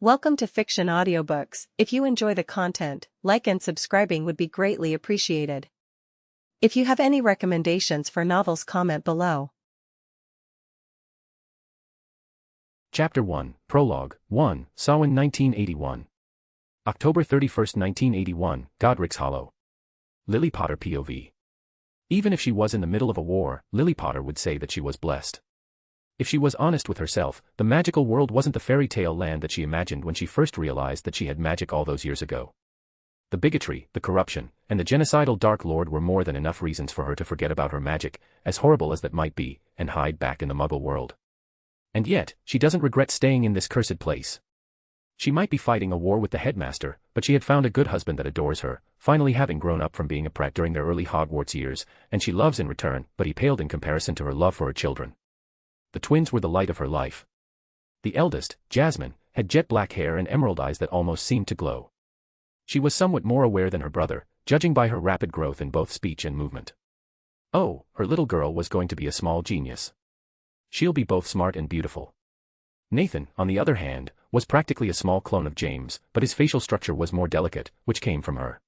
Welcome to Fiction Audiobooks. If you enjoy the content, like and subscribing would be greatly appreciated. If you have any recommendations for novels, comment below. Chapter 1, Prologue, 1, Samhain 1981. October 31st, 1981, Godric's Hollow. Lily Potter POV. Even if she was in the middle of a war, Lily Potter would say that she was blessed. If she was honest with herself, the magical world wasn't the fairy tale land that she imagined when she first realized that she had magic all those years ago. The bigotry, the corruption, and the genocidal Dark Lord were more than enough reasons for her to forget about her magic, as horrible as that might be, and hide back in the Muggle world. And yet, she doesn't regret staying in this cursed place. She might be fighting a war with the headmaster, but she had found a good husband that adores her, finally having grown up from being a prat during their early Hogwarts years, and she loves in return, but he paled in comparison to her love for her children. The twins were the light of her life. The eldest, Jasmine, had jet black hair and emerald eyes that almost seemed to glow. She was somewhat more aware than her brother, judging by her rapid growth in both speech and movement. Oh, her little girl was going to be a small genius. She'll be both smart and beautiful. Nathan, on the other hand, was practically a small clone of James, but his facial structure was more delicate, which came from her.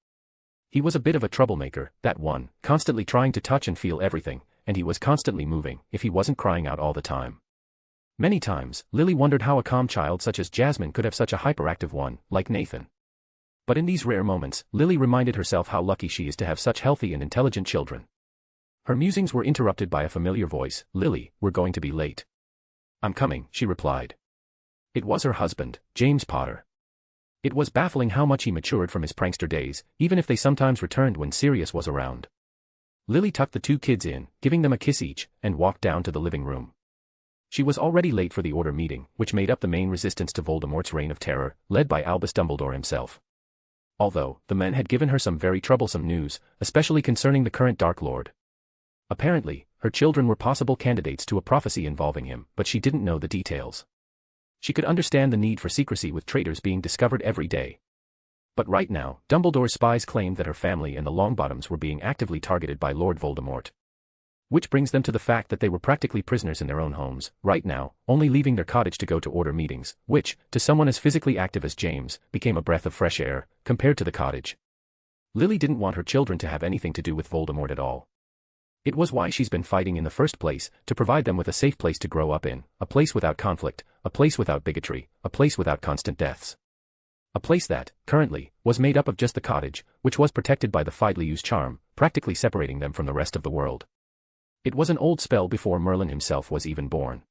He was a bit of a troublemaker, that one, constantly trying to touch and feel everything, and he was constantly moving, if he wasn't crying out all the time. Many times, Lily wondered how a calm child such as Jasmine could have such a hyperactive one, like Nathan. But in these rare moments, Lily reminded herself how lucky she is to have such healthy and intelligent children. Her musings were interrupted by a familiar voice. "Lily, we're going to be late." "I'm coming," she replied. It was her husband, James Potter. It was baffling how much he matured from his prankster days, even if they sometimes returned when Sirius was around. Lily tucked the two kids in, giving them a kiss each, and walked down to the living room. She was already late for the Order meeting, which made up the main resistance to Voldemort's reign of terror, led by Albus Dumbledore himself. Although, the men had given her some very troublesome news, especially concerning the current Dark Lord. Apparently, her children were possible candidates to a prophecy involving him, but she didn't know the details. She could understand the need for secrecy with traitors being discovered every day. But right now, Dumbledore's spies claimed that her family and the Longbottoms were being actively targeted by Lord Voldemort. Which brings them to the fact that they were practically prisoners in their own homes, right now, only leaving their cottage to go to Order meetings, which, to someone as physically active as James, became a breath of fresh air, compared to the cottage. Lily didn't want her children to have anything to do with Voldemort at all. It was why she's been fighting in the first place, to provide them with a safe place to grow up in, a place without conflict, a place without bigotry, a place without constant deaths. A place that, currently, was made up of just the cottage, which was protected by the Fidley's charm, practically separating them from the rest of the world. It was an old spell before Merlin himself was even born.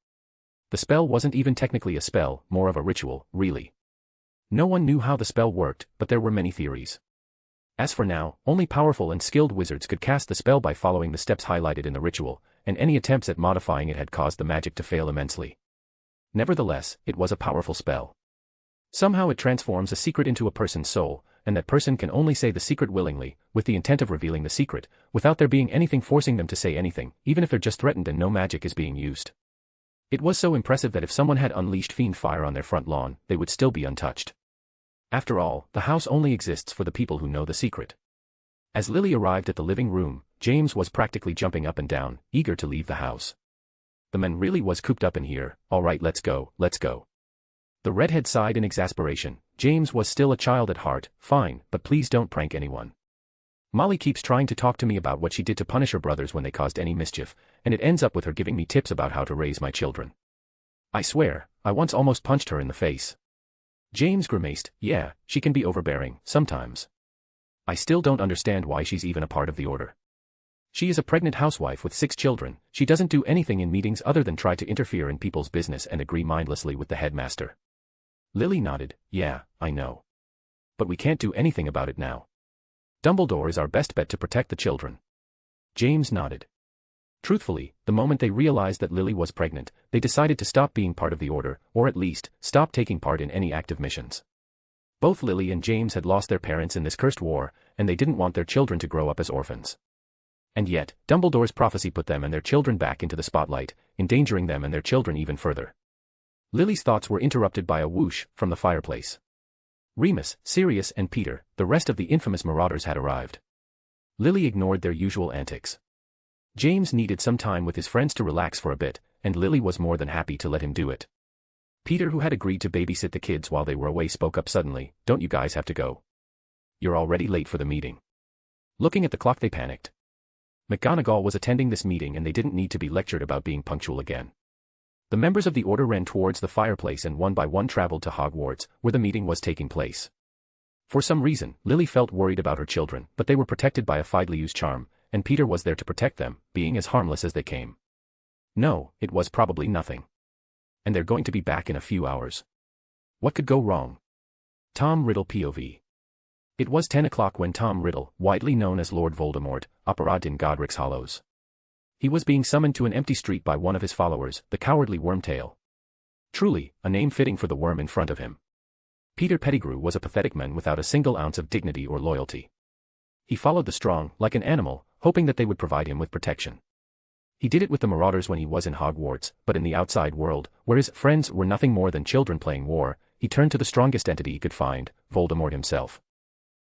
The spell wasn't even technically a spell, more of a ritual, really. No one knew how the spell worked, but there were many theories. As for now, only powerful and skilled wizards could cast the spell by following the steps highlighted in the ritual, and any attempts at modifying it had caused the magic to fail immensely. Nevertheless, it was a powerful spell. Somehow it transforms a secret into a person's soul, and that person can only say the secret willingly, with the intent of revealing the secret, without there being anything forcing them to say anything, even if they're just threatened and no magic is being used. It was so impressive that if someone had unleashed fiend fire on their front lawn, they would still be untouched. After all, the house only exists for the people who know the secret. As Lily arrived at the living room, James was practically jumping up and down, eager to leave the house. The man really was cooped up in here. "All right, let's go, let's go." The redhead sighed in exasperation. James was still a child at heart. "Fine, but please don't prank anyone. Molly keeps trying to talk to me about what she did to punish her brothers when they caused any mischief, and it ends up with her giving me tips about how to raise my children. I swear, I once almost punched her in the face." James grimaced. "Yeah, she can be overbearing, sometimes. I still don't understand why she's even a part of the Order. She is a pregnant housewife with 6 children, she doesn't do anything in meetings other than try to interfere in people's business and agree mindlessly with the headmaster." Lily nodded. "Yeah, I know. But we can't do anything about it now. Dumbledore is our best bet to protect the children." James nodded. Truthfully, the moment they realized that Lily was pregnant, they decided to stop being part of the Order, or at least, stop taking part in any active missions. Both Lily and James had lost their parents in this cursed war, and they didn't want their children to grow up as orphans. And yet, Dumbledore's prophecy put them and their children back into the spotlight, endangering them and their children even further. Lily's thoughts were interrupted by a whoosh from the fireplace. Remus, Sirius and Peter, the rest of the infamous marauders had arrived. Lily ignored their usual antics. James needed some time with his friends to relax for a bit, and Lily was more than happy to let him do it. Peter, who had agreed to babysit the kids while they were away, spoke up suddenly. Don't you guys have to go? You're already late for the meeting. Looking at the clock, they panicked. McGonagall was attending this meeting and they didn't need to be lectured about being punctual again. The members of the Order ran towards the fireplace and one by one traveled to Hogwarts, where the meeting was taking place. For some reason, Lily felt worried about her children, but they were protected by a Fidelius charm, and Peter was there to protect them, being as harmless as they came. No, it was probably nothing. And they're going to be back in a few hours. What could go wrong? Tom Riddle POV. It was 10 o'clock when Tom Riddle, widely known as Lord Voldemort, arrived in Godric's Hollows. He was being summoned to an empty street by one of his followers, the cowardly Wormtail. Truly, a name fitting for the worm in front of him. Peter Pettigrew was a pathetic man without a single ounce of dignity or loyalty. He followed the strong, like an animal, hoping that they would provide him with protection. He did it with the Marauders when he was in Hogwarts, but in the outside world, where his friends were nothing more than children playing war, he turned to the strongest entity he could find, Voldemort himself.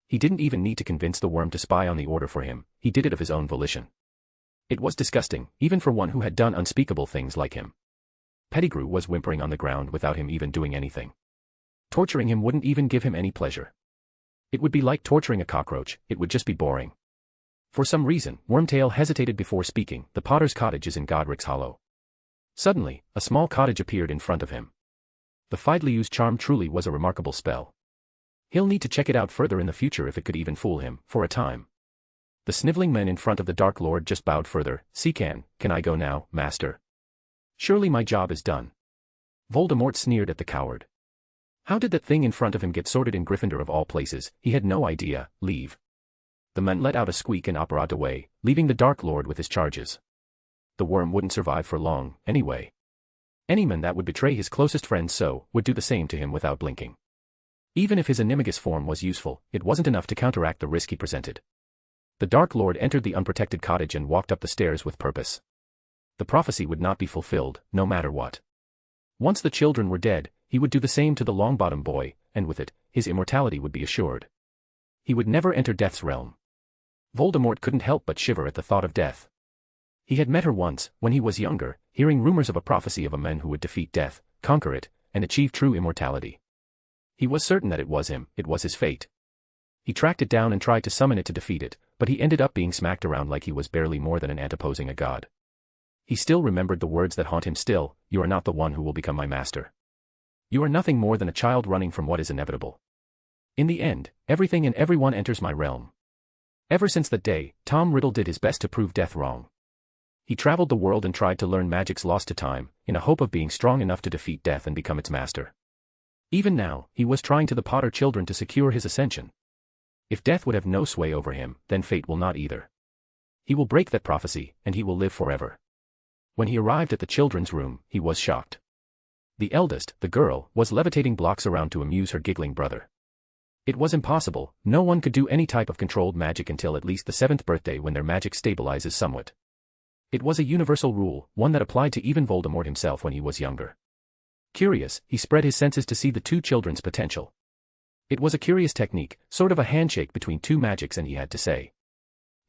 He didn't even need to convince the worm to spy on the Order for him, he did it of his own volition. It was disgusting, even for one who had done unspeakable things like him. Pettigrew was whimpering on the ground without him even doing anything. Torturing him wouldn't even give him any pleasure. It would be like torturing a cockroach, it would just be boring. For some reason, Wormtail hesitated before speaking. The Potter's cottage is in Godric's Hollow. Suddenly, a small cottage appeared in front of him. The Fidelius charm truly was a remarkable spell. He'll need to check it out further in the future if it could even fool him, for a time. The sniveling man in front of the Dark Lord just bowed further. Can I go now, Master? Surely my job is done. Voldemort sneered at the coward. How did that thing in front of him get sorted in Gryffindor of all places? He had no idea. Leave. The man let out a squeak and operated away, leaving the Dark Lord with his charges. The worm wouldn't survive for long, anyway. Any man that would betray his closest friends would do the same to him without blinking. Even if his animagus form was useful, it wasn't enough to counteract the risk he presented. The Dark Lord entered the unprotected cottage and walked up the stairs with purpose. The prophecy would not be fulfilled, no matter what. Once the children were dead, he would do the same to the Longbottom boy, and with it, his immortality would be assured. He would never enter Death's realm. Voldemort couldn't help but shiver at the thought of death. He had met her once, when he was younger, hearing rumors of a prophecy of a man who would defeat death, conquer it, and achieve true immortality. He was certain that it was him, it was his fate. He tracked it down and tried to summon it to defeat it, but he ended up being smacked around like he was barely more than an ant opposing a god. He still remembered the words that haunt him still, "You are not the one who will become my master. You are nothing more than a child running from what is inevitable. In the end, everything and everyone enters my realm." Ever since that day, Tom Riddle did his best to prove death wrong. He traveled the world and tried to learn magics lost to time, in a hope of being strong enough to defeat death and become its master. Even now, he was trying to the Potter children to secure his ascension. If death would have no sway over him, then fate will not either. He will break that prophecy, and he will live forever. When he arrived at the children's room, he was shocked. The eldest, the girl, was levitating blocks around to amuse her giggling brother. It was impossible, no one could do any type of controlled magic until at least the 7th birthday when their magic stabilizes somewhat. It was a universal rule, one that applied to even Voldemort himself when he was younger. Curious, he spread his senses to see the two children's potential. It was a curious technique, sort of a handshake between two magics, and he had to say.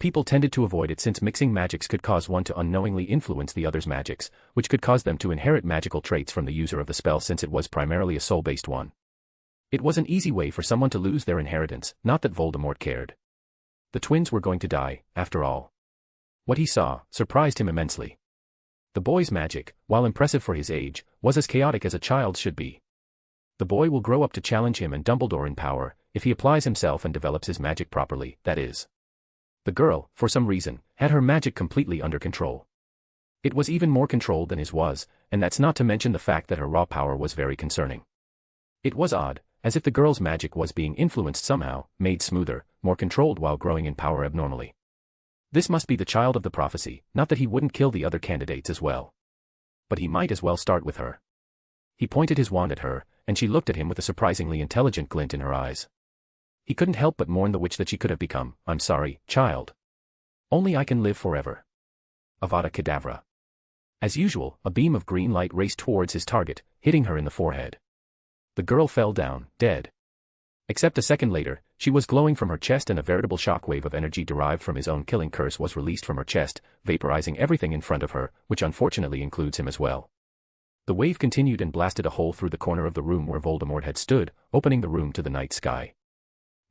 People tended to avoid it since mixing magics could cause one to unknowingly influence the other's magics, which could cause them to inherit magical traits from the user of the spell since it was primarily a soul-based one. It was an easy way for someone to lose their inheritance, not that Voldemort cared. The twins were going to die, after all. What he saw surprised him immensely. The boy's magic, while impressive for his age, was as chaotic as a child's should be. The boy will grow up to challenge him and Dumbledore in power, if he applies himself and develops his magic properly, that is. The girl, for some reason, had her magic completely under control. It was even more controlled than his was, and that's not to mention the fact that her raw power was very concerning. It was odd, as if the girl's magic was being influenced somehow, made smoother, more controlled while growing in power abnormally. This must be the child of the prophecy, not that he wouldn't kill the other candidates as well. But he might as well start with her. He pointed his wand at her, and she looked at him with a surprisingly intelligent glint in her eyes. He couldn't help but mourn the witch that she could have become. "I'm sorry, child. Only I can live forever." Avada Kedavra. As usual, a beam of green light raced towards his target, hitting her in the forehead. The girl fell down, dead. Except a second later, she was glowing from her chest and a veritable shockwave of energy derived from his own killing curse was released from her chest, vaporizing everything in front of her, which unfortunately includes him as well. The wave continued and blasted a hole through the corner of the room where Voldemort had stood, opening the room to the night sky.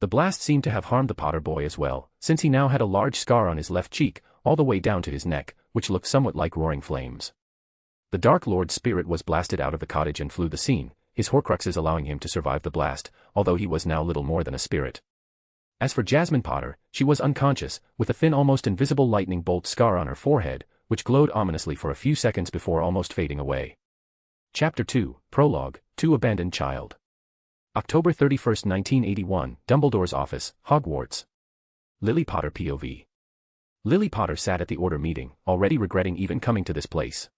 The blast seemed to have harmed the Potter boy as well, since he now had a large scar on his left cheek, all the way down to his neck, which looked somewhat like roaring flames. The Dark Lord's spirit was blasted out of the cottage and flew the scene, his Horcruxes allowing him to survive the blast, although he was now little more than a spirit. As for Jasmine Potter, she was unconscious, with a thin almost invisible lightning bolt scar on her forehead, which glowed ominously for a few seconds before almost fading away. Chapter 2, Prologue, To Abandoned Child. October 31, 1981, Dumbledore's Office, Hogwarts. Lily Potter POV. Lily Potter sat at the order meeting, already regretting even coming to this place.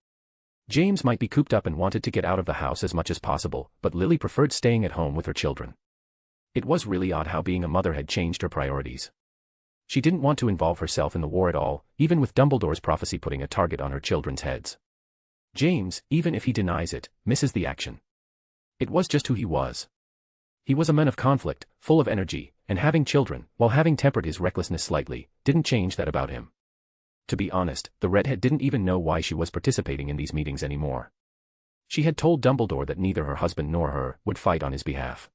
James might be cooped up and wanted to get out of the house as much as possible, but Lily preferred staying at home with her children. It was really odd how being a mother had changed her priorities. She didn't want to involve herself in the war at all, even with Dumbledore's prophecy putting a target on her children's heads. James, even if he denies it, misses the action. It was just who he was. He was a man of conflict, full of energy, and having children, while having tempered his recklessness slightly, didn't change that about him. To be honest, the redhead didn't even know why she was participating in these meetings anymore. She had told Dumbledore that neither her husband nor her would fight on his behalf.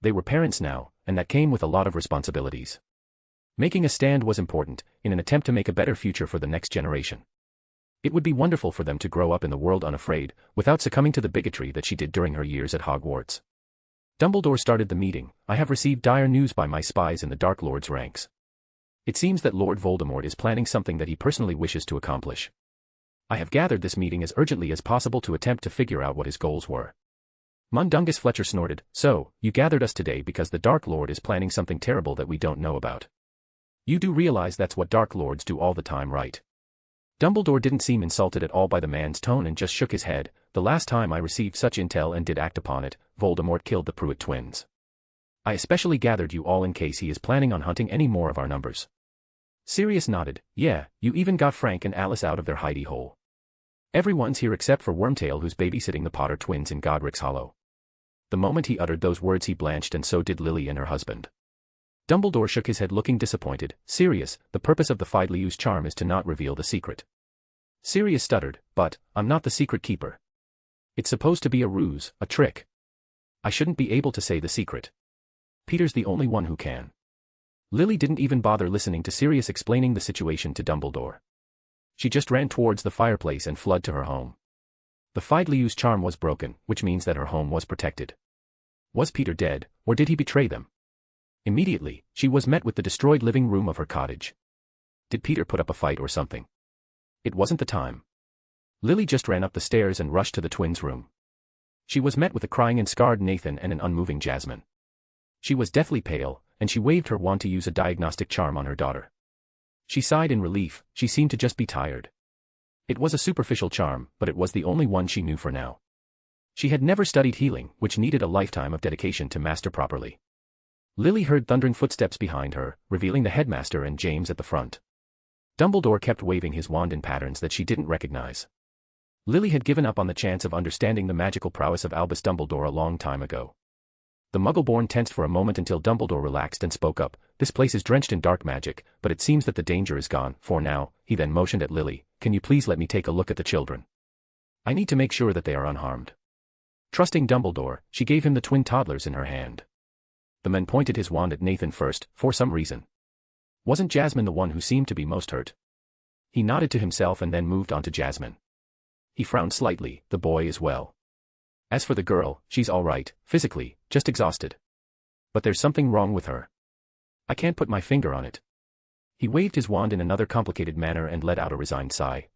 They were parents now, and that came with a lot of responsibilities. Making a stand was important, in an attempt to make a better future for the next generation. It would be wonderful for them to grow up in the world unafraid, without succumbing to the bigotry that she did during her years at Hogwarts. Dumbledore started the meeting. I have received dire news by my spies in the Dark Lord's ranks. It seems that Lord Voldemort is planning something that he personally wishes to accomplish. I have gathered this meeting as urgently as possible to attempt to figure out what his goals were. Mundungus Fletcher snorted, so, you gathered us today because the Dark Lord is planning something terrible that we don't know about. You do realize that's what Dark Lords do all the time, right? Dumbledore didn't seem insulted at all by the man's tone and just shook his head. The last time I received such intel and did act upon it, Voldemort killed the Pruitt twins. I especially gathered you all in case he is planning on hunting any more of our numbers. Sirius nodded. Yeah, you even got Frank and Alice out of their hidey hole. Everyone's here except for Wormtail, who's babysitting the Potter twins in Godric's Hollow. The moment he uttered those words he blanched, and so did Lily and her husband. Dumbledore shook his head looking disappointed. Sirius, the purpose of the Fidley's charm is to not reveal the secret. Sirius stuttered, but, I'm not the secret keeper. It's supposed to be a ruse, a trick. I shouldn't be able to say the secret. Peter's the only one who can. Lily didn't even bother listening to Sirius explaining the situation to Dumbledore. She just ran towards the fireplace and fled to her home. The Fidley's charm was broken, which means that her home was protected. Was Peter dead, or did he betray them? Immediately, she was met with the destroyed living room of her cottage. Did Peter put up a fight or something? It wasn't the time. Lily just ran up the stairs and rushed to the twins' room. She was met with a crying and scarred Nathan and an unmoving Jasmine. She was deathly pale, and she waved her wand to use a diagnostic charm on her daughter. She sighed in relief. She seemed to just be tired. It was a superficial charm, but it was the only one she knew for now. She had never studied healing, which needed a lifetime of dedication to master properly. Lily heard thundering footsteps behind her, revealing the headmaster and James at the front. Dumbledore kept waving his wand in patterns that she didn't recognize. Lily had given up on the chance of understanding the magical prowess of Albus Dumbledore a long time ago. The Muggle-born tensed for a moment until Dumbledore relaxed and spoke up. This place is drenched in dark magic, but it seems that the danger is gone, for now. He then motioned at Lily. Can you please let me take a look at the children? I need to make sure that they are unharmed. Trusting Dumbledore, she gave him the twin toddlers in her hand. The man pointed his wand at Nathan first, for some reason. Wasn't Jasmine the one who seemed to be most hurt? He nodded to himself and then moved on to Jasmine. He frowned slightly. The boy is well. As for the girl, she's all right, physically, just exhausted. But there's something wrong with her. I can't put my finger on it. He waved his wand in another complicated manner and let out a resigned sigh.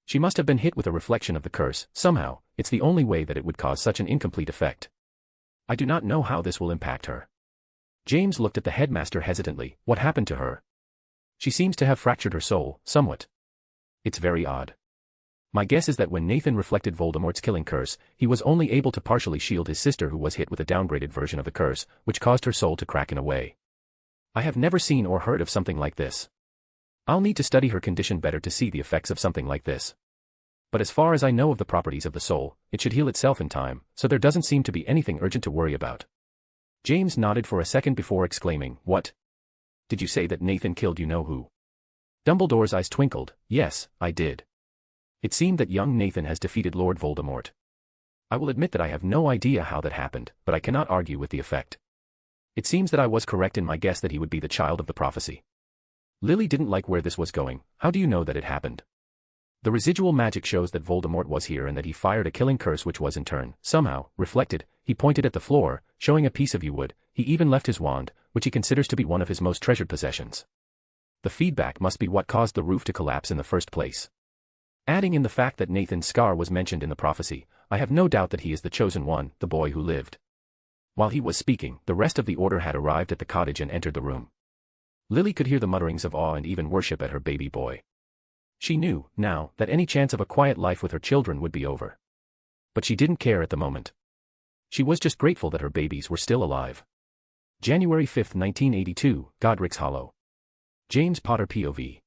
She must have been hit with a reflection of the curse, somehow. It's the only way that it would cause such an incomplete effect. I do not know how this will impact her. James looked at the headmaster hesitantly. What happened to her? She seems to have fractured her soul, somewhat. It's very odd. My guess is that when Nathan reflected Voldemort's killing curse, he was only able to partially shield his sister, who was hit with a downgraded version of the curse, which caused her soul to crack in a way. I have never seen or heard of something like this. I'll need to study her condition better to see the effects of something like this. But as far as I know of the properties of the soul, it should heal itself in time, so there doesn't seem to be anything urgent to worry about. James nodded for a second before exclaiming, What? Did you say that Nathan killed you know who? Dumbledore's eyes twinkled. Yes, I did. It seemed that young Nathan has defeated Lord Voldemort. I will admit that I have no idea how that happened, but I cannot argue with the effect. It seems that I was correct in my guess that he would be the child of the prophecy. Lily didn't like where this was going. How do you know that it happened? The residual magic shows that Voldemort was here and that he fired a killing curse which was in turn, somehow, reflected. He pointed at the floor, showing a piece of wood. He even left his wand, which he considers to be one of his most treasured possessions. The feedback must be what caused the roof to collapse in the first place. Adding in the fact that Nathan's scar was mentioned in the prophecy, I have no doubt that he is the chosen one, the boy who lived. While he was speaking, the rest of the order had arrived at the cottage and entered the room. Lily could hear the mutterings of awe and even worship at her baby boy. She knew, now, that any chance of a quiet life with her children would be over. But she didn't care at the moment. She was just grateful that her babies were still alive. January 5, 1982, Godric's Hollow. James Potter POV.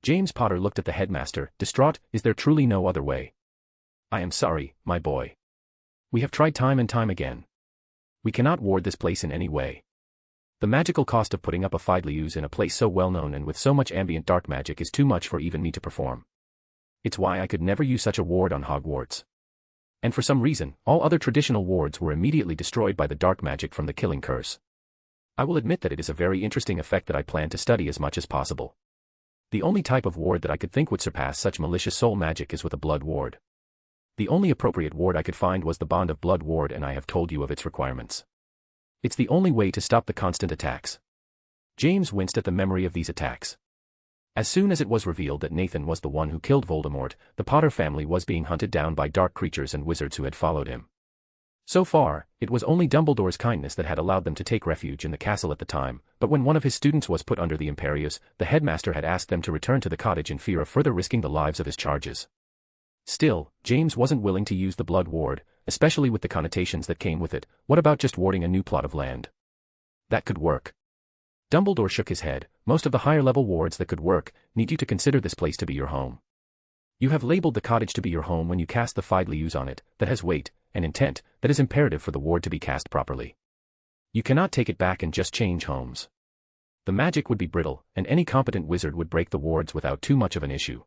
James Potter looked at the headmaster, distraught. Is there truly no other way? I am sorry, my boy. We have tried time and time again. We cannot ward this place in any way. The magical cost of putting up a Fidelius in a place so well known and with so much ambient dark magic is too much for even me to perform. It's why I could never use such a ward on Hogwarts. And for some reason, all other traditional wards were immediately destroyed by the dark magic from the killing curse. I will admit that it is a very interesting effect that I plan to study as much as possible. The only type of ward that I could think would surpass such malicious soul magic is with a blood ward. The only appropriate ward I could find was the Bond of Blood ward, and I have told you of its requirements. It's the only way to stop the constant attacks. James winced at the memory of these attacks. As soon as it was revealed that Nathan was the one who killed Voldemort, the Potter family was being hunted down by dark creatures and wizards who had followed him. So far, it was only Dumbledore's kindness that had allowed them to take refuge in the castle at the time, but when one of his students was put under the Imperius, the headmaster had asked them to return to the cottage in fear of further risking the lives of his charges. Still, James wasn't willing to use the blood ward, especially with the connotations that came with it. What about just warding a new plot of land? That could work. Dumbledore shook his head. Most of the higher-level wards that could work need you to consider this place to be your home. You have labeled the cottage to be your home when you cast the Fidelius on it. That has weight and intent that is imperative for the ward to be cast properly. You cannot take it back and just change homes. The magic would be brittle, and any competent wizard would break the wards without too much of an issue.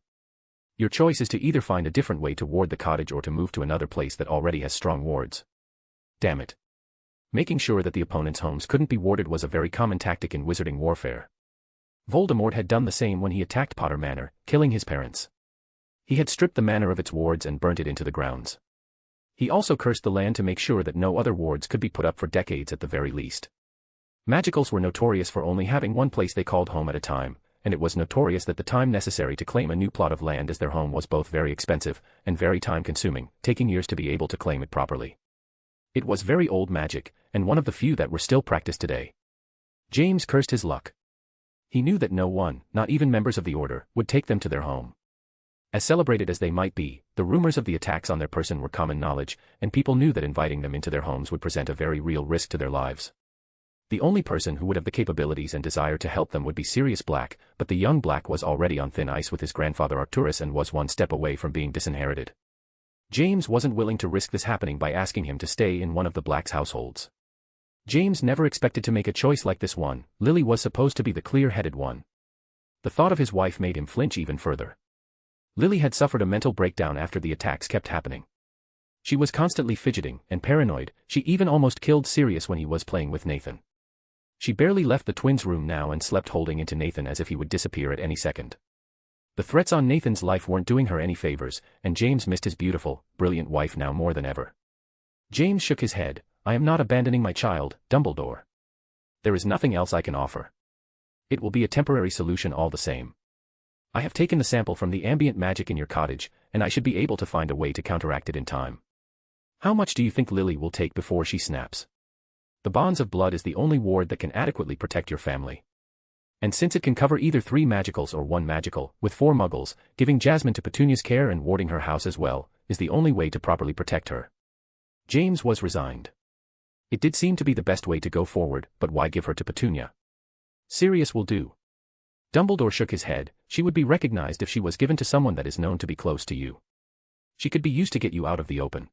Your choice is to either find a different way to ward the cottage or to move to another place that already has strong wards. Damn it. Making sure that the opponent's homes couldn't be warded was a very common tactic in wizarding warfare. Voldemort had done the same when he attacked Potter Manor, killing his parents. He had stripped the manor of its wards and burnt it into the grounds. He also cursed the land to make sure that no other wards could be put up for decades at the very least. Magicals were notorious for only having one place they called home at a time, and it was notorious that the time necessary to claim a new plot of land as their home was both very expensive and very time-consuming, taking years to be able to claim it properly. It was very old magic, and one of the few that were still practiced today. James cursed his luck. He knew that no one, not even members of the Order, would take them to their home. As celebrated as they might be, the rumors of the attacks on their person were common knowledge, and people knew that inviting them into their homes would present a very real risk to their lives. The only person who would have the capabilities and desire to help them would be Sirius Black, but the young Black was already on thin ice with his grandfather Arcturus and was one step away from being disinherited. James wasn't willing to risk this happening by asking him to stay in one of the Black's households. James never expected to make a choice like this one. Lily was supposed to be the clear-headed one. The thought of his wife made him flinch even further. Lily had suffered a mental breakdown after the attacks kept happening. She was constantly fidgeting and paranoid. She even almost killed Sirius when he was playing with Nathan. She barely left the twins' room now and slept holding into Nathan as if he would disappear at any second. The threats on Nathan's life weren't doing her any favors, and James missed his beautiful, brilliant wife now more than ever. James shook his head. I am not abandoning my child, Dumbledore. There is nothing else I can offer. It will be a temporary solution all the same. I have taken the sample from the ambient magic in your cottage, and I should be able to find a way to counteract it in time. How much do you think Lily will take before she snaps? The Bonds of Blood is the only ward that can adequately protect your family. And since it can cover either 3 magicals or 1 magical, with 4 muggles, giving Jasmine to Petunia's care and warding her house as well, is the only way to properly protect her. James was resigned. It did seem to be the best way to go forward, but why give her to Petunia? Sirius will do. Dumbledore shook his head. She would be recognized if she was given to someone that is known to be close to you. She could be used to get you out of the open.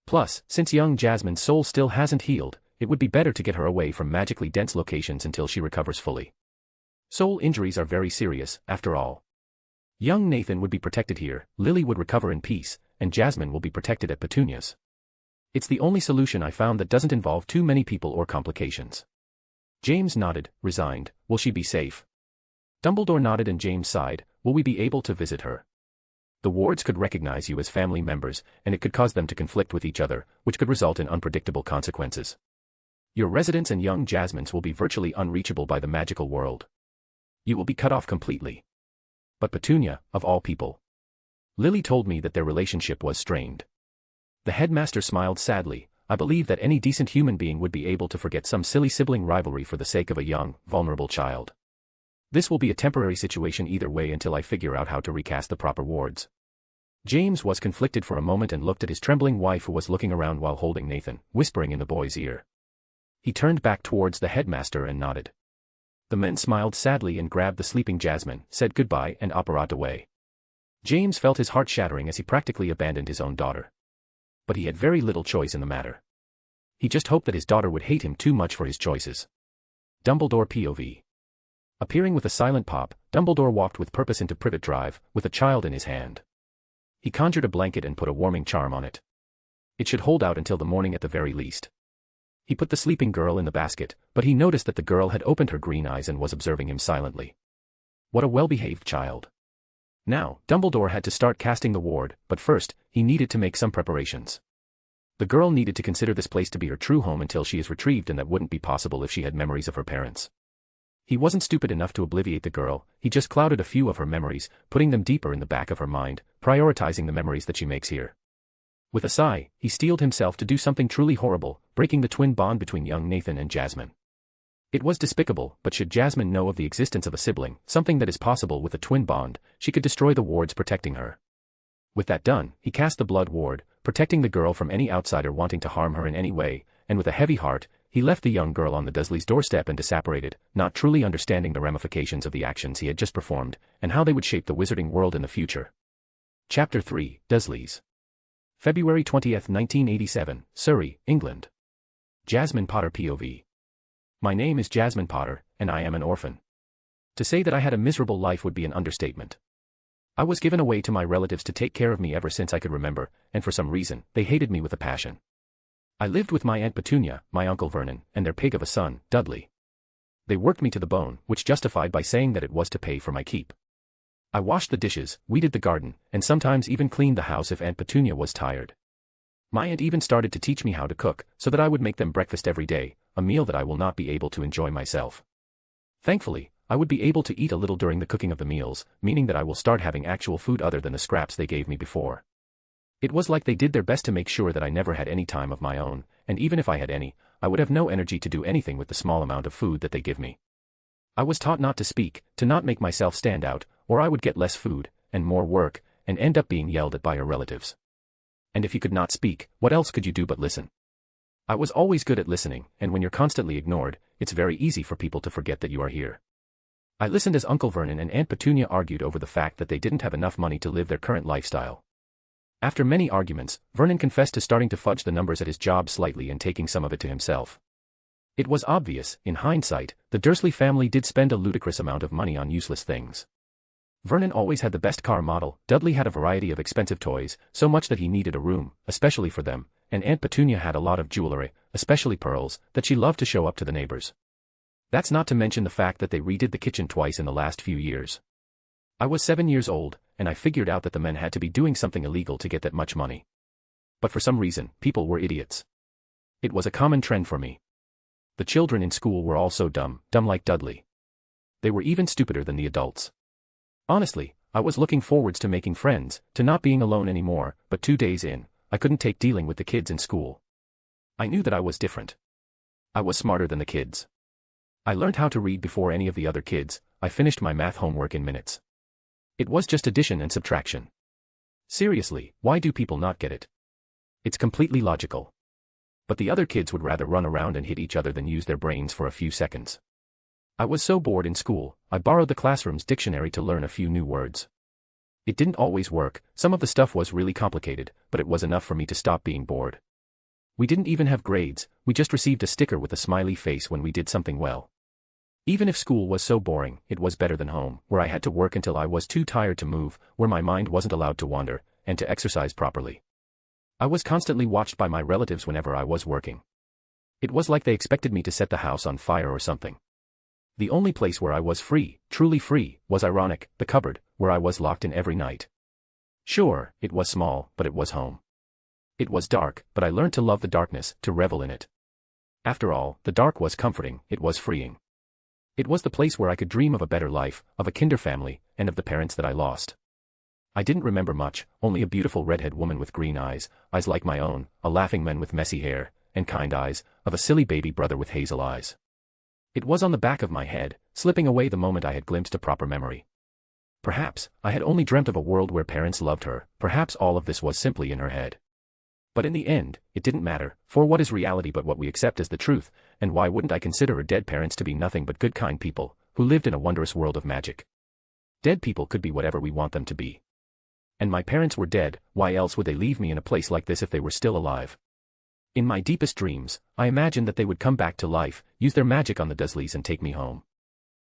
Plus, since young Jasmine's soul still hasn't healed, it would be better to get her away from magically dense locations until she recovers fully. Soul injuries are very serious, after all. Young Nathan would be protected here, Lily would recover in peace, and Jasmine will be protected at Petunia's. It's the only solution I found that doesn't involve too many people or complications. James nodded, resigned. Will she be safe? Dumbledore nodded and James sighed. Will we be able to visit her? The wards could recognize you as family members, and it could cause them to conflict with each other, which could result in unpredictable consequences. Your residents and young Jasmines will be virtually unreachable by the magical world. You will be cut off completely. But Petunia, of all people. Lily told me that their relationship was strained. The headmaster smiled sadly. I believe that any decent human being would be able to forget some silly sibling rivalry for the sake of a young, vulnerable child. This will be a temporary situation either way until I figure out how to recast the proper wards. James was conflicted for a moment and looked at his trembling wife who was looking around while holding Nathan, whispering in the boy's ear. He turned back towards the headmaster and nodded. The men smiled sadly and grabbed the sleeping Jasmine, said goodbye and operated away. James felt his heart shattering as he practically abandoned his own daughter. But he had very little choice in the matter. He just hoped that his daughter would hate him too much for his choices. Dumbledore POV. Appearing with a silent pop, Dumbledore walked with purpose into Privet Drive, with a child in his hand. He conjured a blanket and put a warming charm on it. It should hold out until the morning at the very least. He put the sleeping girl in the basket, but he noticed that the girl had opened her green eyes and was observing him silently. What a well-behaved child. Now, Dumbledore had to start casting the ward, but first, he needed to make some preparations. The girl needed to consider this place to be her true home until she is retrieved, and that wouldn't be possible if she had memories of her parents. He wasn't stupid enough to obliviate the girl, he just clouded a few of her memories, putting them deeper in the back of her mind, prioritizing the memories that she makes here. With a sigh, he steeled himself to do something truly horrible, breaking the twin bond between young Nathan and Jasmine. It was despicable, but should Jasmine know of the existence of a sibling, something that is possible with a twin bond, she could destroy the wards protecting her. With that done, he cast the blood ward, protecting the girl from any outsider wanting to harm her in any way, and with a heavy heart, he left the young girl on the Dursleys' doorstep and disapparated, not truly understanding the ramifications of the actions he had just performed, and how they would shape the wizarding world in the future. Chapter 3, Dursleys. February 20, 1987, Surrey, England. Jasmine Potter POV. My name is Jasmine Potter, and I am an orphan. To say that I had a miserable life would be an understatement. I was given away to my relatives to take care of me ever since I could remember, and for some reason, they hated me with a passion. I lived with my Aunt Petunia, my Uncle Vernon, and their pig of a son, Dudley. They worked me to the bone, which justified by saying that it was to pay for my keep. I washed the dishes, weeded the garden, and sometimes even cleaned the house if Aunt Petunia was tired. My aunt even started to teach me how to cook, so that I would make them breakfast every day, a meal that I will not be able to enjoy myself. Thankfully, I would be able to eat a little during the cooking of the meals, meaning that I will start having actual food other than the scraps they gave me before. It was like they did their best to make sure that I never had any time of my own, and even if I had any, I would have no energy to do anything with the small amount of food that they give me. I was taught not to speak, to not make myself stand out, or I would get less food, and more work, and end up being yelled at by your relatives. And if you could not speak, what else could you do but listen? I was always good at listening, and when you're constantly ignored, it's very easy for people to forget that you are here. I listened as Uncle Vernon and Aunt Petunia argued over the fact that they didn't have enough money to live their current lifestyle. After many arguments, Vernon confessed to starting to fudge the numbers at his job slightly and taking some of it to himself. It was obvious, in hindsight, the Dursley family did spend a ludicrous amount of money on useless things. Vernon always had the best car model, Dudley had a variety of expensive toys, so much that he needed a room, especially for them, and Aunt Petunia had a lot of jewelry, especially pearls, that she loved to show up to the neighbors. That's not to mention the fact that they redid the kitchen twice in the last few years. I was 7 years old, and I figured out that the men had to be doing something illegal to get that much money. But for some reason, people were idiots. It was a common trend for me. The children in school were all so dumb like Dudley. They were even stupider than the adults. Honestly, I was looking forwards to making friends, to not being alone anymore, but 2 days in, I couldn't take dealing with the kids in school. I knew that I was different. I was smarter than the kids. I learned how to read before any of the other kids, I finished my math homework in minutes. It was just addition and subtraction. Seriously, why do people not get it? It's completely logical. But the other kids would rather run around and hit each other than use their brains for a few seconds. I was so bored in school, I borrowed the classroom's dictionary to learn a few new words. It didn't always work, some of the stuff was really complicated, but it was enough for me to stop being bored. We didn't even have grades, we just received a sticker with a smiley face when we did something well. Even if school was so boring, it was better than home, where I had to work until I was too tired to move, where my mind wasn't allowed to wander, and to exercise properly. I was constantly watched by my relatives whenever I was working. It was like they expected me to set the house on fire or something. The only place where I was free, truly free, was ironic, the cupboard, where I was locked in every night. Sure, it was small, but it was home. It was dark, but I learned to love the darkness, to revel in it. After all, the dark was comforting, it was freeing. It was the place where I could dream of a better life, of a kinder family, and of the parents that I lost. I didn't remember much, only a beautiful redhead woman with green eyes like my own, a laughing man with messy hair, and kind eyes, of a silly baby brother with hazel eyes. It was on the back of my head, slipping away the moment I had glimpsed a proper memory. Perhaps, I had only dreamt of a world where parents loved her, perhaps all of this was simply in her head. But in the end, it didn't matter, for what is reality but what we accept as the truth, and why wouldn't I consider her dead parents to be nothing but good kind people, who lived in a wondrous world of magic? Dead people could be whatever we want them to be. And my parents were dead, why else would they leave me in a place like this if they were still alive? In my deepest dreams, I imagined that they would come back to life, use their magic on the Dursleys and take me home.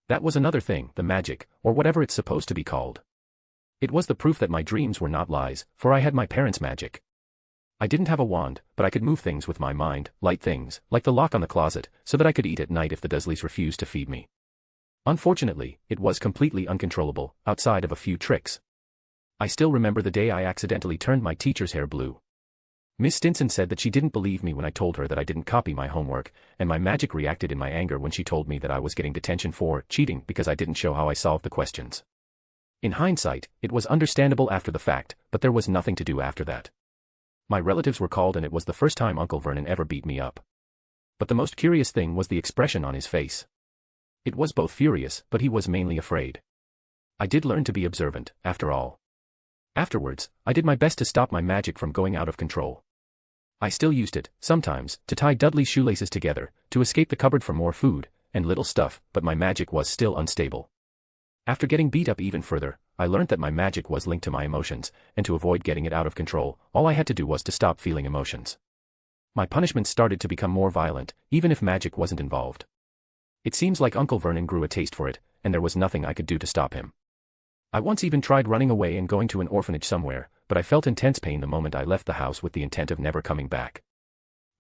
That was another thing, the magic, or whatever it's supposed to be called. It was the proof that my dreams were not lies, for I had my parents' magic. I didn't have a wand, but I could move things with my mind, light things, like the lock on the closet, so that I could eat at night if the Dursleys refused to feed me. Unfortunately, it was completely uncontrollable, outside of a few tricks. I still remember the day I accidentally turned my teacher's hair blue. Miss Stinson said that she didn't believe me when I told her that I didn't copy my homework, and my magic reacted in my anger when she told me that I was getting detention for cheating because I didn't show how I solved the questions. In hindsight, it was understandable after the fact, but there was nothing to do after that. My relatives were called and it was the first time Uncle Vernon ever beat me up. But the most curious thing was the expression on his face. It was both furious, but he was mainly afraid. I did learn to be observant, after all. Afterwards, I did my best to stop my magic from going out of control. I still used it, sometimes, to tie Dudley's shoelaces together, to escape the cupboard for more food, and little stuff, but my magic was still unstable. After getting beat up even further, I learned that my magic was linked to my emotions, and to avoid getting it out of control, all I had to do was to stop feeling emotions. My punishments started to become more violent, even if magic wasn't involved. It seems like Uncle Vernon grew a taste for it, and there was nothing I could do to stop him. I once even tried running away and going to an orphanage somewhere, but I felt intense pain the moment I left the house with the intent of never coming back.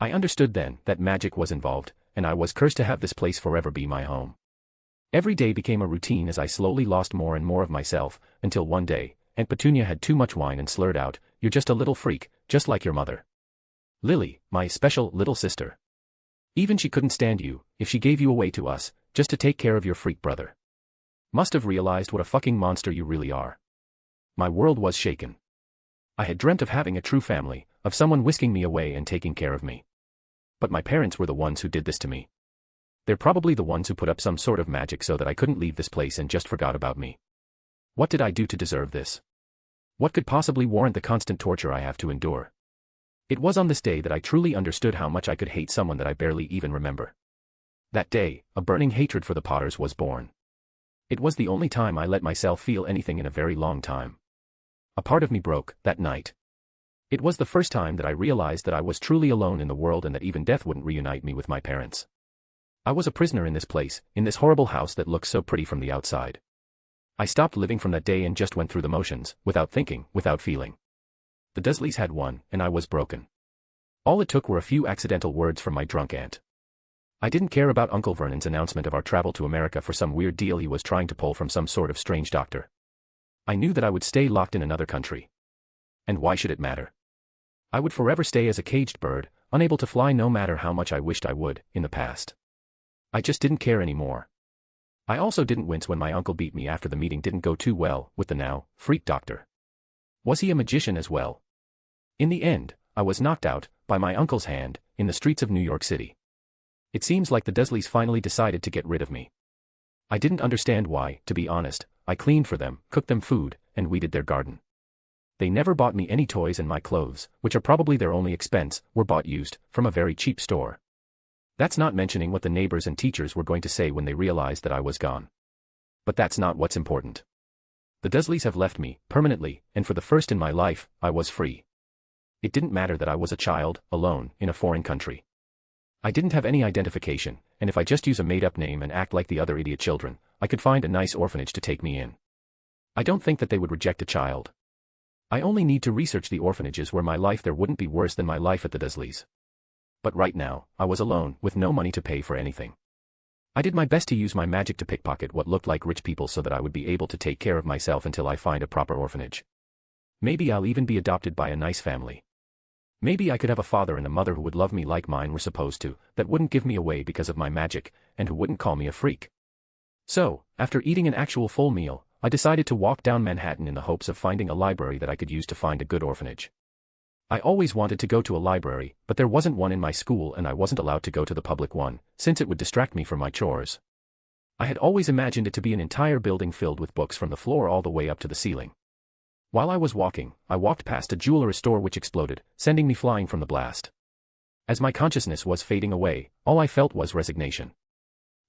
I understood then that magic was involved, and I was cursed to have this place forever be my home. Every day became a routine as I slowly lost more and more of myself, until one day, Aunt Petunia had too much wine and slurred out, "You're just a little freak, just like your mother. Lily, my special little sister. Even she couldn't stand you, if she gave you away to us, just to take care of your freak brother. Must have realized what a fucking monster you really are." My world was shaken. I had dreamt of having a true family, of someone whisking me away and taking care of me. But my parents were the ones who did this to me. They're probably the ones who put up some sort of magic so that I couldn't leave this place and just forgot about me. What did I do to deserve this? What could possibly warrant the constant torture I have to endure? It was on this day that I truly understood how much I could hate someone that I barely even remember. That day, a burning hatred for the Potters was born. It was the only time I let myself feel anything in a very long time. A part of me broke, that night. It was the first time that I realized that I was truly alone in the world and that even death wouldn't reunite me with my parents. I was a prisoner in this place, in this horrible house that looked so pretty from the outside. I stopped living from that day and just went through the motions, without thinking, without feeling. The Dursleys had won, and I was broken. All it took were a few accidental words from my drunk aunt. I didn't care about Uncle Vernon's announcement of our travel to America for some weird deal he was trying to pull from some sort of strange doctor. I knew that I would stay locked in another country. And why should it matter? I would forever stay as a caged bird, unable to fly no matter how much I wished I would, in the past. I just didn't care anymore. I also didn't wince when my uncle beat me after the meeting didn't go too well with the now freak doctor. Was he a magician as well? In the end, I was knocked out, by my uncle's hand, in the streets of New York City. It seems like the Dursleys finally decided to get rid of me. I didn't understand why, to be honest. I cleaned for them, cooked them food, and weeded their garden. They never bought me any toys, and my clothes, which are probably their only expense, were bought used, from a very cheap store. That's not mentioning what the neighbors and teachers were going to say when they realized that I was gone. But that's not what's important. The Dursleys have left me, permanently, and for the first in my life, I was free. It didn't matter that I was a child, alone, in a foreign country. I didn't have any identification, and if I just use a made-up name and act like the other idiot children, I could find a nice orphanage to take me in. I don't think that they would reject a child. I only need to research the orphanages where my life there wouldn't be worse than my life at the Dursleys. But right now, I was alone, with no money to pay for anything. I did my best to use my magic to pickpocket what looked like rich people so that I would be able to take care of myself until I find a proper orphanage. Maybe I'll even be adopted by a nice family. Maybe I could have a father and a mother who would love me like mine were supposed to, that wouldn't give me away because of my magic, and who wouldn't call me a freak. So, after eating an actual full meal, I decided to walk down Manhattan in the hopes of finding a library that I could use to find a good orphanage. I always wanted to go to a library, but there wasn't one in my school and I wasn't allowed to go to the public one, since it would distract me from my chores. I had always imagined it to be an entire building filled with books from the floor all the way up to the ceiling. While I was walking, I walked past a jewelry store which exploded, sending me flying from the blast. As my consciousness was fading away, all I felt was resignation.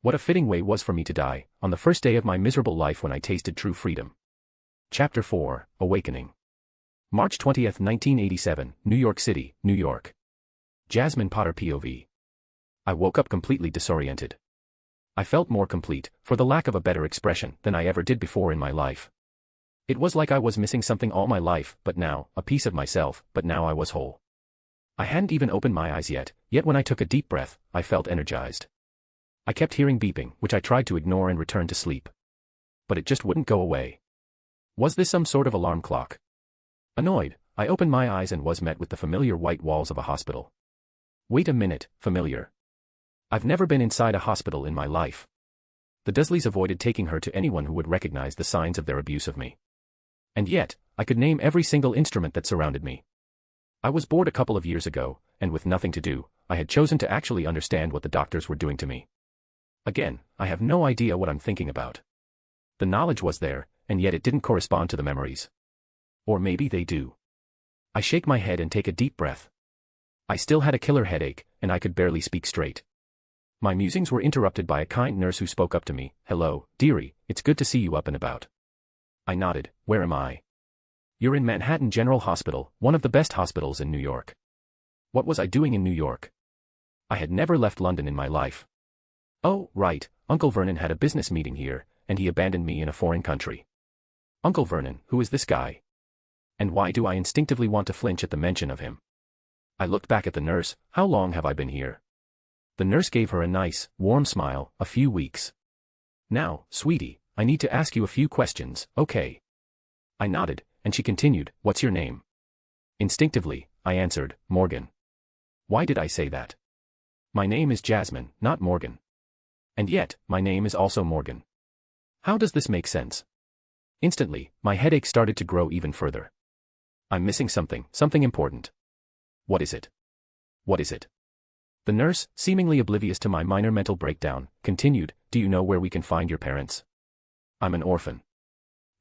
What a fitting way was for me to die, on the first day of my miserable life when I tasted true freedom. Chapter 4, Awakening. March 20, 1987, New York City, New York. Jasmine Potter POV. I woke up completely disoriented. I felt more complete, for the lack of a better expression, than I ever did before in my life. It was like I was missing something all my life, but now, a piece of myself, but now I was whole. I hadn't even opened my eyes yet when I took a deep breath, I felt energized. I kept hearing beeping, which I tried to ignore and return to sleep. But it just wouldn't go away. Was this some sort of alarm clock? Annoyed, I opened my eyes and was met with the familiar white walls of a hospital. Wait a minute, familiar. I've never been inside a hospital in my life. The Dursleys avoided taking her to anyone who would recognize the signs of their abuse of me. And yet, I could name every single instrument that surrounded me. I was bored a couple of years ago, and with nothing to do, I had chosen to actually understand what the doctors were doing to me. Again, I have no idea what I'm thinking about. The knowledge was there, and yet it didn't correspond to the memories. Or maybe they do. I shake my head and take a deep breath. I still had a killer headache, and I could barely speak straight. My musings were interrupted by a kind nurse who spoke up to me. "Hello, dearie, it's good to see you up and about." I nodded. "Where am I?" "You're in Manhattan General Hospital, one of the best hospitals in New York." What was I doing in New York? I had never left London in my life. Oh, right, Uncle Vernon had a business meeting here, and he abandoned me in a foreign country. Uncle Vernon, who is this guy? And why do I instinctively want to flinch at the mention of him? I looked back at the nurse. How long have I been here? The nurse gave her a nice, warm smile. "A few weeks." "Now, sweetie, I need to ask you a few questions, okay?" I nodded, and she continued, "What's your name?" Instinctively, I answered, "Morgan." Why did I say that? My name is Jasmine, not Morgan. And yet, my name is also Morgan. How does this make sense? Instantly, my headache started to grow even further. I'm missing something important. What is it? What is it? The nurse, seemingly oblivious to my minor mental breakdown, continued, "Do you know where we can find your parents?" I'm an orphan.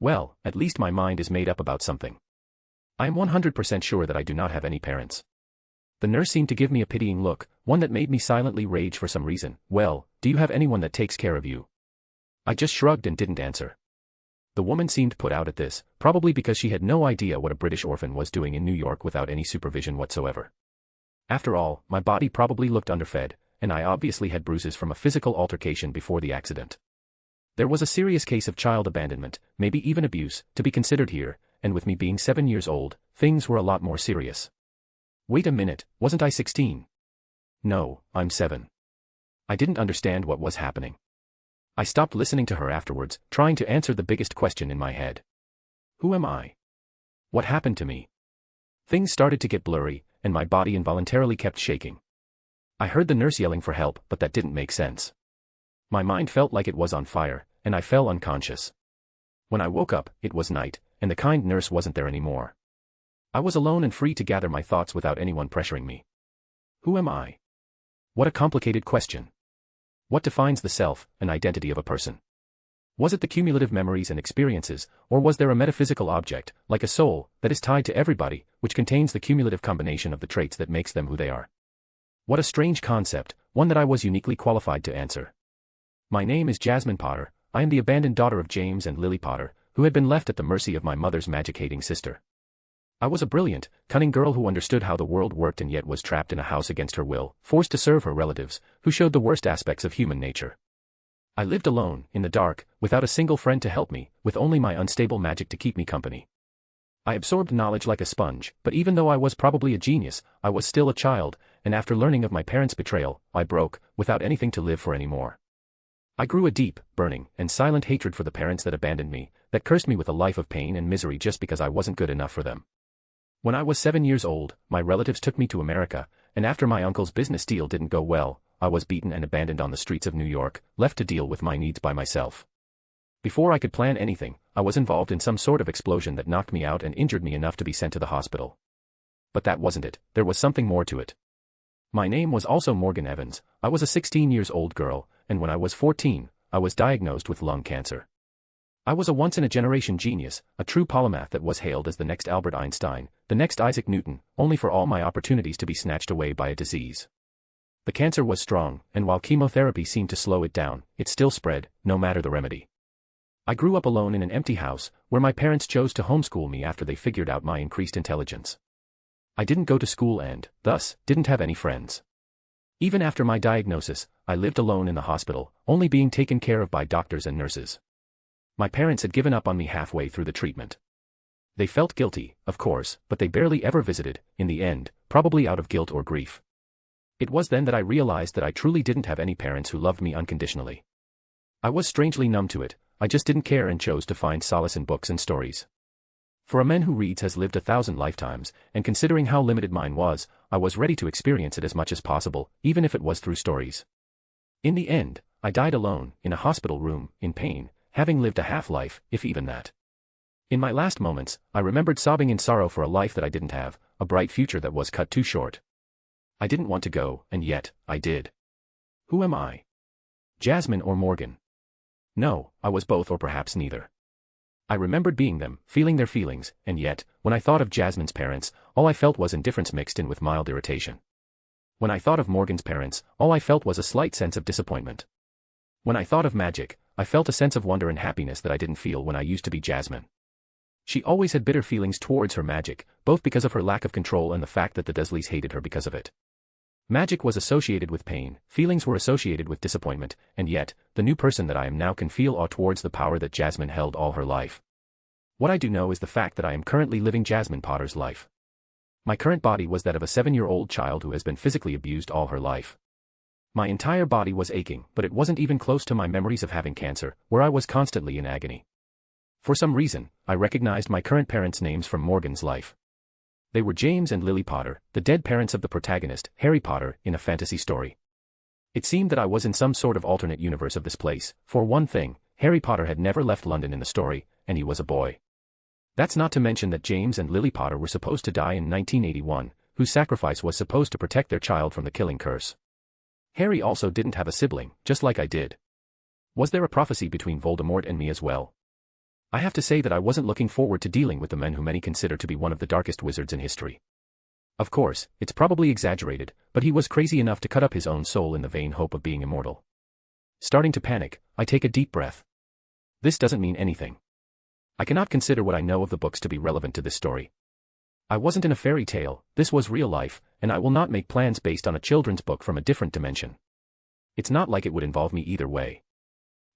Well, at least my mind is made up about something. I am 100% sure that I do not have any parents. The nurse seemed to give me a pitying look, one that made me silently rage for some reason. "Well, do you have anyone that takes care of you?" I just shrugged and didn't answer. The woman seemed put out at this, probably because she had no idea what a British orphan was doing in New York without any supervision whatsoever. After all, my body probably looked underfed, and I obviously had bruises from a physical altercation before the accident. There was a serious case of child abandonment, maybe even abuse, to be considered here, and with me being 7 years old, things were a lot more serious. Wait a minute, wasn't I 16? No, I'm 7. I didn't understand what was happening. I stopped listening to her afterwards, trying to answer the biggest question in my head. Who am I? What happened to me? Things started to get blurry, and my body involuntarily kept shaking. I heard the nurse yelling for help, but that didn't make sense. My mind felt like it was on fire, and I fell unconscious. When I woke up, it was night, and the kind nurse wasn't there anymore. I was alone and free to gather my thoughts without anyone pressuring me. Who am I? What a complicated question. What defines the self and identity of a person? Was it the cumulative memories and experiences, or was there a metaphysical object, like a soul, that is tied to everybody, which contains the cumulative combination of the traits that makes them who they are? What a strange concept, one that I was uniquely qualified to answer. My name is Jasmine Potter. I am the abandoned daughter of James and Lily Potter, who had been left at the mercy of my mother's magic-hating sister. I was a brilliant, cunning girl who understood how the world worked and yet was trapped in a house against her will, forced to serve her relatives, who showed the worst aspects of human nature. I lived alone, in the dark, without a single friend to help me, with only my unstable magic to keep me company. I absorbed knowledge like a sponge, but even though I was probably a genius, I was still a child, and after learning of my parents' betrayal, I broke, without anything to live for anymore. I grew a deep, burning, and silent hatred for the parents that abandoned me, that cursed me with a life of pain and misery just because I wasn't good enough for them. When I was 7 years old, my relatives took me to America, and after my uncle's business deal didn't go well, I was beaten and abandoned on the streets of New York, left to deal with my needs by myself. Before I could plan anything, I was involved in some sort of explosion that knocked me out and injured me enough to be sent to the hospital. But that wasn't it, there was something more to it. My name was also Morgan Evans. I was a 16-year-old girl, and when I was 14, I was diagnosed with lung cancer. I was a once-in-a-generation genius, a true polymath that was hailed as the next Albert Einstein, the next Isaac Newton, only for all my opportunities to be snatched away by a disease. The cancer was strong, and while chemotherapy seemed to slow it down, it still spread, no matter the remedy. I grew up alone in an empty house, where my parents chose to homeschool me after they figured out my increased intelligence. I didn't go to school and, thus, didn't have any friends. Even after my diagnosis, I lived alone in the hospital, only being taken care of by doctors and nurses. My parents had given up on me halfway through the treatment. They felt guilty, of course, but they barely ever visited, in the end, probably out of guilt or grief. It was then that I realized that I truly didn't have any parents who loved me unconditionally. I was strangely numb to it, I just didn't care and chose to find solace in books and stories. For a man who reads has lived 1,000 lifetimes, and considering how limited mine was, I was ready to experience it as much as possible, even if it was through stories. In the end, I died alone, in a hospital room, in pain, having lived a half-life, if even that. In my last moments, I remembered sobbing in sorrow for a life that I didn't have, a bright future that was cut too short. I didn't want to go, and yet, I did. Who am I? Jasmine or Morgan? No, I was both or perhaps neither. I remembered being them, feeling their feelings, and yet, when I thought of Jasmine's parents, all I felt was indifference mixed in with mild irritation. When I thought of Morgan's parents, all I felt was a slight sense of disappointment. When I thought of magic, I felt a sense of wonder and happiness that I didn't feel when I used to be Jasmine. She always had bitter feelings towards her magic, both because of her lack of control and the fact that the Dursleys hated her because of it. Magic was associated with pain, feelings were associated with disappointment, and yet, the new person that I am now can feel awe towards the power that Jasmine held all her life. What I do know is the fact that I am currently living Jasmine Potter's life. My current body was that of a 7-year-old child who has been physically abused all her life. My entire body was aching, but it wasn't even close to my memories of having cancer, where I was constantly in agony. For some reason, I recognized my current parents' names from Morgan's life. They were James and Lily Potter, the dead parents of the protagonist, Harry Potter, in a fantasy story. It seemed that I was in some sort of alternate universe of this place. For one thing, Harry Potter had never left London in the story, and he was a boy. That's not to mention that James and Lily Potter were supposed to die in 1981, whose sacrifice was supposed to protect their child from the killing curse. Harry also didn't have a sibling, just like I did. Was there a prophecy between Voldemort and me as well? I have to say that I wasn't looking forward to dealing with the man who many consider to be one of the darkest wizards in history. Of course, it's probably exaggerated, but he was crazy enough to cut up his own soul in the vain hope of being immortal. Starting to panic, I take a deep breath. This doesn't mean anything. I cannot consider what I know of the books to be relevant to this story. I wasn't in a fairy tale, this was real life, and I will not make plans based on a children's book from a different dimension. It's not like it would involve me either way.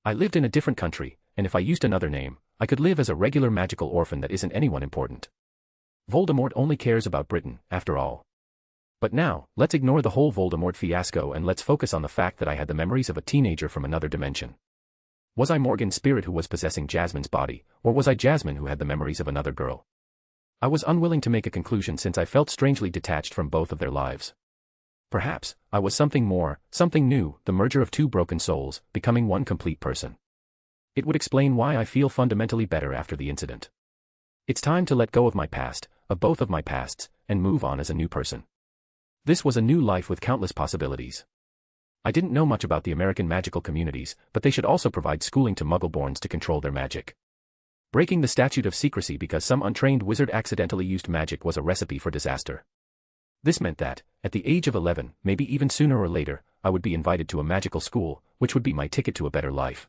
I lived in a different country, and if I used another name, I could live as a regular magical orphan that isn't anyone important. Voldemort only cares about Britain, after all. But now, let's ignore the whole Voldemort fiasco and let's focus on the fact that I had the memories of a teenager from another dimension. Was I Morgan's spirit who was possessing Jasmine's body, or was I Jasmine who had the memories of another girl? I was unwilling to make a conclusion since I felt strangely detached from both of their lives. Perhaps, I was something more, something new, the merger of two broken souls, becoming one complete person. It would explain why I feel fundamentally better after the incident. It's time to let go of my past, of both of my pasts, and move on as a new person. This was a new life with countless possibilities. I didn't know much about the American magical communities, but they should also provide schooling to Muggle-borns to control their magic. Breaking the statute of secrecy because some untrained wizard accidentally used magic was a recipe for disaster. This meant that, at the age of 11, maybe even sooner or later, I would be invited to a magical school, which would be my ticket to a better life.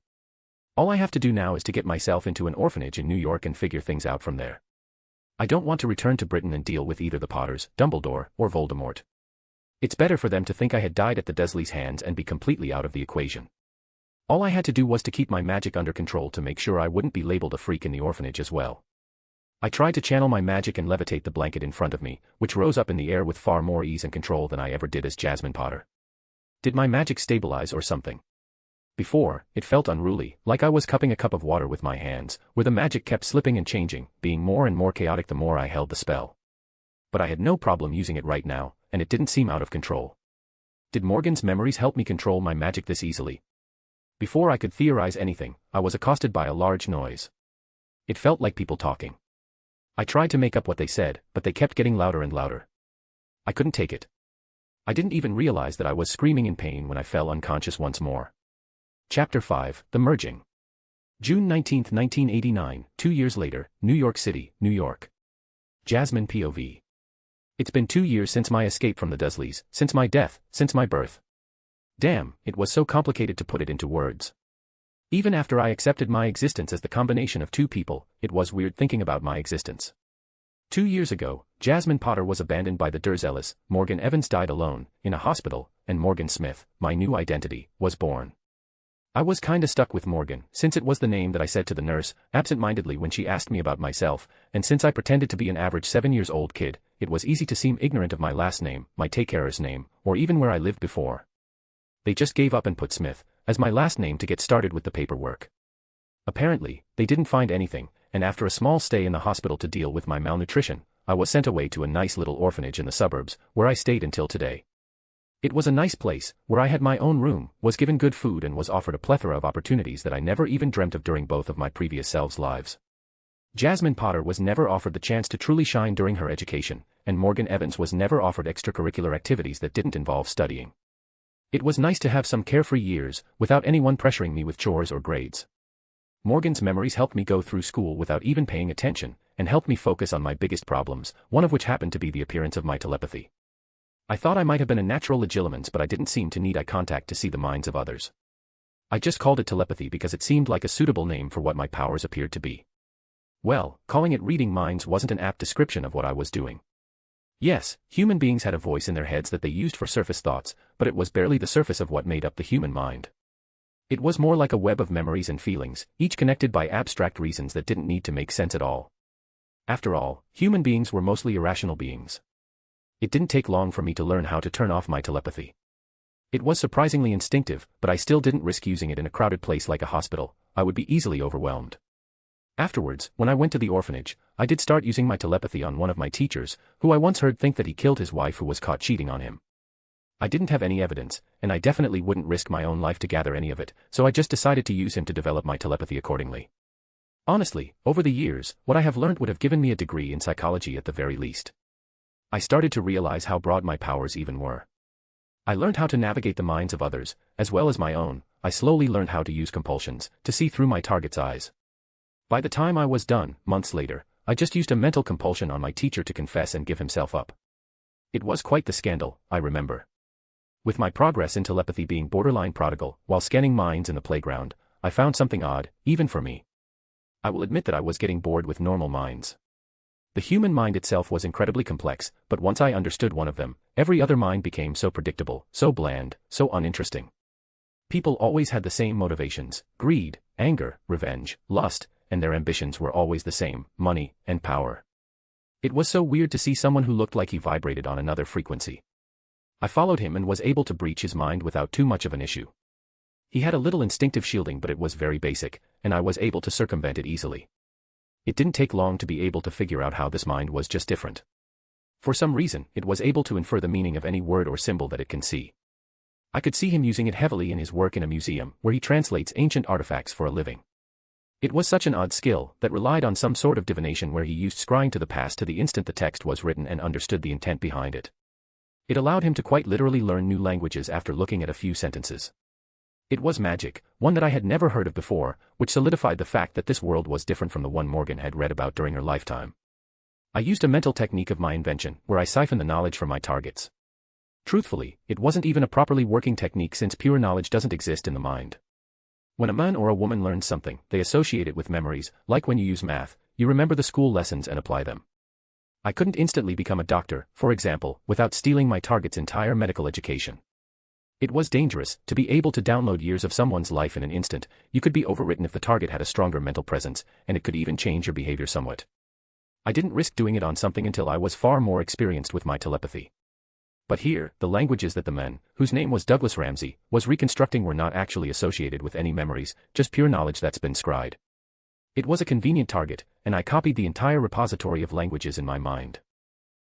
All I have to do now is to get myself into an orphanage in New York and figure things out from there. I don't want to return to Britain and deal with either the Potters, Dumbledore, or Voldemort. It's better for them to think I had died at the Dursleys' hands and be completely out of the equation. All I had to do was to keep my magic under control to make sure I wouldn't be labeled a freak in the orphanage as well. I tried to channel my magic and levitate the blanket in front of me, which rose up in the air with far more ease and control than I ever did as Jasmine Potter. Did my magic stabilize or something? Before, it felt unruly, like I was cupping a cup of water with my hands, where the magic kept slipping and changing, being more and more chaotic the more I held the spell. But I had no problem using it right now, and it didn't seem out of control. Did Morgan's memories help me control my magic this easily? Before I could theorize anything, I was accosted by a large noise. It felt like people talking. I tried to make up what they said, but they kept getting louder and louder. I couldn't take it. I didn't even realize that I was screaming in pain when I fell unconscious once more. Chapter 5, The Merging. June 19, 1989, 2 years later, New York City, New York. Jasmine POV. It's been 2 years since my escape from the Dursleys, since my death, since my birth. Damn, it was so complicated to put it into words. Even after I accepted my existence as the combination of two people, it was weird thinking about my existence. 2 years ago, Jasmine Potter was abandoned by the Dursleys, Morgan Evans died alone, in a hospital, and Morgan Smith, my new identity, was born. I was kinda stuck with Morgan, since it was the name that I said to the nurse, absent-mindedly when she asked me about myself, and since I pretended to be an average 7-year-old kid, it was easy to seem ignorant of my last name, my take-carer's name, or even where I lived before. They just gave up and put Smith as my last name to get started with the paperwork. Apparently, they didn't find anything, and after a small stay in the hospital to deal with my malnutrition, I was sent away to a nice little orphanage in the suburbs, where I stayed until today. It was a nice place, where I had my own room, was given good food and was offered a plethora of opportunities that I never even dreamt of during both of my previous selves' lives. Jasmine Potter was never offered the chance to truly shine during her education, and Morgan Evans was never offered extracurricular activities that didn't involve studying. It was nice to have some carefree years, without anyone pressuring me with chores or grades. Morgan's memories helped me go through school without even paying attention, and helped me focus on my biggest problems, one of which happened to be the appearance of my telepathy. I thought I might have been a natural legilimens, but I didn't seem to need eye contact to see the minds of others. I just called it telepathy because it seemed like a suitable name for what my powers appeared to be. Well, calling it reading minds wasn't an apt description of what I was doing. Yes, human beings had a voice in their heads that they used for surface thoughts, but it was barely the surface of what made up the human mind. It was more like a web of memories and feelings, each connected by abstract reasons that didn't need to make sense at all. After all, human beings were mostly irrational beings. It didn't take long for me to learn how to turn off my telepathy. It was surprisingly instinctive, but I still didn't risk using it in a crowded place like a hospital. I would be easily overwhelmed. Afterwards, when I went to the orphanage, I did start using my telepathy on one of my teachers, who I once heard think that he killed his wife who was caught cheating on him. I didn't have any evidence, and I definitely wouldn't risk my own life to gather any of it, so I just decided to use him to develop my telepathy accordingly. Honestly, over the years, what I have learned would have given me a degree in psychology at the very least. I started to realize how broad my powers even were. I learned how to navigate the minds of others, as well as my own. I slowly learned how to use compulsions, to see through my target's eyes. By the time I was done, months later, I just used a mental compulsion on my teacher to confess and give himself up. It was quite the scandal, I remember. With my progress in telepathy being borderline prodigal, while scanning minds in the playground, I found something odd, even for me. I will admit that I was getting bored with normal minds. The human mind itself was incredibly complex, but once I understood one of them, every other mind became so predictable, so bland, so uninteresting. People always had the same motivations: greed, anger, revenge, lust, and their ambitions were always the same: money and power. It was so weird to see someone who looked like he vibrated on another frequency. I followed him and was able to breach his mind without too much of an issue. He had a little instinctive shielding, but it was very basic, and I was able to circumvent it easily. It didn't take long to be able to figure out how this mind was just different. For some reason, it was able to infer the meaning of any word or symbol that it can see. I could see him using it heavily in his work in a museum, where he translates ancient artifacts for a living. It was such an odd skill that relied on some sort of divination, where he used scrying to the past to the instant the text was written and understood the intent behind it. It allowed him to quite literally learn new languages after looking at a few sentences. It was magic, one that I had never heard of before, which solidified the fact that this world was different from the one Morgan had read about during her lifetime. I used a mental technique of my invention, where I siphoned the knowledge from my targets. Truthfully, it wasn't even a properly working technique, since pure knowledge doesn't exist in the mind. When a man or a woman learns something, they associate it with memories. Like when you use math, you remember the school lessons and apply them. I couldn't instantly become a doctor, for example, without stealing my target's entire medical education. It was dangerous. To be able to download years of someone's life in an instant, you could be overwritten if the target had a stronger mental presence, and it could even change your behavior somewhat. I didn't risk doing it on something until I was far more experienced with my telepathy. But here, the languages that the man, whose name was Douglas Ramsey, was reconstructing were not actually associated with any memories, just pure knowledge that's been scryed. It was a convenient target, and I copied the entire repository of languages in my mind.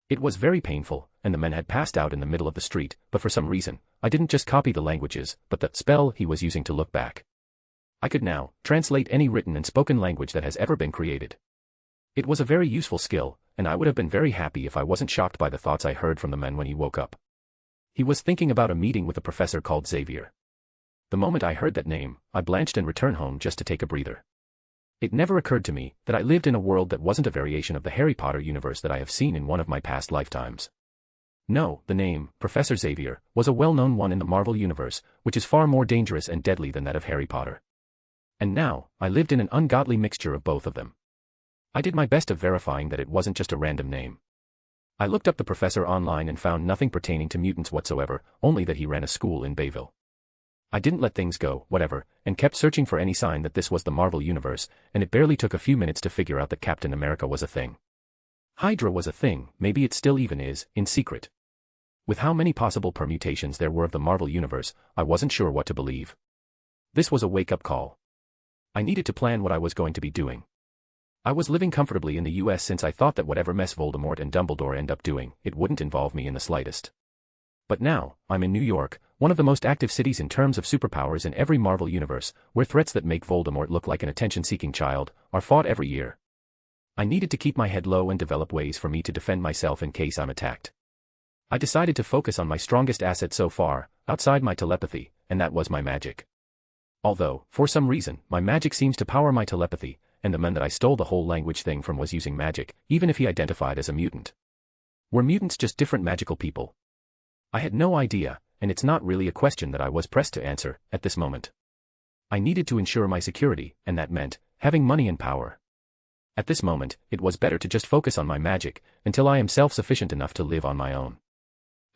It was very painful, and the man had passed out in the middle of the street, but for some reason, I didn't just copy the languages, but the spell he was using to look back. I could now translate any written and spoken language that has ever been created. It was a very useful skill, and I would have been very happy if I wasn't shocked by the thoughts I heard from the man when he woke up. He was thinking about a meeting with a professor called Xavier. The moment I heard that name, I blanched and returned home just to take a breather. It never occurred to me that I lived in a world that wasn't a variation of the Harry Potter universe that I have seen in one of my past lifetimes. No, the name, Professor Xavier, was a well-known one in the Marvel universe, which is far more dangerous and deadly than that of Harry Potter. And now, I lived in an ungodly mixture of both of them. I did my best of verifying that it wasn't just a random name. I looked up the professor online and found nothing pertaining to mutants whatsoever, only that he ran a school in Bayville. I didn't let things go, whatever, and kept searching for any sign that this was the Marvel universe, and it barely took a few minutes to figure out that Captain America was a thing. Hydra was a thing, maybe it still even is, in secret. With how many possible permutations there were of the Marvel universe, I wasn't sure what to believe. This was a wake-up call. I needed to plan what I was going to be doing. I was living comfortably in the US since I thought that whatever mess Voldemort and Dumbledore end up doing, it wouldn't involve me in the slightest. But now, I'm in New York, one of the most active cities in terms of superpowers in every Marvel universe, where threats that make Voldemort look like an attention-seeking child are fought every year. I needed to keep my head low and develop ways for me to defend myself in case I'm attacked. I decided to focus on my strongest asset so far, outside my telepathy, and that was my magic. Although, for some reason, my magic seems to power my telepathy, and the man that I stole the whole language thing from was using magic, even if he identified as a mutant. Were mutants just different magical people? I had no idea, and it's not really a question that I was pressed to answer, at this moment. I needed to ensure my security, and that meant having money and power. At this moment, it was better to just focus on my magic, until I am self-sufficient enough to live on my own.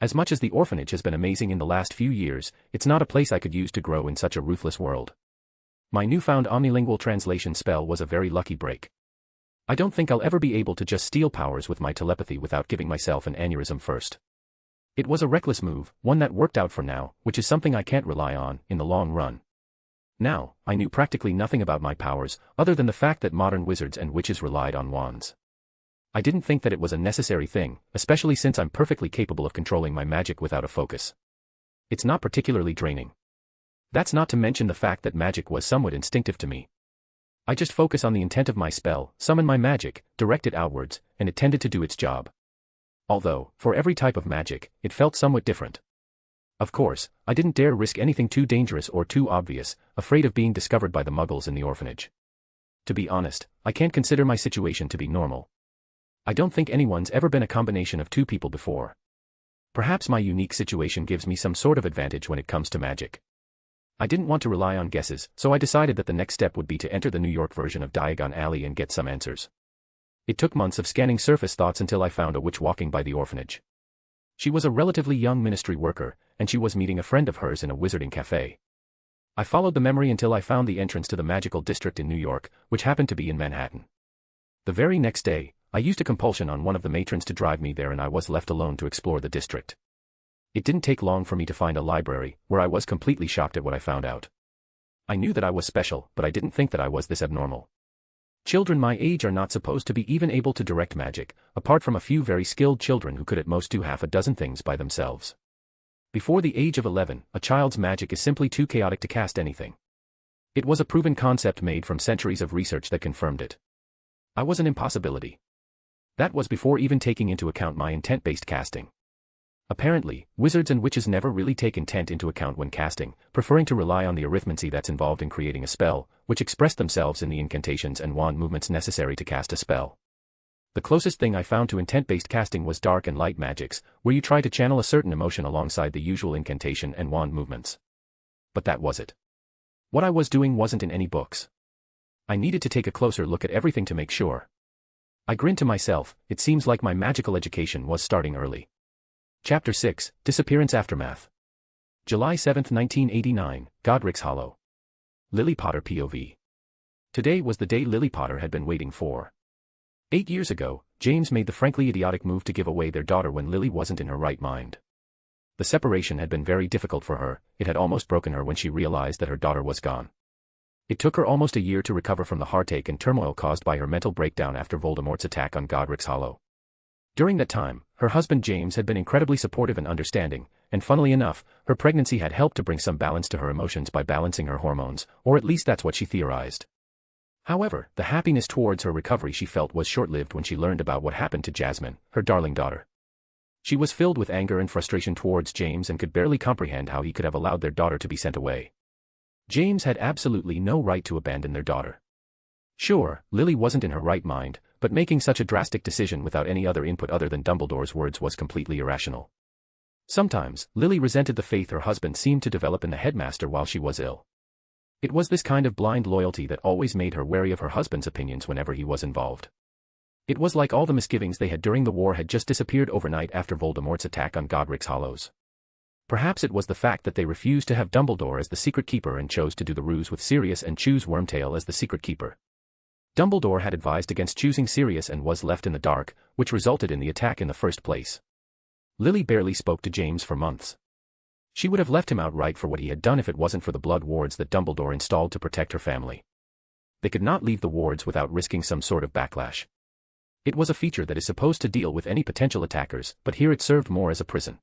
As much as the orphanage has been amazing in the last few years, it's not a place I could use to grow in such a ruthless world. My newfound omnilingual translation spell was a very lucky break. I don't think I'll ever be able to just steal powers with my telepathy without giving myself an aneurysm first. It was a reckless move, one that worked out for now, which is something I can't rely on in the long run. Now, I knew practically nothing about my powers, other than the fact that modern wizards and witches relied on wands. I didn't think that it was a necessary thing, especially since I'm perfectly capable of controlling my magic without a focus. It's not particularly draining. That's not to mention the fact that magic was somewhat instinctive to me. I just focus on the intent of my spell, summon my magic, direct it outwards, and it tended to do its job. Although, for every type of magic, it felt somewhat different. Of course, I didn't dare risk anything too dangerous or too obvious, afraid of being discovered by the muggles in the orphanage. To be honest, I can't consider my situation to be normal. I don't think anyone's ever been a combination of two people before. Perhaps my unique situation gives me some sort of advantage when it comes to magic. I didn't want to rely on guesses, so I decided that the next step would be to enter the New York version of Diagon Alley and get some answers. It took months of scanning surface thoughts until I found a witch walking by the orphanage. She was a relatively young ministry worker, and she was meeting a friend of hers in a wizarding cafe. I followed the memory until I found the entrance to the magical district in New York, which happened to be in Manhattan. The very next day, I used a compulsion on one of the matrons to drive me there and I was left alone to explore the district. It didn't take long for me to find a library, where I was completely shocked at what I found out. I knew that I was special, but I didn't think that I was this abnormal. Children my age are not supposed to be even able to direct magic, apart from a few very skilled children who could at most do half a dozen things by themselves. Before the age of 11, a child's magic is simply too chaotic to cast anything. It was a proven concept made from centuries of research that confirmed it. I was an impossibility. That was before even taking into account my intent-based casting. Apparently, wizards and witches never really take intent into account when casting, preferring to rely on the arithmancy that's involved in creating a spell, which express themselves in the incantations and wand movements necessary to cast a spell. The closest thing I found to intent-based casting was dark and light magics, where you try to channel a certain emotion alongside the usual incantation and wand movements. But that was it. What I was doing wasn't in any books. I needed to take a closer look at everything to make sure. I grinned to myself, it seems like my magical education was starting early. Chapter 6, Disappearance Aftermath. July 7, 1989, Godric's Hollow. Lily Potter POV. Today was the day Lily Potter had been waiting for. 8 years ago, James made the frankly idiotic move to give away their daughter when Lily wasn't in her right mind. The separation had been very difficult for her, it had almost broken her when she realized that her daughter was gone. It took her almost a year to recover from the heartache and turmoil caused by her mental breakdown after Voldemort's attack on Godric's Hollow. During that time, her husband James had been incredibly supportive and understanding, and funnily enough, her pregnancy had helped to bring some balance to her emotions by balancing her hormones, or at least that's what she theorized. However, the happiness towards her recovery she felt was short-lived when she learned about what happened to Jasmine, her darling daughter. She was filled with anger and frustration towards James and could barely comprehend how he could have allowed their daughter to be sent away. James had absolutely no right to abandon their daughter. Sure, Lily wasn't in her right mind, but making such a drastic decision without any other input other than Dumbledore's words was completely irrational. Sometimes, Lily resented the faith her husband seemed to develop in the headmaster while she was ill. It was this kind of blind loyalty that always made her wary of her husband's opinions whenever he was involved. It was like all the misgivings they had during the war had just disappeared overnight after Voldemort's attack on Godric's Hollows. Perhaps it was the fact that they refused to have Dumbledore as the secret keeper and chose to do the ruse with Sirius and choose Wormtail as the secret keeper. Dumbledore had advised against choosing Sirius and was left in the dark, which resulted in the attack in the first place. Lily barely spoke to James for months. She would have left him outright for what he had done if it wasn't for the blood wards that Dumbledore installed to protect her family. They could not leave the wards without risking some sort of backlash. It was a feature that is supposed to deal with any potential attackers, but here it served more as a prison.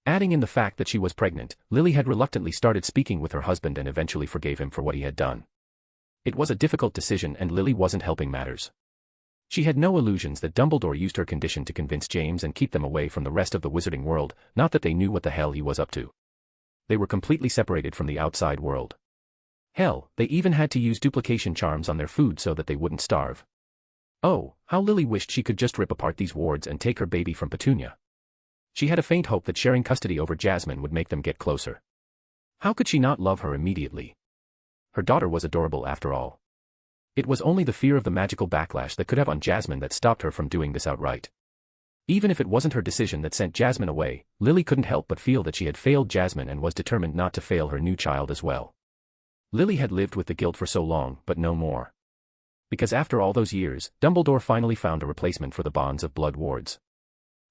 Adding in the fact that she was pregnant, Lily had reluctantly started speaking with her husband and eventually forgave him for what he had done. It was a difficult decision and Lily wasn't helping matters. She had no illusions that Dumbledore used her condition to convince James and keep them away from the rest of the wizarding world, not that they knew what the hell he was up to. They were completely separated from the outside world. Hell, they even had to use duplication charms on their food so that they wouldn't starve. Oh, how Lily wished she could just rip apart these wards and take her baby from Petunia. She had a faint hope that sharing custody over Jasmine would make them get closer. How could she not love her immediately? Her daughter was adorable after all. It was only the fear of the magical backlash that could have on Jasmine that stopped her from doing this outright. Even if it wasn't her decision that sent Jasmine away, Lily couldn't help but feel that she had failed Jasmine and was determined not to fail her new child as well. Lily had lived with the guilt for so long, but no more. Because after all those years, Dumbledore finally found a replacement for the bonds of blood wards.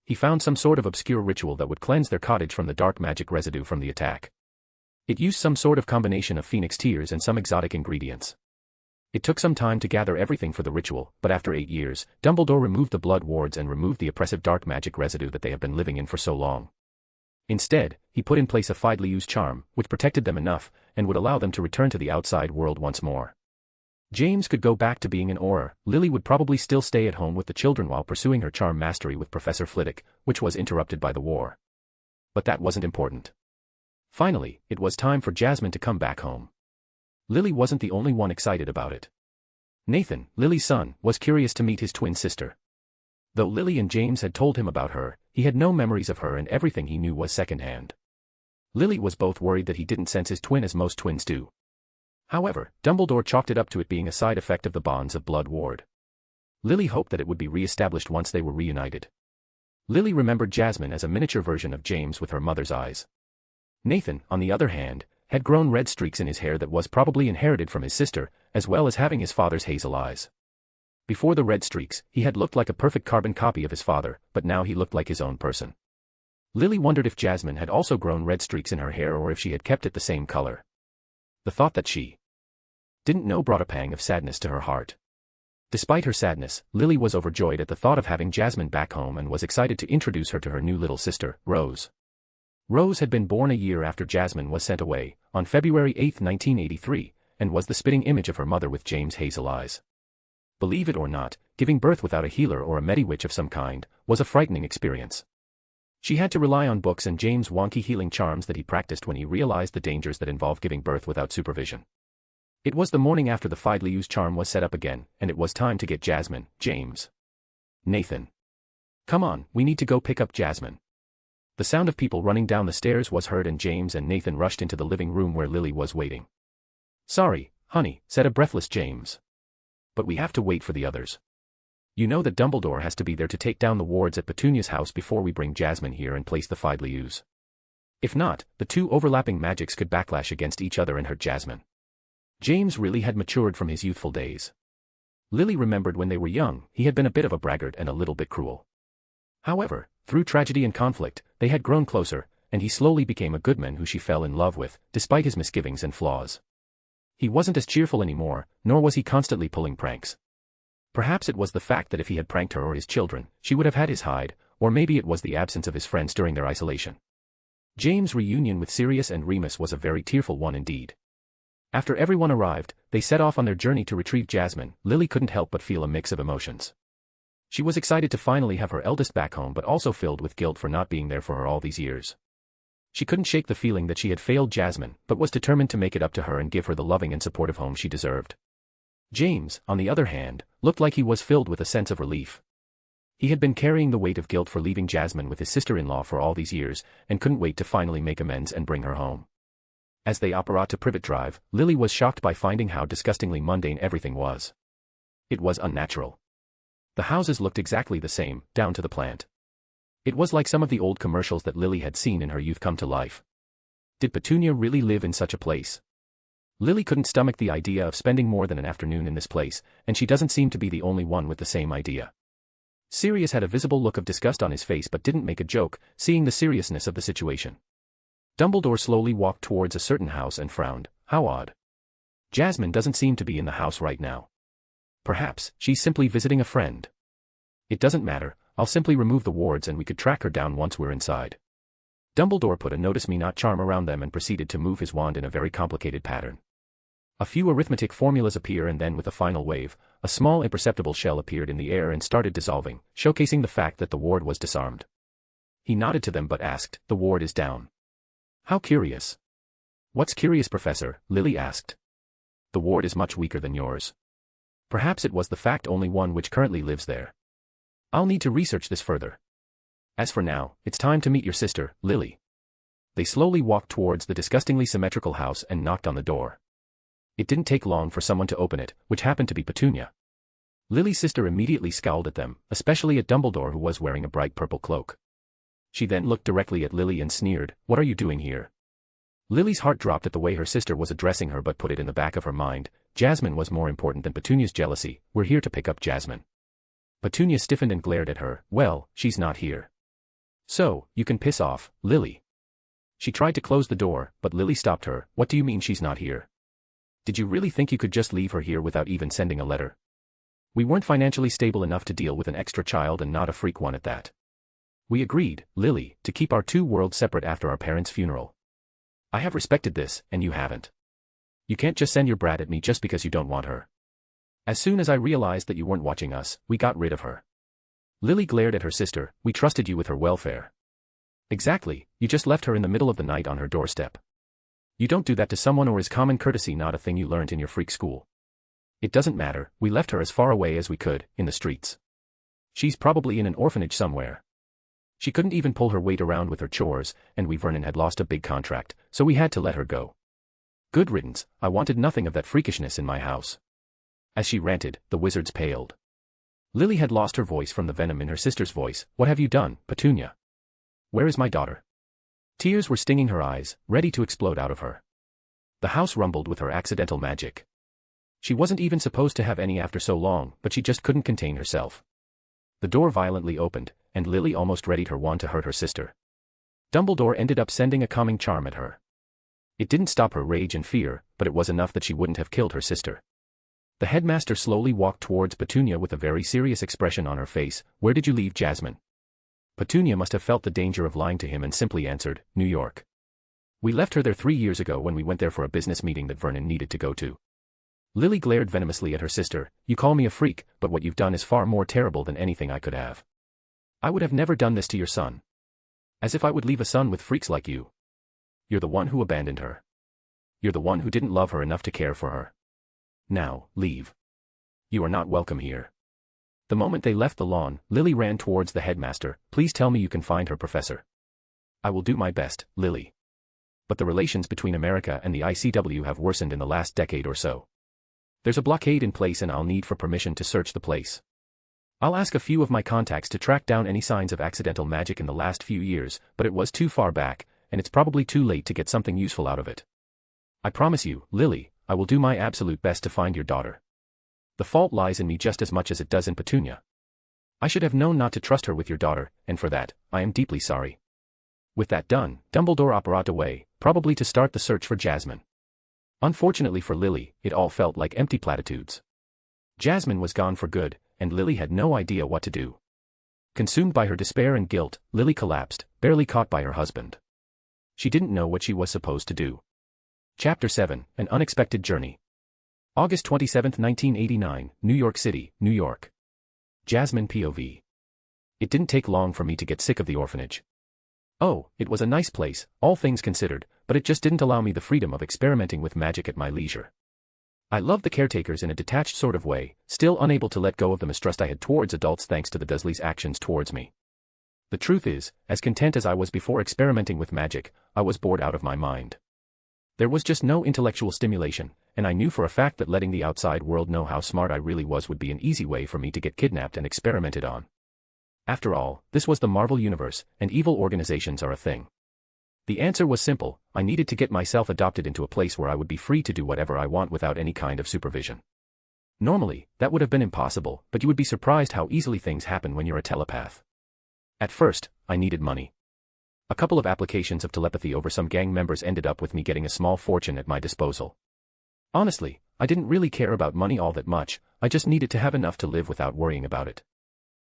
He found some sort of obscure ritual that would cleanse their cottage from the dark magic residue from the attack. It used some sort of combination of phoenix tears and some exotic ingredients. It took some time to gather everything for the ritual, but after 8 years, Dumbledore removed the blood wards and removed the oppressive dark magic residue that they have been living in for so long. Instead, he put in place a Fidelius charm, which protected them enough, and would allow them to return to the outside world once more. James could go back to being an Auror, Lily would probably still stay at home with the children while pursuing her charm mastery with Professor Flitwick, which was interrupted by the war. But that wasn't important. Finally, it was time for Jasmine to come back home. Lily wasn't the only one excited about it. Nathan, Lily's son, was curious to meet his twin sister. Though Lily and James had told him about her, he had no memories of her and everything he knew was secondhand. Lily was both worried that he didn't sense his twin as most twins do. However, Dumbledore chalked it up to it being a side effect of the bonds of blood ward. Lily hoped that it would be re-established once they were reunited. Lily remembered Jasmine as a miniature version of James with her mother's eyes. Nathan, on the other hand, had grown red streaks in his hair that was probably inherited from his sister, as well as having his father's hazel eyes. Before the red streaks, he had looked like a perfect carbon copy of his father, but now he looked like his own person. Lily wondered if Jasmine had also grown red streaks in her hair or if she had kept it the same color. The thought that she didn't know brought a pang of sadness to her heart. Despite her sadness, Lily was overjoyed at the thought of having Jasmine back home and was excited to introduce her to her new little sister, Rose. Rose had been born a year after Jasmine was sent away, on February 8, 1983, and was the spitting image of her mother with James' hazel eyes. Believe it or not, giving birth without a healer or a medewitch of some kind was a frightening experience. She had to rely on books and James' wonky healing charms that he practiced when he realized the dangers that involve giving birth without supervision. It was the morning after the Fidelius charm was set up again, and it was time to get Jasmine, James. Nathan. Come on, we need to go pick up Jasmine. The sound of people running down the stairs was heard and James and Nathan rushed into the living room where Lily was waiting. Sorry, honey, said a breathless James. But we have to wait for the others. You know that Dumbledore has to be there to take down the wards at Petunia's house before we bring Jasmine here and place the Fidelius. If not, the two overlapping magics could backlash against each other and hurt Jasmine. James really had matured from his youthful days. Lily remembered when they were young, he had been a bit of a braggart and a little bit cruel. However, through tragedy and conflict, they had grown closer, and he slowly became a good man who she fell in love with, despite his misgivings and flaws. He wasn't as cheerful anymore, nor was he constantly pulling pranks. Perhaps it was the fact that if he had pranked her or his children, she would have had his hide, or maybe it was the absence of his friends during their isolation. James' reunion with Sirius and Remus was a very tearful one indeed. After everyone arrived, they set off on their journey to retrieve Jasmine. Lily couldn't help but feel a mix of emotions. She was excited to finally have her eldest back home but also filled with guilt for not being there for her all these years. She couldn't shake the feeling that she had failed Jasmine, but was determined to make it up to her and give her the loving and supportive home she deserved. James, on the other hand, looked like he was filled with a sense of relief. He had been carrying the weight of guilt for leaving Jasmine with his sister-in-law for all these years, and couldn't wait to finally make amends and bring her home. As they opera to Privet Drive, Lily was shocked by finding how disgustingly mundane everything was. It was unnatural. The houses looked exactly the same, down to the plant. It was like some of the old commercials that Lily had seen in her youth come to life. Did Petunia really live in such a place? Lily couldn't stomach the idea of spending more than an afternoon in this place, and she doesn't seem to be the only one with the same idea. Sirius had a visible look of disgust on his face but didn't make a joke, seeing the seriousness of the situation. Dumbledore slowly walked towards a certain house and frowned. How odd. Jasmine doesn't seem to be in the house right now. Perhaps she's simply visiting a friend. It doesn't matter, I'll simply remove the wards and we could track her down once we're inside. Dumbledore put a notice me not charm around them and proceeded to move his wand in a very complicated pattern. A few arithmetic formulas appear and then with a final wave, a small imperceptible shell appeared in the air and started dissolving, showcasing the fact that the ward was disarmed. He nodded to them but asked, "The ward is down." "How curious." "What's curious, Professor?" Lily asked. "The ward is much weaker than yours." "Perhaps it was the fact only one which currently lives there." "I'll need to research this further. As for now, it's time to meet your sister, Lily." They slowly walked towards the disgustingly symmetrical house and knocked on the door. It didn't take long for someone to open it, which happened to be Petunia. Lily's sister immediately scowled at them, especially at Dumbledore who was wearing a bright purple cloak. She then looked directly at Lily and sneered, "What are you doing here?" Lily's heart dropped at the way her sister was addressing her but put it in the back of her mind, Jasmine was more important than Petunia's jealousy, we're here to pick up Jasmine. Petunia stiffened and glared at her, "Well, she's not here. So, you can piss off, Lily." She tried to close the door, but Lily stopped her, "What do you mean she's not here? Did you really think you could just leave her here without even sending a letter? We weren't financially stable enough to deal with an extra child and not a freak one at that. We agreed, Lily, to keep our two worlds separate after our parents' funeral. I have respected this, and you haven't. You can't just send your brat at me just because you don't want her. As soon as I realized that you weren't watching us, we got rid of her." Lily glared at her sister, "We trusted you with her welfare." "Exactly, you just left her in the middle of the night on her doorstep. You don't do that to someone, or is common courtesy not a thing you learned in your freak school? It doesn't matter, we left her as far away as we could, in the streets. She's probably in an orphanage somewhere. She couldn't even pull her weight around with her chores, and Vernon had lost a big contract, so we had to let her go. Good riddance, I wanted nothing of that freakishness in my house." As she ranted, the wizards paled. Lily had lost her voice from the venom in her sister's voice. "What have you done, Petunia? Where is my daughter?" Tears were stinging her eyes, ready to explode out of her. The house rumbled with her accidental magic. She wasn't even supposed to have any after so long, but she just couldn't contain herself. The door violently opened, and Lily almost readied her wand to hurt her sister. Dumbledore ended up sending a calming charm at her. It didn't stop her rage and fear, but it was enough that she wouldn't have killed her sister. The headmaster slowly walked towards Petunia with a very serious expression on her face. "Where did you leave Jasmine?" Petunia must have felt the danger of lying to him and simply answered, "New York. We left her there 3 years ago when we went there for a business meeting that Vernon needed to go to." Lily glared venomously at her sister, "You call me a freak, but what you've done is far more terrible than anything I could have. I would have never done this to your son. As if I would leave a son with freaks like you. You're the one who abandoned her. You're the one who didn't love her enough to care for her. Now, leave. You are not welcome here." The moment they left the lawn, Lily ran towards the headmaster. "Please tell me you can find her, Professor." "I will do my best, Lily. But the relations between America and the ICW have worsened in the last decade or so. There's a blockade in place and I'll need for permission to search the place." I'll ask a few of my contacts to track down any signs of accidental magic in the last few years, but it was too far back, and it's probably too late to get something useful out of it. I promise you, Lily, I will do my absolute best to find your daughter. The fault lies in me just as much as it does in Petunia. I should have known not to trust her with your daughter, and for that, I am deeply sorry. With that done, Dumbledore operated away, probably to start the search for Jasmine. Unfortunately for Lily, it all felt like empty platitudes. Jasmine was gone for good, and Lily had no idea what to do. Consumed by her despair and guilt, Lily collapsed, barely caught by her husband. She didn't know what she was supposed to do. Chapter 7, An Unexpected Journey. August 27, 1989, New York City, New York. Jasmine POV. It didn't take long for me to get sick of the orphanage. Oh, it was a nice place, all things considered, but it just didn't allow me the freedom of experimenting with magic at my leisure. I loved the caretakers in a detached sort of way, still unable to let go of the mistrust I had towards adults thanks to the Dursleys' actions towards me. The truth is, as content as I was before experimenting with magic, I was bored out of my mind. There was just no intellectual stimulation, and I knew for a fact that letting the outside world know how smart I really was would be an easy way for me to get kidnapped and experimented on. After all, this was the Marvel Universe, and evil organizations are a thing. The answer was simple: I needed to get myself adopted into a place where I would be free to do whatever I want without any kind of supervision. Normally, that would have been impossible, but you would be surprised how easily things happen when you're a telepath. At first, I needed money. A couple of applications of telepathy over some gang members ended up with me getting a small fortune at my disposal. Honestly, I didn't really care about money all that much, I just needed to have enough to live without worrying about it.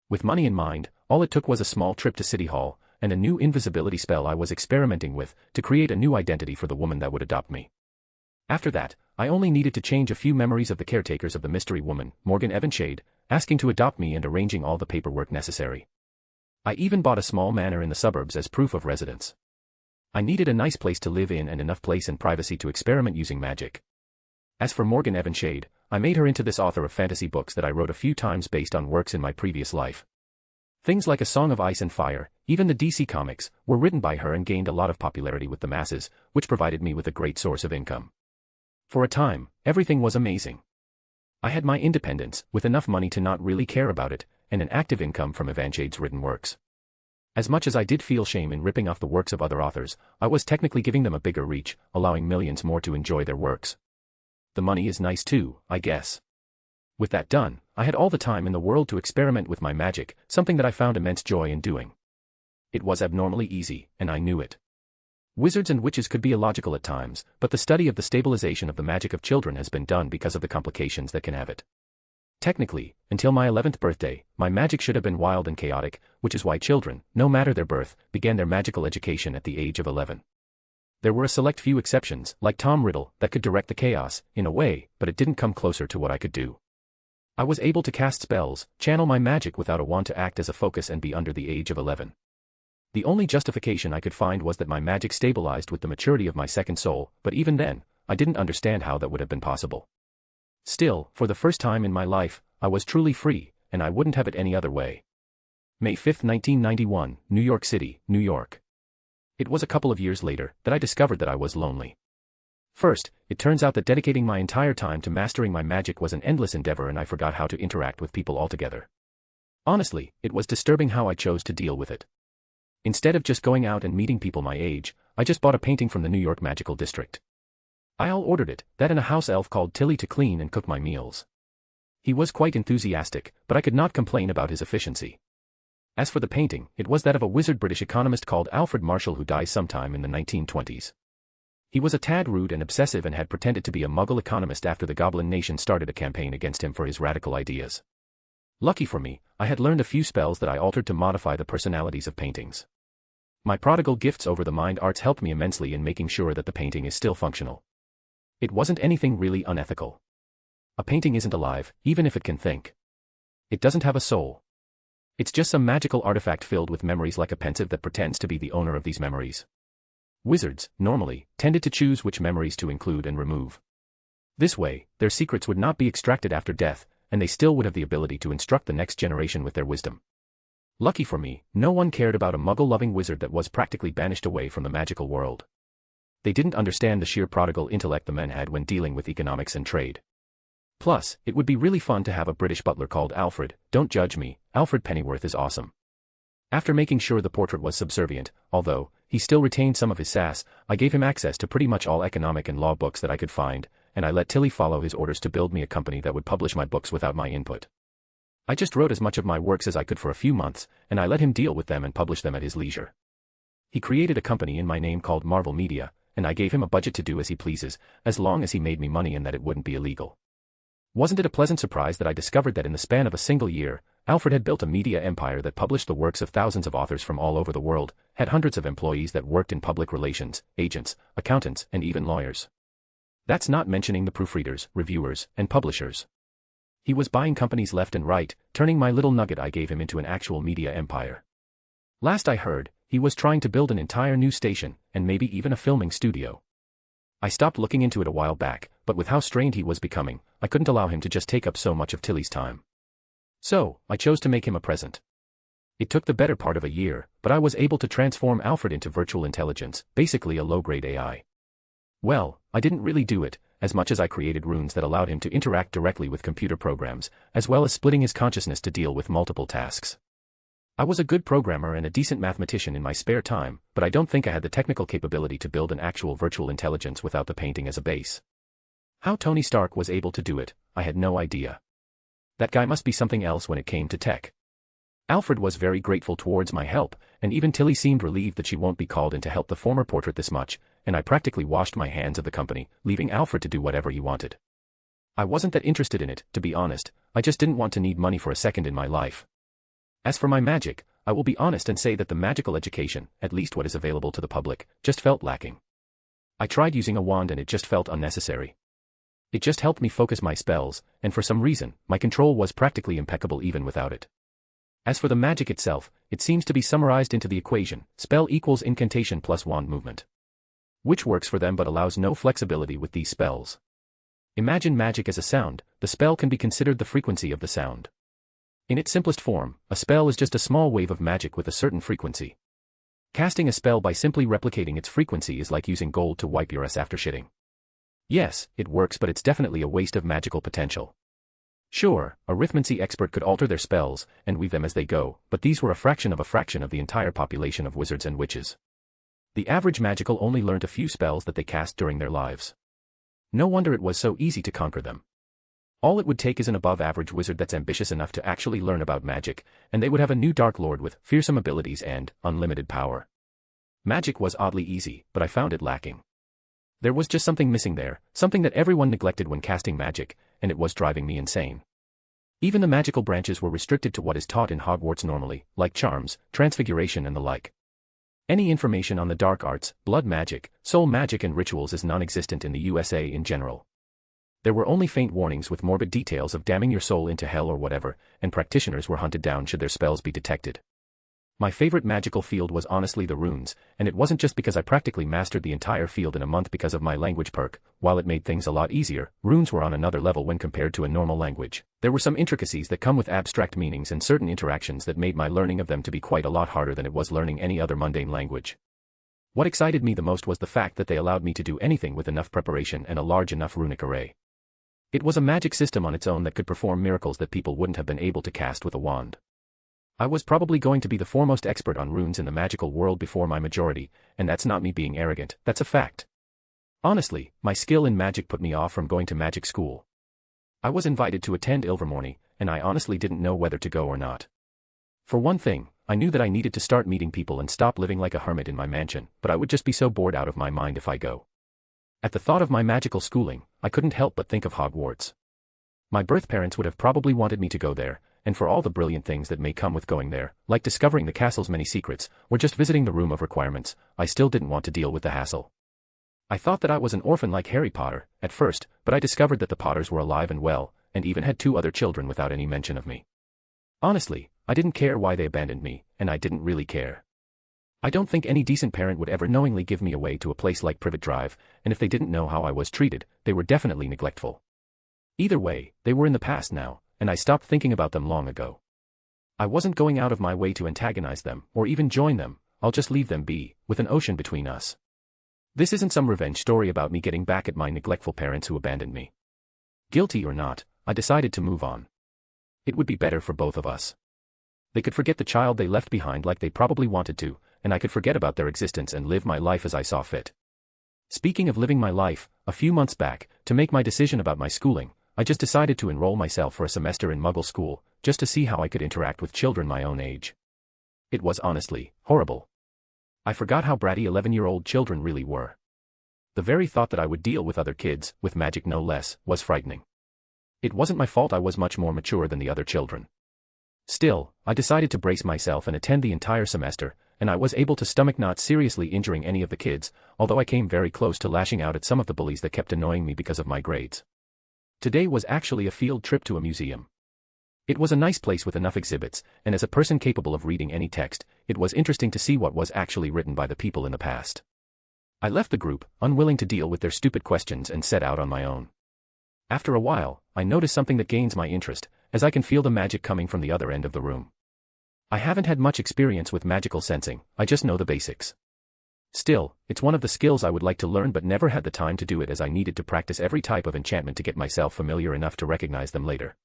With money in mind, all it took was a small trip to City Hall, and a new invisibility spell I was experimenting with, to create a new identity for the woman that would adopt me. After that, I only needed to change a few memories of the caretakers of the mystery woman, Morgan Evanshade, asking to adopt me and arranging all the paperwork necessary. I even bought a small manor in the suburbs as proof of residence. I needed a nice place to live in and enough place and privacy to experiment using magic. As for Morgan Evanshade, I made her into this author of fantasy books that I wrote a few times based on works in my previous life. Things like A Song of Ice and Fire, even the DC comics, were written by her and gained a lot of popularity with the masses, which provided me with a great source of income. For a time, everything was amazing. I had my independence, with enough money to not really care about it, and an active income from Evanshade's written works. As much as I did feel shame in ripping off the works of other authors, I was technically giving them a bigger reach, allowing millions more to enjoy their works. The money is nice too, I guess. With that done, I had all the time in the world to experiment with my magic, something that I found immense joy in doing. It was abnormally easy, and I knew it. Wizards and witches could be illogical at times, but the study of the stabilization of the magic of children has been done because of the complications that can have it. Technically, until my 11th birthday, my magic should have been wild and chaotic, which is why children, no matter their birth, began their magical education at the age of 11. There were a select few exceptions, like Tom Riddle, that could direct the chaos, in a way, but it didn't come closer to what I could do. I was able to cast spells, channel my magic without a wand to act as a focus and be under the age of 11. The only justification I could find was that my magic stabilized with the maturity of my second soul, but even then, I didn't understand how that would have been possible. Still, for the first time in my life, I was truly free, and I wouldn't have it any other way. May 5, 1991, New York City, New York. It was a couple of years later that I discovered that I was lonely. First, it turns out that dedicating my entire time to mastering my magic was an endless endeavor and I forgot how to interact with people altogether. Honestly, it was disturbing how I chose to deal with it. Instead of just going out and meeting people my age, I just bought a painting from the New York Magical District. I ordered it, that and a house elf called Tilly to clean and cook my meals. He was quite enthusiastic, but I could not complain about his efficiency. As for the painting, it was that of a wizard British economist called Alfred Marshall who died sometime in the 1920s. He was a tad rude and obsessive and had pretended to be a Muggle economist after the Goblin Nation started a campaign against him for his radical ideas. Lucky for me, I had learned a few spells that I altered to modify the personalities of paintings. My prodigal gifts over the mind arts helped me immensely in making sure that the painting is still functional. It wasn't anything really unethical. A painting isn't alive, even if it can think. It doesn't have a soul. It's just some magical artifact filled with memories like a pensive that pretends to be the owner of these memories. Wizards, normally, tended to choose which memories to include and remove. This way, their secrets would not be extracted after death, and they still would have the ability to instruct the next generation with their wisdom. Lucky for me, no one cared about a Muggle-loving wizard that was practically banished away from the magical world. They didn't understand the sheer prodigal intellect the men had when dealing with economics and trade. Plus, it would be really fun to have a British butler called Alfred. Don't judge me, Alfred Pennyworth is awesome. After making sure the portrait was subservient, although he still retained some of his sass, I gave him access to pretty much all economic and law books that I could find, and I let Tilly follow his orders to build me a company that would publish my books without my input. I just wrote as much of my works as I could for a few months, and I let him deal with them and publish them at his leisure. He created a company in my name called Marvel Media, and I gave him a budget to do as he pleases, as long as he made me money and that it wouldn't be illegal. Wasn't it a pleasant surprise that I discovered that in the span of a single year, Alfred had built a media empire that published the works of thousands of authors from all over the world, had hundreds of employees that worked in public relations, agents, accountants, and even lawyers. That's not mentioning the proofreaders, reviewers, and publishers. He was buying companies left and right, turning my little nugget I gave him into an actual media empire. Last I heard, he was trying to build an entire news station, and maybe even a filming studio. I stopped looking into it a while back, but with how strained he was becoming, I couldn't allow him to just take up so much of Tilly's time. So, I chose to make him a present. It took the better part of a year, but I was able to transform Alfred into virtual intelligence, basically a low-grade AI. Well, I didn't really do it, as much as I created runes that allowed him to interact directly with computer programs, as well as splitting his consciousness to deal with multiple tasks. I was a good programmer and a decent mathematician in my spare time, but I don't think I had the technical capability to build an actual virtual intelligence without the painting as a base. How Tony Stark was able to do it, I had no idea. That guy must be something else when it came to tech. Alfred was very grateful towards my help, and even Tilly seemed relieved that she won't be called in to help the former portrait this much, and I practically washed my hands of the company, leaving Alfred to do whatever he wanted. I wasn't that interested in it, to be honest, I just didn't want to need money for a second in my life. As for my magic, I will be honest and say that the magical education, at least what is available to the public, just felt lacking. I tried using a wand and it just felt unnecessary. It just helped me focus my spells, and for some reason, my control was practically impeccable even without it. As for the magic itself, it seems to be summarized into the equation, spell equals incantation plus wand movement. Which works for them but allows no flexibility with these spells. Imagine magic as a sound, the spell can be considered the frequency of the sound. In its simplest form, a spell is just a small wave of magic with a certain frequency. Casting a spell by simply replicating its frequency is like using gold to wipe your ass after shitting. Yes, it works, but it's definitely a waste of magical potential. Sure, a arithmancy expert could alter their spells and weave them as they go, but these were a fraction of the entire population of wizards and witches. The average magical only learned a few spells that they cast during their lives. No wonder it was so easy to conquer them. All it would take is an above-average wizard that's ambitious enough to actually learn about magic, and they would have a new Dark Lord with fearsome abilities and unlimited power. Magic was oddly easy, but I found it lacking. There was just something missing there, something that everyone neglected when casting magic, and it was driving me insane. Even the magical branches were restricted to what is taught in Hogwarts normally, like charms, transfiguration and the like. Any information on the dark arts, blood magic, soul magic and rituals is non-existent in the USA in general. There were only faint warnings with morbid details of damning your soul into hell or whatever, and practitioners were hunted down should their spells be detected. My favorite magical field was honestly the runes, and it wasn't just because I practically mastered the entire field in a month because of my language perk. While it made things a lot easier, runes were on another level when compared to a normal language. There were some intricacies that come with abstract meanings and certain interactions that made my learning of them to be quite a lot harder than it was learning any other mundane language. What excited me the most was the fact that they allowed me to do anything with enough preparation and a large enough runic array. It was a magic system on its own that could perform miracles that people wouldn't have been able to cast with a wand. I was probably going to be the foremost expert on runes in the magical world before my majority, and that's not me being arrogant, that's a fact. Honestly, my skill in magic put me off from going to magic school. I was invited to attend Ilvermorny, and I honestly didn't know whether to go or not. For one thing, I knew that I needed to start meeting people and stop living like a hermit in my mansion, but I would just be so bored out of my mind if I go. At the thought of my magical schooling, I couldn't help but think of Hogwarts. My birth parents would have probably wanted me to go there, and for all the brilliant things that may come with going there, like discovering the castle's many secrets, or just visiting the Room of Requirements, I still didn't want to deal with the hassle. I thought that I was an orphan like Harry Potter, at first, but I discovered that the Potters were alive and well, and even had 2 other children without any mention of me. Honestly, I didn't care why they abandoned me, and I didn't really care. I don't think any decent parent would ever knowingly give me away to a place like Privet Drive, and if they didn't know how I was treated, they were definitely neglectful. Either way, they were in the past now, and I stopped thinking about them long ago. I wasn't going out of my way to antagonize them, or even join them, I'll just leave them be, with an ocean between us. This isn't some revenge story about me getting back at my neglectful parents who abandoned me. Guilty or not, I decided to move on. It would be better for both of us. They could forget the child they left behind like they probably wanted to, and I could forget about their existence and live my life as I saw fit. Speaking of living my life, a few months back, to make my decision about my schooling, I just decided to enroll myself for a semester in Muggle school, just to see how I could interact with children my own age. It was honestly horrible. I forgot how bratty 11-year-old children really were. The very thought that I would deal with other kids, with magic no less, was frightening. It wasn't my fault I was much more mature than the other children. Still, I decided to brace myself and attend the entire semester, and I was able to stomach not seriously injuring any of the kids, although I came very close to lashing out at some of the bullies that kept annoying me because of my grades. Today was actually a field trip to a museum. It was a nice place with enough exhibits, and as a person capable of reading any text, it was interesting to see what was actually written by the people in the past. I left the group, unwilling to deal with their stupid questions, and set out on my own. After a while, I notice something that gains my interest, as I can feel the magic coming from the other end of the room. I haven't had much experience with magical sensing, I just know the basics. Still, it's one of the skills I would like to learn but never had the time to do it as I needed to practice every type of enchantment to get myself familiar enough to recognize them later.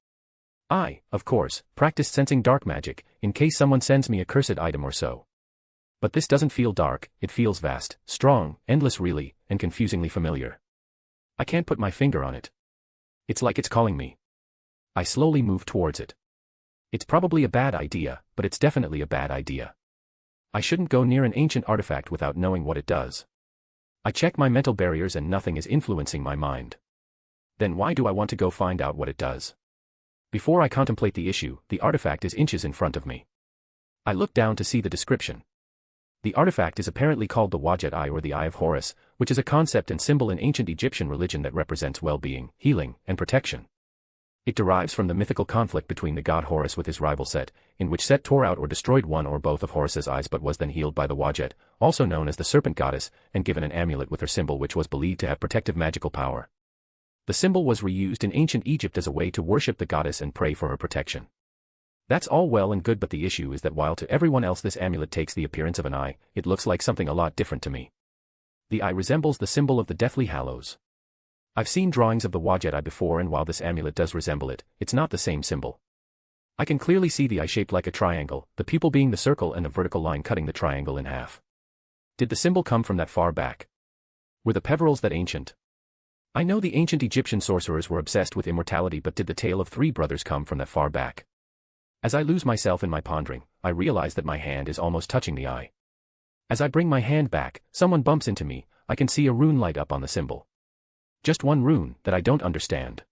I, of course, practiced sensing dark magic, in case someone sends me a cursed item or so. But this doesn't feel dark, it feels vast, strong, endless really, and confusingly familiar. I can't put my finger on it. It's like it's calling me. I slowly move towards it. It's probably a bad idea, but it's definitely a bad idea. I shouldn't go near an ancient artifact without knowing what it does. I check my mental barriers and nothing is influencing my mind. Then why do I want to go find out what it does? Before I contemplate the issue, the artifact is inches in front of me. I look down to see the description. The artifact is apparently called the Wadjet Eye or the Eye of Horus, which is a concept and symbol in ancient Egyptian religion that represents well-being, healing, and protection. It derives from the mythical conflict between the god Horus with his rival Set, in which Set tore out or destroyed one or both of Horus's eyes but was then healed by the Wadjet, also known as the serpent goddess, and given an amulet with her symbol which was believed to have protective magical power. The symbol was reused in ancient Egypt as a way to worship the goddess and pray for her protection. That's all well and good, but the issue is that while to everyone else this amulet takes the appearance of an eye, it looks like something a lot different to me. The eye resembles the symbol of the Deathly Hallows. I've seen drawings of the Wadjet Eye before, and while this amulet does resemble it, it's not the same symbol. I can clearly see the eye shaped like a triangle, the pupil being the circle and a vertical line cutting the triangle in half. Did the symbol come from that far back? Were the peverils that ancient? I know the ancient Egyptian sorcerers were obsessed with immortality, but did the tale of three brothers come from that far back? As I lose myself in my pondering, I realize that my hand is almost touching the eye. As I bring my hand back, someone bumps into me. I can see a rune light up on the symbol. Just one rune that I don't understand.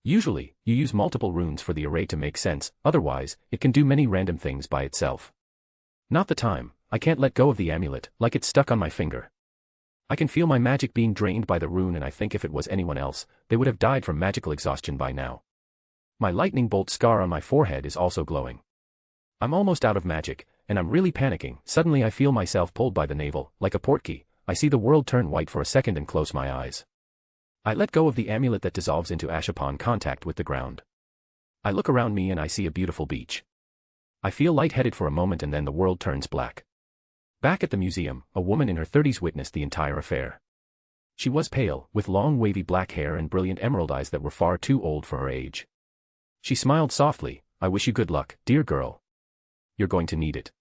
Usually, you use multiple runes for the array to make sense, otherwise, it can do many random things by itself. Not the time. I can't let go of the amulet, like it's stuck on my finger. I can feel my magic being drained by the rune, and I think if it was anyone else, they would have died from magical exhaustion by now. My lightning bolt scar on my forehead is also glowing. I'm almost out of magic, and I'm really panicking. Suddenly I feel myself pulled by the navel, like a portkey. I see the world turn white for a second and close my eyes. I let go of the amulet that dissolves into ash upon contact with the ground. I look around me and I see a beautiful beach. I feel lightheaded for a moment and then the world turns black. Back at the museum, a woman in her 30s witnessed the entire affair. She was pale, with long wavy black hair and brilliant emerald eyes that were far too old for her age. She smiled softly. "I wish you good luck, dear girl. You're going to need it."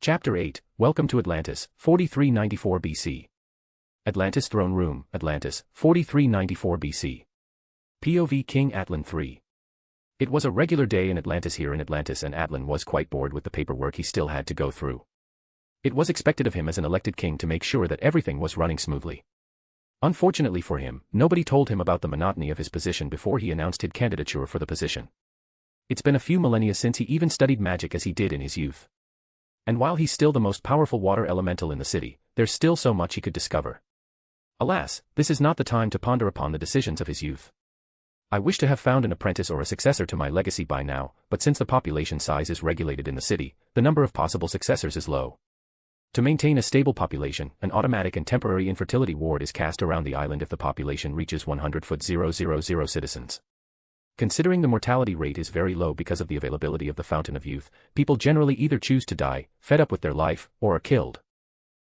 Chapter 8, Welcome to Atlantis, 4394 BC. Atlantis Throne Room, Atlantis, 4394 BC. POV King Atlan III. It was a regular day in Atlantis here in Atlantis, and Atlan was quite bored with the paperwork he still had to go through. It was expected of him as an elected king to make sure that everything was running smoothly. Unfortunately for him, nobody told him about the monotony of his position before he announced his candidature for the position. It's been a few millennia since he even studied magic as he did in his youth. And while he's still the most powerful water elemental in the city, there's still so much he could discover. Alas, this is not the time to ponder upon the decisions of his youth. I wish to have found an apprentice or a successor to my legacy by now, but since the population size is regulated in the city, the number of possible successors is low. To maintain a stable population, an automatic and temporary infertility ward is cast around the island if the population reaches 100,000 citizens. Considering the mortality rate is very low because of the availability of the Fountain of Youth, people generally either choose to die, fed up with their life, or are killed.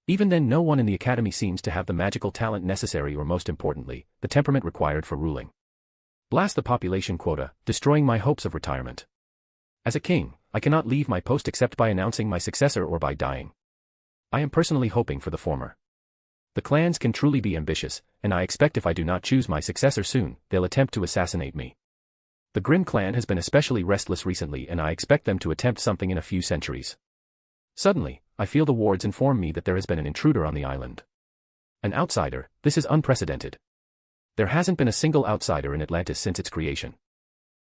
Even then, no one in the academy seems to have the magical talent necessary or, most importantly, the temperament required for ruling. Blast the population quota, destroying my hopes of retirement. As a king, I cannot leave my post except by announcing my successor or by dying. I am personally hoping for the former. The clans can truly be ambitious, and I expect if I do not choose my successor soon, they'll attempt to assassinate me. The Grimm clan has been especially restless recently and I expect them to attempt something in a few centuries. Suddenly, I feel the wards inform me that there has been an intruder on the island. An outsider, this is unprecedented. There hasn't been a single outsider in Atlantis since its creation.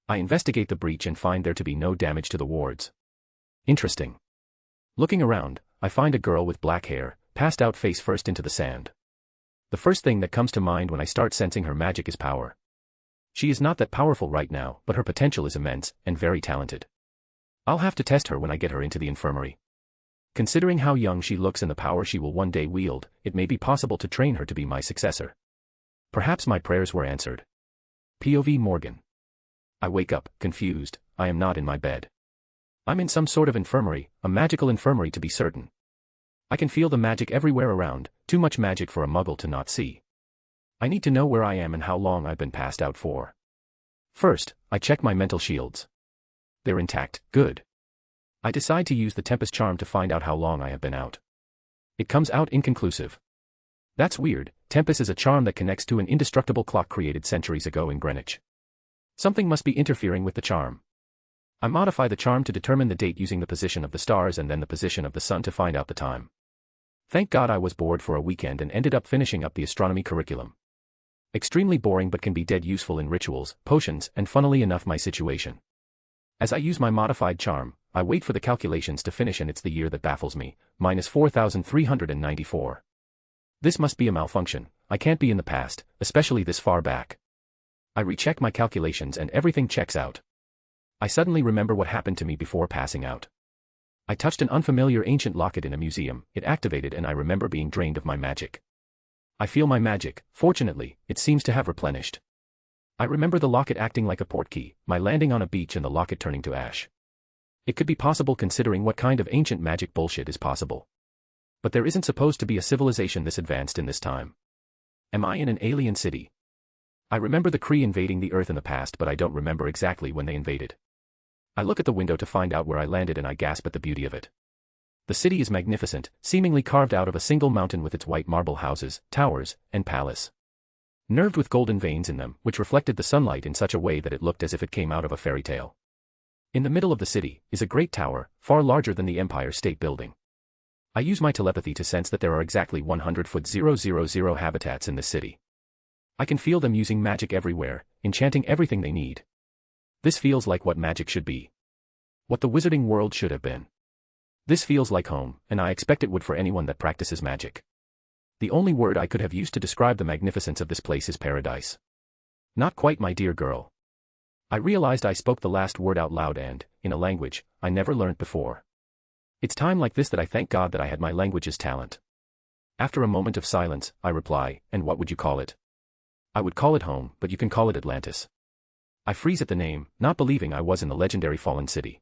I investigate the breach and find there to be no damage to the wards. Interesting. Looking around, I find a girl with black hair, passed out face first into the sand. The first thing that comes to mind when I start sensing her magic is power. She is not that powerful right now, but her potential is immense, and very talented. I'll have to test her when I get her into the infirmary. Considering how young she looks and the power she will one day wield, it may be possible to train her to be my successor. Perhaps my prayers were answered. POV Morgan. I wake up, confused. I am not in my bed. I'm in some sort of infirmary, a magical infirmary to be certain. I can feel the magic everywhere around, too much magic for a muggle to not see. I need to know where I am and how long I've been passed out for. First, I check my mental shields. They're intact, good. I decide to use the Tempest charm to find out how long I have been out. It comes out inconclusive. That's weird. Tempest is a charm that connects to an indestructible clock created centuries ago in Greenwich. Something must be interfering with the charm. I modify the charm to determine the date using the position of the stars and then the position of the sun to find out the time. Thank God I was bored for a weekend and ended up finishing up the astronomy curriculum. Extremely boring but can be dead useful in rituals, potions, and funnily enough my situation. As I use my modified charm, I wait for the calculations to finish and it's the year that baffles me, -4,394. This must be a malfunction, I can't be in the past, especially this far back. I recheck my calculations and everything checks out. I suddenly remember what happened to me before passing out. I touched an unfamiliar ancient locket in a museum, it activated and I remember being drained of my magic. I feel my magic, fortunately, it seems to have replenished. I remember the locket acting like a portkey, my landing on a beach and the locket turning to ash. It could be possible considering what kind of ancient magic bullshit is possible. But there isn't supposed to be a civilization this advanced in this time. Am I in an alien city? I remember the Kree invading the Earth in the past but I don't remember exactly when they invaded. I look at the window to find out where I landed and I gasp at the beauty of it. The city is magnificent, seemingly carved out of a single mountain with its white marble houses, towers, and palace. Nerved with golden veins in them, which reflected the sunlight in such a way that it looked as if it came out of a fairy tale. In the middle of the city is a great tower, far larger than the Empire State Building. I use my telepathy to sense that there are exactly 100,000 habitats in this city. I can feel them using magic everywhere, enchanting everything they need. This feels like what magic should be. What the wizarding world should have been. This feels like home, and I expect it would for anyone that practices magic. The only word I could have used to describe the magnificence of this place is paradise. Not quite, my dear girl. I realized I spoke the last word out loud and, in a language, I never learned before. It's time like this that I thank God that I had my language's talent. After a moment of silence, I reply, and what would you call it? I would call it home, but you can call it Atlantis. I freeze at the name, not believing I was in the legendary fallen city.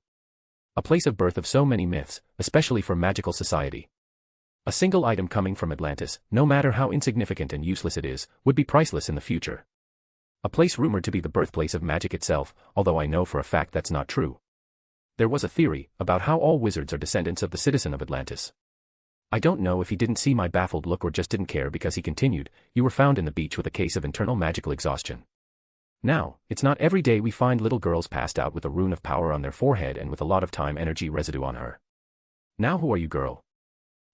A place of birth of so many myths, especially for magical society. A single item coming from Atlantis, no matter how insignificant and useless it is, would be priceless in the future. A place rumored to be the birthplace of magic itself, although I know for a fact that's not true. There was a theory about how all wizards are descendants of the citizen of Atlantis. I don't know if he didn't see my baffled look or just didn't care because he continued, you were found in the beach with a case of internal magical exhaustion. Now, it's not every day we find little girls passed out with a rune of power on their forehead and with a lot of time energy residue on her. Now who are you, girl?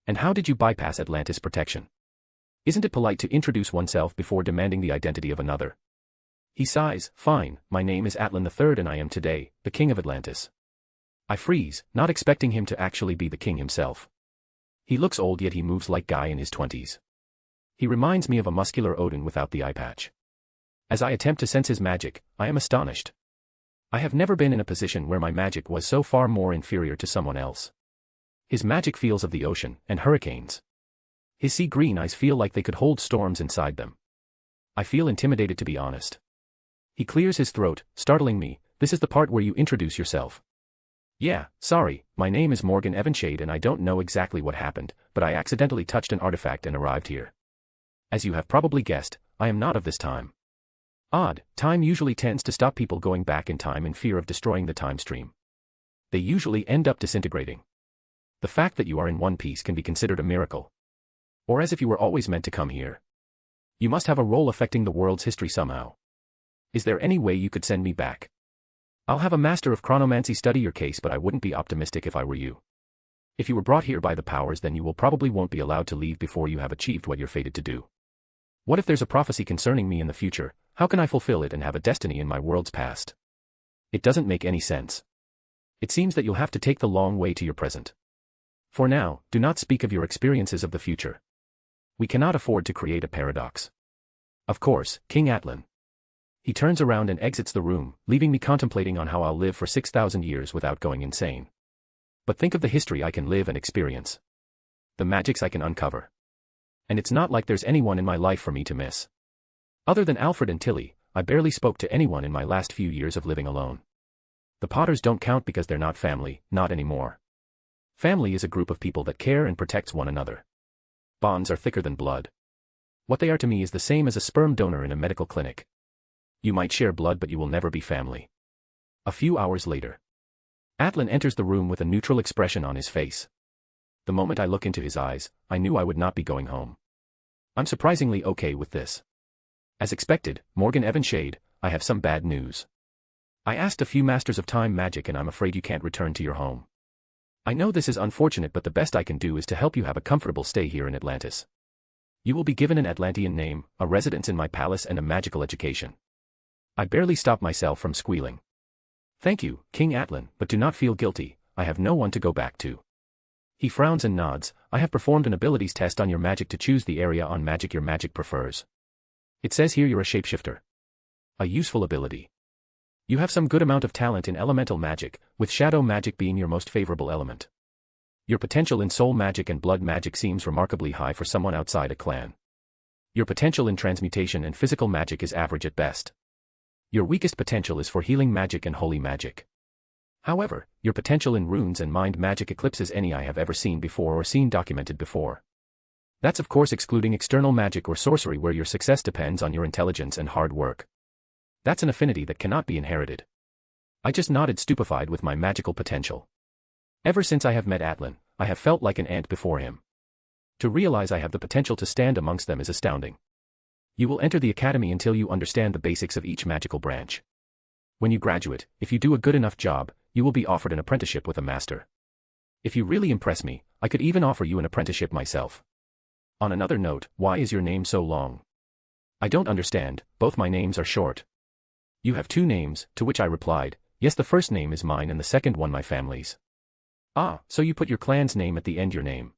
And how did you bypass Atlantis protection? Isn't it polite to introduce oneself before demanding the identity of another? He sighs, fine, my name is Atlan III and I am today, the king of Atlantis. I freeze, not expecting him to actually be the king himself. He looks old yet he moves like Guy in his 20s. He reminds me of a muscular Odin without the eye patch. As I attempt to sense his magic, I am astonished. I have never been in a position where my magic was so far more inferior to someone else. His magic feels of the ocean and hurricanes. His sea green eyes feel like they could hold storms inside them. I feel intimidated, to be honest. He clears his throat, startling me. This is the part where you introduce yourself. Yeah, sorry, my name is Morgan Evanshade and I don't know exactly what happened, but I accidentally touched an artifact and arrived here. As you have probably guessed, I am not of this time. Odd, time usually tends to stop people going back in time in fear of destroying the time stream. They usually end up disintegrating. The fact that you are in one piece can be considered a miracle. Or as if you were always meant to come here. You must have a role affecting the world's history somehow. Is there any way you could send me back? I'll have a master of chronomancy study your case, but I wouldn't be optimistic if I were you. If you were brought here by the powers, then you will probably won't be allowed to leave before you have achieved what you're fated to do. What if there's a prophecy concerning me in the future? How can I fulfill it and have a destiny in my world's past? It doesn't make any sense. It seems that you'll have to take the long way to your present. For now, do not speak of your experiences of the future. We cannot afford to create a paradox. Of course, King Atlan. He turns around and exits the room, leaving me contemplating on how I'll live for 6,000 years without going insane. But think of the history I can live and experience. The magics I can uncover. And it's not like there's anyone in my life for me to miss. Other than Alfred and Tilly, I barely spoke to anyone in my last few years of living alone. The Potters don't count because they're not family, not anymore. Family is a group of people that care and protects one another. Bonds are thicker than blood. What they are to me is the same as a sperm donor in a medical clinic. You might share blood, but you will never be family. A few hours later. Atlan enters the room with a neutral expression on his face. The moment I look into his eyes, I knew I would not be going home. I'm surprisingly okay with this. As expected, Morgan Evanshade, I have some bad news. I asked a few masters of time magic and I'm afraid you can't return to your home. I know this is unfortunate, but the best I can do is to help you have a comfortable stay here in Atlantis. You will be given an Atlantean name, a residence in my palace and a magical education. I barely stopped myself from squealing. Thank you, King Atlan, but do not feel guilty, I have no one to go back to. He frowns and nods. I have performed an abilities test on your magic to choose the area on magic your magic prefers. It says here you're a shapeshifter. A useful ability. You have some good amount of talent in elemental magic, with shadow magic being your most favorable element. Your potential in soul magic and blood magic seems remarkably high for someone outside a clan. Your potential in transmutation and physical magic is average at best. Your weakest potential is for healing magic and holy magic. However, your potential in runes and mind magic eclipses any I have ever seen before or seen documented before. That's of course excluding external magic or sorcery where your success depends on your intelligence and hard work. That's an affinity that cannot be inherited. I just nodded stupefied with my magical potential. Ever since I have met Atlan, I have felt like an ant before him. To realize I have the potential to stand amongst them is astounding. You will enter the academy until you understand the basics of each magical branch. When you graduate, if you do a good enough job, you will be offered an apprenticeship with a master. If you really impress me, I could even offer you an apprenticeship myself. On another note, why is your name so long? I don't understand, both my names are short. You have two names, to which I replied, yes, the first name is mine and the second one my family's. Ah, so you put your clan's name at the end your name.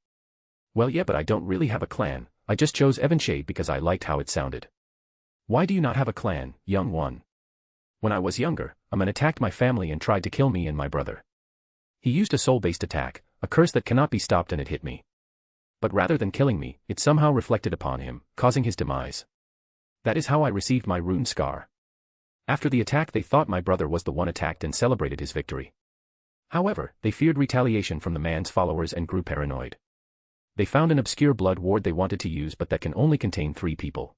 Well yeah, but I don't really have a clan, I just chose Evanshade because I liked how it sounded. Why do you not have a clan, young one? When I was younger, a man attacked my family and tried to kill me and my brother. He used a soul-based attack, a curse that cannot be stopped, and it hit me. But rather than killing me, it somehow reflected upon him, causing his demise. That is how I received my rune scar. After the attack they thought my brother was the one attacked and celebrated his victory. However, they feared retaliation from the man's followers and grew paranoid. They found an obscure blood ward they wanted to use but that can only contain 3 people.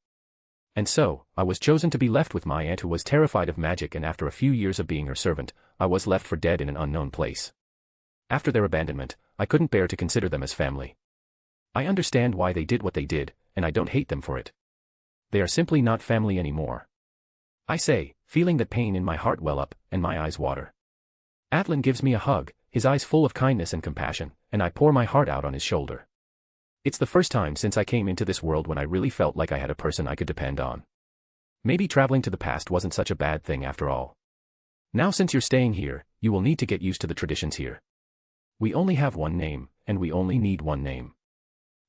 And so, I was chosen to be left with my aunt who was terrified of magic, and after a few years of being her servant, I was left for dead in an unknown place. After their abandonment, I couldn't bear to consider them as family. I understand why they did what they did, and I don't hate them for it. They are simply not family anymore. I say, feeling that pain in my heart well up, and my eyes water. Atlan gives me a hug, his eyes full of kindness and compassion, and I pour my heart out on his shoulder. It's the first time since I came into this world when I really felt like I had a person I could depend on. Maybe traveling to the past wasn't such a bad thing after all. Now since you're staying here, you will need to get used to the traditions here. We only have one name, and we only need one name.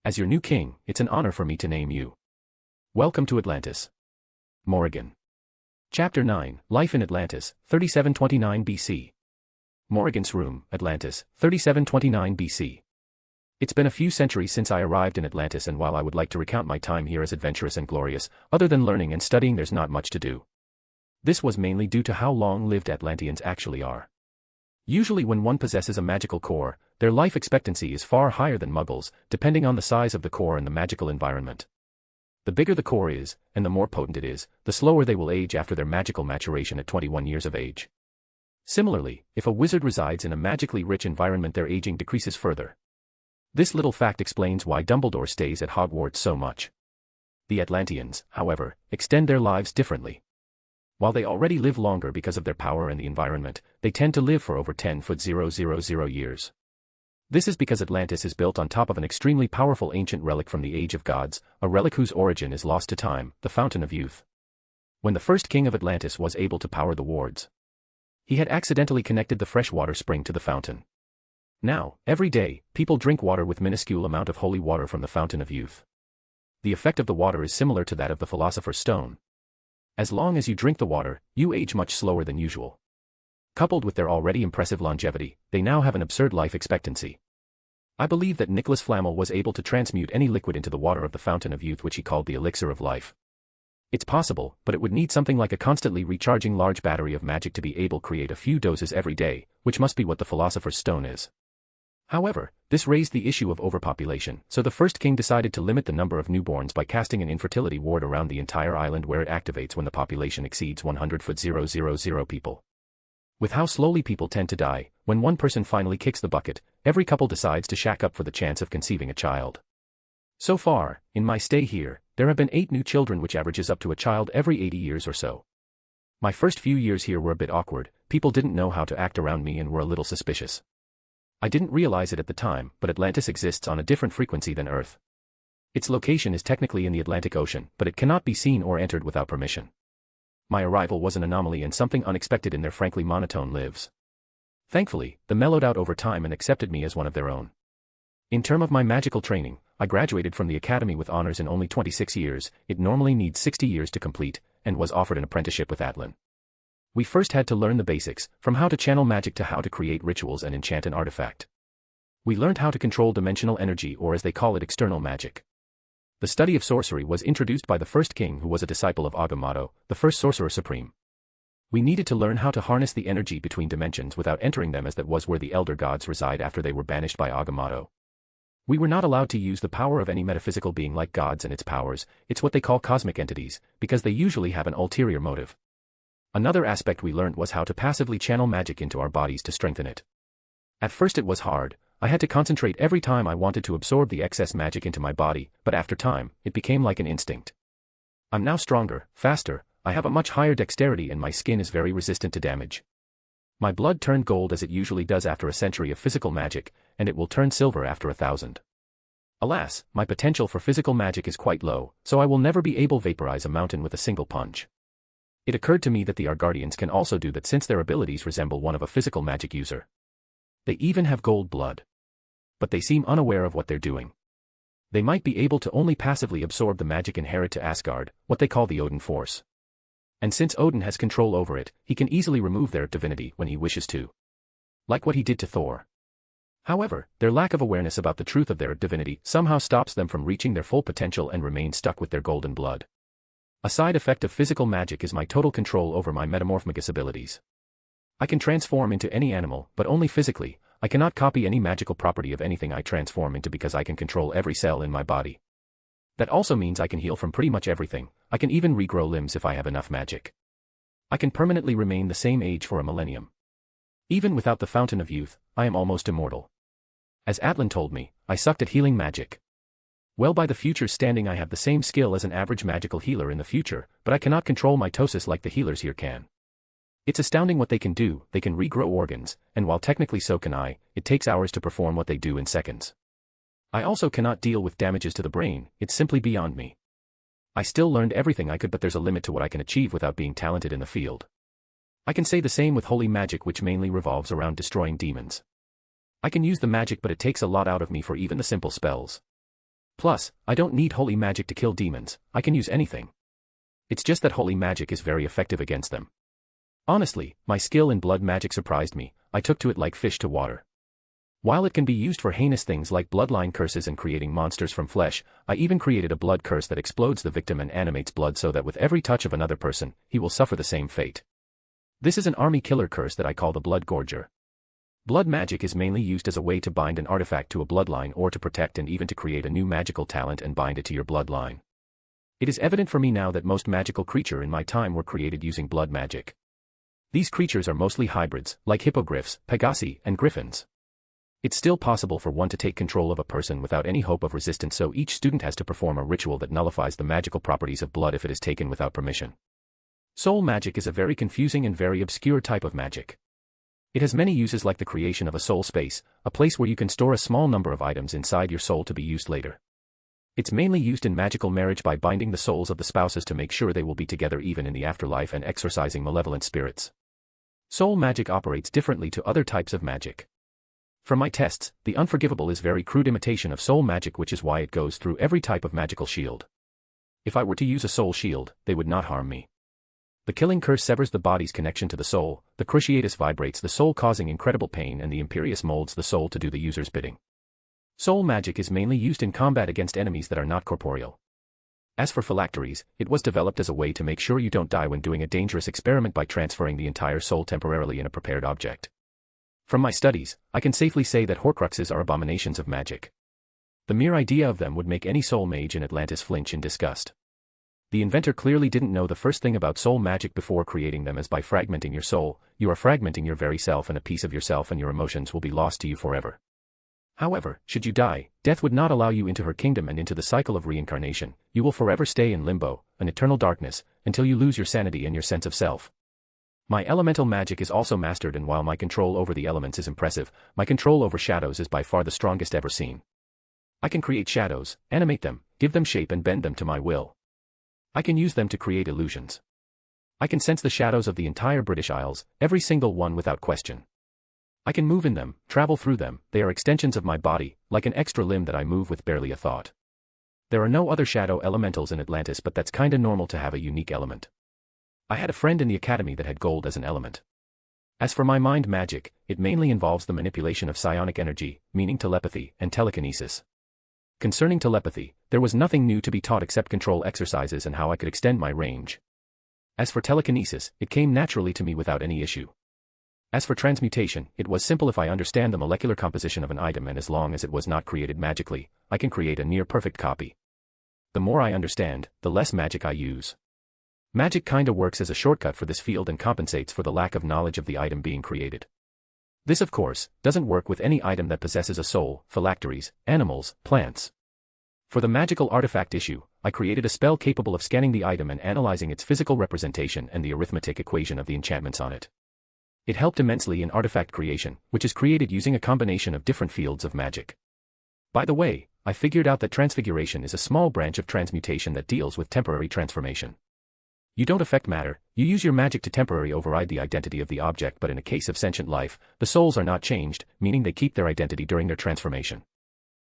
As your new king, it's an honor for me to name you. Welcome to Atlantis. Morrigan. Chapter 9, Life in Atlantis, 3729 BC. Morrigan's room, Atlantis, 3729 BC. It's been a few centuries since I arrived in Atlantis, and while I would like to recount my time here as adventurous and glorious, other than learning and studying there's not much to do. This was mainly due to how long-lived Atlanteans actually are. Usually when one possesses a magical core, their life expectancy is far higher than Muggles, depending on the size of the core and the magical environment. The bigger the core is, and the more potent it is, the slower they will age after their magical maturation at 21 years of age. Similarly, if a wizard resides in a magically rich environment, their aging decreases further. This little fact explains why Dumbledore stays at Hogwarts so much. The Atlanteans, however, extend their lives differently. While they already live longer because of their power and the environment, they tend to live for over 10,000 years. This is because Atlantis is built on top of an extremely powerful ancient relic from the Age of Gods, a relic whose origin is lost to time, the Fountain of Youth. When the first king of Atlantis was able to power the wards, he had accidentally connected the freshwater spring to the fountain. Now, every day, people drink water with minuscule amount of holy water from the Fountain of Youth. The effect of the water is similar to that of the Philosopher's Stone. As long as you drink the water, you age much slower than usual. Coupled with their already impressive longevity, they now have an absurd life expectancy. I believe that Nicholas Flamel was able to transmute any liquid into the water of the Fountain of Youth, which he called the Elixir of Life. It's possible, but it would need something like a constantly recharging large battery of magic to be able to create a few doses every day, which must be what the Philosopher's Stone is. However, this raised the issue of overpopulation, so the first king decided to limit the number of newborns by casting an infertility ward around the entire island, where it activates when the population exceeds 100,000 people. With how slowly people tend to die, when one person finally kicks the bucket, every couple decides to shack up for the chance of conceiving a child. So far, in my stay here, there have been 8 new children, which averages up to a child every 80 years or so. My first few years here were a bit awkward. People didn't know how to act around me and were a little suspicious. I didn't realize it at the time, but Atlantis exists on a different frequency than Earth. Its location is technically in the Atlantic Ocean, but it cannot be seen or entered without permission. My arrival was an anomaly and something unexpected in their frankly monotone lives. Thankfully, they mellowed out over time and accepted me as one of their own. In terms of my magical training, I graduated from the academy with honors in only 26 years, it normally needs 60 years to complete, and was offered an apprenticeship with Atlan. We first had to learn the basics, from how to channel magic to how to create rituals and enchant an artifact. We learned how to control dimensional energy, or as they call it, external magic. The study of sorcery was introduced by the first king, who was a disciple of Agamotto, the first sorcerer supreme. We needed to learn how to harness the energy between dimensions without entering them, as that was where the elder gods reside after they were banished by Agamotto. We were not allowed to use the power of any metaphysical being like gods and its powers, it's what they call cosmic entities, because they usually have an ulterior motive. Another aspect we learned was how to passively channel magic into our bodies to strengthen it. At first it was hard. I had to concentrate every time I wanted to absorb the excess magic into my body, but after time, it became like an instinct. I'm now stronger, faster, I have a much higher dexterity, and my skin is very resistant to damage. My blood turned gold, as it usually does after a century of physical magic, and it will turn silver after 1,000. Alas, my potential for physical magic is quite low, so I will never be able to vaporize a mountain with a single punch. It occurred to me that the Argardians can also do that, since their abilities resemble one of a physical magic user. They even have gold blood. But they seem unaware of what they're doing. They might be able to only passively absorb the magic inherent to Asgard, what they call the Odin force. And since Odin has control over it, he can easily remove their divinity when he wishes to. Like what he did to Thor. However, their lack of awareness about the truth of their divinity somehow stops them from reaching their full potential and remain stuck with their golden blood. A side effect of physical magic is my total control over my metamorphmagus abilities. I can transform into any animal, but only physically. I cannot copy any magical property of anything I transform into, because I can control every cell in my body. That also means I can heal from pretty much everything. I can even regrow limbs if I have enough magic. I can permanently remain the same age for a millennium. Even without the Fountain of Youth, I am almost immortal. As Atlan told me, I sucked at healing magic. Well, by the future's standing, I have the same skill as an average magical healer in the future, but I cannot control mitosis like the healers here can. It's astounding what they can do. They can regrow organs, and while technically so can I, it takes hours to perform what they do in seconds. I also cannot deal with damages to the brain, it's simply beyond me. I still learned everything I could, but there's a limit to what I can achieve without being talented in the field. I can say the same with holy magic, which mainly revolves around destroying demons. I can use the magic, but it takes a lot out of me for even the simple spells. Plus, I don't need holy magic to kill demons, I can use anything. It's just that holy magic is very effective against them. Honestly, my skill in blood magic surprised me. I took to it like fish to water. While it can be used for heinous things like bloodline curses and creating monsters from flesh, I even created a blood curse that explodes the victim and animates blood so that with every touch of another person, he will suffer the same fate. This is an army killer curse that I call the Blood Gorger. Blood magic is mainly used as a way to bind an artifact to a bloodline, or to protect and even to create a new magical talent and bind it to your bloodline. It is evident for me now that most magical creatures in my time were created using blood magic. These creatures are mostly hybrids, like hippogriffs, pegasi, and griffins. It's still possible for one to take control of a person without any hope of resistance, so each student has to perform a ritual that nullifies the magical properties of blood if it is taken without permission. Soul magic is a very confusing and very obscure type of magic. It has many uses, like the creation of a soul space, a place where you can store a small number of items inside your soul to be used later. It's mainly used in magical marriage by binding the souls of the spouses to make sure they will be together even in the afterlife and exorcising malevolent spirits. Soul magic operates differently to other types of magic. From my tests, the unforgivable is very crude imitation of soul magic, which is why it goes through every type of magical shield. If I were to use a soul shield, they would not harm me. The killing curse severs the body's connection to the soul, the cruciatus vibrates the soul causing incredible pain, and the imperious molds the soul to do the user's bidding. Soul magic is mainly used in combat against enemies that are not corporeal. As for phylacteries, it was developed as a way to make sure you don't die when doing a dangerous experiment by transferring the entire soul temporarily in a prepared object. From my studies, I can safely say that Horcruxes are abominations of magic. The mere idea of them would make any soul mage in Atlantis flinch in disgust. The inventor clearly didn't know the first thing about soul magic before creating them, as by fragmenting your soul, you are fragmenting your very self, and a piece of yourself and your emotions will be lost to you forever. However, should you die, death would not allow you into her kingdom and into the cycle of reincarnation. You will forever stay in limbo, an eternal darkness, until you lose your sanity and your sense of self. My elemental magic is also mastered, and while my control over the elements is impressive, my control over shadows is by far the strongest ever seen. I can create shadows, animate them, give them shape and bend them to my will. I can use them to create illusions. I can sense the shadows of the entire British Isles, every single one without question. I can move in them, travel through them, they are extensions of my body, like an extra limb that I move with barely a thought. There are no other shadow elementals in Atlantis, but that's kinda normal to have a unique element. I had a friend in the academy that had gold as an element. As for my mind magic, it mainly involves the manipulation of psionic energy, meaning telepathy, and telekinesis. Concerning telepathy, there was nothing new to be taught except control exercises and how I could extend my range. As for telekinesis, it came naturally to me without any issue. As for transmutation, it was simple if I understand the molecular composition of an item, and as long as it was not created magically, I can create a near-perfect copy. The more I understand, the less magic I use. Magic kinda works as a shortcut for this field and compensates for the lack of knowledge of the item being created. This, of course, doesn't work with any item that possesses a soul, phylacteries, animals, plants. For the magical artifact issue, I created a spell capable of scanning the item and analyzing its physical representation and the arithmetic equation of the enchantments on it. It helped immensely in artifact creation, which is created using a combination of different fields of magic. By the way, I figured out that transfiguration is a small branch of transmutation that deals with temporary transformation. You don't affect matter, you use your magic to temporarily override the identity of the object, but in a case of sentient life, the souls are not changed, meaning they keep their identity during their transformation.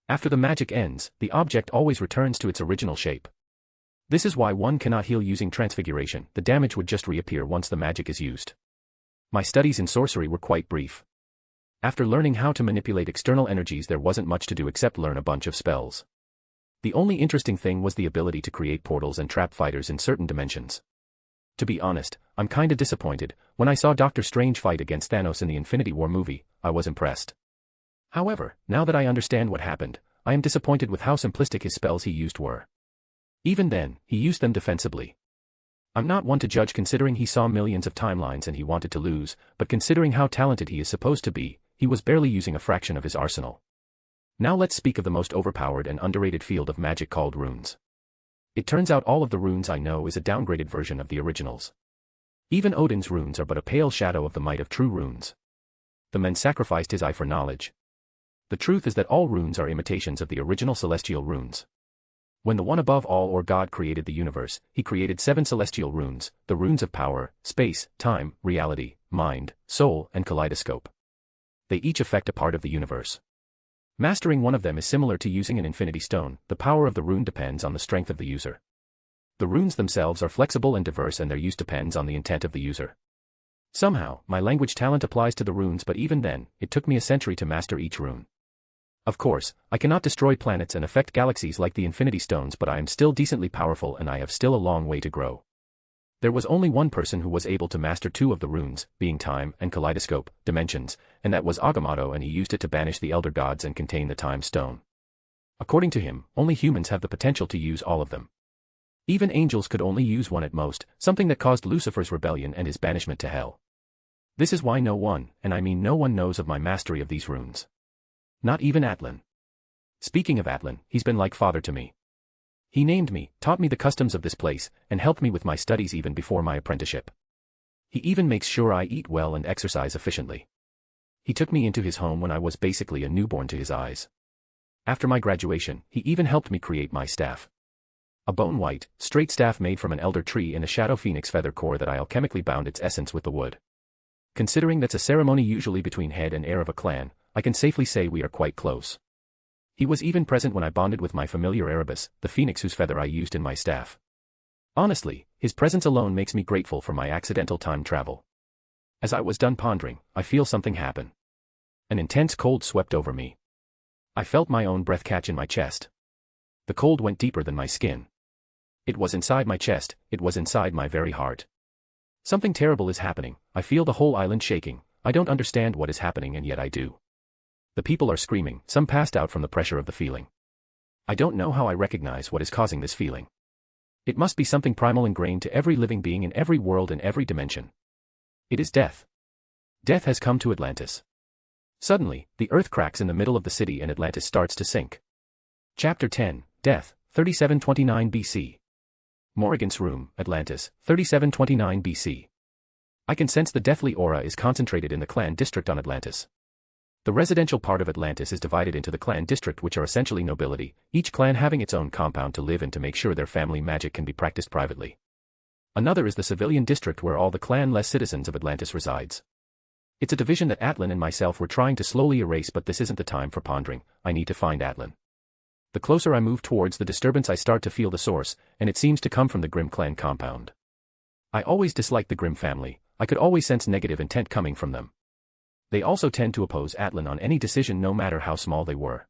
After the magic ends, the object always returns to its original shape. This is why one cannot heal using transfiguration, the damage would just reappear once the magic is used. My studies in sorcery were quite brief. After learning how to manipulate external energies, there wasn't much to do except learn a bunch of spells. The only interesting thing was the ability to create portals and trap fighters in certain dimensions. To be honest, I'm kinda disappointed. When I saw Doctor Strange fight against Thanos in the Infinity War movie, I was impressed. However, now that I understand what happened, I am disappointed with how simplistic his spells he used were. Even then, he used them defensibly. I'm not one to judge considering he saw millions of timelines and he wanted to lose, but considering how talented he is supposed to be, he was barely using a fraction of his arsenal. Now let's speak of the most overpowered and underrated field of magic called runes. It turns out all of the runes I know is a downgraded version of the originals. Even Odin's runes are but a pale shadow of the might of true runes. The man sacrificed his eye for knowledge. The truth is that all runes are imitations of the original celestial runes. When the one above all or God created the universe, he created 7 celestial runes, the runes of power, space, time, reality, mind, soul, and kaleidoscope. They each affect a part of the universe. Mastering one of them is similar to using an infinity stone. The power of the rune depends on the strength of the user. The runes themselves are flexible and diverse, and their use depends on the intent of the user. Somehow, my language talent applies to the runes, but even then, it took me a century to master each rune. Of course, I cannot destroy planets and affect galaxies like the Infinity Stones, but I am still decently powerful and I have still a long way to grow. There was only one person who was able to master 2 of the runes, being time and kaleidoscope, dimensions, and that was Agamotto, and he used it to banish the elder gods and contain the time stone. According to him, only humans have the potential to use all of them. Even angels could only use one at most, something that caused Lucifer's rebellion and his banishment to hell. This is why no one, and I mean no one, knows of my mastery of these runes. Not even Atlan. Speaking of Atlan, he's been like father to me. He named me, taught me the customs of this place, and helped me with my studies even before my apprenticeship. He even makes sure I eat well and exercise efficiently. He took me into his home when I was basically a newborn to his eyes. After my graduation, he even helped me create my staff. A bone-white, straight staff made from an elder tree and a shadow phoenix feather core that I alchemically bound its essence with the wood. Considering that's a ceremony usually between head and heir of a clan, I can safely say we are quite close. He was even present when I bonded with my familiar Erebus, the phoenix whose feather I used in my staff. Honestly, his presence alone makes me grateful for my accidental time travel. As I was done pondering, I feel something happen. An intense cold swept over me. I felt my own breath catch in my chest. The cold went deeper than my skin. It was inside my chest, it was inside my very heart. Something terrible is happening, I feel the whole island shaking, I don't understand what is happening and yet I do. The people are screaming, some passed out from the pressure of the feeling. I don't know how I recognize what is causing this feeling. It must be something primal ingrained to every living being in every world and every dimension. It is death. Death has come to Atlantis. Suddenly, the earth cracks in the middle of the city and Atlantis starts to sink. Chapter 10, Death, 3729 BC. Morrigan's room, Atlantis, 3729 BC. I can sense the deathly aura is concentrated in the clan district on Atlantis. The residential part of Atlantis is divided into the clan district, which are essentially nobility, each clan having its own compound to live in to make sure their family magic can be practiced privately. Another is the civilian district where all the clan-less citizens of Atlantis resides. It's a division that Atlan and myself were trying to slowly erase, but this isn't the time for pondering, I need to find Atlan. The closer I move towards the disturbance I start to feel the source, and it seems to come from the Grimm clan compound. I always disliked the Grimm family, I could always sense negative intent coming from them. They also tend to oppose Atlan on any decision no matter how small they were.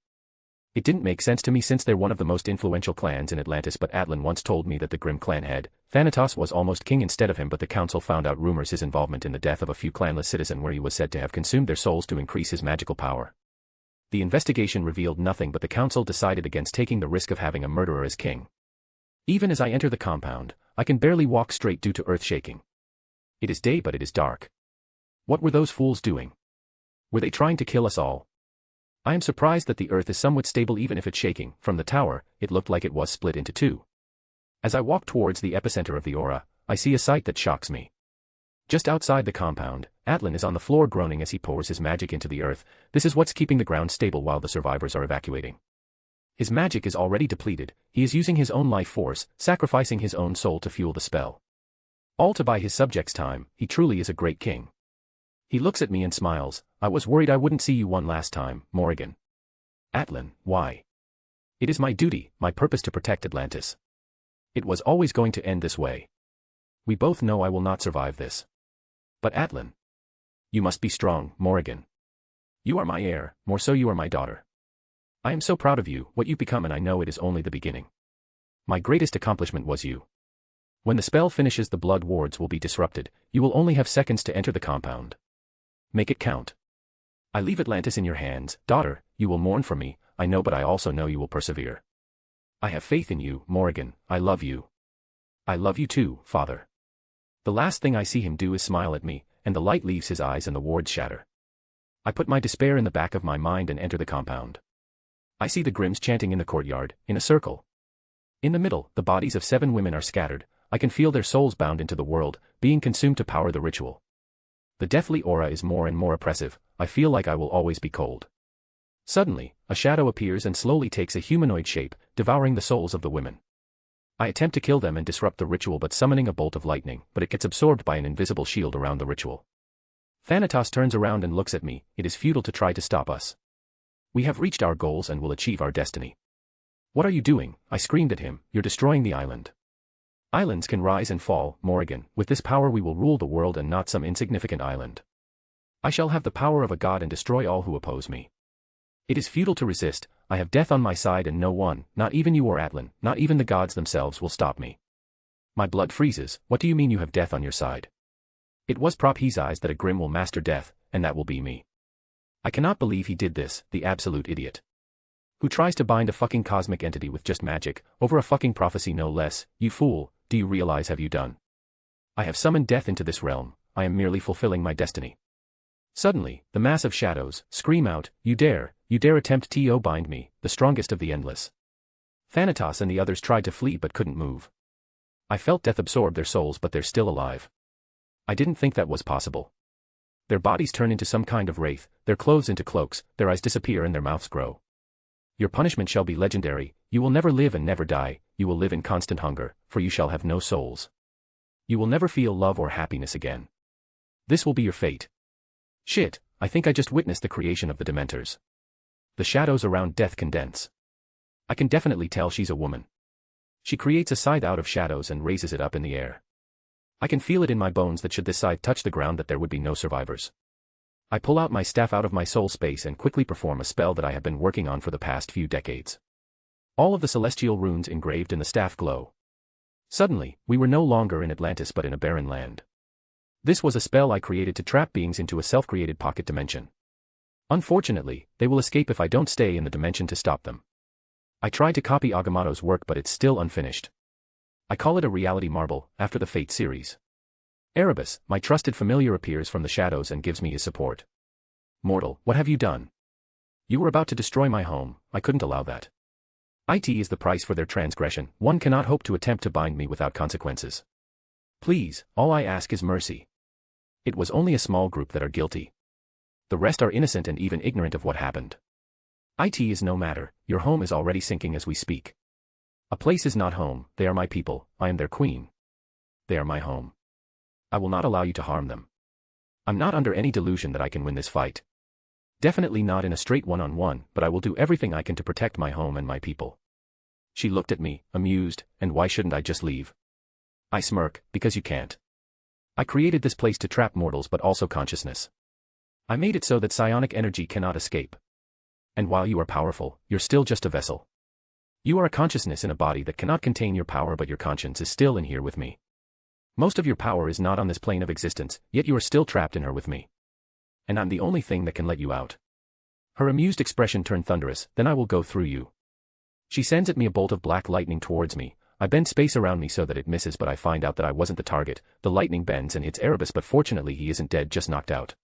It didn't make sense to me since they're one of the most influential clans in Atlantis, but Atlan once told me that the Grimm clan head, Thanatos, was almost king instead of him, but the council found out rumors his involvement in the death of a few clanless citizens where he was said to have consumed their souls to increase his magical power. The investigation revealed nothing, but the council decided against taking the risk of having a murderer as king. Even as I enter the compound, I can barely walk straight due to earth shaking. It is day but it is dark. What were those fools doing? Were they trying to kill us all? I am surprised that the earth is somewhat stable even if it's shaking. From the tower, it looked like it was split into two. As I walk towards the epicenter of the aura, I see a sight that shocks me. Just outside the compound, Atlan is on the floor groaning as he pours his magic into the earth. This is what's keeping the ground stable while the survivors are evacuating. His magic is already depleted, he is using his own life force, sacrificing his own soul to fuel the spell. All to buy his subjects time. He truly is a great king. He looks at me and smiles. I was worried I wouldn't see you one last time, Morrigan. Atlan, why? It is my duty, my purpose to protect Atlantis. It was always going to end this way. We both know I will not survive this. But Atlan. You must be strong, Morrigan. You are my heir, more so you are my daughter. I am so proud of you, what you've become, and I know it is only the beginning. My greatest accomplishment was you. When the spell finishes, the blood wards will be disrupted. You will only have seconds to enter the compound. Make it count. I leave Atlantis in your hands, daughter. You will mourn for me, I know, but I also know you will persevere. I have faith in you, Morrigan. I love you. I love you too, father. The last thing I see him do is smile at me, and the light leaves his eyes and the wards shatter. I put my despair in the back of my mind and enter the compound. I see the Grimms chanting in the courtyard, in a circle. In the middle, the bodies of 7 women are scattered. I can feel their souls bound into the world, being consumed to power the ritual. The deathly aura is more and more oppressive. I feel like I will always be cold. Suddenly, a shadow appears and slowly takes a humanoid shape, devouring the souls of the women. I attempt to kill them and disrupt the ritual by summoning a bolt of lightning, but it gets absorbed by an invisible shield around the ritual. Thanatos turns around and looks at me. It is futile to try to stop us. We have reached our goals and will achieve our destiny. What are you doing? I screamed at him. You're destroying the island. Islands can rise and fall, Morrigan. With this power we will rule the world and not some insignificant island. I shall have the power of a god and destroy all who oppose me. It is futile to resist. I have death on my side and no one, not even you or Atlan, not even the gods themselves, will stop me. My blood freezes. What do you mean you have death on your side? It was Prophe's eyes that a Grimm will master death, and that will be me. I cannot believe he did this, the absolute idiot. Who tries to bind a fucking cosmic entity with just magic, over a fucking prophecy no less? You fool, do you realize have you done? I have summoned death into this realm, I am merely fulfilling my destiny. Suddenly, the mass of shadows scream out, you dare attempt to bind me, the strongest of the endless. Thanatos and the others tried to flee but couldn't move. I felt death absorb their souls but they're still alive. I didn't think that was possible. Their bodies turn into some kind of wraith, their clothes into cloaks, their eyes disappear and their mouths grow. Your punishment shall be legendary, you will never live and never die, you will live in constant hunger, for you shall have no souls. You will never feel love or happiness again. This will be your fate. Shit, I think I just witnessed the creation of the Dementors. The shadows around death condense. I can definitely tell she's a woman. She creates a scythe out of shadows and raises it up in the air. I can feel it in my bones that should this scythe touch the ground that there would be no survivors. I pull out my staff out of my soul space and quickly perform a spell that I have been working on for the past few decades. All of the celestial runes engraved in the staff glow. Suddenly, we were no longer in Atlantis but in a barren land. This was a spell I created to trap beings into a self-created pocket dimension. Unfortunately, they will escape if I don't stay in the dimension to stop them. I tried to copy Agamotto's work but it's still unfinished. I call it a reality marble, after the Fate series. Erebus, my trusted familiar, appears from the shadows and gives me his support. Mortal, what have you done? You were about to destroy my home, I couldn't allow that. It is the price for their transgression, one cannot hope to attempt to bind me without consequences. Please, all I ask is mercy. It was only a small group that are guilty. The rest are innocent and even ignorant of what happened. It is no matter, your home is already sinking as we speak. A place is not home, they are my people, I am their queen. They are my home. I will not allow you to harm them. I'm not under any delusion that I can win this fight. Definitely not in a straight one-on-one, but I will do everything I can to protect my home and my people. She looked at me, amused, and why shouldn't I just leave? I smirk, because you can't. I created this place to trap mortals but also consciousness. I made it so that psionic energy cannot escape. And while you are powerful, you're still just a vessel. You are a consciousness in a body that cannot contain your power but your conscience is still in here with me. Most of your power is not on this plane of existence, yet you are still trapped in her with me. And I'm the only thing that can let you out. Her amused expression turned thunderous, then I will go through you. She sends at me a bolt of black lightning towards me. I bend space around me so that it misses but I find out that I wasn't the target. The lightning bends and hits Erebus but fortunately he isn't dead, just knocked out.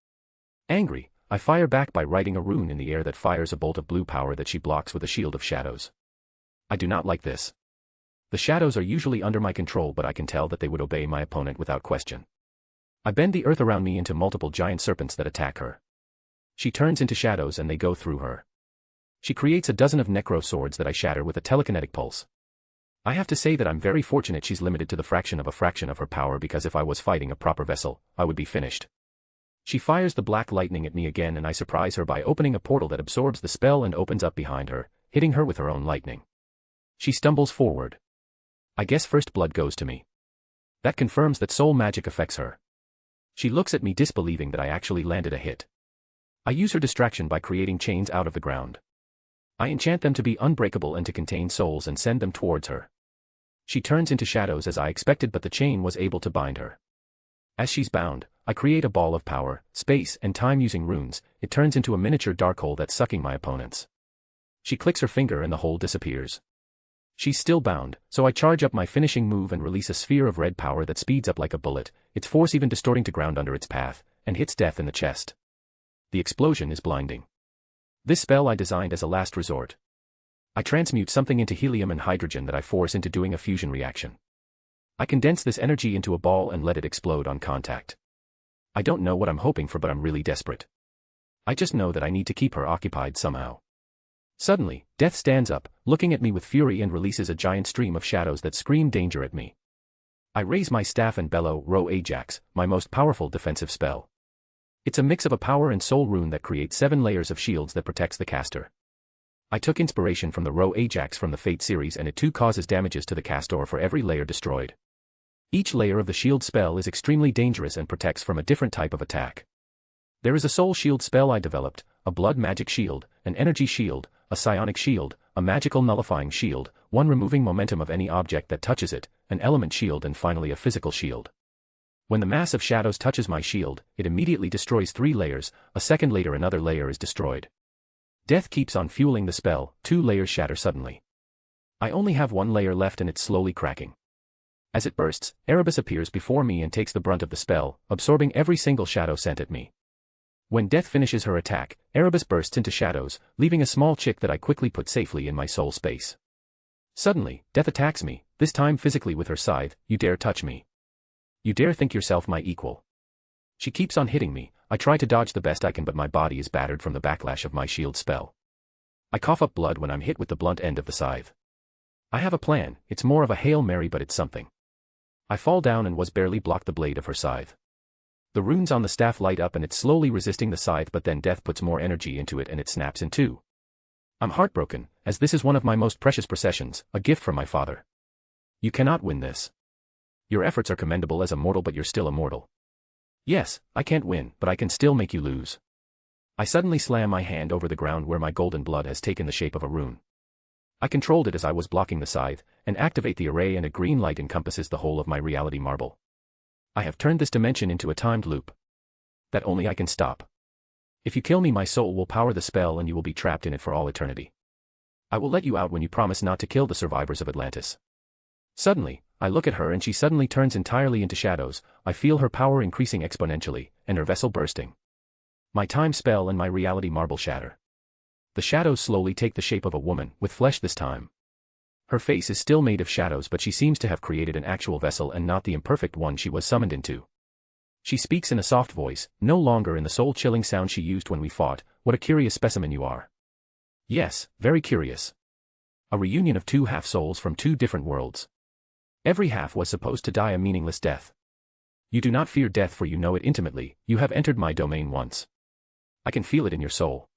Angry, I fire back by writing a rune in the air that fires a bolt of blue power that she blocks with a shield of shadows. I do not like this. The shadows are usually under my control but I can tell that they would obey my opponent without question. I bend the earth around me into multiple giant serpents that attack her. She turns into shadows and they go through her. She creates a dozen of necro swords that I shatter with a telekinetic pulse. I have to say that I'm very fortunate she's limited to the fraction of her power because if I was fighting a proper vessel, I would be finished. She fires the black lightning at me again and I surprise her by opening a portal that absorbs the spell and opens up behind her, hitting her with her own lightning. She stumbles forward. I guess first blood goes to me. That confirms that soul magic affects her. She looks at me disbelieving that I actually landed a hit. I use her distraction by creating chains out of the ground. I enchant them to be unbreakable and to contain souls and send them towards her. She turns into shadows as I expected but the chain was able to bind her. As she's bound, I create a ball of power, space, and time using runes. It turns into a miniature dark hole that's sucking my opponents. She clicks her finger and the hole disappears. She's still bound, so I charge up my finishing move and release a sphere of red power that speeds up like a bullet, its force even distorting to ground under its path, and hits death in the chest. The explosion is blinding. This spell I designed as a last resort. I transmute something into helium and hydrogen that I force into doing a fusion reaction. I condense this energy into a ball and let it explode on contact. I don't know what I'm hoping for but I'm really desperate. I just know that I need to keep her occupied somehow. Suddenly, Death stands up, looking at me with fury and releases a giant stream of shadows that scream danger at me. I raise my staff and bellow, Row Ajax, my most powerful defensive spell. It's a mix of a power and soul rune that creates 7 layers of shields that protects the caster. I took inspiration from the Row Ajax from the Fate series and it too causes damages to the caster for every layer destroyed. Each layer of the shield spell is extremely dangerous and protects from a different type of attack. There is a soul shield spell I developed, a blood magic shield, an energy shield, a psionic shield, a magical nullifying shield, one removing momentum of any object that touches it, an element shield and finally a physical shield. When the mass of shadows touches my shield, it immediately destroys 3 layers, a second later another layer is destroyed. Death keeps on fueling the spell, 2 layers shatter suddenly. I only have 1 layer left and it's slowly cracking. As it bursts, Erebus appears before me and takes the brunt of the spell, absorbing every single shadow sent at me. When Death finishes her attack, Erebus bursts into shadows, leaving a small chick that I quickly put safely in my soul space. Suddenly, Death attacks me, this time physically with her scythe. You dare touch me. You dare think yourself my equal. She keeps on hitting me. I try to dodge the best I can but my body is battered from the backlash of my shield spell. I cough up blood when I'm hit with the blunt end of the scythe. I have a plan, it's more of a Hail Mary but it's something. I fall down and was barely blocked the blade of her scythe. The runes on the staff light up and it's slowly resisting the scythe but then Death puts more energy into it and it snaps in two. I'm heartbroken, as this is one of my most precious possessions, a gift from my father. You cannot win this. Your efforts are commendable as a mortal but you're still a mortal. Yes, I can't win, but I can still make you lose. I suddenly slam my hand over the ground where my golden blood has taken the shape of a rune. I controlled it as I was blocking the scythe, and activate the array and a green light encompasses the whole of my reality marble. I have turned this dimension into a timed loop. That only I can stop. If you kill me my soul will power the spell and you will be trapped in it for all eternity. I will let you out when you promise not to kill the survivors of Atlantis. Suddenly, I look at her and she suddenly turns entirely into shadows. I feel her power increasing exponentially, and her vessel bursting. My time spell and my reality marble shatter. The shadows slowly take the shape of a woman, with flesh this time. Her face is still made of shadows but she seems to have created an actual vessel and not the imperfect one she was summoned into. She speaks in a soft voice, no longer in the soul-chilling sound she used when we fought. What a curious specimen you are. Yes, very curious. A reunion of 2 half-souls from 2 different worlds. Every half was supposed to die a meaningless death. You do not fear death for you know it intimately, you have entered my domain once. I can feel it in your soul.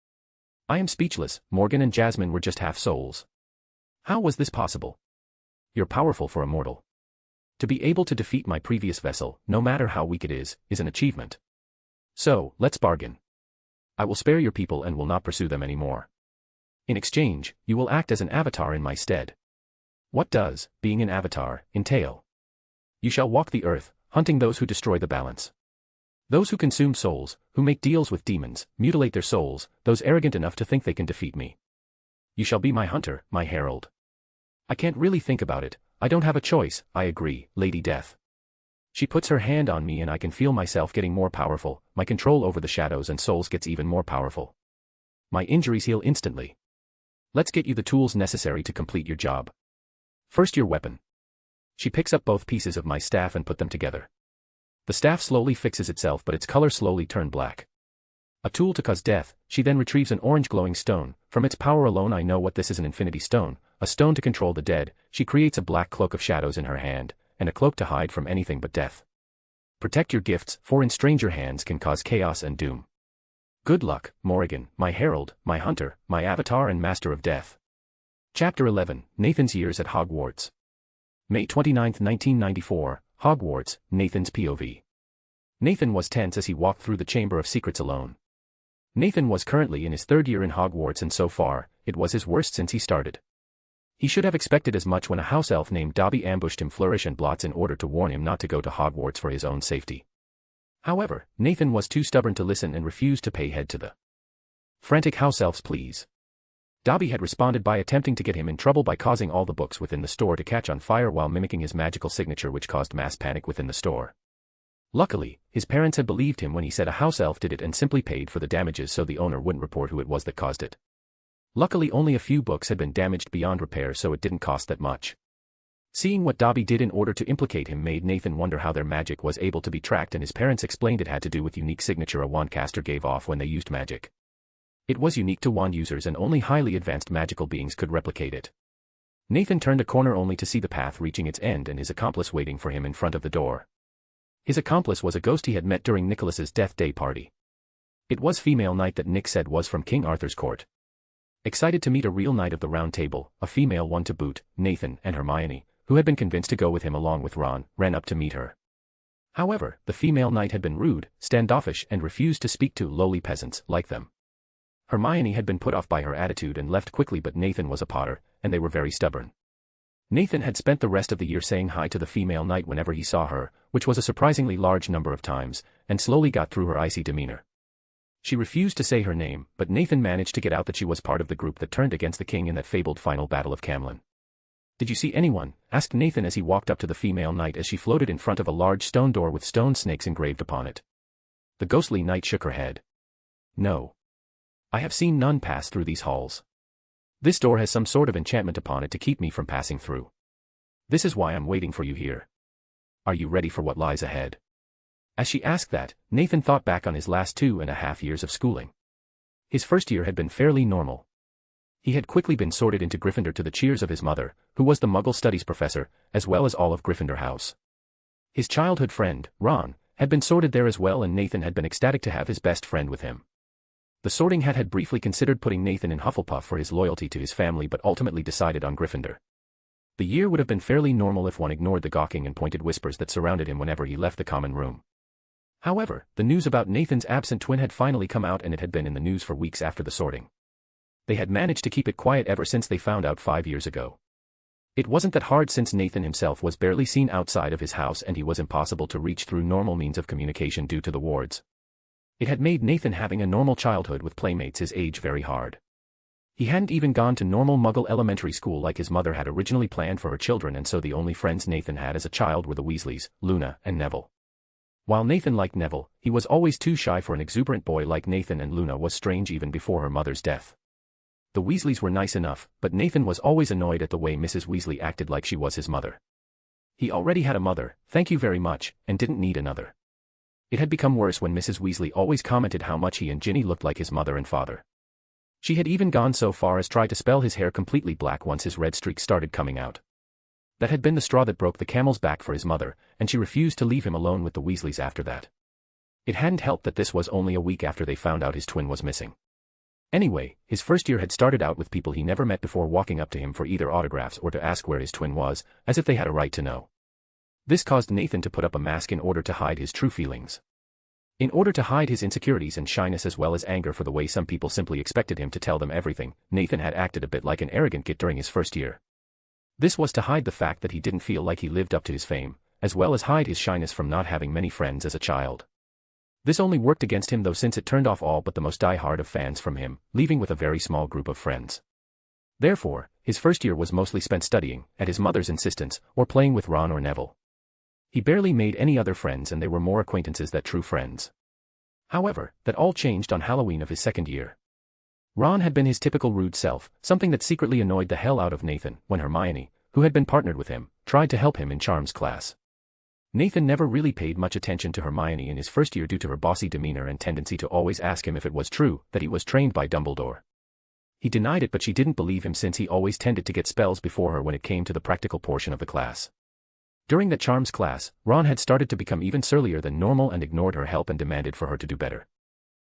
I am speechless, Morgan and Jasmine were just half-souls. How was this possible? You're powerful for a mortal. To be able to defeat my previous vessel, no matter how weak it is an achievement. So, let's bargain. I will spare your people and will not pursue them anymore. In exchange, you will act as an avatar in my stead. What does being an avatar entail? You shall walk the earth, hunting those who destroy the balance. Those who consume souls, who make deals with demons, mutilate their souls, those arrogant enough to think they can defeat me. You shall be my hunter, my herald. I can't really think about it, I don't have a choice, I agree, Lady Death. She puts her hand on me and I can feel myself getting more powerful, my control over the shadows and souls gets even more powerful. My injuries heal instantly. Let's get you the tools necessary to complete your job. First your weapon. She picks up both pieces of my staff and put them together. The staff slowly fixes itself but its color slowly turned black. A tool to cause death, she then retrieves an orange glowing stone. From its power alone I know what this is, an infinity stone, a stone to control the dead. She creates a black cloak of shadows in her hand, and a cloak to hide from anything but death. Protect your gifts, for in stranger hands can cause chaos and doom. Good luck, Morrigan, my herald, my hunter, my avatar and master of death. Chapter 11, Nathan's Years at Hogwarts. May 29, 1994, Hogwarts, Nathan's POV. Nathan was tense as he walked through the Chamber of Secrets alone. Nathan was currently in his 3rd year in Hogwarts and so far, it was his worst since he started. He should have expected as much when a house elf named Dobby ambushed him flourish and blots in order to warn him not to go to Hogwarts for his own safety. However, Nathan was too stubborn to listen and refused to pay heed to the frantic house elf's pleas. Dobby had responded by attempting to get him in trouble by causing all the books within the store to catch on fire while mimicking his magical signature, which caused mass panic within the store. Luckily, his parents had believed him when he said a house elf did it and simply paid for the damages so the owner wouldn't report who it was that caused it. Luckily only a few books had been damaged beyond repair so it didn't cost that much. Seeing what Dobby did in order to implicate him made Nathan wonder how their magic was able to be tracked, and his parents explained it had to do with unique signature a wand caster gave off when they used magic. It was unique to wand users and only highly advanced magical beings could replicate it. Nathan turned a corner only to see the path reaching its end and his accomplice waiting for him in front of the door. His accomplice was a ghost he had met during Nicholas's death day party. It was female knight that Nick said was from King Arthur's court. Excited to meet a real knight of the Round Table, a female one to boot, Nathan and Hermione, who had been convinced to go with him along with Ron, ran up to meet her. However, the female knight had been rude, standoffish and refused to speak to lowly peasants like them. Hermione had been put off by her attitude and left quickly, but Nathan was a Potter, and they were very stubborn. Nathan had spent the rest of the year saying hi to the female knight whenever he saw her, which was a surprisingly large number of times, and slowly got through her icy demeanor. She refused to say her name, but Nathan managed to get out that she was part of the group that turned against the king in that fabled final battle of Camlan. "Did you see anyone?" asked Nathan as he walked up to the female knight as she floated in front of a large stone door with stone snakes engraved upon it. The ghostly knight shook her head. "No. I have seen none pass through these halls. This door has some sort of enchantment upon it to keep me from passing through. This is why I'm waiting for you here. Are you ready for what lies ahead?" As she asked that, Nathan thought back on his last 2.5 years of schooling. His first year had been fairly normal. He had quickly been sorted into Gryffindor to the cheers of his mother, who was the Muggle Studies professor, as well as all of Gryffindor House. His childhood friend, Ron, had been sorted there as well, and Nathan had been ecstatic to have his best friend with him. The Sorting Hat had briefly considered putting Nathan in Hufflepuff for his loyalty to his family but ultimately decided on Gryffindor. The year would have been fairly normal if one ignored the gawking and pointed whispers that surrounded him whenever he left the common room. However, the news about Nathan's absent twin had finally come out, and it had been in the news for weeks after the sorting. They had managed to keep it quiet ever since they found out 5 years ago. It wasn't that hard since Nathan himself was barely seen outside of his house and he was impossible to reach through normal means of communication due to the wards. It had made Nathan having a normal childhood with playmates his age very hard. He hadn't even gone to normal Muggle elementary school like his mother had originally planned for her children, and so the only friends Nathan had as a child were the Weasleys, Luna, and Neville. While Nathan liked Neville, he was always too shy for an exuberant boy like Nathan, and Luna was strange even before her mother's death. The Weasleys were nice enough, but Nathan was always annoyed at the way Mrs. Weasley acted like she was his mother. He already had a mother, thank you very much, and didn't need another. It had become worse when Mrs. Weasley always commented how much he and Ginny looked like his mother and father. She had even gone so far as try to spell his hair completely black once his red streak started coming out. That had been the straw that broke the camel's back for his mother, and she refused to leave him alone with the Weasleys after that. It hadn't helped that this was only a week after they found out his twin was missing. Anyway, his first year had started out with people he never met before walking up to him for either autographs or to ask where his twin was, as if they had a right to know. This caused Nathan to put up a mask in order to hide his true feelings. In order to hide his insecurities and shyness as well as anger for the way some people simply expected him to tell them everything, Nathan had acted a bit like an arrogant git during his first year. This was to hide the fact that he didn't feel like he lived up to his fame, as well as hide his shyness from not having many friends as a child. This only worked against him though, since it turned off all but the most die-hard of fans from him, leaving with a very small group of friends. Therefore, his first year was mostly spent studying, at his mother's insistence, or playing with Ron or Neville. He barely made any other friends, and they were more acquaintances than true friends. However, that all changed on Halloween of his second year. Ron had been his typical rude self, something that secretly annoyed the hell out of Nathan, when Hermione, who had been partnered with him, tried to help him in charms class. Nathan never really paid much attention to Hermione in his first year due to her bossy demeanor and tendency to always ask him if it was true that he was trained by Dumbledore. He denied it, but she didn't believe him since he always tended to get spells before her when it came to the practical portion of the class. During the charms class, Ron had started to become even surlier than normal and ignored her help and demanded for her to do better.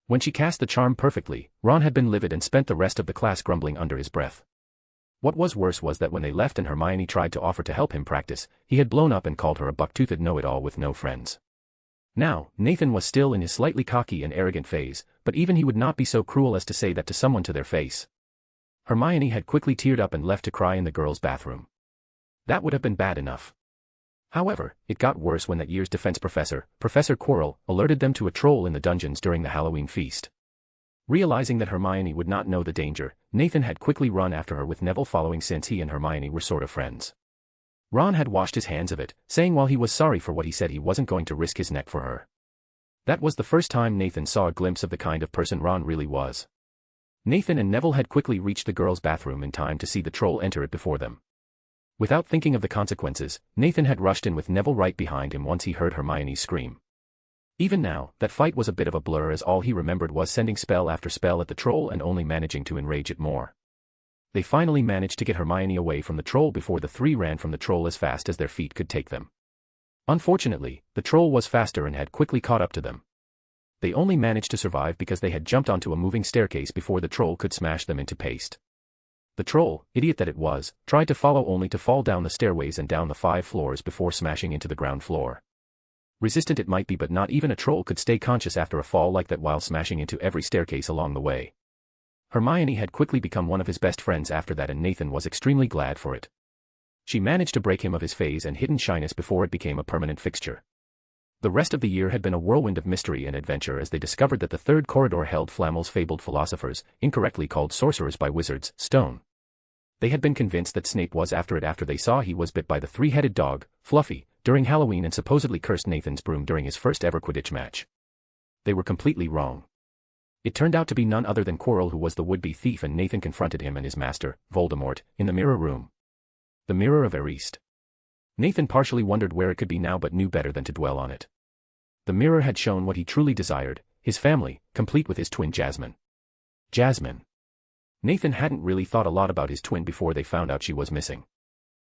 When she cast the charm perfectly, Ron had been livid and spent the rest of the class grumbling under his breath. What was worse was that when they left and Hermione tried to offer to help him practice, he had blown up and called her a buck-toothed know-it-all with no friends. Now, Nathan was still in his slightly cocky and arrogant phase, but even he would not be so cruel as to say that to someone to their face. Hermione had quickly teared up and left to cry in the girls' bathroom. That would have been bad enough. However, it got worse when that year's defense professor, Professor Quirrell, alerted them to a troll in the dungeons during the Halloween feast. Realizing that Hermione would not know the danger, Nathan had quickly run after her with Neville following, since he and Hermione were sort of friends. Ron had washed his hands of it, saying while he was sorry for what he said, he wasn't going to risk his neck for her. That was the first time Nathan saw a glimpse of the kind of person Ron really was. Nathan and Neville had quickly reached the girls' bathroom in time to see the troll enter it before them. Without thinking of the consequences, Nathan had rushed in with Neville right behind him once he heard Hermione's scream. Even now, that fight was a bit of a blur, as all he remembered was sending spell after spell at the troll and only managing to enrage it more. They finally managed to get Hermione away from the troll before the three ran from the troll as fast as their feet could take them. Unfortunately, the troll was faster and had quickly caught up to them. They only managed to survive because they had jumped onto a moving staircase before the troll could smash them into paste. The troll, idiot that it was, tried to follow only to fall down the stairways and down the 5 floors before smashing into the ground floor. Resistant it might be, but not even a troll could stay conscious after a fall like that while smashing into every staircase along the way. Hermione had quickly become one of his best friends after that, and Nathan was extremely glad for it. She managed to break him of his phase and hidden shyness before it became a permanent fixture. The rest of the year had been a whirlwind of mystery and adventure as they discovered that the third corridor held Flamel's fabled philosophers, incorrectly called sorcerers by wizards, stone. They had been convinced that Snape was after it after they saw he was bit by the three-headed dog, Fluffy, during Halloween and supposedly cursed Nathan's broom during his first ever Quidditch match. They were completely wrong. It turned out to be none other than Quirrell who was the would-be thief, and Nathan confronted him and his master, Voldemort, in the mirror room. The Mirror of Erist. Nathan partially wondered where it could be now but knew better than to dwell on it. The mirror had shown what he truly desired, his family, complete with his twin Jasmine. Jasmine. Nathan hadn't really thought a lot about his twin before they found out she was missing.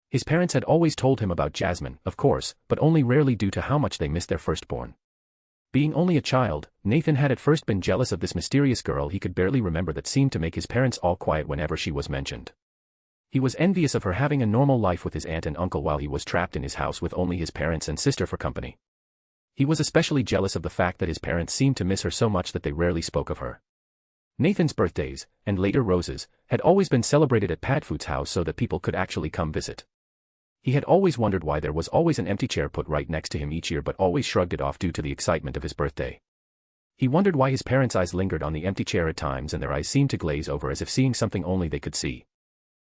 His parents had always told him about Jasmine, of course, but only rarely due to how much they missed their firstborn. Being only a child, Nathan had at first been jealous of this mysterious girl he could barely remember that seemed to make his parents all quiet whenever she was mentioned. He was envious of her having a normal life with his aunt and uncle while he was trapped in his house with only his parents and sister for company. He was especially jealous of the fact that his parents seemed to miss her so much that they rarely spoke of her. Nathan's birthdays, and later Rose's, had always been celebrated at Padfoot's house so that people could actually come visit. He had always wondered why there was always an empty chair put right next to him each year but always shrugged it off due to the excitement of his birthday. He wondered why his parents' eyes lingered on the empty chair at times and their eyes seemed to glaze over as if seeing something only they could see.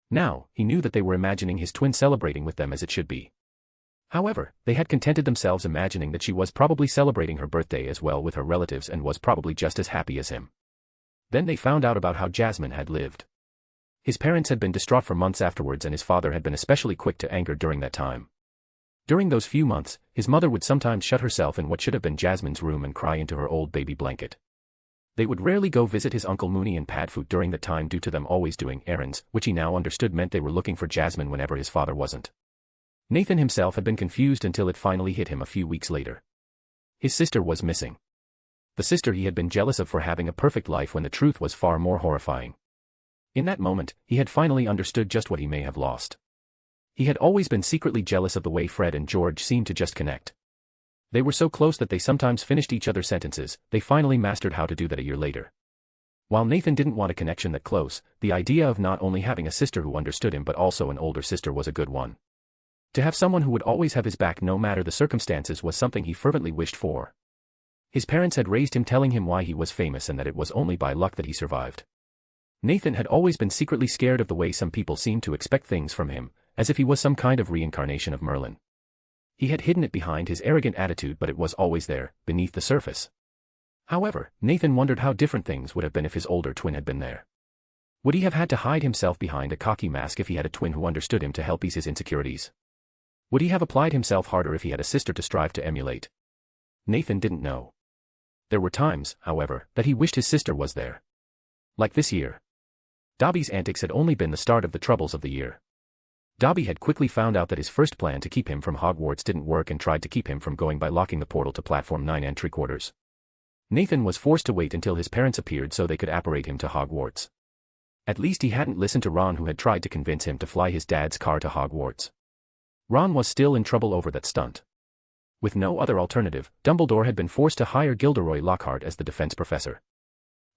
Now, he knew that they were imagining his twin celebrating with them as it should be. However, they had contented themselves imagining that she was probably celebrating her birthday as well with her relatives and was probably just as happy as him. Then they found out about how Jasmine had lived. His parents had been distraught for months afterwards and his father had been especially quick to anger during that time. During those few months, his mother would sometimes shut herself in what should have been Jasmine's room and cry into her old baby blanket. They would rarely go visit his Uncle Mooney and Padfoot during that time due to them always doing errands, which he now understood meant they were looking for Jasmine whenever his father wasn't. Nathan himself had been confused until it finally hit him a few weeks later. His sister was missing. The sister he had been jealous of for having a perfect life when the truth was far more horrifying. In that moment, he had finally understood just what he may have lost. He had always been secretly jealous of the way Fred and George seemed to just connect. They were so close that they sometimes finished each other's sentences. They finally mastered how to do that a year later. While Nathan didn't want a connection that close, the idea of not only having a sister who understood him but also an older sister was a good one. To have someone who would always have his back no matter the circumstances was something he fervently wished for. His parents had raised him telling him why he was famous and that it was only by luck that he survived. Nathan had always been secretly scared of the way some people seemed to expect things from him, as if he was some kind of reincarnation of Merlin. He had hidden it behind his arrogant attitude but it was always there, beneath the surface. However, Nathan wondered how different things would have been if his older twin had been there. Would he have had to hide himself behind a cocky mask if he had a twin who understood him to help ease his insecurities? Would he have applied himself harder if he had a sister to strive to emulate? Nathan didn't know. There were times, however, that he wished his sister was there. Like this year. Dobby's antics had only been the start of the troubles of the year. Dobby had quickly found out that his first plan to keep him from Hogwarts didn't work and tried to keep him from going by locking the portal to Platform 9 entry quarters. Nathan was forced to wait until his parents appeared so they could apparate him to Hogwarts. At least he hadn't listened to Ron, who had tried to convince him to fly his dad's car to Hogwarts. Ron was still in trouble over that stunt. With no other alternative, Dumbledore had been forced to hire Gilderoy Lockhart as the defense professor.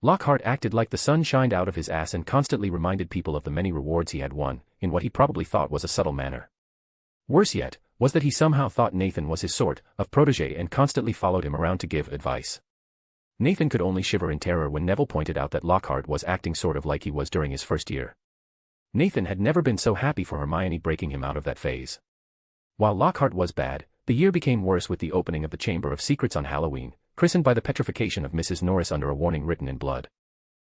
Lockhart acted like the sun shined out of his ass and constantly reminded people of the many rewards he had won, in what he probably thought was a subtle manner. Worse yet, was that he somehow thought Nathan was his sort of protege and constantly followed him around to give advice. Nathan could only shiver in terror when Neville pointed out that Lockhart was acting sort of like he was during his first year. Nathan had never been so happy for Hermione breaking him out of that phase. While Lockhart was bad, the year became worse with the opening of the Chamber of Secrets on Halloween, christened by the petrification of Mrs. Norris under a warning written in blood.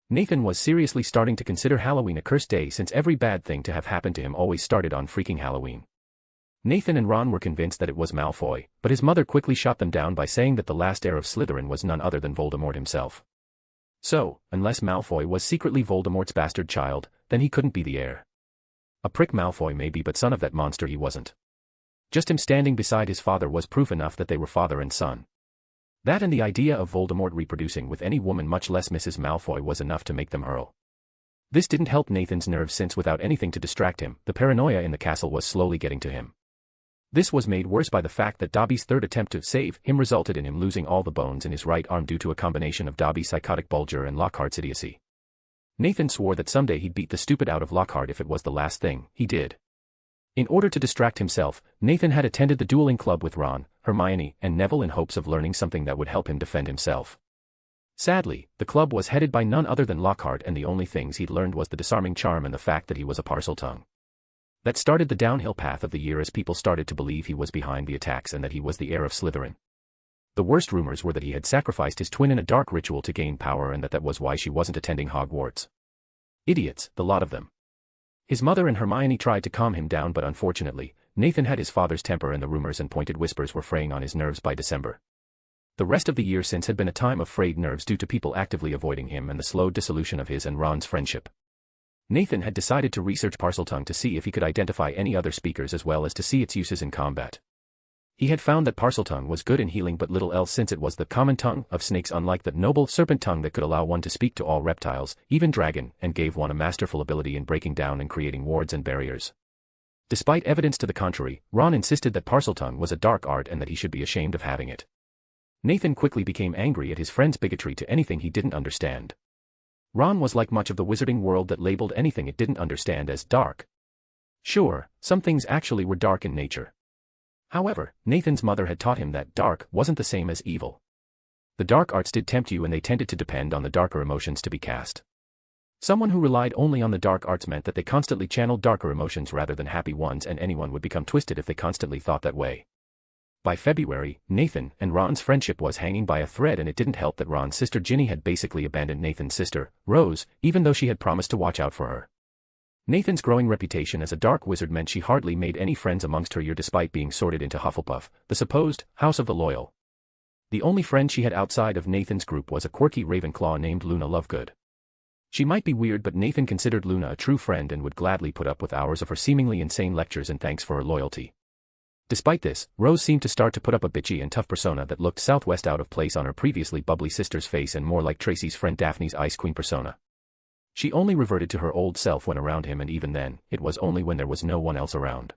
Nathan was seriously starting to consider Halloween a cursed day since every bad thing to have happened to him always started on freaking Halloween. Nathan and Ron were convinced that it was Malfoy, but his mother quickly shot them down by saying that the last heir of Slytherin was none other than Voldemort himself. So, unless Malfoy was secretly Voldemort's bastard child, then he couldn't be the heir. A prick Malfoy maybe, but son of that monster he wasn't. Just him standing beside his father was proof enough that they were father and son. That and the idea of Voldemort reproducing with any woman, much less Mrs. Malfoy, was enough to make them hurl. This didn't help Nathan's nerves since without anything to distract him, the paranoia in the castle was slowly getting to him. This was made worse by the fact that Dobby's third attempt to save him resulted in him losing all the bones in his right arm due to a combination of Dobby's psychotic bulger and Lockhart's idiocy. Nathan swore that someday he'd beat the stupid out of Lockhart if it was the last thing he did. In order to distract himself, Nathan had attended the dueling club with Ron, Hermione, and Neville in hopes of learning something that would help him defend himself. Sadly, the club was headed by none other than Lockhart, and the only things he'd learned was the disarming charm and the fact that he was a Parseltongue. That started the downhill path of the year as people started to believe he was behind the attacks and that he was the heir of Slytherin. The worst rumors were that he had sacrificed his twin in a dark ritual to gain power and that was why she wasn't attending Hogwarts. Idiots, the lot of them. His mother and Hermione tried to calm him down, but unfortunately, Nathan had his father's temper and the rumors and pointed whispers were fraying on his nerves by December. The rest of the year since had been a time of frayed nerves due to people actively avoiding him and the slow dissolution of his and Ron's friendship. Nathan had decided to research Parseltongue to see if he could identify any other speakers as well as to see its uses in combat. He had found that Parseltongue was good in healing but little else, since it was the common tongue of snakes, unlike the noble serpent tongue that could allow one to speak to all reptiles, even dragon, and gave one a masterful ability in breaking down and creating wards and barriers. Despite evidence to the contrary, Ron insisted that Parseltongue was a dark art and that he should be ashamed of having it. Nathan quickly became angry at his friend's bigotry to anything he didn't understand. Ron was like much of the wizarding world that labeled anything it didn't understand as dark. Sure, some things actually were dark in nature. However, Nathan's mother had taught him that dark wasn't the same as evil. The dark arts did tempt you, and they tended to depend on the darker emotions to be cast. Someone who relied only on the dark arts meant that they constantly channeled darker emotions rather than happy ones, and anyone would become twisted if they constantly thought that way. By February, Nathan and Ron's friendship was hanging by a thread, and it didn't help that Ron's sister Ginny had basically abandoned Nathan's sister, Rose, even though she had promised to watch out for her. Nathan's growing reputation as a dark wizard meant she hardly made any friends amongst her year, despite being sorted into Hufflepuff, the supposed House of the Loyal. The only friend she had outside of Nathan's group was a quirky Ravenclaw named Luna Lovegood. She might be weird, but Nathan considered Luna a true friend and would gladly put up with hours of her seemingly insane lectures in thanks for her loyalty. Despite this, Rose seemed to start to put up a bitchy and tough persona that looked southwest out of place on her previously bubbly sister's face and more like Tracy's friend Daphne's Ice Queen persona. She only reverted to her old self when around him, and even then, it was only when there was no one else around.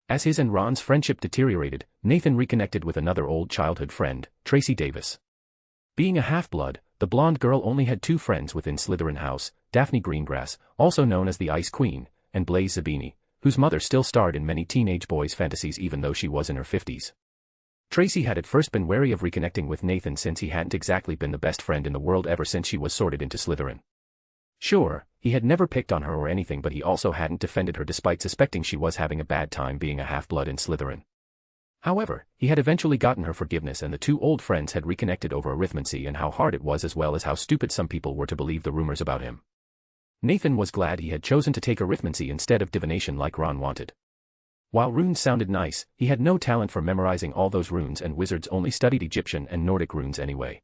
As his and Ron's friendship deteriorated, Nathan reconnected with another old childhood friend, Tracy Davis. Being a half-blood, the blonde girl only had two friends within Slytherin House, Daphne Greengrass, also known as the Ice Queen, and Blaise Zabini, whose mother still starred in many teenage boys' fantasies even though she was in her 50s. Tracy had at first been wary of reconnecting with Nathan since he hadn't exactly been the best friend in the world ever since she was sorted into Slytherin. Sure, he had never picked on her or anything, but he also hadn't defended her despite suspecting she was having a bad time being a half-blood in Slytherin. However, he had eventually gotten her forgiveness, and the two old friends had reconnected over arithmancy and how hard it was, as well as how stupid some people were to believe the rumors about him. Nathan was glad he had chosen to take arithmancy instead of divination like Ron wanted. While runes sounded nice, he had no talent for memorizing all those runes, and wizards only studied Egyptian and Nordic runes anyway.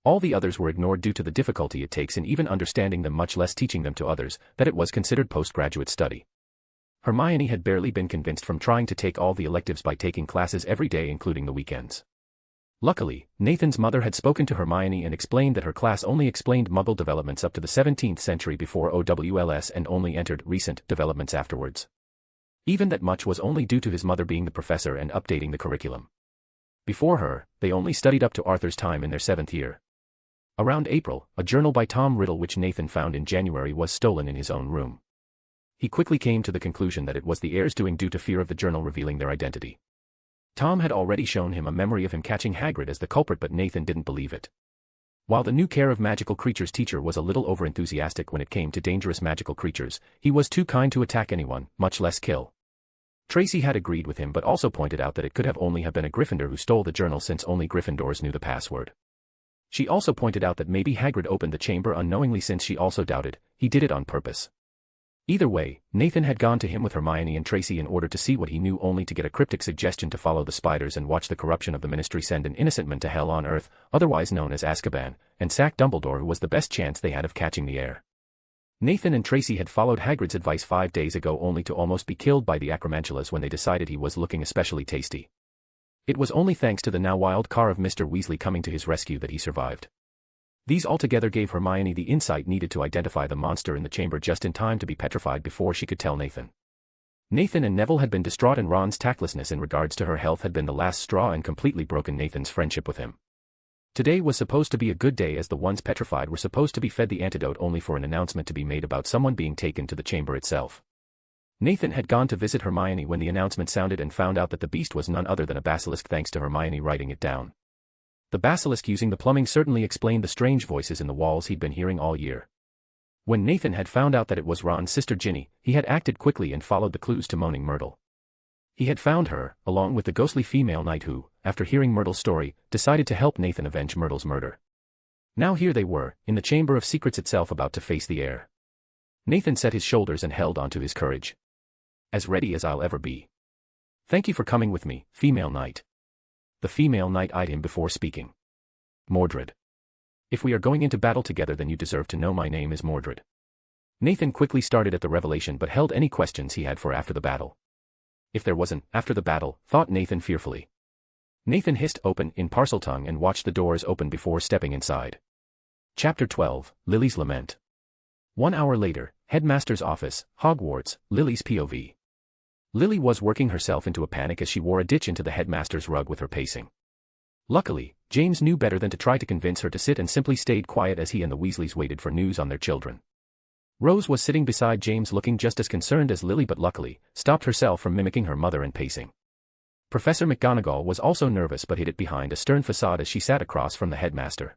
All the others were ignored due to the difficulty it takes in even understanding them, much less teaching them to others, that it was considered postgraduate study. Hermione had barely been convinced from trying to take all the electives by taking classes every day including the weekends. Luckily, Nathan's mother had spoken to Hermione and explained that her class only explained Muggle developments up to the 17th century before OWLS and only entered recent developments afterwards. Even that much was only due to his mother being the professor and updating the curriculum. Before her, they only studied up to Arthur's time in their 7th year. Around April, a journal by Tom Riddle which Nathan found in January was stolen in his own room. He quickly came to the conclusion that it was the heirs' doing due to fear of the journal revealing their identity. Tom had already shown him a memory of him catching Hagrid as the culprit, but Nathan didn't believe it. While the new Care of Magical Creatures teacher was a little overenthusiastic when it came to dangerous magical creatures, he was too kind to attack anyone, much less kill. Tracy had agreed with him but also pointed out that it could have only have been a Gryffindor who stole the journal since only Gryffindors knew the password. She also pointed out that maybe Hagrid opened the chamber unknowingly since she also doubted he did it on purpose. Either way, Nathan had gone to him with Hermione and Tracy in order to see what he knew, only to get a cryptic suggestion to follow the spiders and watch the corruption of the Ministry send an innocent man to hell on Earth, otherwise known as Azkaban, and sack Dumbledore, who was the best chance they had of catching the heir. Nathan and Tracy had followed Hagrid's advice 5 days ago only to almost be killed by the Acromantulas when they decided he was looking especially tasty. It was only thanks to the now wild car of Mr. Weasley coming to his rescue that he survived. These altogether gave Hermione the insight needed to identify the monster in the chamber just in time to be petrified before she could tell Nathan. Nathan and Neville had been distraught, and Ron's tactlessness in regards to her health had been the last straw and completely broken Nathan's friendship with him. Today was supposed to be a good day, as the ones petrified were supposed to be fed the antidote only for an announcement to be made about someone being taken to the chamber itself. Nathan had gone to visit Hermione when the announcement sounded and found out that the beast was none other than a basilisk thanks to Hermione writing it down. The basilisk using the plumbing certainly explained the strange voices in the walls he'd been hearing all year. When Nathan had found out that it was Ron's sister Ginny, he had acted quickly and followed the clues to Moaning Myrtle. He had found her, along with the ghostly female knight who, after hearing Myrtle's story, decided to help Nathan avenge Myrtle's murder. Now here they were, in the Chamber of Secrets itself about to face the heir. Nathan set his shoulders and held onto his courage. As ready as I'll ever be. Thank you for coming with me, female knight. The female knight eyed him before speaking. Mordred. If we are going into battle together then you deserve to know my name is Mordred. Nathan quickly started at the revelation but held any questions he had for after the battle. If there wasn't, after the battle, thought Nathan fearfully. Nathan hissed open in Parseltongue and watched the doors open before stepping inside. Chapter 12, Lily's Lament. 1 hour later, Headmaster's office, Hogwarts, Lily's POV. Lily was working herself into a panic as she wore a ditch into the headmaster's rug with her pacing. Luckily, James knew better than to try to convince her to sit and simply stayed quiet as he and the Weasleys waited for news on their children. Rose was sitting beside James looking just as concerned as Lily but luckily, stopped herself from mimicking her mother and pacing. Professor McGonagall was also nervous but hid it behind a stern facade as she sat across from the headmaster.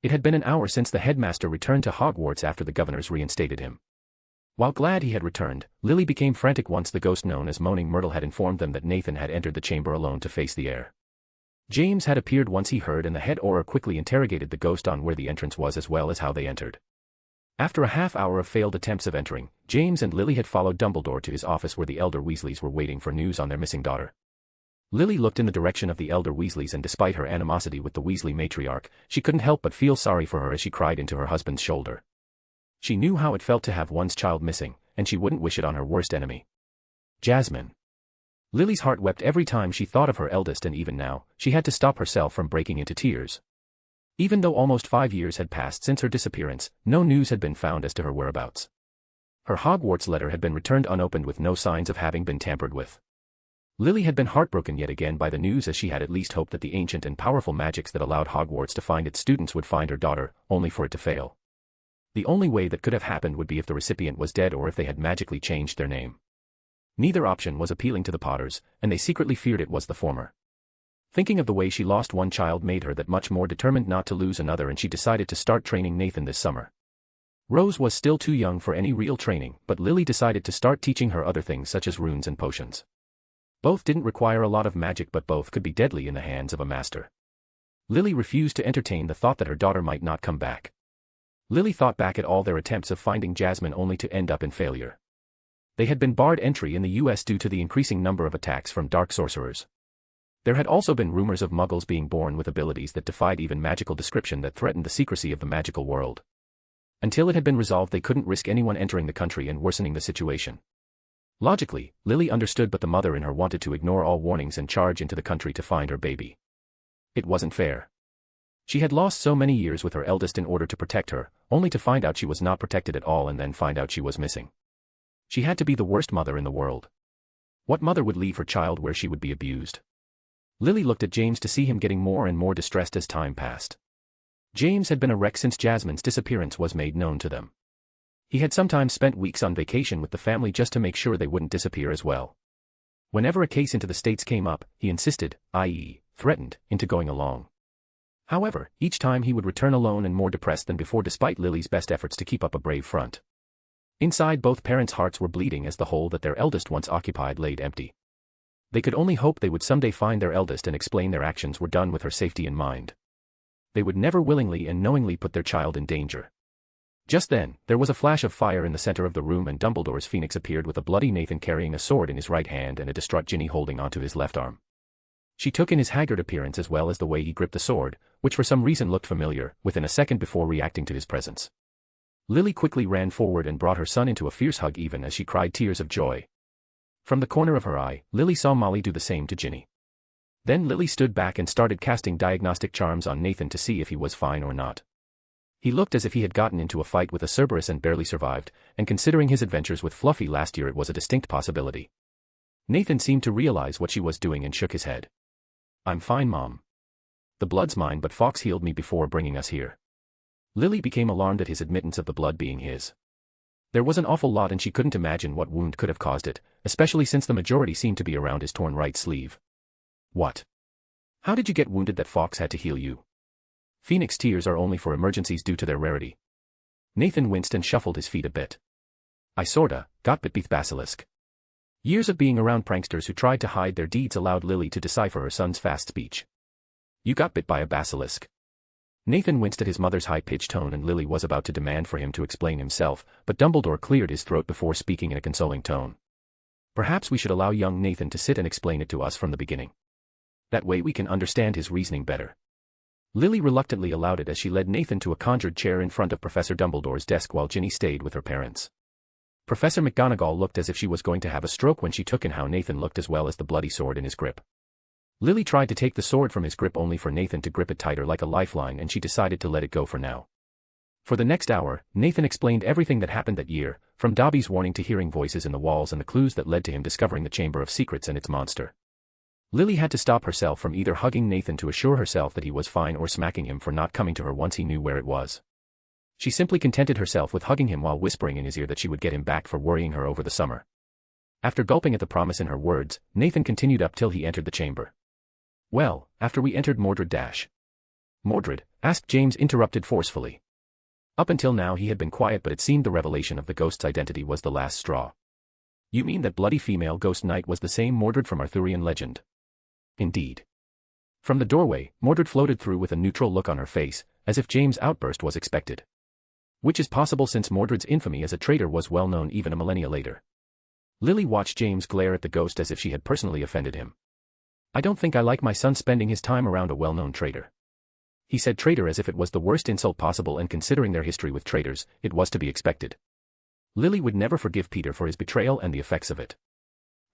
It had been an hour since the headmaster returned to Hogwarts after the governors reinstated him. While glad he had returned, Lily became frantic once the ghost known as Moaning Myrtle had informed them that Nathan had entered the chamber alone to face the heir. James had appeared once he heard and the head auror quickly interrogated the ghost on where the entrance was as well as how they entered. After a half-hour of failed attempts of entering, James and Lily had followed Dumbledore to his office where the elder Weasleys were waiting for news on their missing daughter. Lily looked in the direction of the elder Weasleys and despite her animosity with the Weasley matriarch, she couldn't help but feel sorry for her as she cried into her husband's shoulder. She knew how it felt to have one's child missing, and she wouldn't wish it on her worst enemy. Jasmine. Lily's heart wept every time she thought of her eldest and even now, she had to stop herself from breaking into tears. Even though almost 5 years had passed since her disappearance, no news had been found as to her whereabouts. Her Hogwarts letter had been returned unopened with no signs of having been tampered with. Lily had been heartbroken yet again by the news as she had at least hoped that the ancient and powerful magics that allowed Hogwarts to find its students would find her daughter, only for it to fail. The only way that could have happened would be if the recipient was dead or if they had magically changed their name. Neither option was appealing to the Potters, and they secretly feared it was the former. Thinking of the way she lost one child made her that much more determined not to lose another and she decided to start training Nathan this summer. Rose was still too young for any real training but Lily decided to start teaching her other things such as runes and potions. Both didn't require a lot of magic but both could be deadly in the hands of a master. Lily refused to entertain the thought that her daughter might not come back. Lily thought back at all their attempts of finding Jasmine only to end up in failure. They had been barred entry in the US due to the increasing number of attacks from dark sorcerers. There had also been rumors of muggles being born with abilities that defied even magical description that threatened the secrecy of the magical world. Until it had been resolved they couldn't risk anyone entering the country and worsening the situation. Logically, Lily understood but the mother in her wanted to ignore all warnings and charge into the country to find her baby. It wasn't fair. She had lost so many years with her eldest in order to protect her, only to find out she was not protected at all and then find out she was missing. She had to be the worst mother in the world. What mother would leave her child where she would be abused? Lily looked at James to see him getting more and more distressed as time passed. James had been a wreck since Jasmine's disappearance was made known to them. He had sometimes spent weeks on vacation with the family just to make sure they wouldn't disappear as well. Whenever a case into the States came up, he insisted, i.e., threatened, into going along. However, each time he would return alone and more depressed than before despite Lily's best efforts to keep up a brave front. Inside both parents' hearts were bleeding as the hole that their eldest once occupied laid empty. They could only hope they would someday find their eldest and explain their actions were done with her safety in mind. They would never willingly and knowingly put their child in danger. Just then, there was a flash of fire in the center of the room and Dumbledore's Phoenix appeared with a bloody Nathan carrying a sword in his right hand and a distraught Ginny holding onto his left arm. She took in his haggard appearance as well as the way he gripped the sword, which for some reason looked familiar, within a second before reacting to his presence. Lily quickly ran forward and brought her son into a fierce hug even as she cried tears of joy. From the corner of her eye, Lily saw Molly do the same to Ginny. Then Lily stood back and started casting diagnostic charms on Nathan to see if he was fine or not. He looked as if he had gotten into a fight with a Cerberus and barely survived, and considering his adventures with Fluffy last year it was a distinct possibility. Nathan seemed to realize what she was doing and shook his head. "I'm fine, Mom. The blood's mine but Fox healed me before bringing us here." Lily became alarmed at his admittance of the blood being his. There was an awful lot and she couldn't imagine what wound could have caused it, especially since the majority seemed to be around his torn right sleeve. What? How did you get wounded that Fox had to heal you? Phoenix tears are only for emergencies due to their rarity. Nathan winced and shuffled his feet a bit. I sorta got bit by basilisk. Years of being around pranksters who tried to hide their deeds allowed Lily to decipher her son's fast speech. You got bit by a basilisk. Nathan winced at his mother's high-pitched tone and Lily was about to demand for him to explain himself, but Dumbledore cleared his throat before speaking in a consoling tone. Perhaps we should allow young Nathan to sit and explain it to us from the beginning. That way we can understand his reasoning better. Lily reluctantly allowed it as she led Nathan to a conjured chair in front of Professor Dumbledore's desk while Ginny stayed with her parents. Professor McGonagall looked as if she was going to have a stroke when she took in how Nathan looked as well as the bloody sword in his grip. Lily tried to take the sword from his grip only for Nathan to grip it tighter like a lifeline and she decided to let it go for now. For the next hour, Nathan explained everything that happened that year, from Dobby's warning to hearing voices in the walls and the clues that led to him discovering the Chamber of Secrets and its monster. Lily had to stop herself from either hugging Nathan to assure herself that he was fine or smacking him for not coming to her once he knew where it was. She simply contented herself with hugging him while whispering in his ear that she would get him back for worrying her over the summer. After gulping at the promise in her words, Nathan continued up till he entered the chamber. Well, after we entered Mordred Mordred, asked James interrupted forcefully. Up until now he had been quiet but it seemed the revelation of the ghost's identity was the last straw. You mean that bloody female ghost knight was the same Mordred from Arthurian legend? Indeed. From the doorway, Mordred floated through with a neutral look on her face, as if James' outburst was expected. Which is possible since Mordred's infamy as a traitor was well known even a millennia later. Lily watched James glare at the ghost as if she had personally offended him. I don't think I like my son spending his time around a well-known traitor. He said traitor as if it was the worst insult possible and considering their history with traitors, it was to be expected. Lily would never forgive Peter for his betrayal and the effects of it.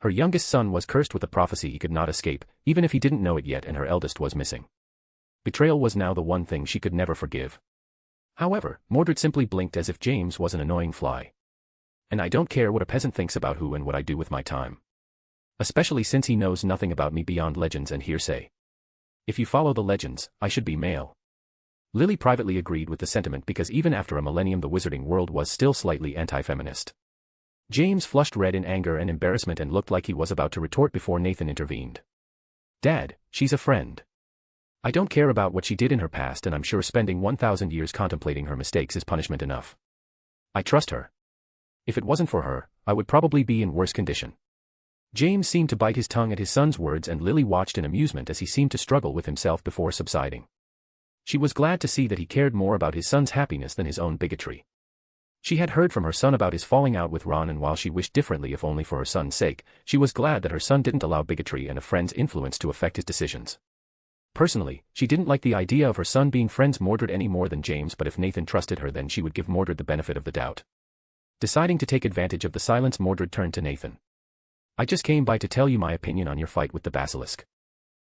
Her youngest son was cursed with a prophecy he could not escape, even if he didn't know it yet and her eldest was missing. Betrayal was now the one thing she could never forgive. However, Mordred simply blinked as if James was an annoying fly. And I don't care what a peasant thinks about who and what I do with my time. Especially since he knows nothing about me beyond legends and hearsay. If you follow the legends, I should be male. Lily privately agreed with the sentiment because even after a millennium the wizarding world was still slightly anti-feminist. James flushed red in anger and embarrassment and looked like he was about to retort before Nathan intervened. Dad, she's a friend. I don't care about what she did in her past and I'm sure spending 1,000 years contemplating her mistakes is punishment enough. I trust her. If it wasn't for her, I would probably be in worse condition. James seemed to bite his tongue at his son's words and Lily watched in amusement as he seemed to struggle with himself before subsiding. She was glad to see that he cared more about his son's happiness than his own bigotry. She had heard from her son about his falling out with Ron and while she wished differently if only for her son's sake, she was glad that her son didn't allow bigotry and a friend's influence to affect his decisions. Personally, she didn't like the idea of her son being friends Mordred any more than James but if Nathan trusted her then she would give Mordred the benefit of the doubt. Deciding to take advantage of the silence Mordred turned to Nathan. I just came by to tell you my opinion on your fight with the basilisk.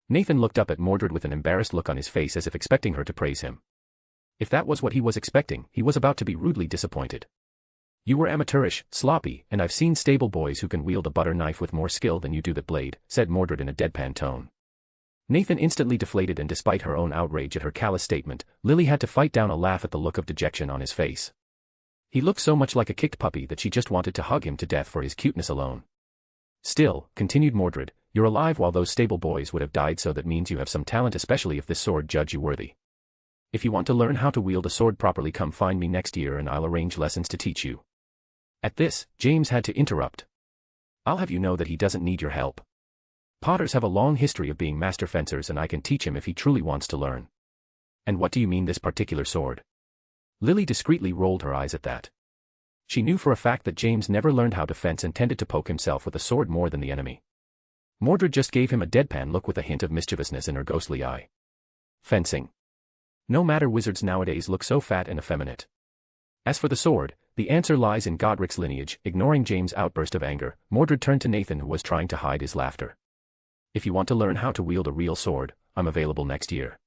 Nathan looked up at Mordred with an embarrassed look on his face as if expecting her to praise him. If that was what he was expecting, he was about to be rudely disappointed. You were amateurish, sloppy, and I've seen stable boys who can wield a butter knife with more skill than you do that blade, said Mordred in a deadpan tone. Nathan instantly deflated and despite her own outrage at her callous statement, Lily had to fight down a laugh at the look of dejection on his face. He looked so much like a kicked puppy that she just wanted to hug him to death for his cuteness alone. Still, continued Mordred, you're alive while those stable boys would have died so that means you have some talent especially if this sword judge you worthy. If you want to learn how to wield a sword properly come find me next year and I'll arrange lessons to teach you. At this, James had to interrupt. I'll have you know that he doesn't need your help. Potters have a long history of being master fencers and I can teach him if he truly wants to learn. And what do you mean this particular sword? Lily discreetly rolled her eyes at that. She knew for a fact that James never learned how to fence and tended to poke himself with a sword more than the enemy. Mordred just gave him a deadpan look with a hint of mischievousness in her ghostly eye. Fencing. No matter wizards nowadays look so fat and effeminate. As for the sword, the answer lies in Godric's lineage. Ignoring James' outburst of anger, Mordred turned to Nathan who was trying to hide his laughter. If you want to learn how to wield a real sword, I'm available next year.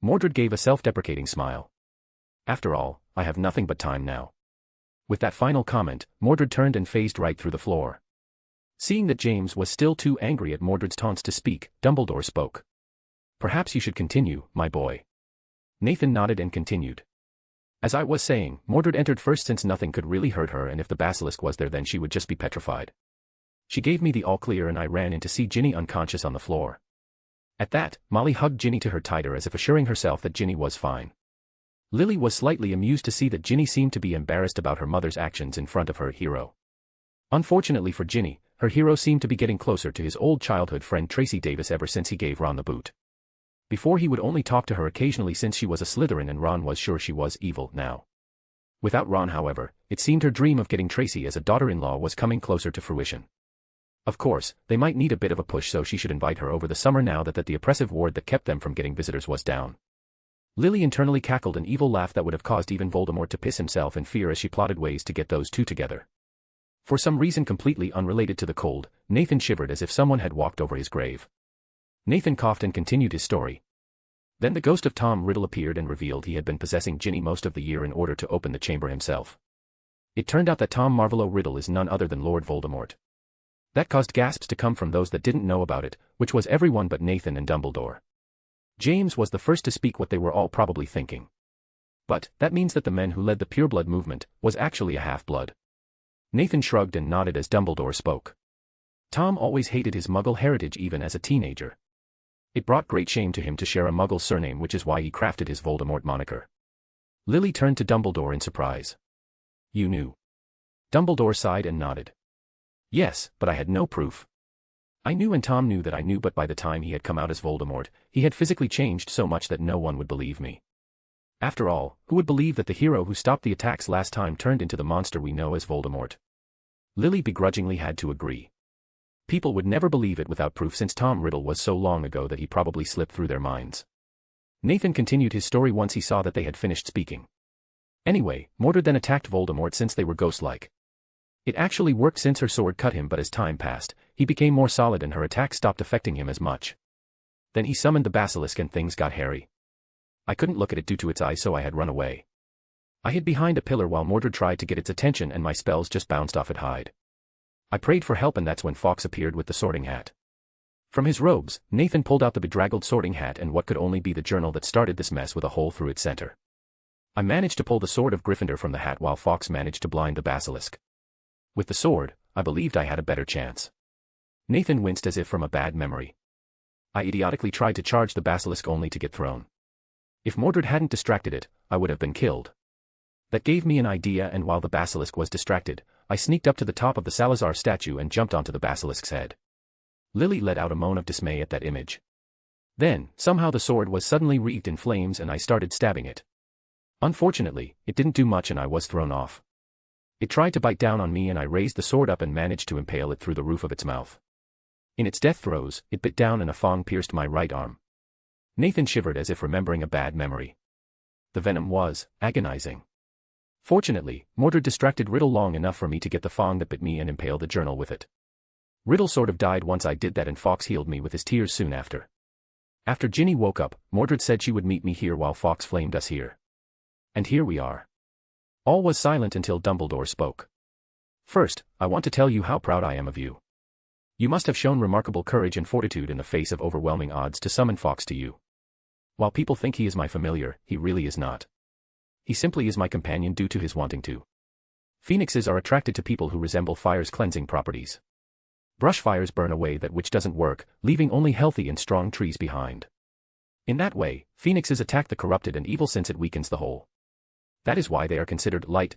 Mordred gave a self-deprecating smile. After all, I have nothing but time now. With that final comment, Mordred turned and phased right through the floor. Seeing that James was still too angry at Mordred's taunts to speak, Dumbledore spoke. Perhaps you should continue, my boy. Nathan nodded and continued. As I was saying, Mordred entered first since nothing could really hurt her, and if the basilisk was there then she would just be petrified. She gave me the all clear and I ran in to see Ginny unconscious on the floor. At that, Molly hugged Ginny to her tighter as if assuring herself that Ginny was fine. Lily was slightly amused to see that Ginny seemed to be embarrassed about her mother's actions in front of her hero. Unfortunately for Ginny, her hero seemed to be getting closer to his old childhood friend Tracy Davis ever since he gave Ron the boot. Before he would only talk to her occasionally since she was a Slytherin and Ron was sure she was evil now. Without Ron, however, it seemed her dream of getting Tracy as a daughter-in-law was coming closer to fruition. Of course, they might need a bit of a push, so she should invite her over the summer now that the oppressive ward that kept them from getting visitors was down. Lily internally cackled an evil laugh that would have caused even Voldemort to piss himself in fear as she plotted ways to get those two together. For some reason completely unrelated to the cold, Nathan shivered as if someone had walked over his grave. Nathan coughed and continued his story. Then the ghost of Tom Riddle appeared and revealed he had been possessing Ginny most of the year in order to open the chamber himself. It turned out that Tom Marvolo Riddle is none other than Lord Voldemort. That caused gasps to come from those that didn't know about it, which was everyone but Nathan and Dumbledore. James was the first to speak what they were all probably thinking. But, that means that the man who led the pureblood movement was actually a half-blood. Nathan shrugged and nodded as Dumbledore spoke. Tom always hated his Muggle heritage even as a teenager. It brought great shame to him to share a Muggle surname, which is why he crafted his Voldemort moniker. Lily turned to Dumbledore in surprise. You knew? Dumbledore sighed and nodded. Yes, but I had no proof. I knew and Tom knew that I knew, but by the time he had come out as Voldemort, he had physically changed so much that no one would believe me. After all, who would believe that the hero who stopped the attacks last time turned into the monster we know as Voldemort? Lily begrudgingly had to agree. People would never believe it without proof since Tom Riddle was so long ago that he probably slipped through their minds. Nathan continued his story once he saw that they had finished speaking. Anyway, Mordred then attacked Voldemort since they were ghost-like. It actually worked since her sword cut him, but as time passed, he became more solid and her attack stopped affecting him as much. Then he summoned the basilisk and things got hairy. I couldn't look at it due to its eyes, so I had run away. I hid behind a pillar while Mordred tried to get its attention and my spells just bounced off it hide. I prayed for help and that's when Fawkes appeared with the sorting hat. From his robes, Nathan pulled out the bedraggled sorting hat and what could only be the journal that started this mess with a hole through its center. I managed to pull the sword of Gryffindor from the hat while Fawkes managed to blind the basilisk. With the sword, I believed I had a better chance. Nathan winced as if from a bad memory. I idiotically tried to charge the basilisk only to get thrown. If Mordred hadn't distracted it, I would have been killed. That gave me an idea, and while the basilisk was distracted, I sneaked up to the top of the Salazar statue and jumped onto the basilisk's head. Lily let out a moan of dismay at that image. Then, somehow the sword was suddenly wreathed in flames and I started stabbing it. Unfortunately, it didn't do much and I was thrown off. It tried to bite down on me and I raised the sword up and managed to impale it through the roof of its mouth. In its death throes, it bit down and a fang pierced my right arm. Nathan shivered as if remembering a bad memory. The venom was agonizing. Fortunately, Mordred distracted Riddle long enough for me to get the fang that bit me and impale the journal with it. Riddle sort of died once I did that and Fawkes healed me with his tears soon after. After Ginny woke up, Mordred said she would meet me here while Fawkes flamed us here. And here we are. All was silent until Dumbledore spoke. First, I want to tell you how proud I am of you. You must have shown remarkable courage and fortitude in the face of overwhelming odds to summon Fawkes to you. While people think he is my familiar, he really is not. He simply is my companion due to his wanting to. Phoenixes are attracted to people who resemble fire's cleansing properties. Brush fires burn away that which doesn't work, leaving only healthy and strong trees behind. In that way, phoenixes attack the corrupted and evil since it weakens the whole. That is why they are considered light.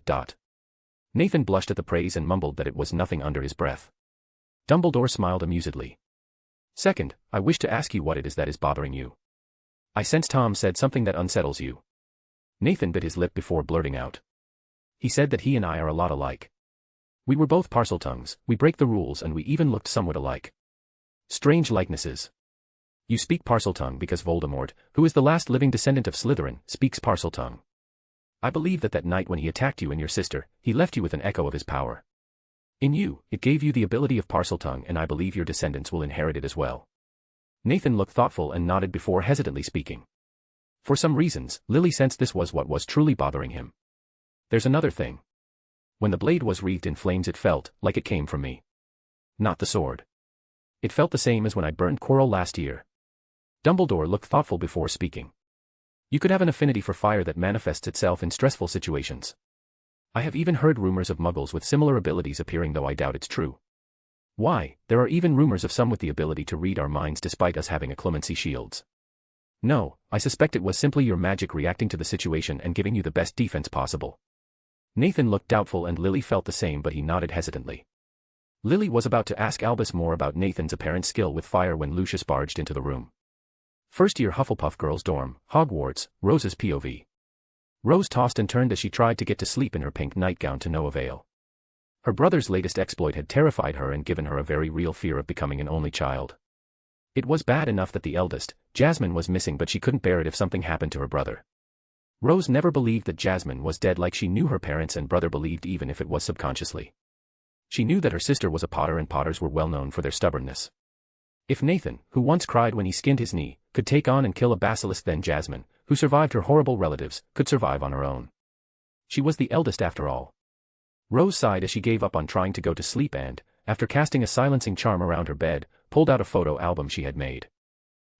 Nathan blushed at the praise and mumbled that it was nothing under his breath. Dumbledore smiled amusedly. Second, I wish to ask you what it is that is bothering you. I sense Tom said something that unsettles you. Nathan bit his lip before blurting out. He said that he and I are a lot alike. We were both Parseltongues, we break the rules and we even looked somewhat alike. Strange likenesses. You speak Parseltongue because Voldemort, who is the last living descendant of Slytherin, speaks Parseltongue. I believe that night when he attacked you and your sister, he left you with an echo of his power. In you, it gave you the ability of Parseltongue and I believe your descendants will inherit it as well. Nathan looked thoughtful and nodded before hesitantly speaking. For some reasons, Lily sensed this was what was truly bothering him. There's another thing. When the blade was wreathed in flames it felt like it came from me. Not the sword. It felt the same as when I burned Quirrell last year. Dumbledore looked thoughtful before speaking. You could have an affinity for fire that manifests itself in stressful situations. I have even heard rumors of muggles with similar abilities appearing, though I doubt it's true. Why, there are even rumors of some with the ability to read our minds despite us having a clemency shields. No, I suspect it was simply your magic reacting to the situation and giving you the best defense possible. Nathan looked doubtful and Lily felt the same, but he nodded hesitantly. Lily was about to ask Albus more about Nathan's apparent skill with fire when Lucius barged into the room. First-year Hufflepuff girls' dorm, Hogwarts, Rose's POV. Rose tossed and turned as she tried to get to sleep in her pink nightgown to no avail. Her brother's latest exploit had terrified her and given her a very real fear of becoming an only child. It was bad enough that the eldest, Jasmine, was missing, but she couldn't bear it if something happened to her brother. Rose never believed that Jasmine was dead like she knew her parents and brother believed, even if it was subconsciously. She knew that her sister was a Potter and Potters were well known for their stubbornness. If Nathan, who once cried when he skinned his knee, could take on and kill a basilisk, then Jasmine, who survived her horrible relatives, could survive on her own. She was the eldest after all. Rose sighed as she gave up on trying to go to sleep and, after casting a silencing charm around her bed, pulled out a photo album she had made.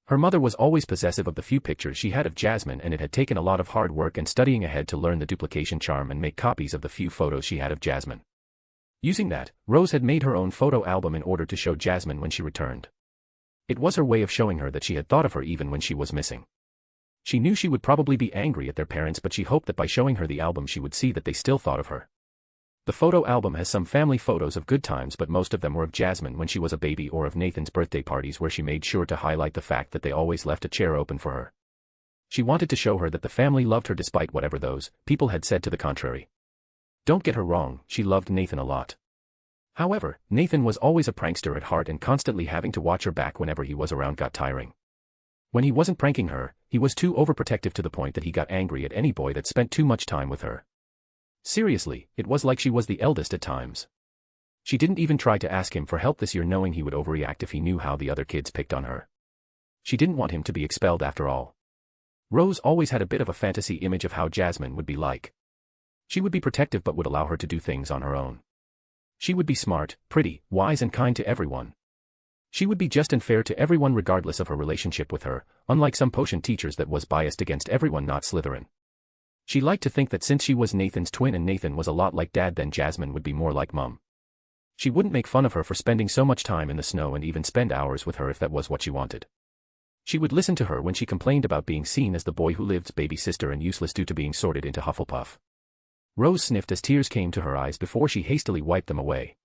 Her mother was always possessive of the few pictures she had of Jasmine, and it had taken a lot of hard work and studying ahead to learn the duplication charm and make copies of the few photos she had of Jasmine. Using that, Rose had made her own photo album in order to show Jasmine when she returned. It was her way of showing her that she had thought of her even when she was missing. She knew she would probably be angry at their parents, but she hoped that by showing her the album she would see that they still thought of her. The photo album has some family photos of good times, but most of them were of Jasmine when she was a baby or of Nathan's birthday parties, where she made sure to highlight the fact that they always left a chair open for her. She wanted to show her that the family loved her despite whatever those people had said to the contrary. Don't get her wrong, she loved Nathan a lot. However, Nathan was always a prankster at heart, and constantly having to watch her back whenever he was around got tiring. When he wasn't pranking her, he was too overprotective, to the point that he got angry at any boy that spent too much time with her. Seriously, it was like she was the eldest at times. She didn't even try to ask him for help this year, knowing he would overreact if he knew how the other kids picked on her. She didn't want him to be expelled after all. Rose always had a bit of a fantasy image of how Jasmine would be like. She would be protective but would allow her to do things on her own. She would be smart, pretty, wise and kind to everyone. She would be just and fair to everyone regardless of her relationship with her, unlike some potion teachers that was biased against everyone not Slytherin. She liked to think that since she was Nathan's twin and Nathan was a lot like Dad, then Jasmine would be more like Mum. She wouldn't make fun of her for spending so much time in the snow and even spend hours with her if that was what she wanted. She would listen to her when she complained about being seen as the boy who lived's baby sister and useless due to being sorted into Hufflepuff. Rose sniffed as tears came to her eyes before she hastily wiped them away.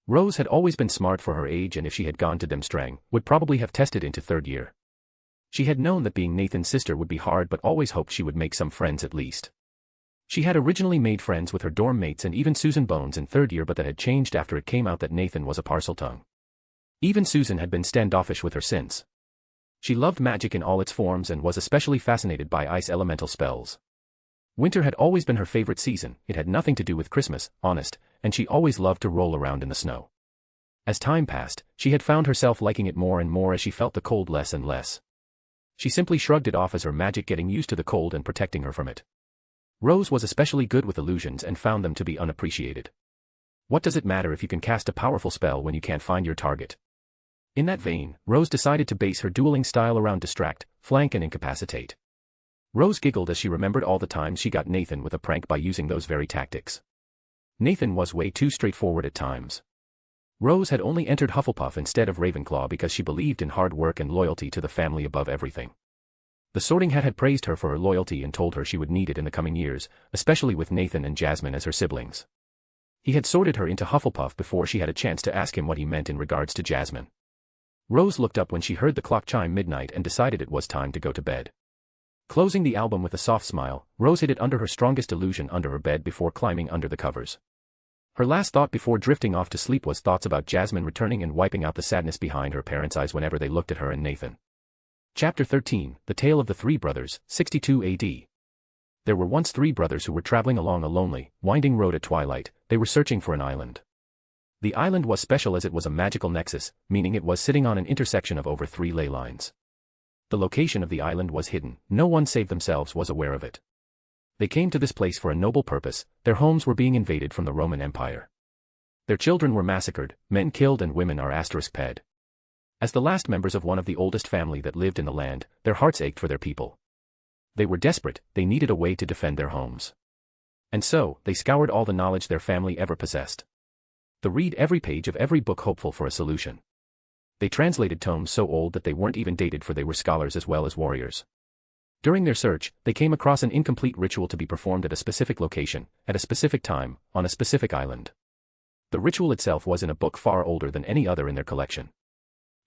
Rose had always been smart for her age, and if she had gone to Demstrang, would probably have tested into third year. She had known that being Nathan's sister would be hard, but always hoped she would make some friends at least. She had originally made friends with her dorm mates and even Susan Bones in third year, but that had changed after it came out that Nathan was a Parseltongue. Even Susan had been standoffish with her since. She loved magic in all its forms and was especially fascinated by ice elemental spells. Winter had always been her favorite season. It had nothing to do with Christmas, honest, and she always loved to roll around in the snow. As time passed, she had found herself liking it more and more as she felt the cold less and less. She simply shrugged it off as her magic getting used to the cold and protecting her from it. Rose was especially good with illusions and found them to be unappreciated. What does it matter if you can cast a powerful spell when you can't find your target? In that vein, Rose decided to base her dueling style around distract, flank and incapacitate. Rose giggled as she remembered all the times she got Nathan with a prank by using those very tactics. Nathan was way too straightforward at times. Rose had only entered Hufflepuff instead of Ravenclaw because she believed in hard work and loyalty to the family above everything. The Sorting Hat had praised her for her loyalty and told her she would need it in the coming years, especially with Nathan and Jasmine as her siblings. He had sorted her into Hufflepuff before she had a chance to ask him what he meant in regards to Jasmine. Rose looked up when she heard the clock chime midnight and decided it was time to go to bed. Closing the album with a soft smile, Rose hid it under her strongest illusion under her bed before climbing under the covers. Her last thought before drifting off to sleep was thoughts about Jasmine returning and wiping out the sadness behind her parents' eyes whenever they looked at her and Nathan. Chapter 13, The Tale of the Three Brothers, 62 AD. There were once three brothers who were traveling along a lonely, winding road at twilight. They were searching for an island. The island was special as it was a magical nexus, meaning it was sitting on an intersection of over 3 ley lines. The location of the island was hidden. No one save themselves was aware of it. They came to this place for a noble purpose. Their homes were being invaded from the Roman Empire. Their children were massacred, men killed and women are *ped. As the last members of one of the oldest family that lived in the land, their hearts ached for their people. They were desperate, they needed a way to defend their homes. And so, they scoured all the knowledge their family ever possessed. They read every page of every book hopeful for a solution. They translated tomes so old that they weren't even dated, for they were scholars as well as warriors. During their search, they came across an incomplete ritual to be performed at a specific location, at a specific time, on a specific island. The ritual itself was in a book far older than any other in their collection.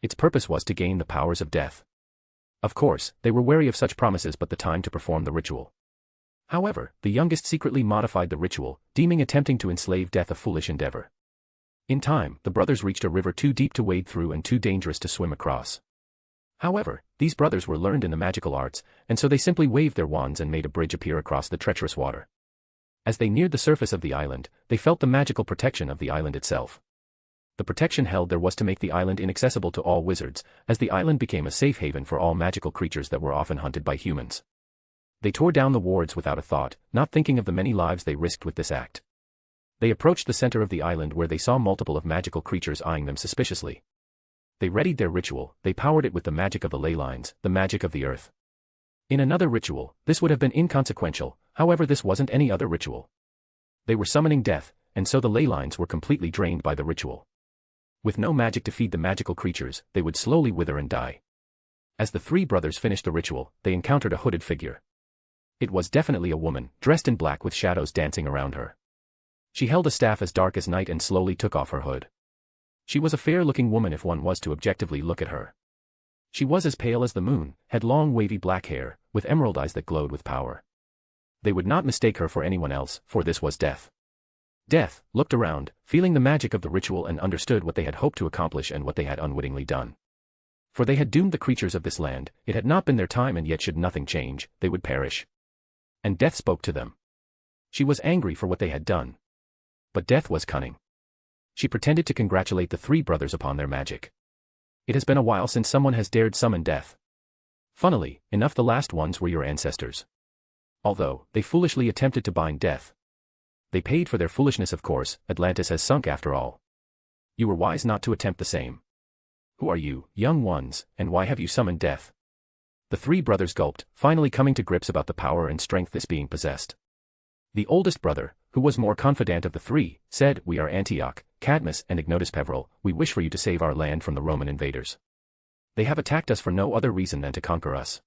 Its purpose was to gain the powers of death. Of course, they were wary of such promises but the time to perform the ritual. However, the youngest secretly modified the ritual, deeming attempting to enslave death a foolish endeavor. In time, the brothers reached a river too deep to wade through and too dangerous to swim across. However, these brothers were learned in the magical arts, and so they simply waved their wands and made a bridge appear across the treacherous water. As they neared the surface of the island, they felt the magical protection of the island itself. The protection held there was to make the island inaccessible to all wizards, as the island became a safe haven for all magical creatures that were often hunted by humans. They tore down the wards without a thought, not thinking of the many lives they risked with this act. They approached the center of the island where they saw multiple of magical creatures eyeing them suspiciously. They readied their ritual, they powered it with the magic of the ley lines, the magic of the earth. In another ritual, this would have been inconsequential, however this wasn't any other ritual. They were summoning death, and so the ley lines were completely drained by the ritual. With no magic to feed the magical creatures, they would slowly wither and die. As the three brothers finished the ritual, they encountered a hooded figure. It was definitely a woman, dressed in black with shadows dancing around her. She held a staff as dark as night and slowly took off her hood. She was a fair-looking woman if one was to objectively look at her. She was as pale as the moon, had long wavy black hair, with emerald eyes that glowed with power. They would not mistake her for anyone else, for this was Death. Death looked around, feeling the magic of the ritual and understood what they had hoped to accomplish and what they had unwittingly done. For they had doomed the creatures of this land, it had not been their time, and yet should nothing change, they would perish. And Death spoke to them. She was angry for what they had done. But Death was cunning. She pretended to congratulate the three brothers upon their magic. It has been a while since someone has dared summon death. Funnily enough, the last ones were your ancestors. Although they foolishly attempted to bind death. They paid for their foolishness, of course. Atlantis has sunk after all. You were wise not to attempt the same. Who are you, young ones, and why have you summoned death? The three brothers gulped, finally coming to grips about the power and strength this being possessed. The oldest brother, who was more confident of the three, said, "We are Antioch, Cadmus, and Ignotus Peveril. We wish for you to save our land from the Roman invaders. They have attacked us for no other reason than to conquer us.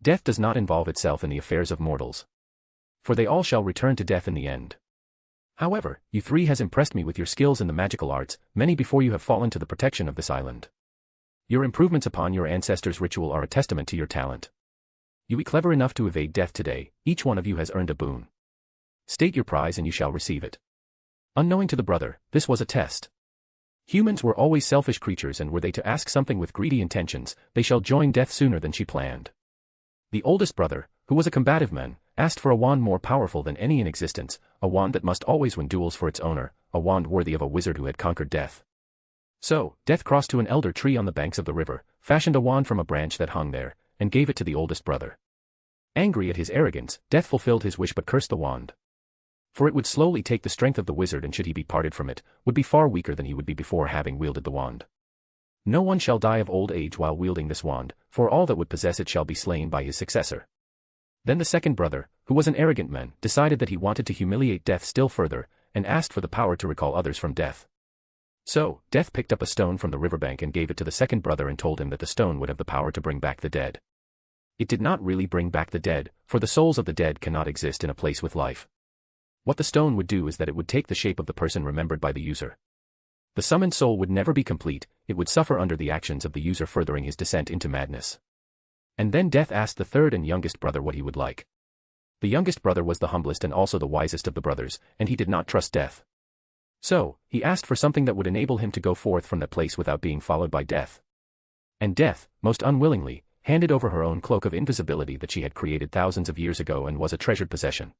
Death does not involve itself in the affairs of mortals. For they all shall return to death in the end. However, you three has impressed me with your skills in the magical arts, many before you have fallen to the protection of this island. Your improvements upon your ancestors' ritual are a testament to your talent. You be clever enough to evade death today, each one of you has earned a boon. State your prize and you shall receive it." Unknowing to the brother, this was a test. Humans were always selfish creatures, and were they to ask something with greedy intentions, they shall join death sooner than she planned. The oldest brother, who was a combative man, asked for a wand more powerful than any in existence, a wand that must always win duels for its owner, a wand worthy of a wizard who had conquered death. So, Death crossed to an elder tree on the banks of the river, fashioned a wand from a branch that hung there, and gave it to the oldest brother. Angry at his arrogance, Death fulfilled his wish but cursed the wand. For it would slowly take the strength of the wizard, and should he be parted from it, would be far weaker than he would be before having wielded the wand. No one shall die of old age while wielding this wand, for all that would possess it shall be slain by his successor. Then the second brother, who was an arrogant man, decided that he wanted to humiliate Death still further, and asked for the power to recall others from death. So, Death picked up a stone from the riverbank and gave it to the second brother and told him that the stone would have the power to bring back the dead. It did not really bring back the dead, for the souls of the dead cannot exist in a place with life. What the stone would do is that it would take the shape of the person remembered by the user. The summoned soul would never be complete, it would suffer under the actions of the user, furthering his descent into madness. And then Death asked the third and youngest brother what he would like. The youngest brother was the humblest and also the wisest of the brothers, and he did not trust Death. So, he asked for something that would enable him to go forth from that place without being followed by Death. And Death, most unwillingly, handed over her own cloak of invisibility that she had created thousands of years ago and was a treasured possession.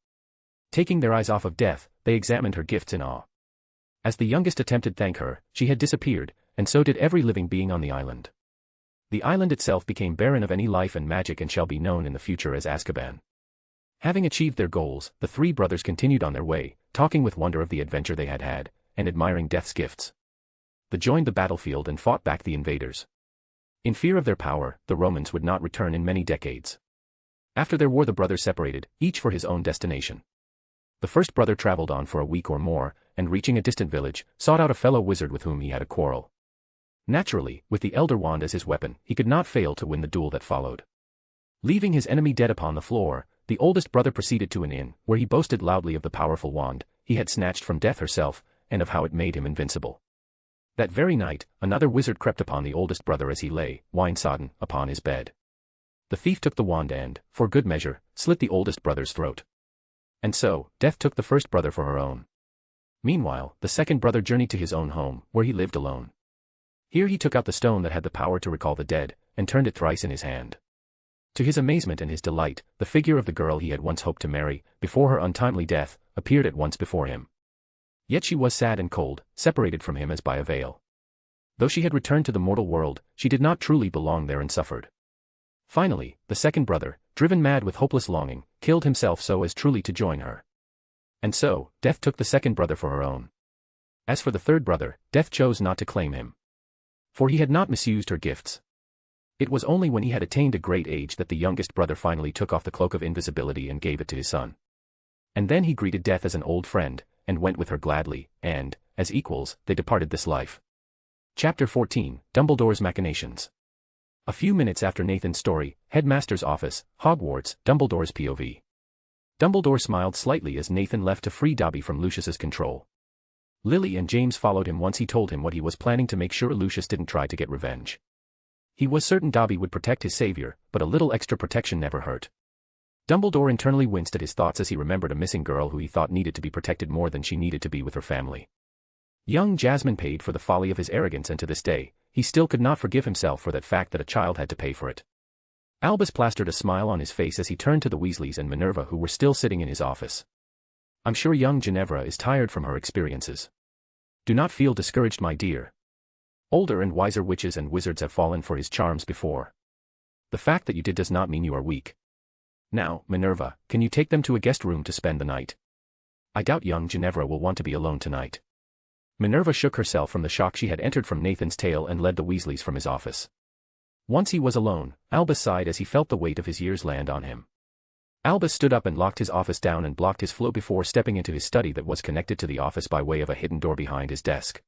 Taking their eyes off of Death, they examined her gifts in awe. As the youngest attempted to thank her, she had disappeared, and so did every living being on the island. The island itself became barren of any life and magic and shall be known in the future as Azkaban. Having achieved their goals, the three brothers continued on their way, talking with wonder of the adventure they had had, and admiring Death's gifts. They joined the battlefield and fought back the invaders. In fear of their power, the Romans would not return in many decades. After their war the brothers separated, each for his own destination. The first brother traveled on for a week or more, and reaching a distant village, sought out a fellow wizard with whom he had a quarrel. Naturally, with the elder wand as his weapon, he could not fail to win the duel that followed. Leaving his enemy dead upon the floor, the oldest brother proceeded to an inn, where he boasted loudly of the powerful wand he had snatched from death herself, and of how it made him invincible. That very night, another wizard crept upon the oldest brother as he lay, wine-sodden, upon his bed. The thief took the wand and, for good measure, slit the oldest brother's throat. And so, death took the first brother for her own. Meanwhile, the second brother journeyed to his own home, where he lived alone. Here he took out the stone that had the power to recall the dead, and turned it thrice in his hand. To his amazement and his delight, the figure of the girl he had once hoped to marry, before her untimely death, appeared at once before him. Yet she was sad and cold, separated from him as by a veil. Though she had returned to the mortal world, she did not truly belong there and suffered. Finally, the second brother, driven mad with hopeless longing, killed himself so as truly to join her. And so, death took the second brother for her own. As for the third brother, death chose not to claim him. For he had not misused her gifts. It was only when he had attained a great age that the youngest brother finally took off the cloak of invisibility and gave it to his son. And then he greeted death as an old friend, and went with her gladly, and, as equals, they departed this life. Chapter 14, Dumbledore's Machinations. A few minutes after Nathan's story, Headmaster's office, Hogwarts, Dumbledore's POV. Dumbledore smiled slightly as Nathan left to free Dobby from Lucius's control. Lily and James followed him once he told him what he was planning to make sure Lucius didn't try to get revenge. He was certain Dobby would protect his savior, but a little extra protection never hurt. Dumbledore internally winced at his thoughts as he remembered a missing girl who he thought needed to be protected more than she needed to be with her family. Young Jasmine paid for the folly of his arrogance, and to this day, he still could not forgive himself for that fact that a child had to pay for it. Albus plastered a smile on his face as he turned to the Weasleys and Minerva, who were still sitting in his office. "I'm sure young Ginevra is tired from her experiences. Do not feel discouraged, my dear. Older and wiser witches and wizards have fallen for his charms before. The fact that you did does not mean you are weak. Now, Minerva, can you take them to a guest room to spend the night? I doubt young Ginevra will want to be alone tonight." Minerva shook herself from the shock she had entered from Nathan's tale and led the Weasleys from his office. Once he was alone, Albus sighed as he felt the weight of his years land on him. Albus stood up and locked his office down and blocked his flow before stepping into his study that was connected to the office by way of a hidden door behind his desk.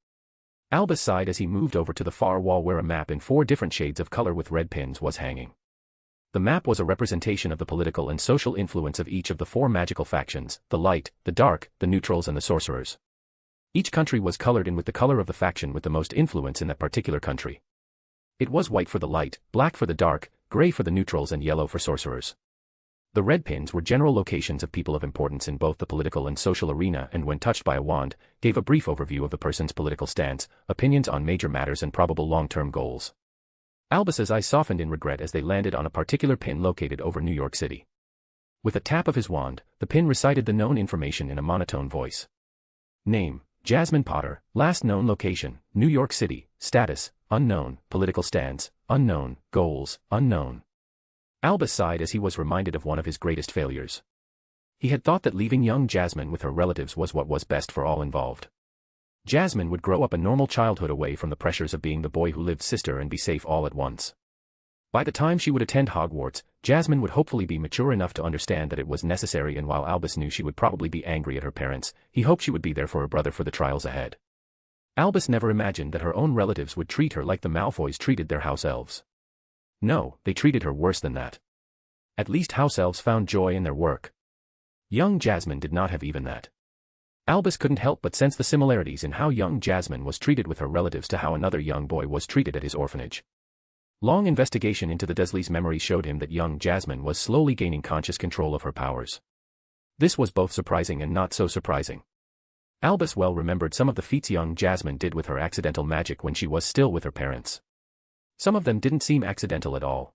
Albus sighed as he moved over to the far wall where a map in 4 different shades of color with red pins was hanging. The map was a representation of the political and social influence of each of the 4 magical factions: the light, the dark, the neutrals and the sorcerers. Each country was colored in with the color of the faction with the most influence in that particular country. It was white for the light, black for the dark, gray for the neutrals and yellow for sorcerers. The red pins were general locations of people of importance in both the political and social arena, and when touched by a wand, gave a brief overview of the person's political stance, opinions on major matters and probable long-term goals. Albus's eyes softened in regret as they landed on a particular pin located over New York City. With a tap of his wand, the pin recited the known information in a monotone voice. Name: Jasmine Potter. Last known location: New York City. Status: unknown. Political stance: unknown. Goals: unknown. Albus sighed as he was reminded of one of his greatest failures. He had thought that leaving young Jasmine with her relatives was what was best for all involved. Jasmine would grow up a normal childhood away from the pressures of being the boy who lived sister and be safe all at once. By the time she would attend Hogwarts, Jasmine would hopefully be mature enough to understand that it was necessary, and while Albus knew she would probably be angry at her parents, he hoped she would be there for her brother for the trials ahead. Albus never imagined that her own relatives would treat her like the Malfoys treated their house elves. No, they treated her worse than that. At least house elves found joy in their work. Young Jasmine did not have even that. Albus couldn't help but sense the similarities in how young Jasmine was treated with her relatives to how another young boy was treated at his orphanage. Long investigation into the Dursleys' memories showed him that young Jasmine was slowly gaining conscious control of her powers. This was both surprising and not so surprising. Albus well remembered some of the feats young Jasmine did with her accidental magic when she was still with her parents. Some of them didn't seem accidental at all.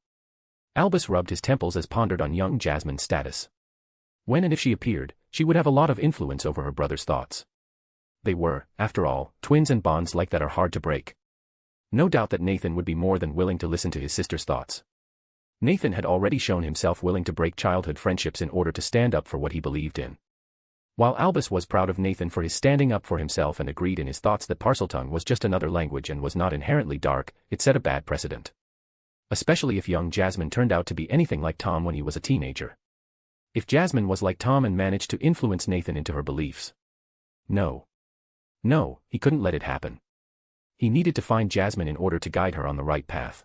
Albus rubbed his temples as pondered on young Jasmine's status. When and if she appeared, she would have a lot of influence over her brother's thoughts. They were, after all, twins, and bonds like that are hard to break. No doubt that Nathan would be more than willing to listen to his sister's thoughts. Nathan had already shown himself willing to break childhood friendships in order to stand up for what he believed in. While Albus was proud of Nathan for his standing up for himself and agreed in his thoughts that Parseltongue was just another language and was not inherently dark, it set a bad precedent. Especially if young Jasmine turned out to be anything like Tom when he was a teenager. If Jasmine was like Tom and managed to influence Nathan into her beliefs. No. No, he couldn't let it happen. He needed to find Jasmine in order to guide her on the right path.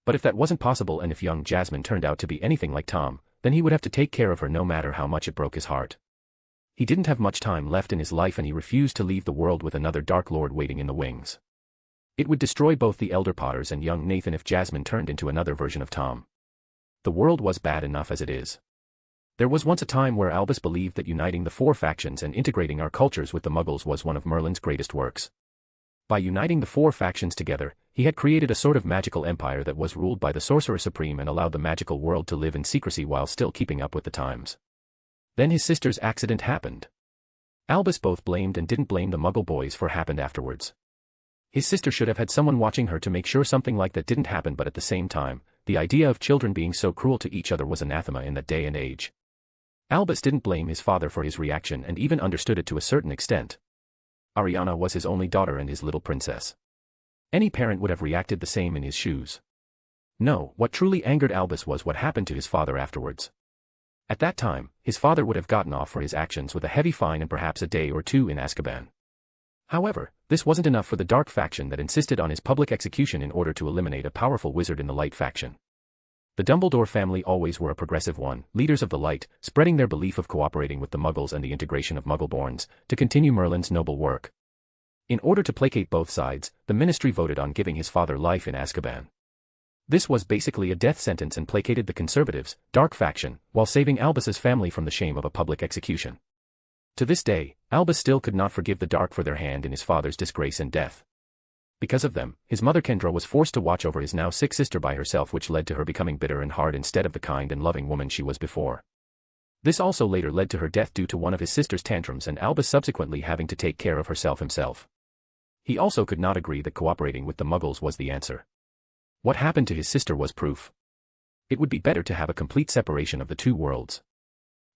But if that wasn't possible and if young Jasmine turned out to be anything like Tom, then he would have to take care of her no matter how much it broke his heart. He didn't have much time left in his life and he refused to leave the world with another Dark Lord waiting in the wings. It would destroy both the Elder Potters and young Nathan if Jasmine turned into another version of Tom. The world was bad enough as it is. There was once a time where Albus believed that uniting the four factions and integrating our cultures with the Muggles was one of Merlin's greatest works. By uniting the four factions together, he had created a sort of magical empire that was ruled by the Sorcerer Supreme and allowed the magical world to live in secrecy while still keeping up with the times. Then his sister's accident happened. Albus both blamed and didn't blame the Muggle boys for what happened afterwards. His sister should have had someone watching her to make sure something like that didn't happen, but at the same time, the idea of children being so cruel to each other was anathema in that day and age. Albus didn't blame his father for his reaction and even understood it to a certain extent. Ariana was his only daughter and his little princess. Any parent would have reacted the same in his shoes. No, what truly angered Albus was what happened to his father afterwards. At that time, his father would have gotten off for his actions with a heavy fine and perhaps a day or two in Azkaban. However, this wasn't enough for the Dark faction that insisted on his public execution in order to eliminate a powerful wizard in the Light faction. The Dumbledore family always were a progressive one, leaders of the Light, spreading their belief of cooperating with the Muggles and the integration of Muggleborns, to continue Merlin's noble work. In order to placate both sides, the Ministry voted on giving his father life in Azkaban. This was basically a death sentence and placated the Conservatives, Dark faction, while saving Albus's family from the shame of a public execution. To this day, Albus still could not forgive the Dark for their hand in his father's disgrace and death. Because of them, his mother Kendra was forced to watch over his now sick sister by herself, which led to her becoming bitter and hard instead of the kind and loving woman she was before. This also later led to her death due to one of his sister's tantrums and Albus subsequently having to take care of herself himself. He also could not agree that cooperating with the Muggles was the answer. What happened to his sister was proof. It would be better to have a complete separation of the two worlds.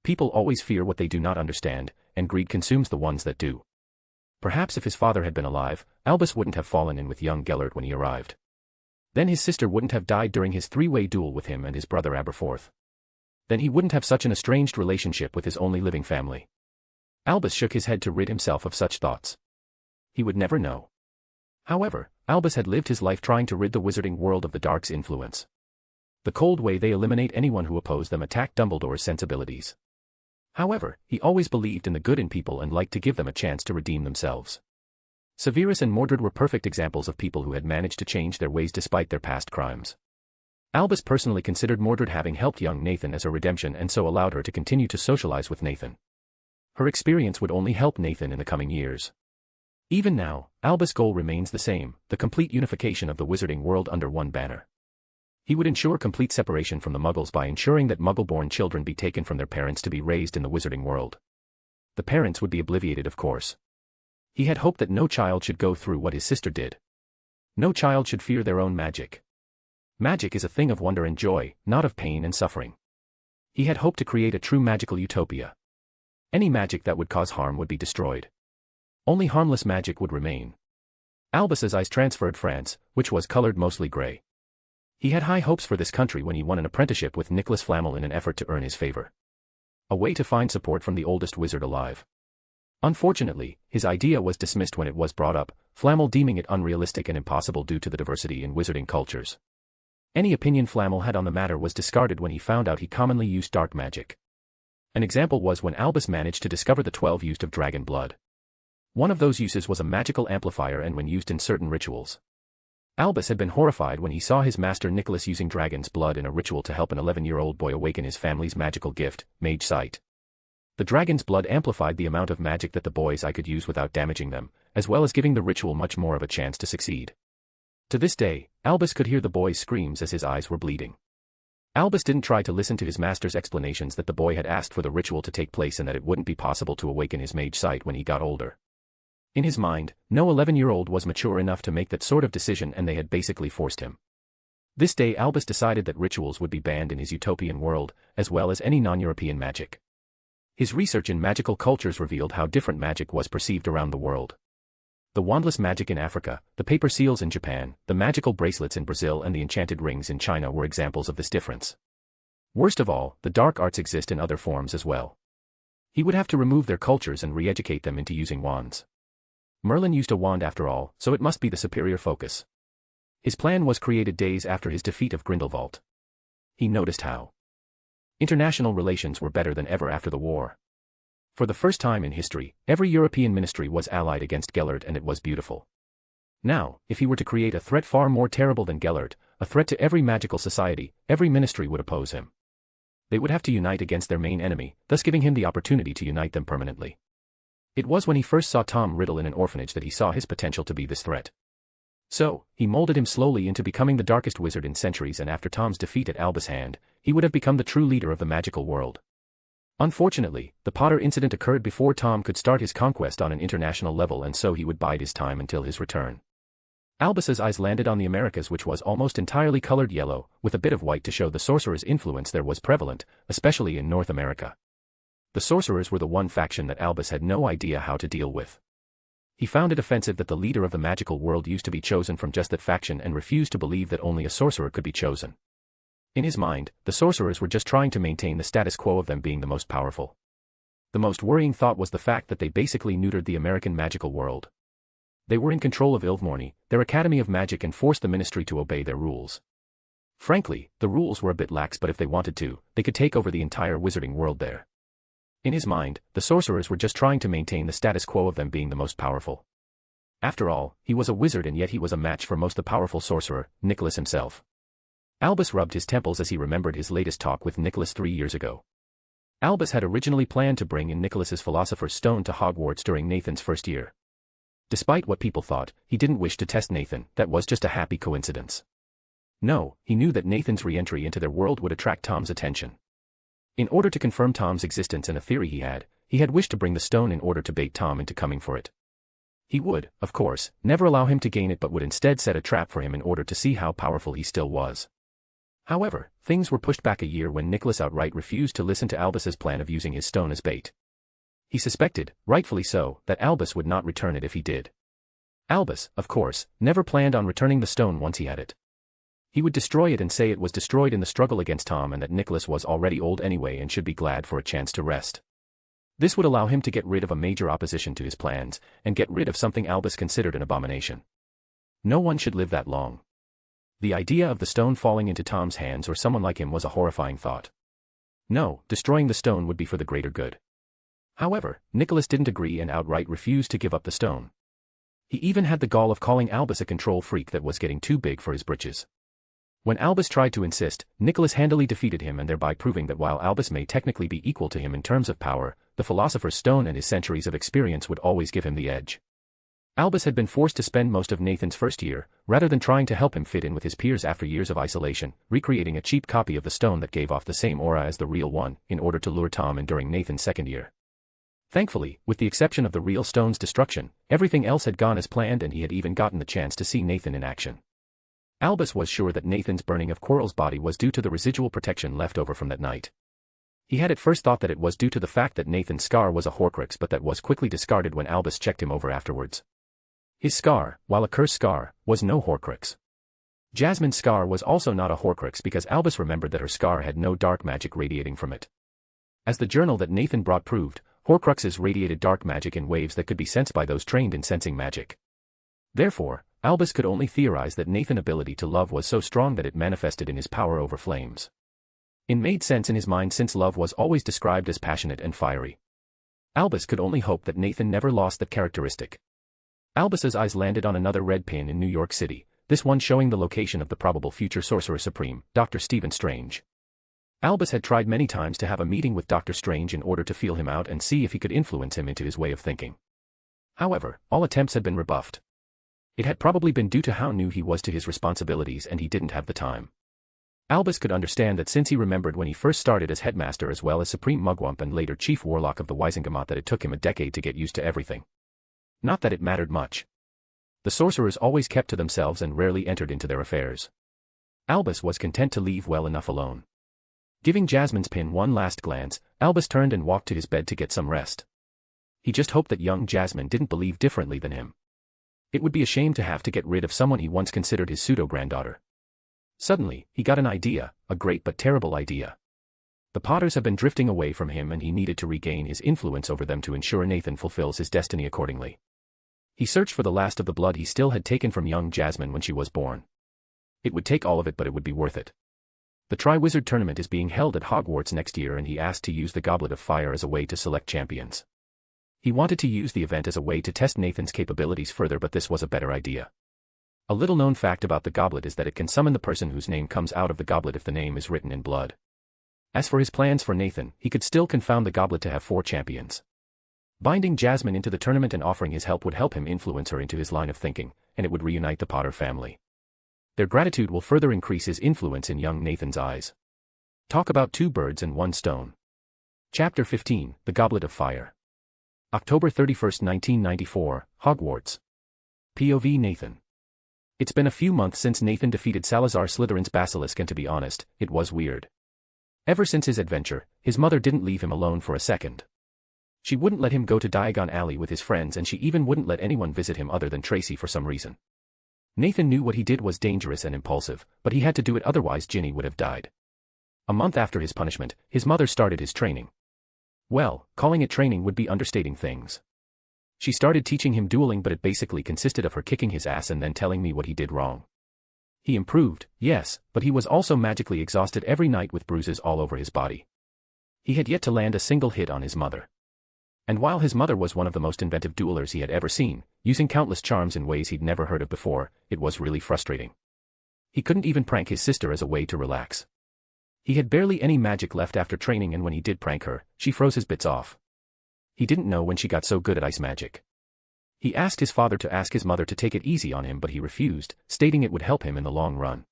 People always fear what they do not understand, and greed consumes the ones that do. Perhaps if his father had been alive, Albus wouldn't have fallen in with young Gellert when he arrived. Then his sister wouldn't have died during his three-way duel with him and his brother Aberforth. Then he wouldn't have such an estranged relationship with his only living family. Albus shook his head to rid himself of such thoughts. He would never know. However, Albus had lived his life trying to rid the wizarding world of the Dark's influence. The cold way they eliminate anyone who opposed them attacked Dumbledore's sensibilities. However, he always believed in the good in people and liked to give them a chance to redeem themselves. Severus and Mordred were perfect examples of people who had managed to change their ways despite their past crimes. Albus personally considered Mordred having helped young Nathan as a redemption and so allowed her to continue to socialize with Nathan. Her experience would only help Nathan in the coming years. Even now, Albus' goal remains the same, the complete unification of the wizarding world under one banner. He would ensure complete separation from the Muggles by ensuring that Muggle-born children be taken from their parents to be raised in the wizarding world. The parents would be obliviated, of course. He had hoped that no child should go through what his sister did. No child should fear their own magic. Magic is a thing of wonder and joy, not of pain and suffering. He had hoped to create a true magical utopia. Any magic that would cause harm would be destroyed. Only harmless magic would remain. Albus's eyes transferred France, which was colored mostly gray. He had high hopes for this country when he won an apprenticeship with Nicholas Flamel in an effort to earn his favor. A way to find support from the oldest wizard alive. Unfortunately, his idea was dismissed when it was brought up, Flamel deeming it unrealistic and impossible due to the diversity in wizarding cultures. Any opinion Flamel had on the matter was discarded when he found out he commonly used dark magic. An example was when Albus managed to discover the 12 used of dragon blood. One of those uses was a magical amplifier and when used in certain rituals. Albus had been horrified when he saw his master Nicholas using dragon's blood in a ritual to help an 11-year-old boy awaken his family's magical gift, mage sight. The dragon's blood amplified the amount of magic that the boy's eye could use without damaging them, as well as giving the ritual much more of a chance to succeed. To this day, Albus could hear the boy's screams as his eyes were bleeding. Albus didn't try to listen to his master's explanations that the boy had asked for the ritual to take place and that it wouldn't be possible to awaken his mage sight when he got older. In his mind, no 11-year-old was mature enough to make that sort of decision and they had basically forced him. This day Albus decided that rituals would be banned in his utopian world, as well as any non-European magic. His research in magical cultures revealed how different magic was perceived around the world. the wandless magic in Africa, the paper seals in Japan, the magical bracelets in Brazil and the enchanted rings in China were examples of this difference. Worst of all, the dark arts exist in other forms as well. He would have to remove their cultures and re-educate them into using wands. Merlin used a wand after all, so it must be the superior focus. His plan was created days after his defeat of Grindelwald. He noticed how international relations were better than ever after the war. For the first time in history, every European ministry was allied against Gellert, and it was beautiful. Now, if he were to create a threat far more terrible than Gellert, a threat to every magical society, every ministry would oppose him. They would have to unite against their main enemy, thus giving him the opportunity to unite them permanently. It was when he first saw Tom Riddle in an orphanage that he saw his potential to be this threat. So, he molded him slowly into becoming the darkest wizard in centuries, and after Tom's defeat at Albus' hand, he would have become the true leader of the magical world. Unfortunately, the Potter incident occurred before Tom could start his conquest on an international level, and so he would bide his time until his return. Albus's eyes landed on the Americas, which was almost entirely colored yellow, with a bit of white to show the sorcerer's influence there was prevalent, especially in North America. The sorcerers were the one faction that Albus had no idea how to deal with. He found it offensive that the leader of the magical world used to be chosen from just that faction and refused to believe that only a sorcerer could be chosen. In his mind, the sorcerers were just trying to maintain the status quo of them being the most powerful. The most worrying thought was the fact that they basically neutered the American magical world. They were in control of Ilvermorny, their academy of magic, and forced the ministry to obey their rules. Frankly, the rules were a bit lax, but if they wanted to, they could take over the entire wizarding world there. In his mind, the sorcerers were just trying to maintain the status quo of them being the most powerful. After all, he was a wizard, and yet he was a match for most the powerful sorcerer, Nicholas himself. Albus rubbed his temples as he remembered his latest talk with Nicholas 3 years ago. Albus had originally planned to bring in Nicholas's Philosopher's Stone to Hogwarts during Nathan's first year. Despite what people thought, he didn't wish to test Nathan. That was just a happy coincidence. No, he knew that Nathan's re-entry into their world would attract Tom's attention. In order to confirm Tom's existence and a theory he had wished to bring the stone in order to bait Tom into coming for it. He would, of course, never allow him to gain it, but would instead set a trap for him in order to see how powerful he still was. However, things were pushed back a year when Nicholas outright refused to listen to Albus's plan of using his stone as bait. He suspected, rightfully so, that Albus would not return it if he did. Albus, of course, never planned on returning the stone once he had it. He would destroy it and say it was destroyed in the struggle against Tom, and that Nicholas was already old anyway and should be glad for a chance to rest. This would allow him to get rid of a major opposition to his plans, and get rid of something Albus considered an abomination. No one should live that long. The idea of the stone falling into Tom's hands or someone like him was a horrifying thought. No, destroying the stone would be for the greater good. However, Nicholas didn't agree and outright refused to give up the stone. He even had the gall of calling Albus a control freak that was getting too big for his britches. When Albus tried to insist, Nicholas handily defeated him, and thereby proving that while Albus may technically be equal to him in terms of power, the Philosopher's Stone and his centuries of experience would always give him the edge. Albus had been forced to spend most of Nathan's first year, rather than trying to help him fit in with his peers after years of isolation, recreating a cheap copy of the stone that gave off the same aura as the real one, in order to lure Tom in during Nathan's second year. Thankfully, with the exception of the real stone's destruction, everything else had gone as planned, and he had even gotten the chance to see Nathan in action. Albus was sure that Nathan's burning of Quirrell's body was due to the residual protection left over from that night. He had at first thought that it was due to the fact that Nathan's scar was a Horcrux, but that was quickly discarded when Albus checked him over afterwards. His scar, while a cursed scar, was no Horcrux. Jasmine's scar was also not a Horcrux because Albus remembered that her scar had no dark magic radiating from it. As the journal that Nathan brought proved, Horcruxes radiated dark magic in waves that could be sensed by those trained in sensing magic. Therefore, Albus could only theorize that Nathan's ability to love was so strong that it manifested in his power over flames. It made sense in his mind since love was always described as passionate and fiery. Albus could only hope that Nathan never lost that characteristic. Albus's eyes landed on another red pin in New York City, this one showing the location of the probable future Sorcerer Supreme, Dr. Stephen Strange. Albus had tried many times to have a meeting with Dr. Strange in order to feel him out and see if he could influence him into his way of thinking. However, all attempts had been rebuffed. It had probably been due to how new he was to his responsibilities, and he didn't have the time. Albus could understand that since he remembered when he first started as headmaster as well as Supreme Mugwump and later Chief Warlock of the Wisengamot that it took him a decade to get used to everything. Not that it mattered much. The sorcerers always kept to themselves and rarely entered into their affairs. Albus was content to leave well enough alone. Giving Jasmine's pin one last glance, Albus turned and walked to his bed to get some rest. He just hoped that young Jasmine didn't believe differently than him. It would be a shame to have to get rid of someone he once considered his pseudo-granddaughter. Suddenly, he got an idea, a great but terrible idea. The Potters have been drifting away from him and he needed to regain his influence over them to ensure Nathan fulfills his destiny accordingly. He searched for the last of the blood he still had taken from young Jasmine when she was born. It would take all of it, but it would be worth it. The Triwizard Tournament is being held at Hogwarts next year and he asked to use the Goblet of Fire as a way to select champions. He wanted to use the event as a way to test Nathan's capabilities further, but this was a better idea. A little-known fact about the goblet is that it can summon the person whose name comes out of the goblet if the name is written in blood. As for his plans for Nathan, he could still confound the goblet to have 4 champions. Binding Jasmine into the tournament and offering his help would help him influence her into his line of thinking, and it would reunite the Potter family. Their gratitude will further increase his influence in young Nathan's eyes. Talk about 2 birds and 1 stone. Chapter 15, The Goblet of Fire. October 31, 1994, Hogwarts. POV Nathan. It's been a few months since Nathan defeated Salazar Slytherin's basilisk, and to be honest, it was weird. Ever since his adventure, his mother didn't leave him alone for a second. She wouldn't let him go to Diagon Alley with his friends, and she even wouldn't let anyone visit him other than Tracy for some reason. Nathan knew what he did was dangerous and impulsive, but he had to do it, otherwise Ginny would have died. A month after his punishment, his mother started his training. Well, calling it training would be understating things. She started teaching him dueling, but it basically consisted of her kicking his ass and then telling me what he did wrong. He improved, yes, but he was also magically exhausted every night with bruises all over his body. He had yet to land a single hit on his mother. And while his mother was one of the most inventive duelers he had ever seen, using countless charms in ways he'd never heard of before, it was really frustrating. He couldn't even prank his sister as a way to relax. He had barely any magic left after training, and when he did prank her, she froze his bits off. He didn't know when she got so good at ice magic. He asked his father to ask his mother to take it easy on him, but he refused, stating it would help him in the long run.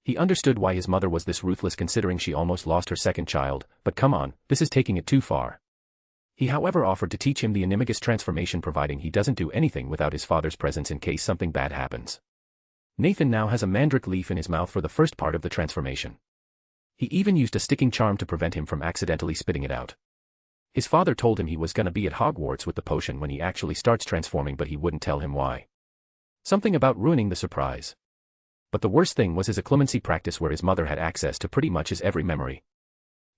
He understood why his mother was this ruthless, considering she almost lost her second child, but come on, this is taking it too far. He however offered to teach him the Animagus transformation, providing he doesn't do anything without his father's presence in case something bad happens. Nathan now has a mandrake leaf in his mouth for the first part of the transformation. He even used a sticking charm to prevent him from accidentally spitting it out. His father told him he was gonna be at Hogwarts with the potion when he actually starts transforming, but he wouldn't tell him why. Something about ruining the surprise. But the worst thing was his occlumency practice, where his mother had access to pretty much his every memory.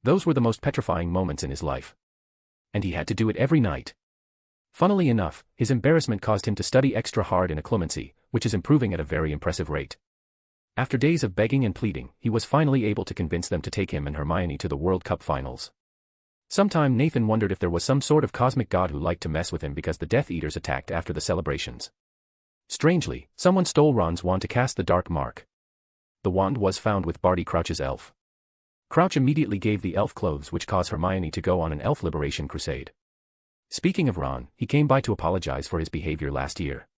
Those were the most petrifying moments in his life. And he had to do it every night. Funnily enough, his embarrassment caused him to study extra hard in occlumency, which is improving at a very impressive rate. After days of begging and pleading, he was finally able to convince them to take him and Hermione to the World Cup finals. Sometime Nathan wondered if there was some sort of cosmic god who liked to mess with him because the Death Eaters attacked after the celebrations. Strangely, someone stole Ron's wand to cast the Dark Mark. The wand was found with Barty Crouch's elf. Crouch immediately gave the elf clothes, which caused Hermione to go on an elf liberation crusade. Speaking of Ron, he came by to apologize for his behavior last year.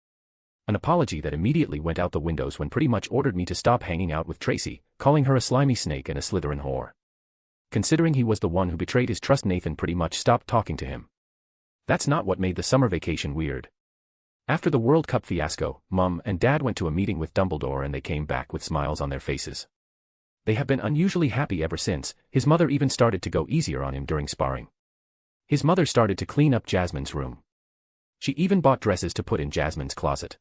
An apology that immediately went out the windows when pretty much ordered me to stop hanging out with Tracy, calling her a slimy snake and a Slytherin whore. Considering he was the one who betrayed his trust, Nathan pretty much stopped talking to him. That's not what made the summer vacation weird. After the World Cup fiasco, Mum and Dad went to a meeting with Dumbledore and they came back with smiles on their faces. They have been unusually happy ever since. His mother even started to go easier on him during sparring. His mother started to clean up Jasmine's room. She even bought dresses to put in Jasmine's closet.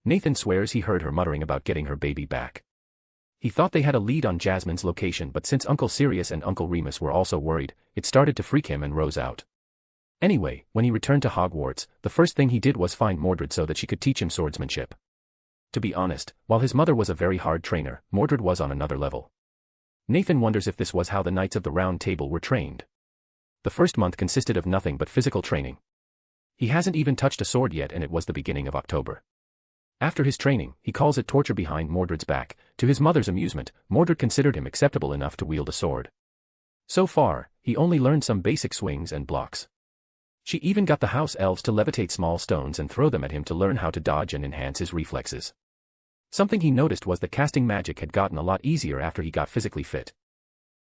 Nathan swears he heard her muttering about getting her baby back. He thought they had a lead on Jasmine's location, but since Uncle Sirius and Uncle Remus were also worried, it started to freak him and rose out. Anyway, when he returned to Hogwarts, the first thing he did was find Mordred so that she could teach him swordsmanship. To be honest, while his mother was a very hard trainer, Mordred was on another level. Nathan wonders if this was how the Knights of the Round Table were trained. The first month consisted of nothing but physical training. He hasn't even touched a sword yet, and it was the beginning of October. After his training, he calls it torture behind Mordred's back. To his mother's amusement, Mordred considered him acceptable enough to wield a sword. So far, he only learned some basic swings and blocks. She even got the house elves to levitate small stones and throw them at him to learn how to dodge and enhance his reflexes. Something he noticed was that casting magic had gotten a lot easier after he got physically fit.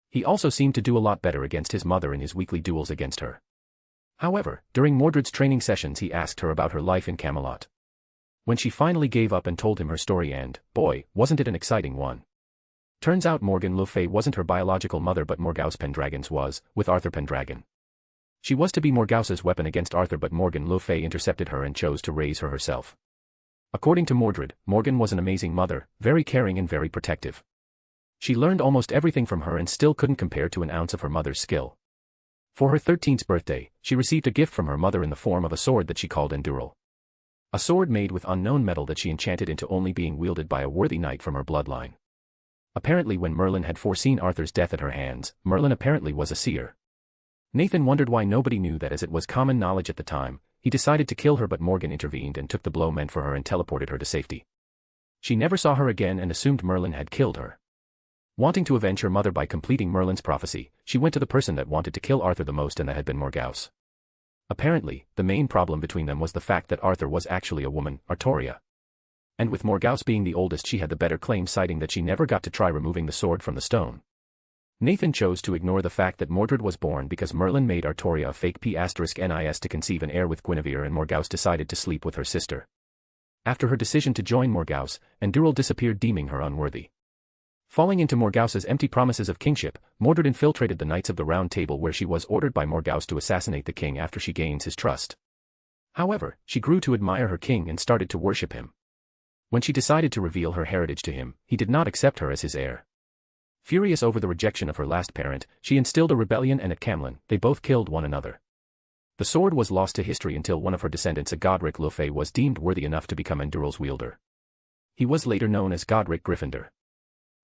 He also seemed to do a lot better against his mother in his weekly duels against her. However, during Mordred's training sessions he asked her about her life in Camelot. When she finally gave up and told him her story, and, boy, wasn't it an exciting one. Turns out Morgan Le Fay wasn't her biological mother, but Morgause Pendragon's was, with Arthur Pendragon. She was to be Morgause's weapon against Arthur, but Morgan Le Fay intercepted her and chose to raise her herself. According to Mordred, Morgan was an amazing mother, very caring and very protective. She learned almost everything from her and still couldn't compare to an ounce of her mother's skill. For her 13th birthday, she received a gift from her mother in the form of a sword that she called Enduril. A sword made with unknown metal that she enchanted into only being wielded by a worthy knight from her bloodline. Apparently when Merlin had foreseen Arthur's death at her hands, Merlin apparently was a seer. Nathan wondered why nobody knew that, as it was common knowledge at the time. He decided to kill her, but Morgan intervened and took the blow meant for her and teleported her to safety. She never saw her again and assumed Merlin had killed her. Wanting to avenge her mother by completing Merlin's prophecy, she went to the person that wanted to kill Arthur the most, and that had been Morgause. Apparently, the main problem between them was the fact that Arthur was actually a woman, Artoria. And with Morgause being the oldest, she had the better claim, citing that she never got to try removing the sword from the stone. Nathan chose to ignore the fact that Mordred was born because Merlin made Artoria a fake P***nis to conceive an heir with Guinevere, and Morgause decided to sleep with her sister. After her decision to join Morgause, Enduril disappeared, deeming her unworthy. Falling into Morgause's empty promises of kingship, Mordred infiltrated the Knights of the Round Table, where she was ordered by Morgause to assassinate the king after she gains his trust. However, she grew to admire her king and started to worship him. When she decided to reveal her heritage to him, he did not accept her as his heir. Furious over the rejection of her last parent, she instilled a rebellion, and at Camlan, they both killed one another. The sword was lost to history until one of her descendants, a Godric Le Fay, was deemed worthy enough to become Enduril's wielder. He was later known as Godric Gryffindor.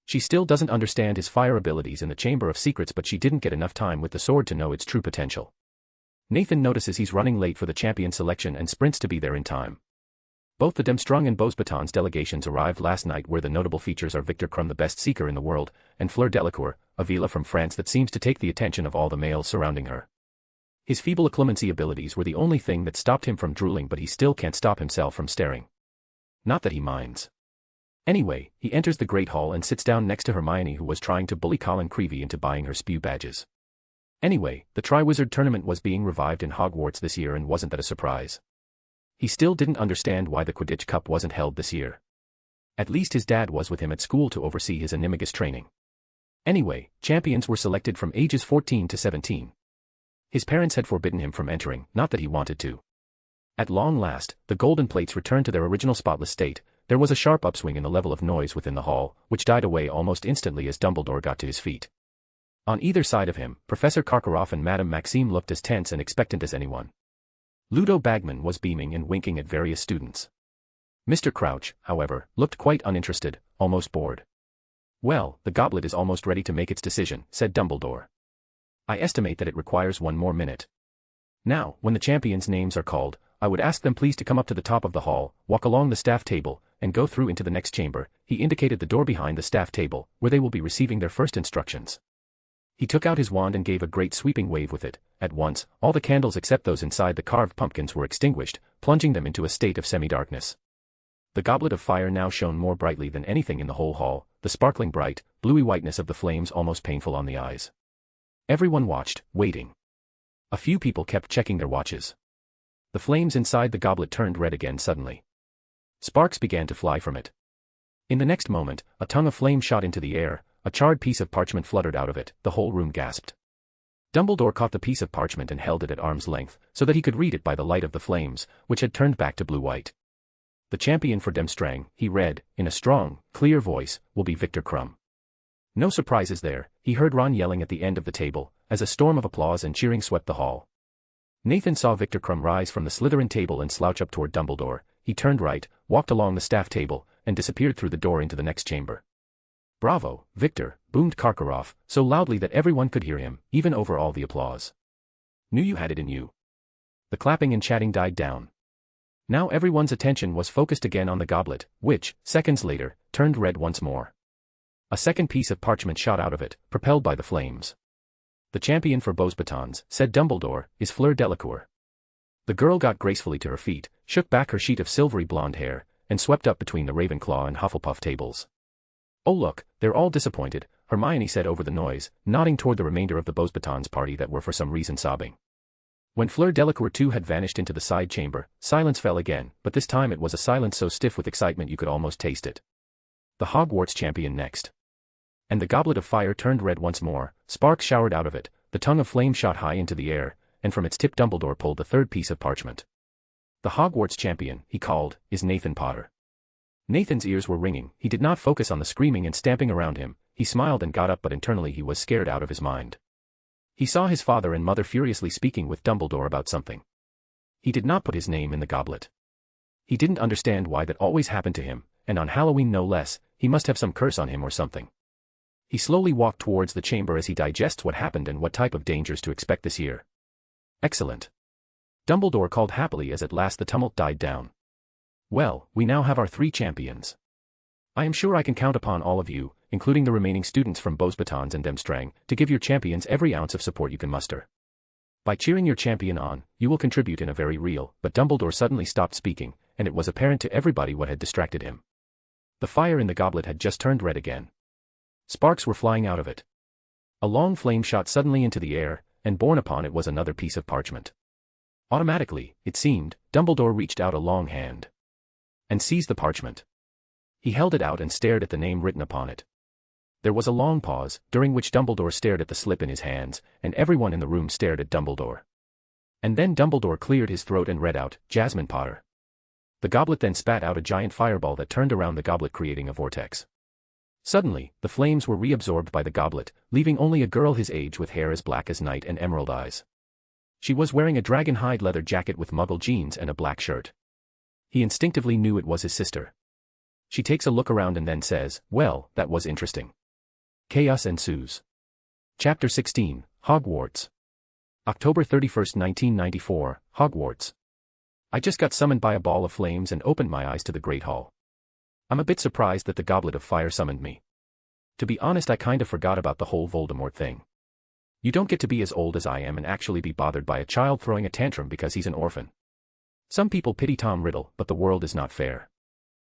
She still doesn't understand his fire abilities in the Chamber of Secrets, but she didn't get enough time with the sword to know its true potential. Nathan notices he's running late for the champion selection and sprints to be there in time. Both the Demstrung and Beauxbatons delegations arrived last night, where the notable features are Victor Crumb, the best seeker in the world, and Fleur Delacour, a Vila from France that seems to take the attention of all the males surrounding her. His feeble occlumency abilities were the only thing that stopped him from drooling, but he still can't stop himself from staring. Not that he minds. Anyway, he enters the Great Hall and sits down next to Hermione, who was trying to bully Colin Creevey into buying her spew badges. Anyway, the Triwizard Tournament was being revived in Hogwarts this year, and wasn't that a surprise? He still didn't understand why the Quidditch Cup wasn't held this year. At least his dad was with him at school to oversee his animagus training. Anyway, champions were selected from ages 14 to 17. His parents had forbidden him from entering, not that he wanted to. At long last, the golden plates returned to their original spotless state. There was a sharp upswing in the level of noise within the hall, which died away almost instantly as Dumbledore got to his feet. On either side of him, Professor Karkaroff and Madame Maxime looked as tense and expectant as anyone. Ludo Bagman was beaming and winking at various students. Mr. Crouch, however, looked quite uninterested, almost bored. "Well, the goblet is almost ready to make its decision," said Dumbledore. "I estimate that it requires one more minute. Now, when the champions' names are called, I would ask them please to come up to the top of the hall, walk along the staff table, and go through into the next chamber." He indicated the door behind the staff table, where they will be receiving their first instructions. He took out his wand and gave a great sweeping wave with it. At once, all the candles except those inside the carved pumpkins were extinguished, plunging them into a state of semi-darkness. The goblet of fire now shone more brightly than anything in the whole hall, the sparkling bright, bluey whiteness of the flames almost painful on the eyes. Everyone watched, waiting. A few people kept checking their watches. The flames inside the goblet turned red again suddenly. Sparks began to fly from it. In the next moment, a tongue of flame shot into the air, a charred piece of parchment fluttered out of it, the whole room gasped. Dumbledore caught the piece of parchment and held it at arm's length, so that he could read it by the light of the flames, which had turned back to blue-white. "The champion for Demstrang," he read, in a strong, clear voice, "will be Victor Crumb." No surprises there, he heard Ron yelling at the end of the table, as a storm of applause and cheering swept the hall. Nathan saw Victor Crumb rise from the Slytherin table and slouch up toward Dumbledore. He turned right, walked along the staff table, and disappeared through the door into the next chamber. "Bravo, Victor," boomed Karkaroff, so loudly that everyone could hear him, even over all the applause. "Knew you had it in you." The clapping and chatting died down. Now everyone's attention was focused again on the goblet, which, seconds later, turned red once more. A second piece of parchment shot out of it, propelled by the flames. "The champion for Beauxbatons," said Dumbledore, "is Fleur Delacour." The girl got gracefully to her feet, shook back her sheet of silvery blonde hair, and swept up between the Ravenclaw and Hufflepuff tables. "Oh look, they're all disappointed," Hermione said over the noise, nodding toward the remainder of the Beauxbatons party that were for some reason sobbing. When Fleur Delacour too had vanished into the side chamber, silence fell again, but this time it was a silence so stiff with excitement you could almost taste it. The Hogwarts champion next. And the goblet of fire turned red once more, sparks showered out of it, the tongue of flame shot high into the air, and from its tip Dumbledore pulled the third piece of parchment. "The Hogwarts champion," he called, "is Nathan Potter." Nathan's ears were ringing. He did not focus on the screaming and stamping around him. He smiled and got up, but internally he was scared out of his mind. He saw his father and mother furiously speaking with Dumbledore about something. He did not put his name in the goblet. He didn't understand why that always happened to him, and on Halloween no less. He must have some curse on him or something. He slowly walked towards the chamber as he digests what happened and what type of dangers to expect this year. Excellent. Dumbledore called happily as at last the tumult died down. Well, we now have our 3 champions. I am sure I can count upon all of you, including the remaining students from Beauxbatons and Demstrang, to give your champions every ounce of support you can muster. By cheering your champion on, you will contribute in a very real. But Dumbledore suddenly stopped speaking, and it was apparent to everybody what had distracted him. The fire in the goblet had just turned red again. Sparks were flying out of it. A long flame shot suddenly into the air, and borne upon it was another piece of parchment. Automatically, it seemed, Dumbledore reached out a long hand and seized the parchment. He held it out and stared at the name written upon it. There was a long pause, during which Dumbledore stared at the slip in his hands, and everyone in the room stared at Dumbledore. And then Dumbledore cleared his throat and read out, "Jasmine Potter." The goblet then spat out a giant fireball that turned around the goblet, creating a vortex. Suddenly, the flames were reabsorbed by the goblet, leaving only a girl his age with hair as black as night and emerald eyes. She was wearing a dragon-hide leather jacket with muggle jeans and a black shirt. He instinctively knew it was his sister. She takes a look around and then says, "Well, that was interesting." Chaos ensues. Chapter 16, Hogwarts. October 31st, 1994, Hogwarts. I just got summoned by a ball of flames and opened my eyes to the Great Hall. I'm a bit surprised that the Goblet of Fire summoned me. To be honest, I kind of forgot about the whole Voldemort thing. You don't get to be as old as I am and actually be bothered by a child throwing a tantrum because he's an orphan. Some people pity Tom Riddle, but the world is not fair.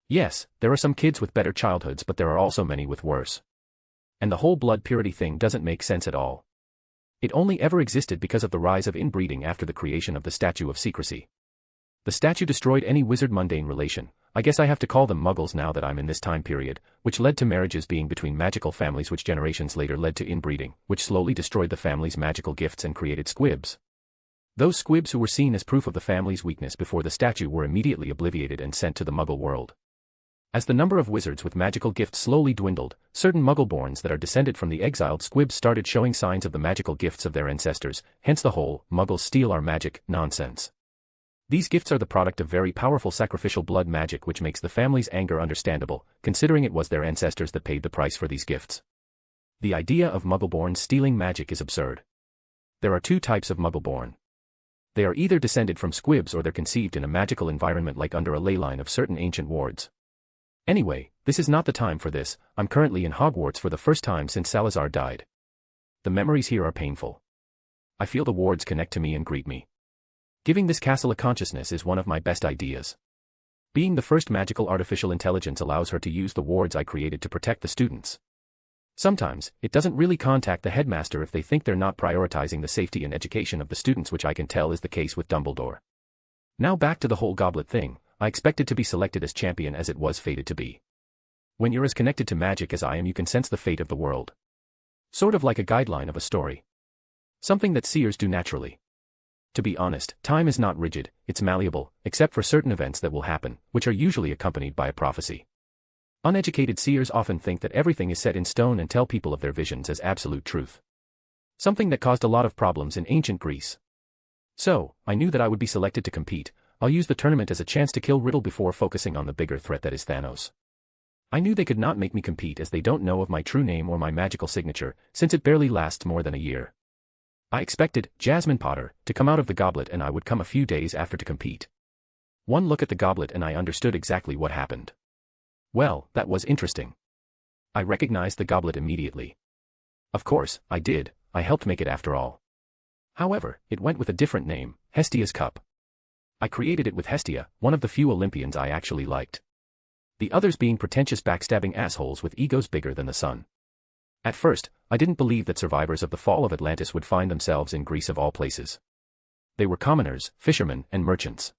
Yes, there are some kids with better childhoods, but there are also many with worse. And the whole blood purity thing doesn't make sense at all. It only ever existed because of the rise of inbreeding after the creation of the Statue of Secrecy. The statue destroyed any wizard-mundane relation. I guess I have to call them muggles now that I'm in this time period, which led to marriages being between magical families, which generations later led to inbreeding, which slowly destroyed the family's magical gifts and created squibs. Those squibs who were seen as proof of the family's weakness before the statue were immediately obliterated and sent to the muggle world. As the number of wizards with magical gifts slowly dwindled, certain muggle-borns that are descended from the exiled squibs started showing signs of the magical gifts of their ancestors, hence the whole "muggles steal our magic" nonsense. These gifts are the product of very powerful sacrificial blood magic, which makes the family's anger understandable, considering it was their ancestors that paid the price for these gifts. The idea of muggle-borns stealing magic is absurd. There are 2 types of muggle-born. They are either descended from squibs or they're conceived in a magical environment like under a ley line of certain ancient wards. Anyway, this is not the time for this. I'm currently in Hogwarts for the first time since Salazar died. The memories here are painful. I feel the wards connect to me and greet me. Giving this castle a consciousness is one of my best ideas. Being the first magical artificial intelligence allows her to use the wards I created to protect the students. Sometimes, it doesn't really contact the headmaster if they think they're not prioritizing the safety and education of the students, which I can tell is the case with Dumbledore. Now back to the whole goblet thing. I expected to be selected as champion as it was fated to be. When you're as connected to magic as I am, you can sense the fate of the world. Sort of like a guideline of a story. Something that seers do naturally. To be honest, time is not rigid, it's malleable, except for certain events that will happen, which are usually accompanied by a prophecy. Uneducated seers often think that everything is set in stone and tell people of their visions as absolute truth. Something that caused a lot of problems in ancient Greece. So, I knew that I would be selected to compete. I'll use the tournament as a chance to kill Riddle before focusing on the bigger threat that is Thanos. I knew they could not make me compete as they don't know of my true name or my magical signature, since it barely lasts more than a year. I expected Jasmine Potter to come out of the goblet and I would come a few days after to compete. One look at the goblet and I understood exactly what happened. Well, that was interesting. I recognized the goblet immediately. Of course, I did. I helped make it after all. However, it went with a different name, Hestia's Cup. I created it with Hestia, one of the few Olympians I actually liked. The others being pretentious backstabbing assholes with egos bigger than the sun. At first, I didn't believe that survivors of the fall of Atlantis would find themselves in Greece of all places. They were commoners, fishermen, and merchants.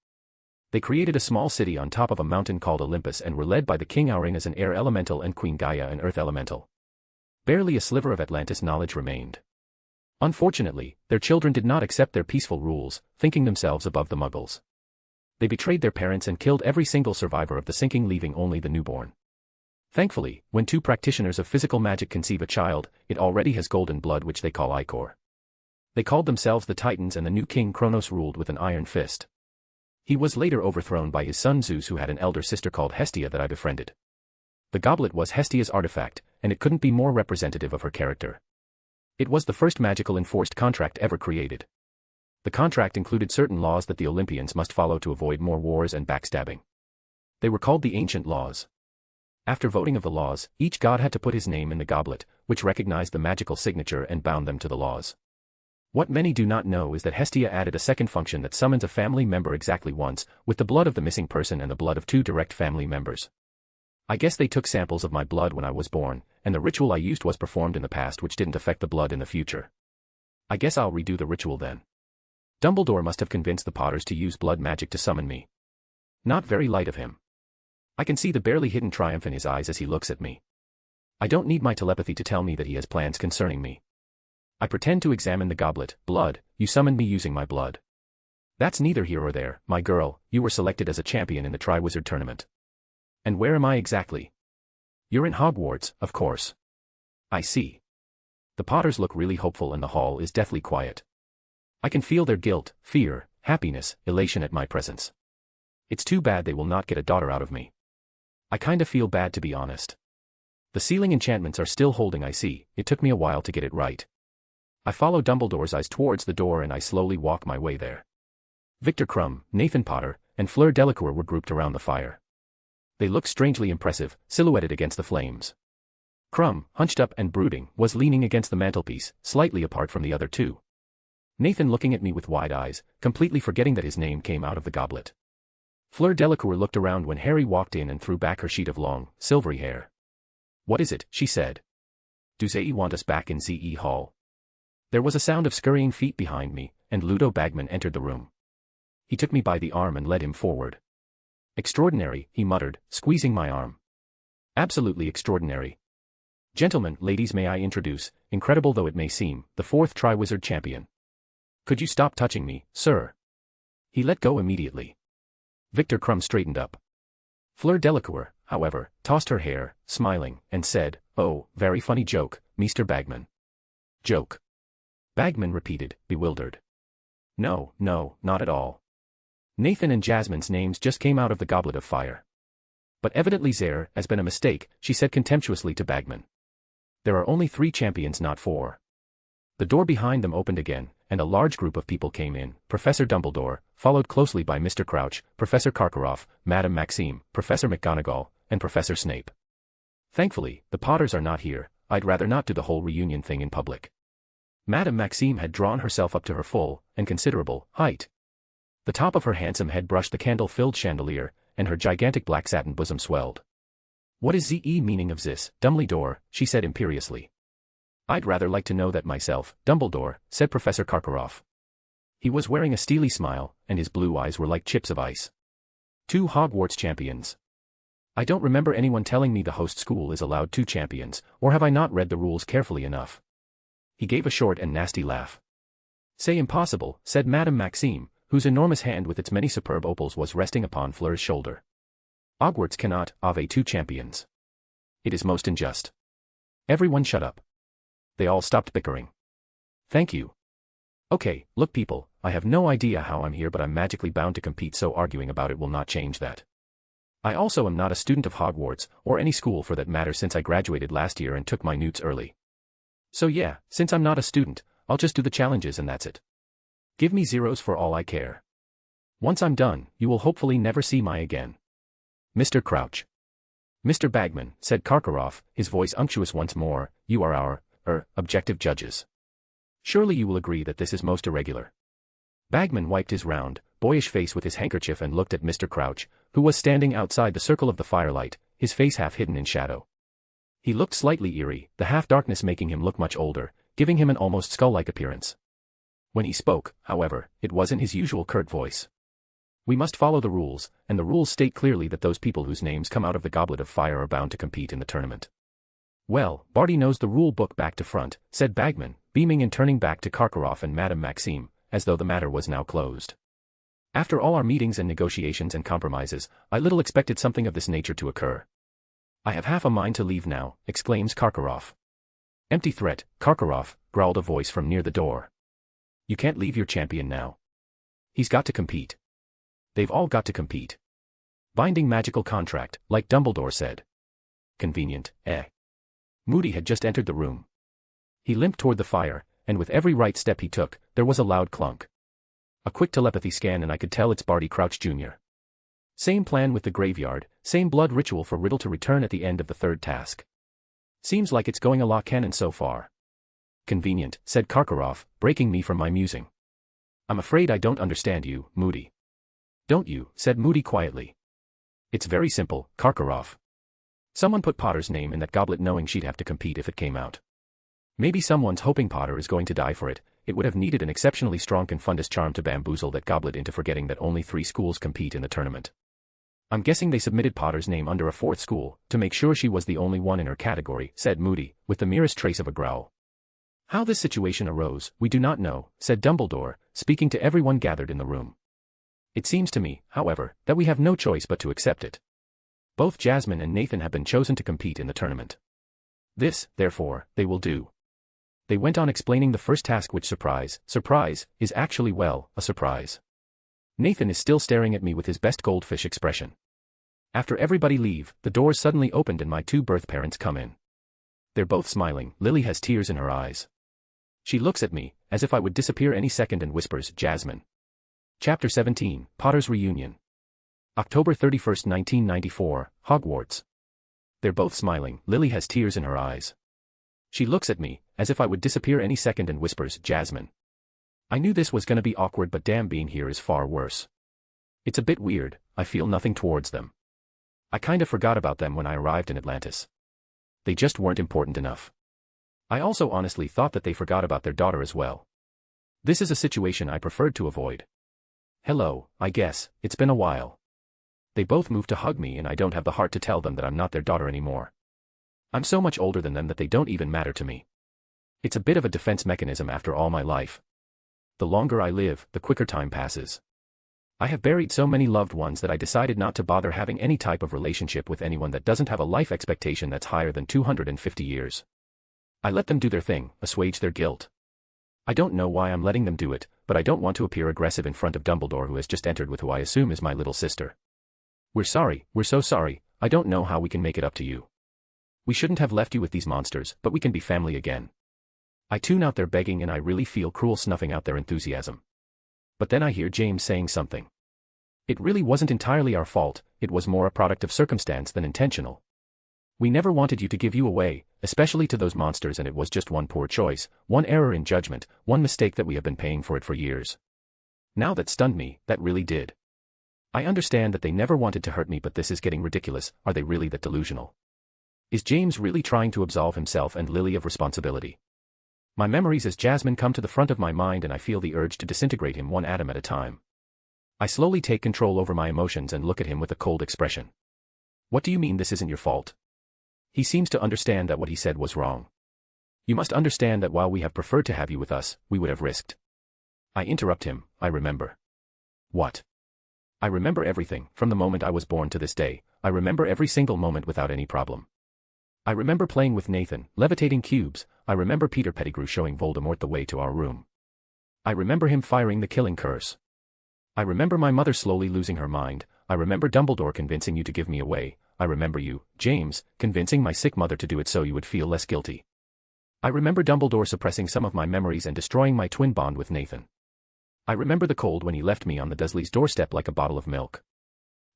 They created a small city on top of a mountain called Olympus and were led by the King Aurane as an air elemental and Queen Gaia an earth elemental. Barely a sliver of Atlantis knowledge remained. Unfortunately, their children did not accept their peaceful rules, thinking themselves above the muggles. They betrayed their parents and killed every single survivor of the sinking, leaving only the newborn. Thankfully, when two practitioners of physical magic conceive a child, it already has golden blood, which they call ichor. They called themselves the Titans, and the new king Kronos ruled with an iron fist. He was later overthrown by his son Zeus, who had an elder sister called Hestia that I befriended. The goblet was Hestia's artifact, and it couldn't be more representative of her character. It was the first magical enforced contract ever created. The contract included certain laws that the Olympians must follow to avoid more wars and backstabbing. They were called the ancient laws. After voting of the laws, each god had to put his name in the goblet, which recognized the magical signature and bound them to the laws. What many do not know is that Hestia added a second function that summons a family member exactly once, with the blood of the missing person and the blood of two direct family members. I guess they took samples of my blood when I was born, and the ritual I used was performed in the past, which didn't affect the blood in the future. I guess I'll redo the ritual then. Dumbledore must have convinced the Potters to use blood magic to summon me. Not very light of him. I can see the barely hidden triumph in his eyes as he looks at me. I don't need my telepathy to tell me that he has plans concerning me. I pretend to examine the goblet. Blood, you summoned me using my blood. That's neither here or there, my girl. You were selected as a champion in the Triwizard Tournament. And where am I exactly? You're in Hogwarts, of course. I see. The Potters look really hopeful and the hall is deathly quiet. I can feel their guilt, fear, happiness, elation at my presence. It's too bad they will not get a daughter out of me. I kinda feel bad, to be honest. The ceiling enchantments are still holding, I see. It took me a while to get it right. I follow Dumbledore's eyes towards the door and I slowly walk my way there. Victor Crumb, Nathan Potter, and Fleur Delacour were grouped around the fire. They looked strangely impressive, silhouetted against the flames. Crumb, hunched up and brooding, was leaning against the mantelpiece, slightly apart from the other two. Nathan looking at me with wide eyes, completely forgetting that his name came out of the goblet. Fleur Delacour looked around when Harry walked in and threw back her sheet of long, silvery hair. "What is it?" she said. "Do they want us back in ZE Hall?" There was a sound of scurrying feet behind me, and Ludo Bagman entered the room. He took me by the arm and led him forward. "Extraordinary," he muttered, squeezing my arm. "Absolutely extraordinary. Gentlemen, ladies, may I introduce, incredible though it may seem, the fourth Triwizard Champion. Could you stop touching me, sir?" He let go immediately. Victor Crumb straightened up. Fleur Delacour, however, tossed her hair, smiling, and said, "Oh, very funny joke, Mr. Bagman." "Joke?" Bagman repeated, bewildered. "No, not at all. Nathan and Jasmine's names just came out of the Goblet of Fire." "But evidently there has been a mistake," she said contemptuously to Bagman. "There are only 3 champions, not 4. The door behind them opened again, and a large group of people came in. Professor Dumbledore, followed closely by Mr. Crouch, Professor Karkaroff, Madame Maxime, Professor McGonagall, and Professor Snape. Thankfully, the Potters are not here. I'd rather not do the whole reunion thing in public. Madame Maxime had drawn herself up to her full, and considerable, height. The top of her handsome head brushed the candle-filled chandelier, and her gigantic black satin bosom swelled. "What is the meaning of this, Dumbledore?" she said imperiously. "I'd rather like to know that myself, Dumbledore," said Professor Karkaroff. He was wearing a steely smile, and his blue eyes were like chips of ice. 2 Hogwarts champions. I don't remember anyone telling me the host school is allowed 2 champions, or have I not read the rules carefully enough? He gave a short and nasty laugh. "Say impossible," said Madame Maxime, whose enormous hand with its many superb opals was resting upon Fleur's shoulder. "Hogwarts cannot have 2 champions. It is most unjust." Everyone shut up. They all stopped bickering. "Thank you. Okay, look people, I have no idea how I'm here, but I'm magically bound to compete, so arguing about it will not change that. I also am not a student of Hogwarts, or any school for that matter, since I graduated last year and took my newts early. So yeah, since I'm not a student, I'll just do the challenges and that's it. Give me zeros for all I care. Once I'm done, you will hopefully never see me again. Mr. Crouch." "Mr. Bagman," said Karkaroff, his voice unctuous once more, "you are our, objective judges. Surely you will agree that this is most irregular." Bagman wiped his round, boyish face with his handkerchief and looked at Mr. Crouch, who was standing outside the circle of the firelight, his face half hidden in shadow. He looked slightly eerie, the half-darkness making him look much older, giving him an almost skull-like appearance. When he spoke, however, it was in his usual curt voice. "We must follow the rules, and the rules state clearly that those people whose names come out of the Goblet of Fire are bound to compete in the tournament." "Well, Barty knows the rule book back to front," said Bagman, beaming and turning back to Karkaroff and Madame Maxime, as though the matter was now closed. After all our meetings and negotiations and compromises, I little expected something of this nature to occur. I have half a mind to leave now, exclaims Karkaroff. Empty threat, Karkaroff, growled a voice from near the door. You can't leave your champion now. He's got to compete. They've all got to compete. Binding magical contract, like Dumbledore said. Convenient, eh? Moody had just entered the room. He limped toward the fire, and with every right step he took, there was a loud clunk. A quick telepathy scan and I could tell it's Barty Crouch Jr. Same plan with the graveyard, same blood ritual for Riddle to return at the end of the third task. Seems like it's going a la canon so far. Convenient, said Karkaroff, breaking me from my musing. I'm afraid I don't understand you, Moody. Don't you, said Moody quietly. It's very simple, Karkaroff. Someone put Potter's name in that goblet knowing she'd have to compete if it came out. Maybe someone's hoping Potter is going to die for it. It would have needed an exceptionally strong Confundus charm to bamboozle that goblet into forgetting that only 3 schools compete in the tournament. I'm guessing they submitted Potter's name under a 4th school, to make sure she was the only one in her category, said Moody, with the merest trace of a growl. How this situation arose, we do not know, said Dumbledore, speaking to everyone gathered in the room. It seems to me, however, that we have no choice but to accept it. Both Jasmine and Nathan have been chosen to compete in the tournament. This, therefore, they will do. They went on explaining the first task, which surprise, is actually, well, a surprise. Nathan is still staring at me with his best goldfish expression. After everybody leave, the doors suddenly opened and my 2 birth parents come in. They're both smiling. Lily has tears in her eyes. She looks at me, as if I would disappear any second, and whispers, Jasmine. Chapter 17, Potter's Reunion. October 31st, 1994, Hogwarts. They're both smiling. Lily has tears in her eyes. She looks at me, as if I would disappear any second, and whispers, Jasmine. I knew this was gonna be awkward, but damn, being here is far worse. It's a bit weird, I feel nothing towards them. I kinda forgot about them when I arrived in Atlantis. They just weren't important enough. I also honestly thought that they forgot about their daughter as well. This is a situation I preferred to avoid. Hello, I guess, it's been a while. They both moved to hug me and I don't have the heart to tell them that I'm not their daughter anymore. I'm so much older than them that they don't even matter to me. It's a bit of a defense mechanism after all my life. The longer I live, the quicker time passes. I have buried so many loved ones that I decided not to bother having any type of relationship with anyone that doesn't have a life expectation that's higher than 250 years. I let them do their thing, assuage their guilt. I don't know why I'm letting them do it, but I don't want to appear aggressive in front of Dumbledore, who has just entered with who I assume is my little sister. We're so sorry, I don't know how we can make it up to you. We shouldn't have left you with these monsters, but we can be family again. I tune out their begging and I really feel cruel snuffing out their enthusiasm. But then I hear James saying something. It really wasn't entirely our fault, it was more a product of circumstance than intentional. We never wanted you to give you away, especially to those monsters, and it was just one poor choice, one error in judgment, one mistake that we have been paying for it for years. Now that stunned me, that really did. I understand that they never wanted to hurt me, but this is getting ridiculous. Are they really that delusional? Is James really trying to absolve himself and Lily of responsibility? My memories as Jasmine come to the front of my mind and I feel the urge to disintegrate him one atom at a time. I slowly take control over my emotions and look at him with a cold expression. What do you mean this isn't your fault? He seems to understand that what he said was wrong. You must understand that while we have preferred to have you with us, we would have risked. I interrupt him. I remember. What? I remember everything, from the moment I was born to this day. I remember every single moment without any problem. I remember playing with Nathan, levitating cubes. I remember Peter Pettigrew showing Voldemort the way to our room. I remember him firing the killing curse. I remember my mother slowly losing her mind. I remember Dumbledore convincing you to give me away. I remember you, James, convincing my sick mother to do it so you would feel less guilty. I remember Dumbledore suppressing some of my memories and destroying my twin bond with Nathan. I remember the cold when he left me on the Dursleys' doorstep like a bottle of milk.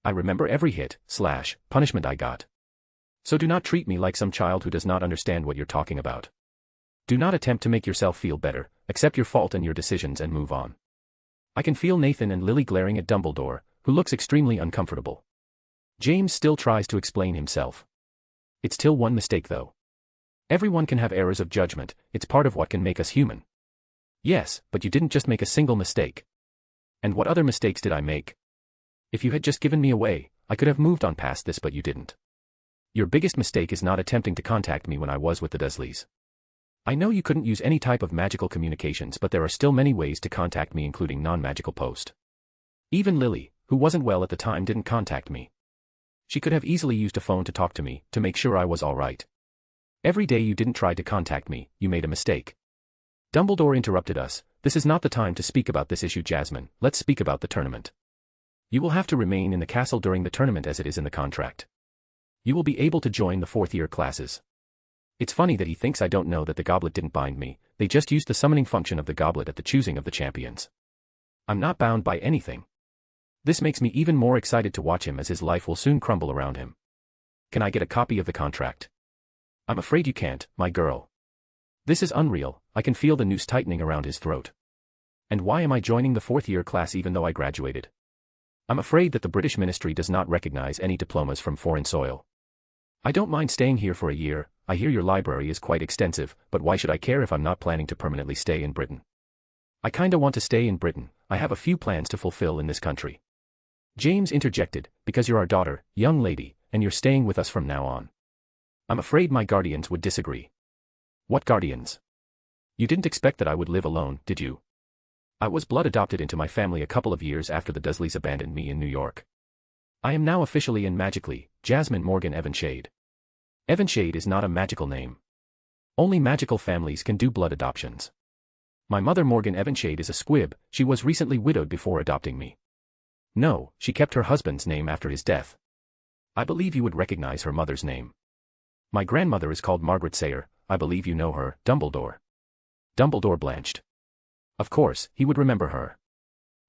I remember every hit/punishment I got. So do not treat me like some child who does not understand what you're talking about. Do not attempt to make yourself feel better, accept your fault and your decisions and move on. I can feel Nathan and Lily glaring at Dumbledore, who looks extremely uncomfortable. James still tries to explain himself. It's still one mistake though. Everyone can have errors of judgment, it's part of what can make us human. Yes, but you didn't just make a single mistake. And what other mistakes did I make? If you had just given me away, I could have moved on past this, but you didn't. Your biggest mistake is not attempting to contact me when I was with the Dursleys. I know you couldn't use any type of magical communications, but there are still many ways to contact me, including non-magical post. Even Lily, who wasn't well at the time, didn't contact me. She could have easily used a phone to talk to me, to make sure I was all right. Every day you didn't try to contact me, you made a mistake. Dumbledore interrupted us. This is not the time to speak about this issue, Jasmine, let's speak about the tournament. You will have to remain in the castle during the tournament as it is in the contract. You will be able to join the fourth-year classes. It's funny that he thinks I don't know that the goblet didn't bind me, they just used the summoning function of the goblet at the choosing of the champions. I'm not bound by anything. This makes me even more excited to watch him as his life will soon crumble around him. Can I get a copy of the contract? I'm afraid you can't, my girl. This is unreal, I can feel the noose tightening around his throat. And why am I joining the fourth-year class even though I graduated? I'm afraid that the British ministry does not recognize any diplomas from foreign soil. I don't mind staying here for a year, I hear your library is quite extensive, but why should I care if I'm not planning to permanently stay in Britain? I kinda want to stay in Britain, I have a few plans to fulfill in this country. James interjected, because you're our daughter, young lady, and you're staying with us from now on. I'm afraid my guardians would disagree. What guardians? You didn't expect that I would live alone, did you? I was blood adopted into my family a couple of years after the Dursleys abandoned me in New York. I am now officially and magically, Jasmine Morgan Evanshade. Evanshade is not a magical name. Only magical families can do blood adoptions. My mother Morgan Evanshade is a squib, she was recently widowed before adopting me. No, she kept her husband's name after his death. I believe you would recognize her mother's name. My grandmother is called Margaret Sayer, I believe you know her, Dumbledore. Dumbledore blanched. Of course, he would remember her.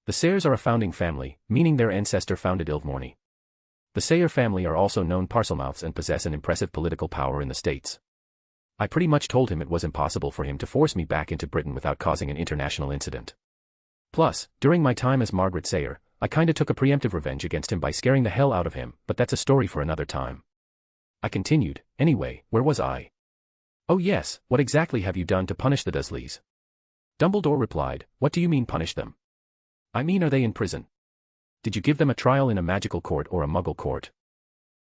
The Sayers are a founding family, meaning their ancestor founded Ilvermorny. The Sayer family are also known Parselmouths and possess an impressive political power in the States. I pretty much told him it was impossible for him to force me back into Britain without causing an international incident. Plus, during my time as Margaret Sayer, I kinda took a preemptive revenge against him by scaring the hell out of him, but that's a story for another time. I continued, anyway, where was I? Oh yes, what exactly have you done to punish the Dursleys? Dumbledore replied, what do you mean punish them? I mean, are they in prison? Did you give them a trial in a magical court or a muggle court?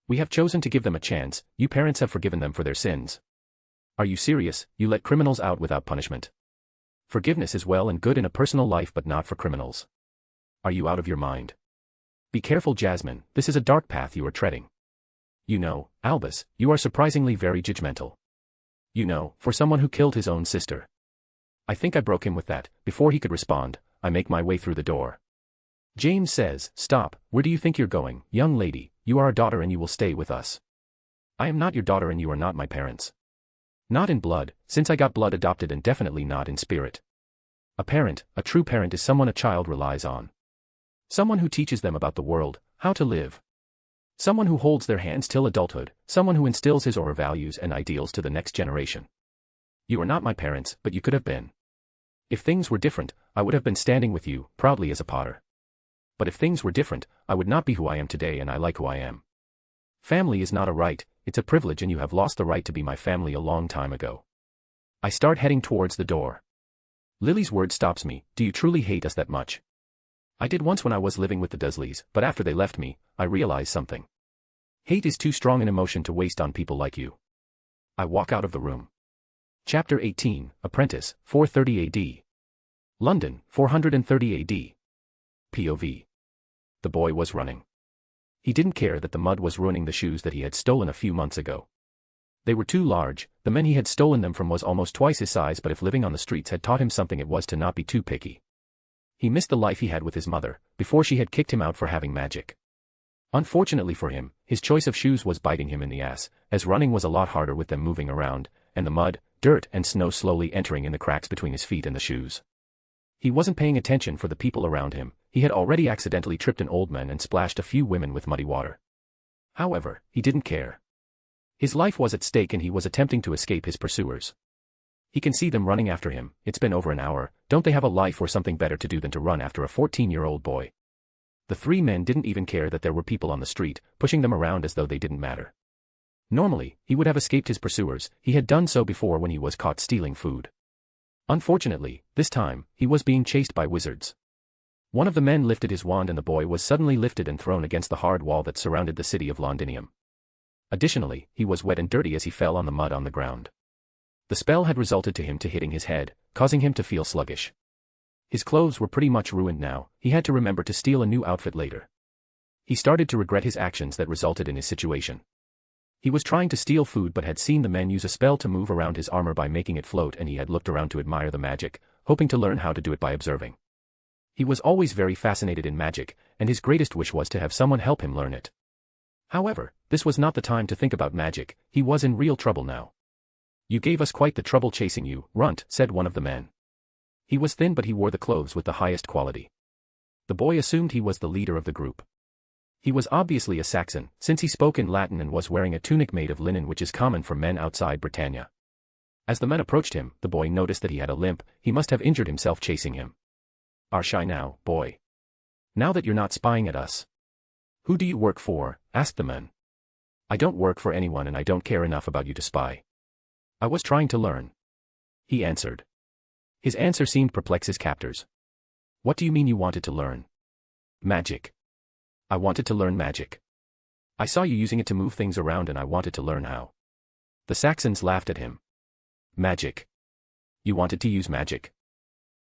We have chosen to give them a chance, you parents have forgiven them for their sins. Are you serious, you let criminals out without punishment? Forgiveness is well and good in a personal life but not for criminals. Are you out of your mind? Be careful, Jasmine, this is a dark path you are treading. You know, Albus, you are surprisingly very judgmental. You know, for someone who killed his own sister. I think I broke him with that. Before he could respond, I make my way through the door. James says, stop, where do you think you're going, young lady, you are our daughter and you will stay with us. I am not your daughter and you are not my parents. Not in blood, since I got blood adopted, and definitely not in spirit. A parent, a true parent, is someone a child relies on. Someone who teaches them about the world, how to live. Someone who holds their hands till adulthood, someone who instills his or her values and ideals to the next generation. You are not my parents, but you could have been. If things were different, I would have been standing with you, proudly as a Potter. But if things were different, I would not be who I am today, and I like who I am. Family is not a right, it's a privilege, and you have lost the right to be my family a long time ago. I start heading towards the door. Lily's word stops me, do you truly hate us that much? I did once when I was living with the Dursleys, but after they left me, I realized something. Hate is too strong an emotion to waste on people like you. I walk out of the room. Chapter 18, Apprentice, 430 AD. London, 430 AD. POV. The boy was running. He didn't care that the mud was ruining the shoes that he had stolen a few months ago. They were too large, the man he had stolen them from was almost twice his size, but if living on the streets had taught him something, it was to not be too picky. He missed the life he had with his mother, before she had kicked him out for having magic. Unfortunately for him, his choice of shoes was biting him in the ass, as running was a lot harder with them moving around, and the mud, dirt and snow slowly entering in the cracks between his feet and the shoes. He wasn't paying attention for the people around him, he had already accidentally tripped an old man and splashed a few women with muddy water. However, he didn't care. His life was at stake and he was attempting to escape his pursuers. He can see them running after him, it's been over an hour, don't they have a life or something better to do than to run after a 14-year-old boy? The three men didn't even care that there were people on the street, pushing them around as though they didn't matter. Normally, he would have escaped his pursuers, he had done so before when he was caught stealing food. Unfortunately, this time, he was being chased by wizards. One of the men lifted his wand and the boy was suddenly lifted and thrown against the hard wall that surrounded the city of Londinium. Additionally, he was wet and dirty as he fell on the mud on the ground. The spell had resulted to him to hitting his head, causing him to feel sluggish. His clothes were pretty much ruined now, he had to remember to steal a new outfit later. He started to regret his actions that resulted in his situation. He was trying to steal food but had seen the men use a spell to move around his armor by making it float, and he had looked around to admire the magic, hoping to learn how to do it by observing. He was always very fascinated in magic, and his greatest wish was to have someone help him learn it. However, this was not the time to think about magic, he was in real trouble now. "You gave us quite the trouble chasing you, Runt," said one of the men. He was thin but he wore the clothes with the highest quality. The boy assumed he was the leader of the group. He was obviously a Saxon, since he spoke in Latin and was wearing a tunic made of linen, which is common for men outside Britannia. As the men approached him, the boy noticed that he had a limp, he must have injured himself chasing him. "Are shy now, boy? Now that you're not spying at us." "Who do you work for?" asked the men. "I don't work for anyone and I don't care enough about you to spy. I was trying to learn," he answered. His answer seemed to perplex his captors. "What do you mean you wanted to learn?" "Magic. I wanted to learn magic. I saw you using it to move things around and I wanted to learn how." The Saxons laughed at him. "Magic? You wanted to use magic?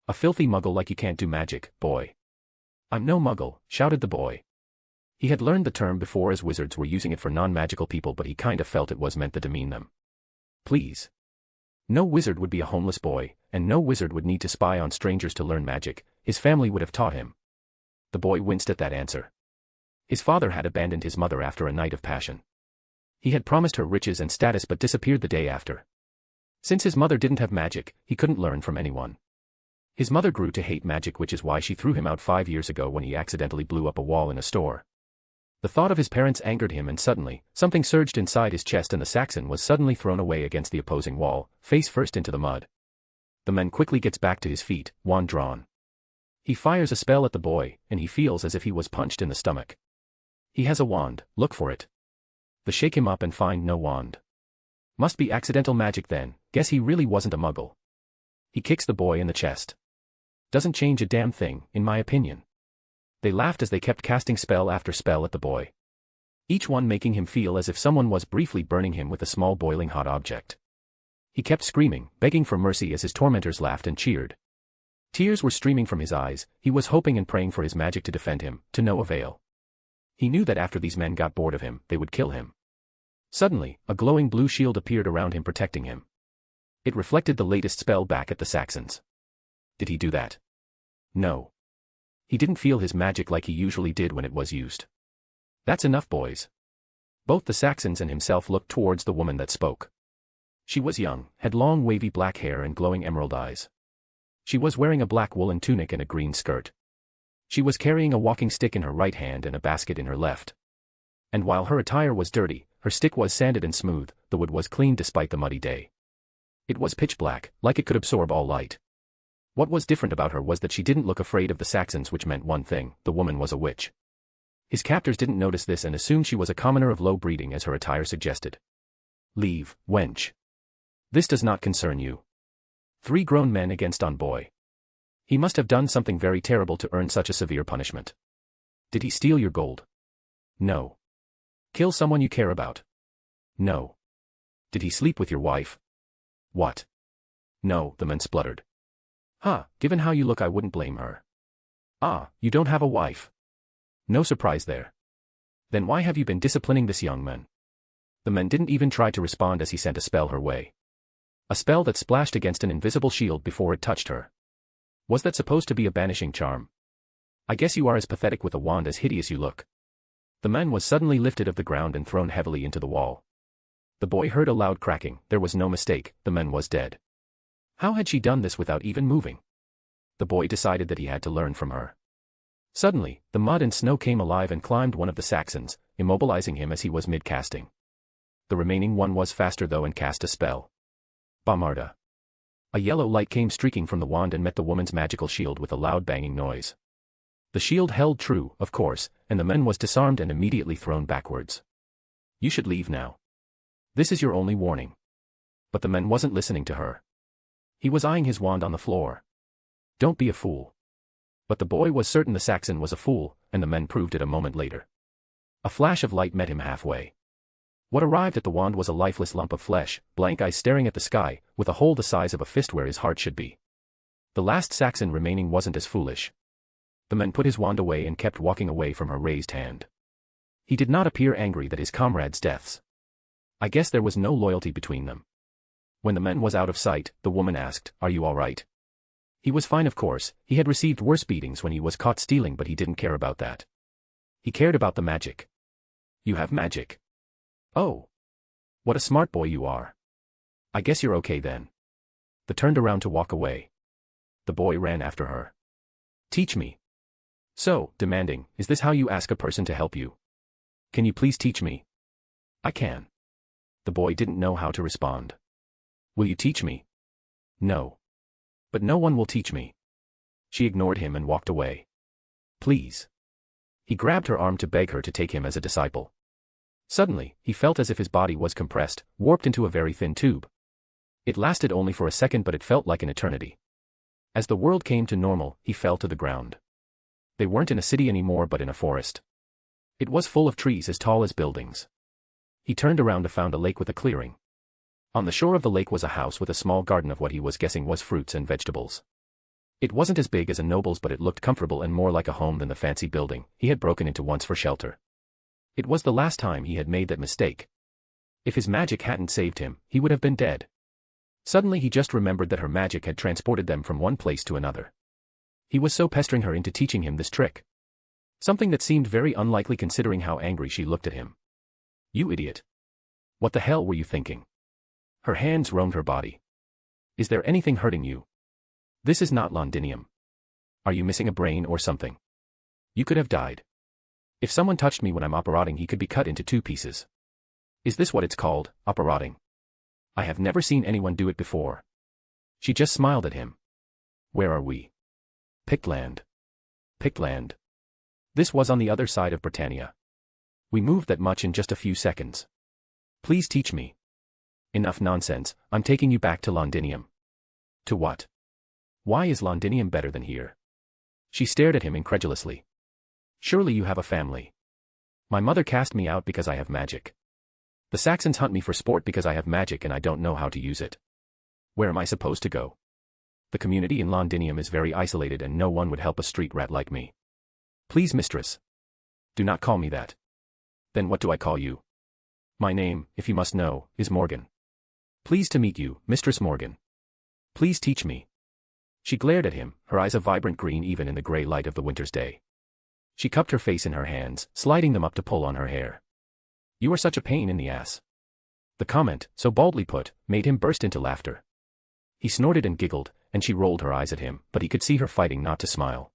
A filthy muggle like you can't do magic, boy." "I'm no muggle," shouted the boy. He had learned the term before as wizards were using it for non-magical people, but he kinda felt it was meant to demean them. "Please. No wizard would be a homeless boy, and no wizard would need to spy on strangers to learn magic, his family would have taught him." The boy winced at that answer. His father had abandoned his mother after a night of passion. He had promised her riches and status but disappeared the day after. Since his mother didn't have magic, he couldn't learn from anyone. His mother grew to hate magic, which is why she threw him out 5 years ago when he accidentally blew up a wall in a store. The thought of his parents angered him, and suddenly, something surged inside his chest and the Saxon was suddenly thrown away against the opposing wall, face first into the mud. The man quickly gets back to his feet, wand drawn. He fires a spell at the boy, and he feels as if he was punched in the stomach. "He has a wand, look for it." They shake him up and find no wand. "Must be accidental magic then, guess he really wasn't a muggle." He kicks the boy in the chest. "Doesn't change a damn thing, in my opinion." They laughed as they kept casting spell after spell at the boy, each one making him feel as if someone was briefly burning him with a small boiling hot object. He kept screaming, begging for mercy as his tormentors laughed and cheered. Tears were streaming from his eyes, he was hoping and praying for his magic to defend him, to no avail. He knew that after these men got bored of him, they would kill him. Suddenly, a glowing blue shield appeared around him, protecting him. It reflected the latest spell back at the Saxons. Did he do that? No. He didn't feel his magic like he usually did when it was used. "That's enough, boys." Both the Saxons and himself looked towards the woman that spoke. She was young, had long wavy black hair and glowing emerald eyes. She was wearing a black woolen tunic and a green skirt. She was carrying a walking stick in her right hand and a basket in her left. And while her attire was dirty, her stick was sanded and smooth, the wood was clean despite the muddy day. It was pitch black, like it could absorb all light. What was different about her was that she didn't look afraid of the Saxons, which meant one thing: the woman was a witch. His captors didn't notice this and assumed she was a commoner of low breeding, as her attire suggested. "Leave, wench. This does not concern you." 3 grown men against on boy. He must have done something very terrible to earn such a severe punishment. Did he steal your gold? No. Kill someone you care about? No. Did he sleep with your wife? What? No, the man spluttered. Given how you look, I wouldn't blame her. Ah, you don't have a wife? No surprise there. Then why have you been disciplining this young man? The man didn't even try to respond as he sent a spell her way. A spell that splashed against an invisible shield before it touched her. Was that supposed to be a banishing charm? I guess you are as pathetic with a wand as hideous you look. The man was suddenly lifted off the ground and thrown heavily into the wall. The boy heard a loud cracking. There was no mistake, the man was dead. How had she done this without even moving? The boy decided that he had to learn from her. Suddenly, the mud and snow came alive and climbed one of the Saxons, immobilizing him as he was mid-casting. The remaining one was faster though and cast a spell. Bamarda. A yellow light came streaking from the wand and met the woman's magical shield with a loud banging noise. The shield held true, of course, and the man was disarmed and immediately thrown backwards. You should leave now. This is your only warning. But the man wasn't listening to her. He was eyeing his wand on the floor. Don't be a fool. But the boy was certain the Saxon was a fool, and the man proved it a moment later. A flash of light met him halfway. What arrived at the wand was a lifeless lump of flesh, blank eyes staring at the sky, with a hole the size of a fist where his heart should be. The last Saxon remaining wasn't as foolish. The man put his wand away and kept walking away from her raised hand. He did not appear angry that his comrades' deaths. I guess there was no loyalty between them. When the man was out of sight, the woman asked, "Are you all right?" He was fine, of course. He had received worse beatings when he was caught stealing, but he didn't care about that. He cared about the magic. "You have magic? Oh. What a smart boy you are. I guess you're okay then." The turned around to walk away. The boy ran after her. "Teach me." So, demanding, "Is this how you ask a person to help you? Can you please teach me?" "I can." The boy didn't know how to respond. "Will you teach me?" "No. But no one will teach me." She ignored him and walked away. "Please." He grabbed her arm to beg her to take him as a disciple. Suddenly, he felt as if his body was compressed, warped into a very thin tube. It lasted only for a second, but it felt like an eternity. As the world came to normal, he fell to the ground. They weren't in a city anymore but in a forest. It was full of trees as tall as buildings. He turned around and found a lake with a clearing. On the shore of the lake was a house with a small garden of what he was guessing was fruits and vegetables. It wasn't as big as a noble's, but it looked comfortable and more like a home than the fancy building he had broken into once for shelter. It was the last time he had made that mistake. If his magic hadn't saved him, he would have been dead. Suddenly he just remembered that her magic had transported them from one place to another. He was so pestering her into teaching him this trick. Something that seemed very unlikely considering how angry she looked at him. "You idiot. What the hell were you thinking?" Her hands roamed her body. "Is there anything hurting you? This is not Londinium. Are you missing a brain or something? You could have died. If someone touched me when I'm operating, he could be cut into 2 pieces. Is this what it's called, operating? I have never seen anyone do it before." She just smiled at him. "Where are we?" "Pictland." "Pictland." This was on the other side of Britannia. "We moved that much in just a few seconds. Please teach me." "Enough nonsense, I'm taking you back to Londinium." "To what? Why is Londinium better than here?" She stared at him incredulously. "Surely you have a family." "My mother cast me out because I have magic. The Saxons hunt me for sport because I have magic and I don't know how to use it. Where am I supposed to go? The community in Londinium is very isolated and no one would help a street rat like me." "Please, mistress. Do not call me that." "Then what do I call you?" "My name, if you must know, is Morgan." "Pleased to meet you, Mistress Morgan. Please teach me." She glared at him, her eyes a vibrant green even in the gray light of the winter's day. She cupped her face in her hands, sliding them up to pull on her hair. "You are such a pain in the ass." The comment, so baldly put, made him burst into laughter. He snorted and giggled, and she rolled her eyes at him, but he could see her fighting not to smile.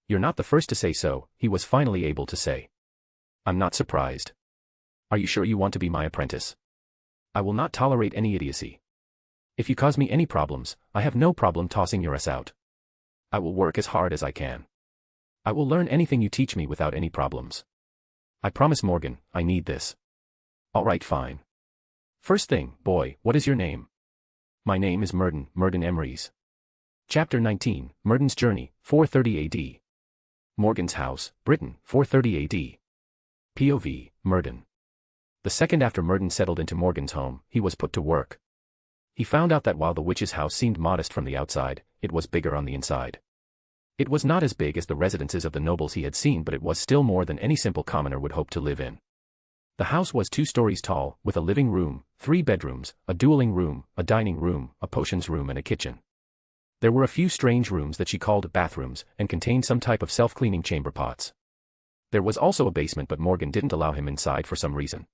"You're not the first to say so," he was finally able to say. "I'm not surprised. Are you sure you want to be my apprentice? I will not tolerate any idiocy. If you cause me any problems, I have no problem tossing your ass out. I will work as hard as I can. I will learn anything you teach me without any problems. I promise, Morgan, I need this." "All right, fine. First thing, boy, what is your name?" "My name is Murden Emrys." Chapter 19, Murden's Journey, 430 AD. Morgan's house, Britain, 430 AD. POV, Murden. The second after Murden settled into Morgan's home, he was put to work. He found out that while the witch's house seemed modest from the outside, it was bigger on the inside. It was not as big as the residences of the nobles he had seen, but it was still more than any simple commoner would hope to live in. The house was 2 stories tall, with a living room, 3 bedrooms, a dueling room, a dining room, a potions room and a kitchen. There were a few strange rooms that she called bathrooms, and contained some type of self-cleaning chamber pots. There was also a basement, but Morgan didn't allow him inside for some reason.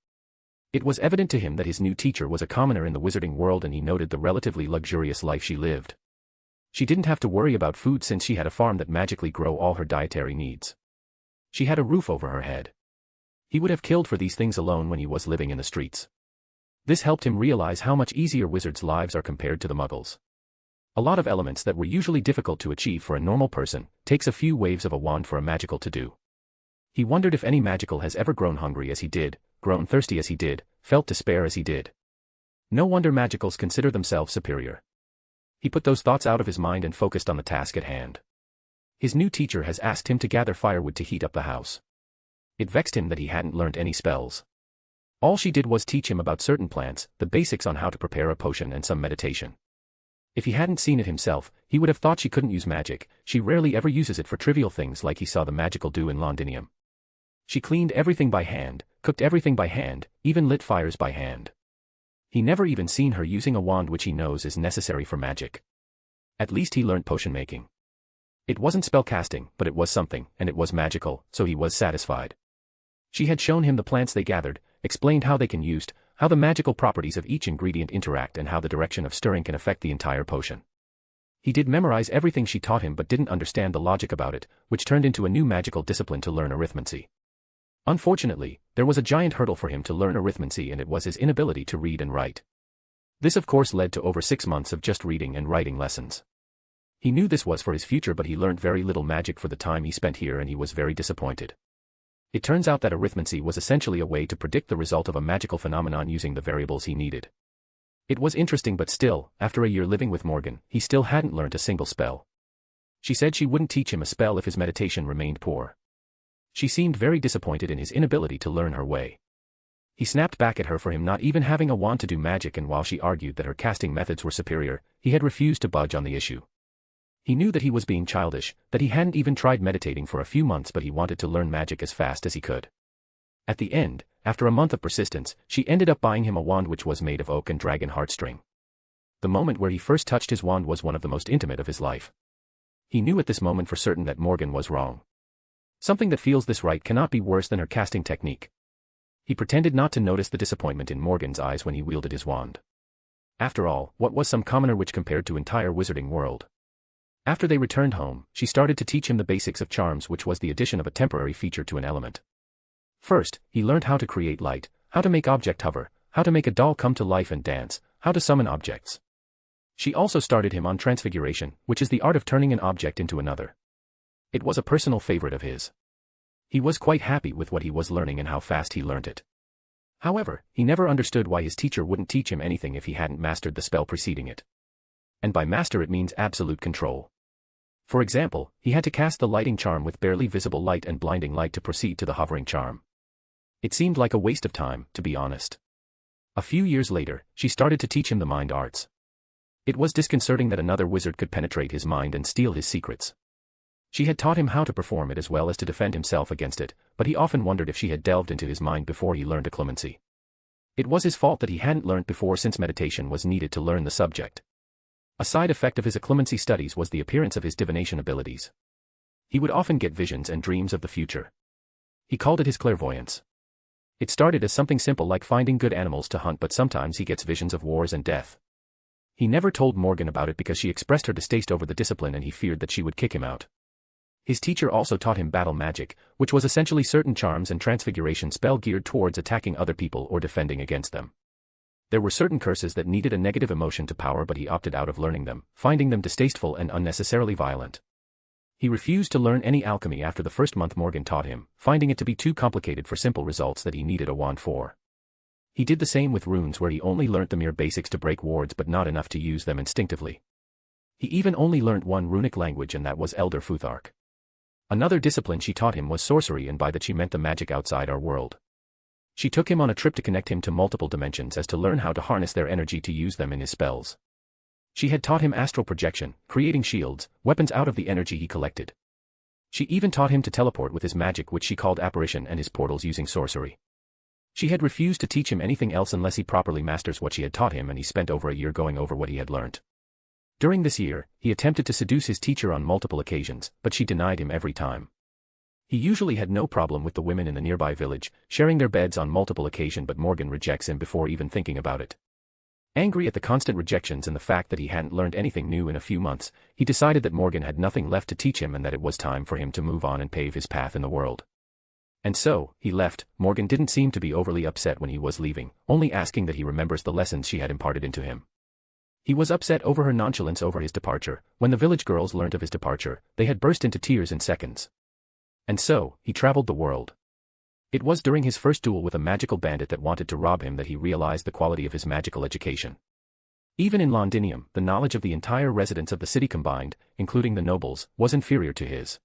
It was evident to him that his new teacher was a commoner in the wizarding world, and he noted the relatively luxurious life she lived. She didn't have to worry about food since she had a farm that magically grew all her dietary needs. She had a roof over her head. He would have killed for these things alone when he was living in the streets. This helped him realize how much easier wizards' lives are compared to the muggles. A lot of elements that were usually difficult to achieve for a normal person takes a few waves of a wand for a magical to do. He wondered if any magical has ever grown hungry as he did, grown thirsty as he did, felt despair as he did. No wonder magicals consider themselves superior. He put those thoughts out of his mind and focused on the task at hand. His new teacher has asked him to gather firewood to heat up the house. It vexed him that he hadn't learned any spells. All she did was teach him about certain plants, the basics on how to prepare a potion and some meditation. If he hadn't seen it himself, he would have thought she couldn't use magic. She rarely ever uses it for trivial things like he saw the magical do in Londinium. She cleaned everything by hand, cooked everything by hand, even lit fires by hand. He never even seen her using a wand which he knows is necessary for magic. At least he learned potion making. It wasn't spell casting, but it was something, and it was magical, so he was satisfied. She had shown him the plants they gathered, explained how they can used, how the magical properties of each ingredient interact and how the direction of stirring can affect the entire potion. He did memorize everything she taught him but didn't understand the logic about it, which turned into a new magical discipline to learn arithmancy. Unfortunately, there was a giant hurdle for him to learn arithmancy, and it was his inability to read and write. This of course led to over 6 months of just reading and writing lessons. He knew this was for his future, but he learned very little magic for the time he spent here, and he was very disappointed. It turns out that arithmancy was essentially a way to predict the result of a magical phenomenon using the variables he needed. It was interesting, but still, after a year living with Morgan, he still hadn't learned a single spell. She said she wouldn't teach him a spell if his meditation remained poor. She seemed very disappointed in his inability to learn her way. He snapped back at her for him not even having a wand to do magic, and while she argued that her casting methods were superior, he had refused to budge on the issue. He knew that he was being childish, that he hadn't even tried meditating for a few months, but he wanted to learn magic as fast as he could. At the end, after a month of persistence, she ended up buying him a wand which was made of oak and dragon heartstring. The moment where he first touched his wand was one of the most intimate of his life. He knew at this moment for certain that Morgan was wrong. Something that feels this right cannot be worse than her casting technique. He pretended not to notice the disappointment in Morgan's eyes when he wielded his wand. After all, what was some commoner witch compared to entire wizarding world? After they returned home, she started to teach him the basics of charms, which was the addition of a temporary feature to an element. First, he learned how to create light, how to make object hover, how to make a doll come to life and dance, how to summon objects. She also started him on transfiguration, which is the art of turning an object into another. It was a personal favorite of his. He was quite happy with what he was learning and how fast he learned it. However, he never understood why his teacher wouldn't teach him anything if he hadn't mastered the spell preceding it. And by master it means absolute control. For example, he had to cast the lighting charm with barely visible light and blinding light to proceed to the hovering charm. It seemed like a waste of time, to be honest. A few years later, she started to teach him the mind arts. It was disconcerting that another wizard could penetrate his mind and steal his secrets. She had taught him how to perform it as well as to defend himself against it, but he often wondered if she had delved into his mind before he learned occlumency. It was his fault that he hadn't learned before, since meditation was needed to learn the subject. A side effect of his occlumency studies was the appearance of his divination abilities. He would often get visions and dreams of the future. He called it his clairvoyance. It started as something simple like finding good animals to hunt, but sometimes he gets visions of wars and death. He never told Morgan about it because she expressed her distaste over the discipline and he feared that she would kick him out. His teacher also taught him battle magic, which was essentially certain charms and transfiguration spell geared towards attacking other people or defending against them. There were certain curses that needed a negative emotion to power, but he opted out of learning them, finding them distasteful and unnecessarily violent. He refused to learn any alchemy after the first month Morgan taught him, finding it to be too complicated for simple results that he needed a wand for. He did the same with runes, where he only learnt the mere basics to break wards but not enough to use them instinctively. He even only learnt one runic language, and that was Elder Futhark. Another discipline she taught him was sorcery, and by that she meant the magic outside our world. She took him on a trip to connect him to multiple dimensions as to learn how to harness their energy to use them in his spells. She had taught him astral projection, creating shields, weapons out of the energy he collected. She even taught him to teleport with his magic, which she called apparition, and his portals using sorcery. She had refused to teach him anything else unless he properly masters what she had taught him, and he spent over a year going over what he had learnt. During this year, he attempted to seduce his teacher on multiple occasions, but she denied him every time. He usually had no problem with the women in the nearby village, sharing their beds on multiple occasions, but Morgan rejects him before even thinking about it. Angry at the constant rejections and the fact that he hadn't learned anything new in a few months, he decided that Morgan had nothing left to teach him and that it was time for him to move on and pave his path in the world. And so, he left. Morgan didn't seem to be overly upset when he was leaving, only asking that he remembers the lessons she had imparted into him. He was upset over her nonchalance over his departure. When the village girls learnt of his departure, they had burst into tears in seconds. And so, he traveled the world. It was during his first duel with a magical bandit that wanted to rob him that he realized the quality of his magical education. Even in Londinium, the knowledge of the entire residents of the city combined, including the nobles, was inferior to his.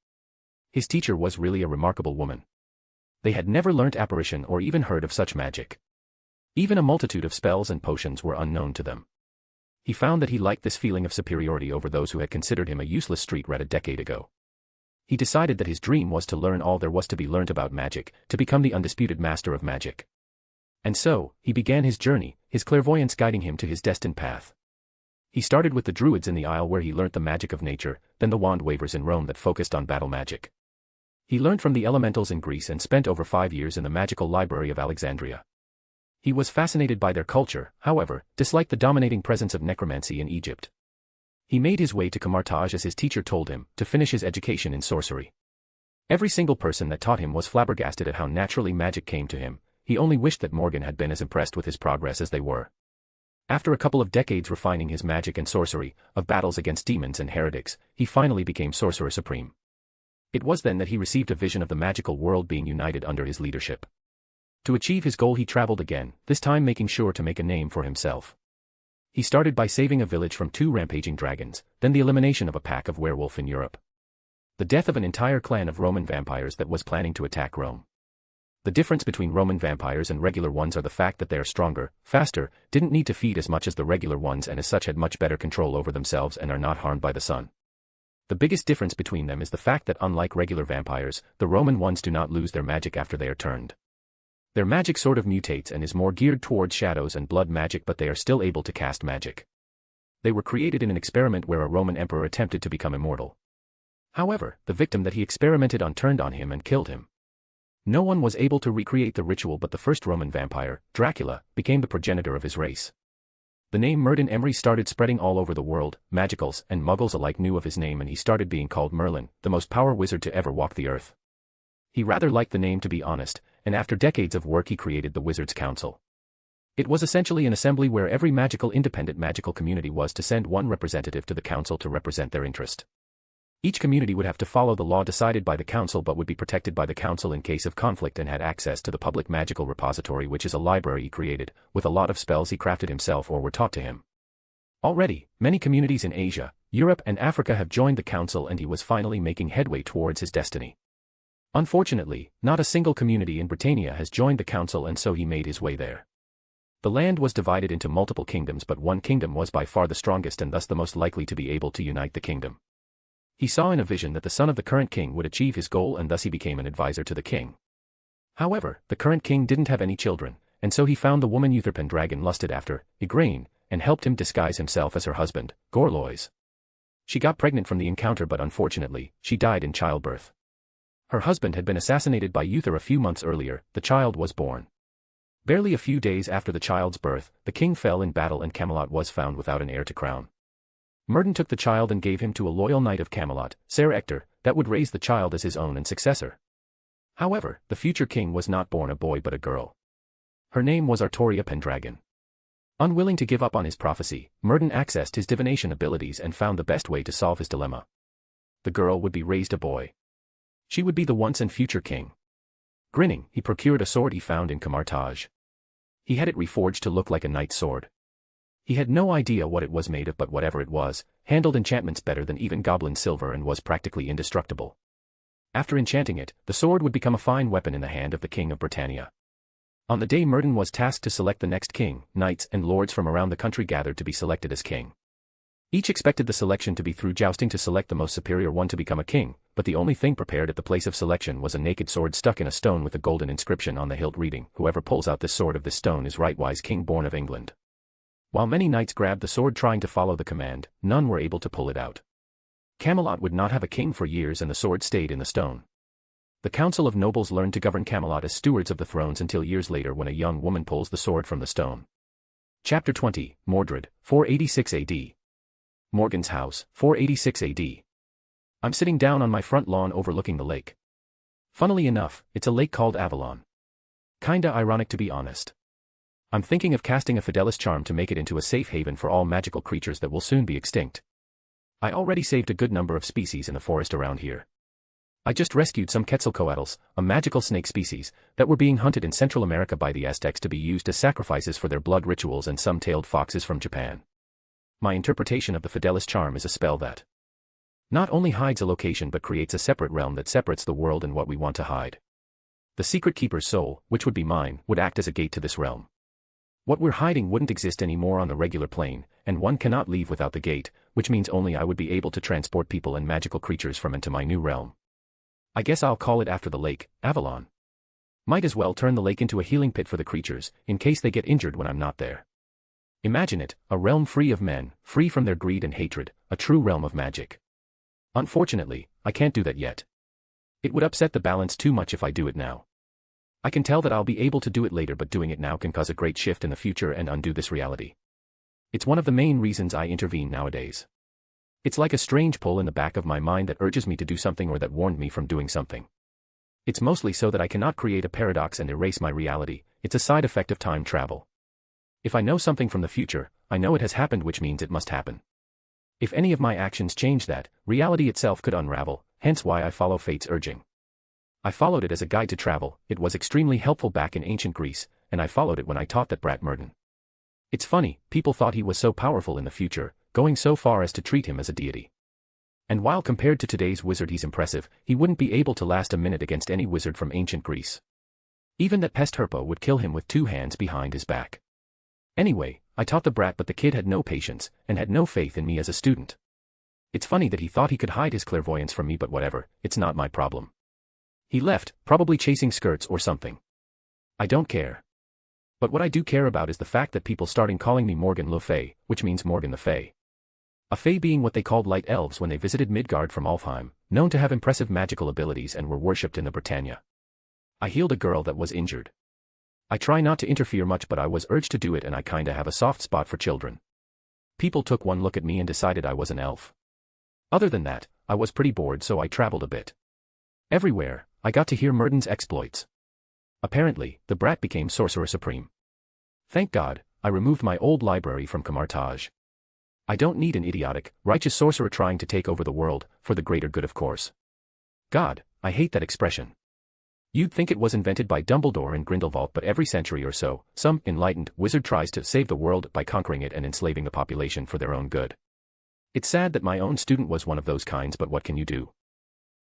His teacher was really a remarkable woman. They had never learnt apparition or even heard of such magic. Even a multitude of spells and potions were unknown to them. He found that he liked this feeling of superiority over those who had considered him a useless street rat a decade ago. He decided that his dream was to learn all there was to be learnt about magic, to become the undisputed master of magic. And so, he began his journey, his clairvoyance guiding him to his destined path. He started with the Druids in the Isle where he learnt the magic of nature, then the wand wavers in Rome that focused on battle magic. He learned from the elementals in Greece and spent over 5 years in the magical library of Alexandria. He was fascinated by their culture, however, disliked the dominating presence of necromancy in Egypt. He made his way to Carthage as his teacher told him, to finish his education in sorcery. Every single person that taught him was flabbergasted at how naturally magic came to him. He only wished that Morgan had been as impressed with his progress as they were. After a couple of decades refining his magic and sorcery, of battles against demons and heretics, he finally became Sorcerer Supreme. It was then that he received a vision of the magical world being united under his leadership. To achieve his goal he traveled again, this time making sure to make a name for himself. He started by saving a village from 2 rampaging dragons, then the elimination of a pack of werewolf in Europe. The death of an entire clan of Roman vampires that was planning to attack Rome. The difference between Roman vampires and regular ones are the fact that they are stronger, faster, didn't need to feed as much as the regular ones and as such had much better control over themselves and are not harmed by the sun. The biggest difference between them is the fact that unlike regular vampires, the Roman ones do not lose their magic after they are turned. Their magic sort of mutates and is more geared towards shadows and blood magic, but they are still able to cast magic. They were created in an experiment where a Roman emperor attempted to become immortal. However, the victim that he experimented on turned on him and killed him. No one was able to recreate the ritual, but the first Roman vampire, Dracula, became the progenitor of his race. The name Merlin Emery started spreading all over the world. Magicals and muggles alike knew of his name and he started being called Merlin, the most powerful wizard to ever walk the earth. He rather liked the name, to be honest, and after decades of work he created the Wizards' Council. It was essentially an assembly where every independent magical community was to send one representative to the council to represent their interest. Each community would have to follow the law decided by the council but would be protected by the council in case of conflict and had access to the public magical repository, which is a library he created, with a lot of spells he crafted himself or were taught to him. Already, many communities in Asia, Europe and Africa have joined the council and he was finally making headway towards his destiny. Unfortunately, not a single community in Britannia has joined the council and so he made his way there. The land was divided into multiple kingdoms but one kingdom was by far the strongest and thus the most likely to be able to unite the kingdom. He saw in a vision that the son of the current king would achieve his goal and thus he became an advisor to the king. However, the current king didn't have any children, and so he found the woman Eutherpen dragon lusted after, Igraine, and helped him disguise himself as her husband, Gorlois. She got pregnant from the encounter but unfortunately, she died in childbirth. Her husband had been assassinated by Euther a few months earlier. The child was born. Barely a few days after the child's birth, the king fell in battle and Camelot was found without an heir to crown. Merlin took the child and gave him to a loyal knight of Camelot, Ser Ector, that would raise the child as his own and successor. However, the future king was not born a boy but a girl. Her name was Artoria Pendragon. Unwilling to give up on his prophecy, Merlin accessed his divination abilities and found the best way to solve his dilemma. The girl would be raised a boy. She would be the once and future king. Grinning, he procured a sword he found in Carthage. He had it reforged to look like a knight's sword. He had no idea what it was made of but whatever it was, handled enchantments better than even goblin silver and was practically indestructible. After enchanting it, the sword would become a fine weapon in the hand of the king of Britannia. On the day Merlin was tasked to select the next king, knights and lords from around the country gathered to be selected as king. Each expected the selection to be through jousting to select the most superior one to become a king, but the only thing prepared at the place of selection was a naked sword stuck in a stone with a golden inscription on the hilt reading, "Whoever pulls out this sword of this stone is rightwise king born of England." While many knights grabbed the sword trying to follow the command, none were able to pull it out. Camelot would not have a king for years and the sword stayed in the stone. The council of nobles learned to govern Camelot as stewards of the thrones until years later when a young woman pulls the sword from the stone. Chapter 20, Mordred, 486 AD. Morgan's house, 486 AD. I'm sitting down on my front lawn overlooking the lake. Funnily enough, it's a lake called Avalon. Kinda ironic to be honest. I'm thinking of casting a Fidelis charm to make it into a safe haven for all magical creatures that will soon be extinct. I already saved a good number of species in the forest around here. I just rescued some Quetzalcoatlus, a magical snake species, that were being hunted in Central America by the Aztecs to be used as sacrifices for their blood rituals, and some tailed foxes from Japan. My interpretation of the Fidelis charm is a spell that not only hides a location but creates a separate realm that separates the world and what we want to hide. The secret keeper's soul, which would be mine, would act as a gate to this realm. What we're hiding wouldn't exist anymore on the regular plane, and one cannot leave without the gate, which means only I would be able to transport people and magical creatures from into my new realm. I guess I'll call it after the lake, Avalon. Might as well turn the lake into a healing pit for the creatures, in case they get injured when I'm not there. Imagine it, a realm free of men, free from their greed and hatred, a true realm of magic. Unfortunately, I can't do that yet. It would upset the balance too much if I do it now. I can tell that I'll be able to do it later, but doing it now can cause a great shift in the future and undo this reality. It's one of the main reasons I intervene nowadays. It's like a strange pull in the back of my mind that urges me to do something or that warned me from doing something. It's mostly so that I cannot create a paradox and erase my reality. It's a side effect of time travel. If I know something from the future, I know it has happened, which means it must happen. If any of my actions change that, reality itself could unravel, hence why I follow fate's urging. I followed it as a guide to travel. It was extremely helpful back in ancient Greece, and I followed it when I taught that brat Merton. It's funny, people thought he was so powerful in the future, going so far as to treat him as a deity. And while compared to today's wizard he's impressive, he wouldn't be able to last a minute against any wizard from ancient Greece. Even that pest Herpo would kill him with 2 hands behind his back. Anyway, I taught the brat, but the kid had no patience, and had no faith in me as a student. It's funny that he thought he could hide his clairvoyance from me, but whatever, it's not my problem. He left, probably chasing skirts or something. I don't care. But what I do care about is the fact that people starting calling me Morgan Le Fay, which means Morgan the Fay. A Fay being what they called light elves when they visited Midgard from Alfheim, known to have impressive magical abilities and were worshipped in the Britannia. I healed a girl that was injured. I try not to interfere much, but I was urged to do it, and I kinda have a soft spot for children. People took one look at me and decided I was an elf. Other than that, I was pretty bored, so I traveled a bit. Everywhere, I got to hear Merton's exploits. Apparently, the brat became Sorcerer Supreme. Thank God, I removed my old library from Camartage. I don't need an idiotic, righteous sorcerer trying to take over the world, for the greater good of course. God, I hate that expression. You'd think it was invented by Dumbledore in Grindelwald, but every century or so, some enlightened wizard tries to save the world by conquering it and enslaving the population for their own good. It's sad that my own student was one of those kinds, but what can you do?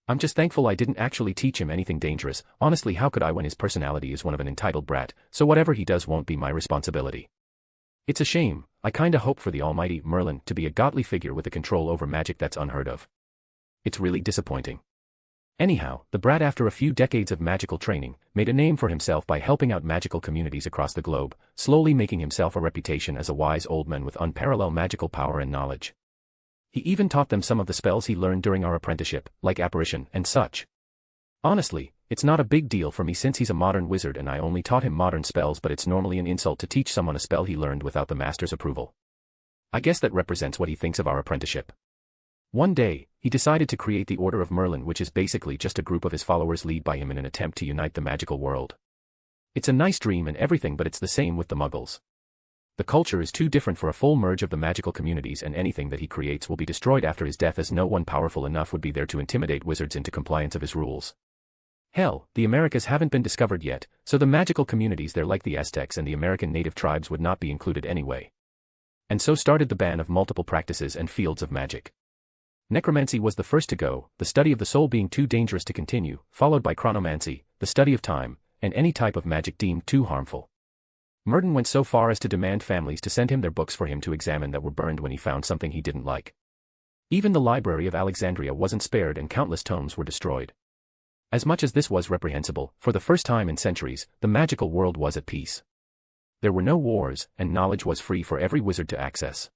I'm just thankful I didn't actually teach him anything dangerous. Honestly, how could I when his personality is one of an entitled brat, so whatever he does won't be my responsibility. It's a shame. I kinda hope for the almighty Merlin to be a godly figure with a control over magic that's unheard of. It's really disappointing. Anyhow, the brat, after a few decades of magical training, made a name for himself by helping out magical communities across the globe, slowly making himself a reputation as a wise old man with unparalleled magical power and knowledge. He even taught them some of the spells he learned during our apprenticeship, like apparition and such. Honestly, it's not a big deal for me since he's a modern wizard and I only taught him modern spells, but it's normally an insult to teach someone a spell he learned without the master's approval. I guess that represents what he thinks of our apprenticeship. One day, he decided to create the Order of Merlin, which is basically just a group of his followers led by him in an attempt to unite the magical world. It's a nice dream and everything, but it's the same with the Muggles. The culture is too different for a full merge of the magical communities, and anything that he creates will be destroyed after his death, as no one powerful enough would be there to intimidate wizards into compliance of his rules. Hell, the Americas haven't been discovered yet, so the magical communities there, like the Aztecs and the American native tribes, would not be included anyway. And so started the ban of multiple practices and fields of magic. Necromancy was the first to go, the study of the soul being too dangerous to continue, followed by chronomancy, the study of time, and any type of magic deemed too harmful. Merton went so far as to demand families to send him their books for him to examine that were burned when he found something he didn't like. Even the Library of Alexandria wasn't spared and countless tomes were destroyed. As much as this was reprehensible, for the first time in centuries, the magical world was at peace. There were no wars, and knowledge was free for every wizard to access.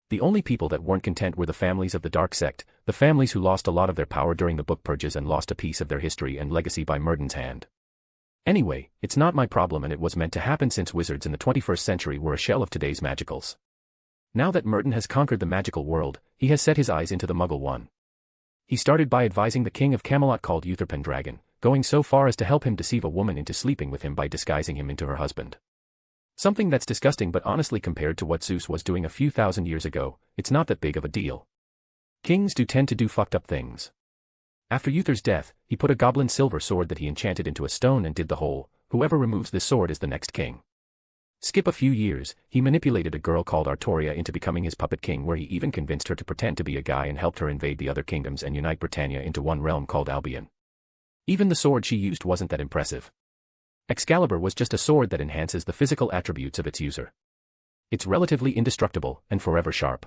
The only people that weren't content were the families of the Dark Sect, the families who lost a lot of their power during the book purges and lost a piece of their history and legacy by Merton's hand. Anyway, it's not my problem, and it was meant to happen since wizards in the 21st century were a shell of today's magicals. Now that Merton has conquered the magical world, he has set his eyes into the Muggle one. He started by advising the king of Camelot called Uther Pendragon, going so far as to help him deceive a woman into sleeping with him by disguising him into her husband. Something that's disgusting, but honestly compared to what Zeus was doing a few thousand years ago, it's not that big of a deal. Kings do tend to do fucked up things. After Uther's death, he put a goblin silver sword that he enchanted into a stone and did the whole, whoever removes this sword is the next king. Skip a few years, he manipulated a girl called Artoria into becoming his puppet king, where he even convinced her to pretend to be a guy and helped her invade the other kingdoms and unite Britannia into one realm called Albion. Even the sword she used wasn't that impressive. Excalibur was just a sword that enhances the physical attributes of its user. It's relatively indestructible and forever sharp.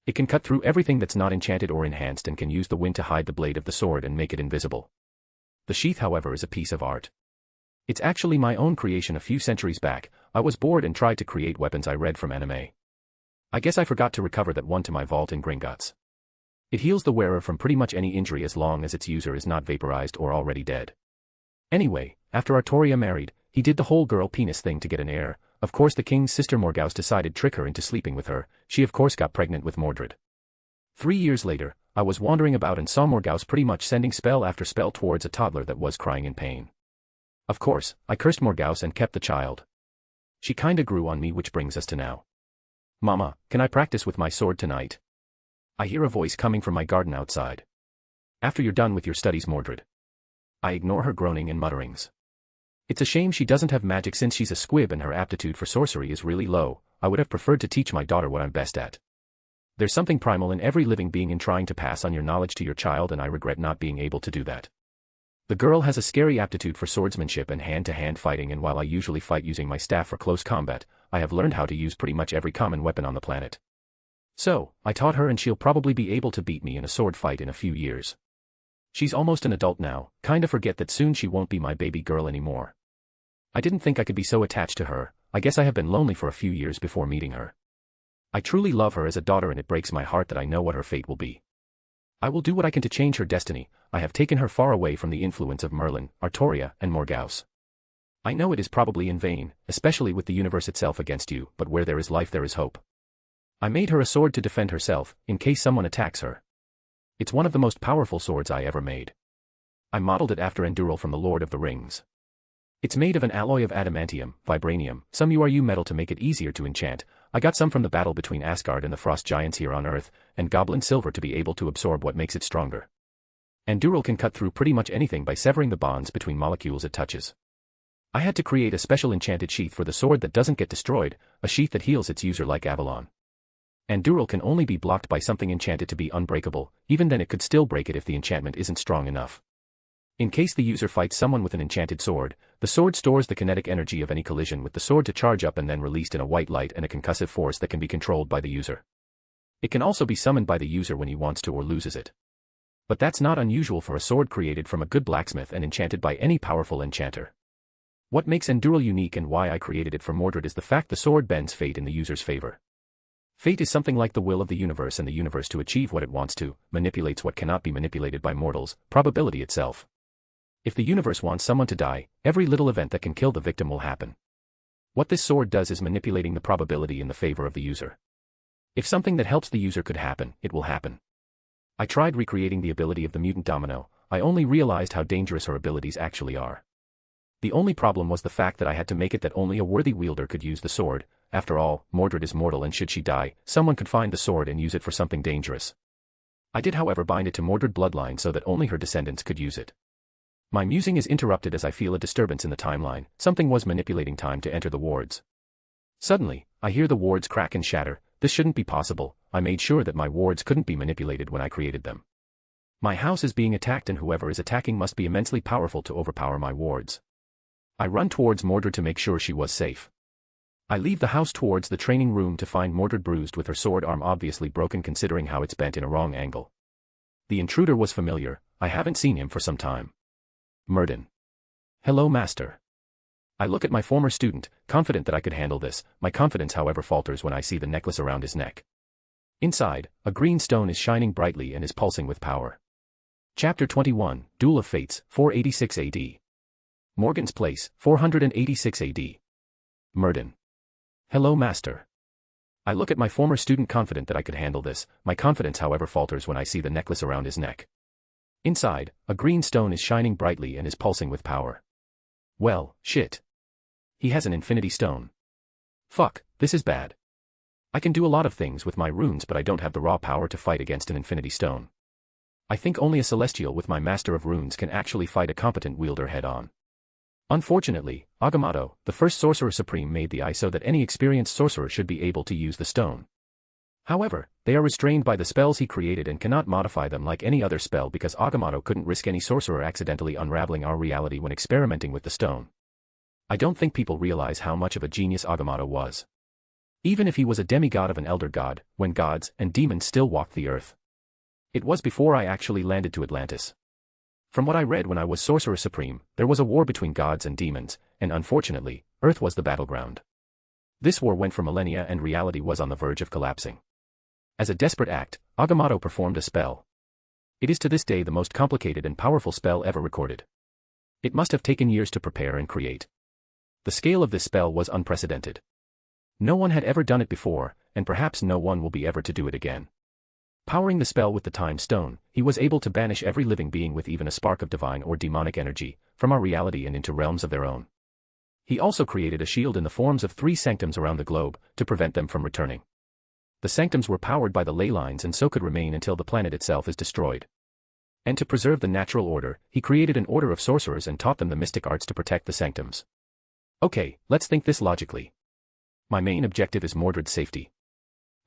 It can cut through everything that's not enchanted or enhanced and can use the wind to hide the blade of the sword and make it invisible. The sheath, however, is a piece of art. It's actually my own creation a few centuries back. I was bored and tried to create weapons I read from anime. I guess I forgot to recover that one to my vault in Gringotts. It heals the wearer from pretty much any injury as long as its user is not vaporized or already dead. Anyway, after Artoria married, he did the whole girl penis thing to get an heir. Of course the king's sister Morgause decided to trick her into sleeping with her. She of course got pregnant with Mordred. 3 years later, I was wandering about and saw Morgause pretty much sending spell after spell towards a toddler that was crying in pain. Of course, I cursed Morgause and kept the child. She kinda grew on me, which brings us to now. Mama, can I practice with my sword tonight? I hear a voice coming from my garden outside. After you're done with your studies, Mordred. I ignore her groaning and mutterings. It's a shame she doesn't have magic since she's a squib and her aptitude for sorcery is really low. I would have preferred to teach my daughter what I'm best at. There's something primal in every living being in trying to pass on your knowledge to your child, and I regret not being able to do that. The girl has a scary aptitude for swordsmanship and hand-to-hand fighting, and while I usually fight using my staff for close combat, I have learned how to use pretty much every common weapon on the planet. So, I taught her and she'll probably be able to beat me in a sword fight in a few years. She's almost an adult now, kinda forget that soon she won't be my baby girl anymore. I didn't think I could be so attached to her. I guess I have been lonely for a few years before meeting her. I truly love her as a daughter, and it breaks my heart that I know what her fate will be. I will do what I can to change her destiny. I have taken her far away from the influence of Merlin, Artoria, and Morgause. I know it is probably in vain, especially with the universe itself against you, but where there is life there is hope. I made her a sword to defend herself, in case someone attacks her. It's one of the most powerful swords I ever made. I modeled it after Andúril from The Lord of the Rings. It's made of an alloy of adamantium, vibranium, some URU metal to make it easier to enchant. I got some from the battle between Asgard and the Frost Giants here on Earth, and goblin silver to be able to absorb what makes it stronger. Andúril can cut through pretty much anything by severing the bonds between molecules it touches. I had to create a special enchanted sheath for the sword that doesn't get destroyed, a sheath that heals its user like Avalon. Andúril can only be blocked by something enchanted to be unbreakable. Even then it could still break it if the enchantment isn't strong enough. In case the user fights someone with an enchanted sword, the sword stores the kinetic energy of any collision with the sword to charge up and then released in a white light and a concussive force that can be controlled by the user. It can also be summoned by the user when he wants to or loses it. But that's not unusual for a sword created from a good blacksmith and enchanted by any powerful enchanter. What makes Andúril unique and why I created it for Mordred is the fact the sword bends fate in the user's favor. Fate is something like the will of the universe, and the universe to achieve what it wants to, manipulates what cannot be manipulated by mortals, probability itself. If the universe wants someone to die, every little event that can kill the victim will happen. What this sword does is manipulating the probability in the favor of the user. If something that helps the user could happen, it will happen. I tried recreating the ability of the mutant Domino. I only realized how dangerous her abilities actually are. The only problem was the fact that I had to make it that only a worthy wielder could use the sword. After all, Mordred is mortal, and should she die, someone could find the sword and use it for something dangerous. I did however bind it to Mordred bloodline so that only her descendants could use it. My musing is interrupted as I feel a disturbance in the timeline. Something was manipulating time to enter the wards. Suddenly, I hear the wards crack and shatter. This shouldn't be possible. I made sure that my wards couldn't be manipulated when I created them. My house is being attacked, and whoever is attacking must be immensely powerful to overpower my wards. I run towards Mordred to make sure she was safe. I leave the house towards the training room to find Mordred bruised with her sword arm obviously broken considering how it's bent in a wrong angle. The intruder was familiar. I haven't seen him for some time. Myrddin. Hello, master. I look at my former student, confident that I could handle this. My confidence however falters when I see the necklace around his neck. Inside, a green stone is shining brightly and is pulsing with power. Chapter 21, Duel of Fates, 486 AD. Morgan's Place, 486 AD. Myrddin. Hello, master. I look at my former student confident that I could handle this. My confidence however falters when I see the necklace around his neck. Inside, a green stone is shining brightly and is pulsing with power. Well, shit. He has an infinity stone. Fuck, this is bad. I can do a lot of things with my runes, but I don't have the raw power to fight against an infinity stone. I think only a celestial with my master of runes can actually fight a competent wielder head-on. Unfortunately, Agamotto, the first sorcerer supreme, made the eye so that any experienced sorcerer should be able to use the stone. However, they are restrained by the spells he created and cannot modify them like any other spell because Agamotto couldn't risk any sorcerer accidentally unraveling our reality when experimenting with the stone. I don't think people realize how much of a genius Agamotto was. Even if he was a demigod of an elder god, when gods and demons still walked the earth. It was before I actually landed to Atlantis. From what I read when I was Sorcerer Supreme, there was a war between gods and demons, and unfortunately, Earth was the battleground. This war went for millennia and reality was on the verge of collapsing. As a desperate act, Agamotto performed a spell. It is to this day the most complicated and powerful spell ever recorded. It must have taken years to prepare and create. The scale of this spell was unprecedented. No one had ever done it before, and perhaps no one will be ever to do it again. Powering the spell with the Time Stone, he was able to banish every living being with even a spark of divine or demonic energy, from our reality and into realms of their own. He also created a shield in the forms of 3 sanctums around the globe, to prevent them from returning. The sanctums were powered by the ley lines and so could remain until the planet itself is destroyed. And to preserve the natural order, he created an order of sorcerers and taught them the mystic arts to protect the sanctums. Okay, let's think this logically. My main objective is Mordred's safety.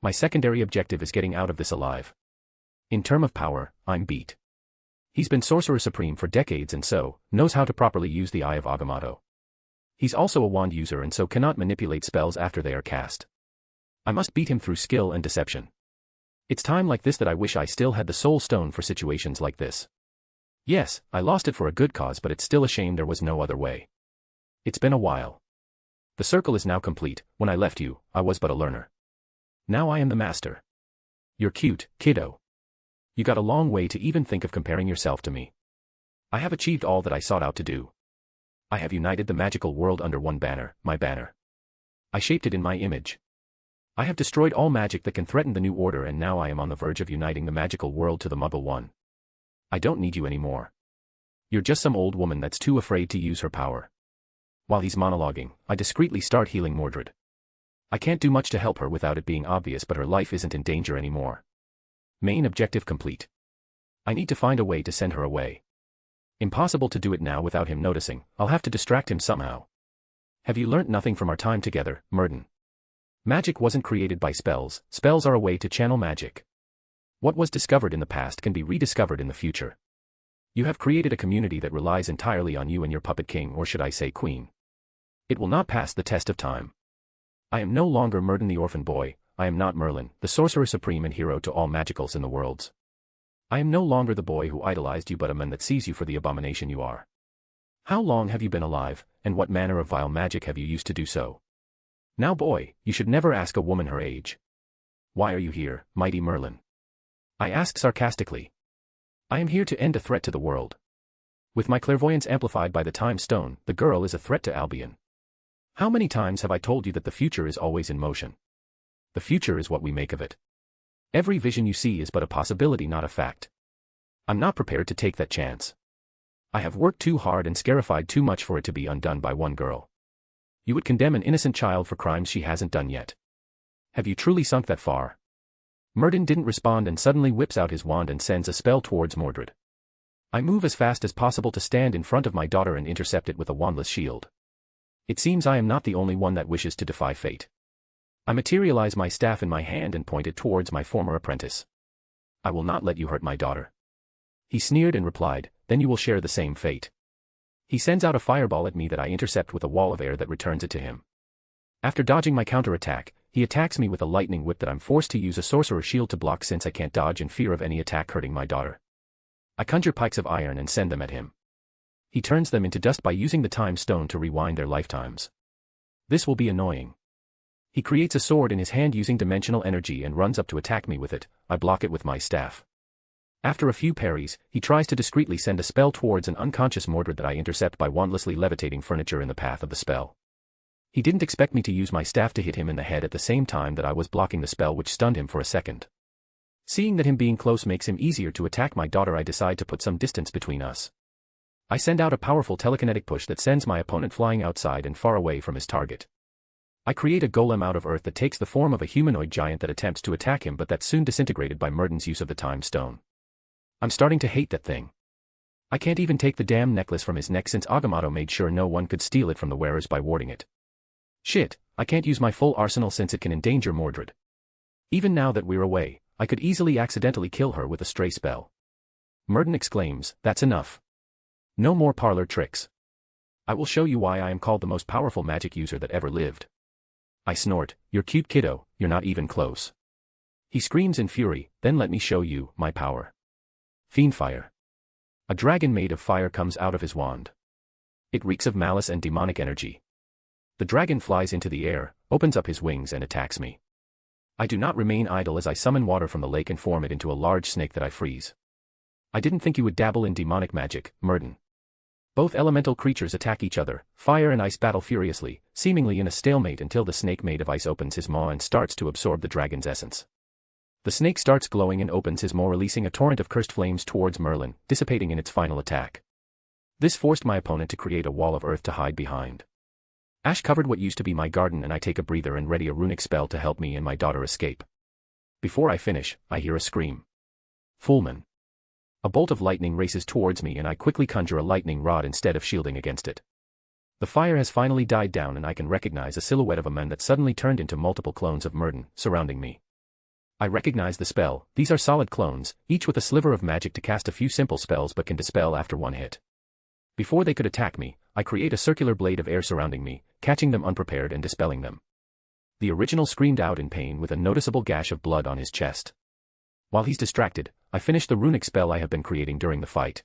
My secondary objective is getting out of this alive. In term of power, I'm beat. He's been Sorcerer Supreme for decades and so, knows how to properly use the Eye of Agamotto. He's also a wand user and so cannot manipulate spells after they are cast. I must beat him through skill and deception. It's time like this that I wish I still had the Soul Stone for situations like this. Yes, I lost it for a good cause but it's still a shame there was no other way. It's been a while. The circle is now complete. When I left you, I was but a learner. Now I am the master. You're cute, kiddo. You got a long way to even think of comparing yourself to me. I have achieved all that I sought out to do. I have united the magical world under one banner, my banner. I shaped it in my image. I have destroyed all magic that can threaten the new order and now I am on the verge of uniting the magical world to the Muggle one. I don't need you anymore. You're just some old woman that's too afraid to use her power. While he's monologuing, I discreetly start healing Mordred. I can't do much to help her without it being obvious but her life isn't in danger anymore. Main objective complete. I need to find a way to send her away. Impossible to do it now without him noticing, I'll have to distract him somehow. Have you learnt nothing from our time together, Murden? Magic wasn't created by spells, spells are a way to channel magic. What was discovered in the past can be rediscovered in the future. You have created a community that relies entirely on you and your puppet king or should I say queen. It will not pass the test of time. I am no longer Murden the orphan boy, I am not Merlin, the sorcerer supreme and hero to all magicals in the worlds. I am no longer the boy who idolized you but a man that sees you for the abomination you are. How long have you been alive, and what manner of vile magic have you used to do so? Now boy, you should never ask a woman her age. Why are you here, mighty Merlin? I ask sarcastically. I am here to end a threat to the world. With my clairvoyance amplified by the Time Stone, the girl is a threat to Albion. How many times have I told you that the future is always in motion? The future is what we make of it. Every vision you see is but a possibility, not a fact. I'm not prepared to take that chance. I have worked too hard and scarified too much for it to be undone by one girl. You would condemn an innocent child for crimes she hasn't done yet. Have you truly sunk that far? Murden didn't respond and suddenly whips out his wand and sends a spell towards Mordred. I move as fast as possible to stand in front of my daughter and intercept it with a wandless shield. It seems I am not the only one that wishes to defy fate. I materialize my staff in my hand and point it towards my former apprentice. I will not let you hurt my daughter. He sneered and replied, then you will share the same fate. He sends out a fireball at me that I intercept with a wall of air that returns it to him. After dodging my counterattack, he attacks me with a lightning whip that I'm forced to use a sorcerer's shield to block since I can't dodge in fear of any attack hurting my daughter. I conjure pikes of iron and send them at him. He turns them into dust by using the Time Stone to rewind their lifetimes. This will be annoying. He creates a sword in his hand using dimensional energy and runs up to attack me with it. I block it with my staff. After a few parries, he tries to discreetly send a spell towards an unconscious Mordred that I intercept by wandlessly levitating furniture in the path of the spell. He didn't expect me to use my staff to hit him in the head at the same time that I was blocking the spell, which stunned him for a second. Seeing that him being close makes him easier to attack my daughter, I decide to put some distance between us. I send out a powerful telekinetic push that sends my opponent flying outside and far away from his target. I create a golem out of earth that takes the form of a humanoid giant that attempts to attack him, but that's soon disintegrated by Murden's use of the Time Stone. I'm starting to hate that thing. I can't even take the damn necklace from his neck since Agamotto made sure no one could steal it from the wearers by warding it. Shit, I can't use my full arsenal since it can endanger Mordred. Even now that we're away, I could easily accidentally kill her with a stray spell. Murden exclaims, that's enough. No more parlor tricks. I will show you why I am called the most powerful magic user that ever lived. I snort, you're cute kiddo, you're not even close. He screams in fury, then let me show you my power. Fiendfire. A dragon made of fire comes out of his wand. It reeks of malice and demonic energy. The dragon flies into the air, opens up his wings and attacks me. I do not remain idle as I summon water from the lake and form it into a large snake that I freeze. I didn't think you would dabble in demonic magic, Murden. Both elemental creatures attack each other, fire and ice battle furiously, seemingly in a stalemate until the snake made of ice opens his maw and starts to absorb the dragon's essence. The snake starts glowing and opens his maw, releasing a torrent of cursed flames towards Merlin, dissipating in its final attack. This forced my opponent to create a wall of earth to hide behind. Ash covered what used to be my garden and I take a breather and ready a runic spell to help me and my daughter escape. Before I finish, I hear a scream. Fullman. A bolt of lightning races towards me and I quickly conjure a lightning rod instead of shielding against it. The fire has finally died down and I can recognize a silhouette of a man that suddenly turned into multiple clones of Murden, surrounding me. I recognize the spell. These are solid clones, each with a sliver of magic to cast a few simple spells but can dispel after one hit. Before they could attack me, I create a circular blade of air surrounding me, catching them unprepared and dispelling them. The original screamed out in pain with a noticeable gash of blood on his chest. While he's distracted, I finish the runic spell I have been creating during the fight.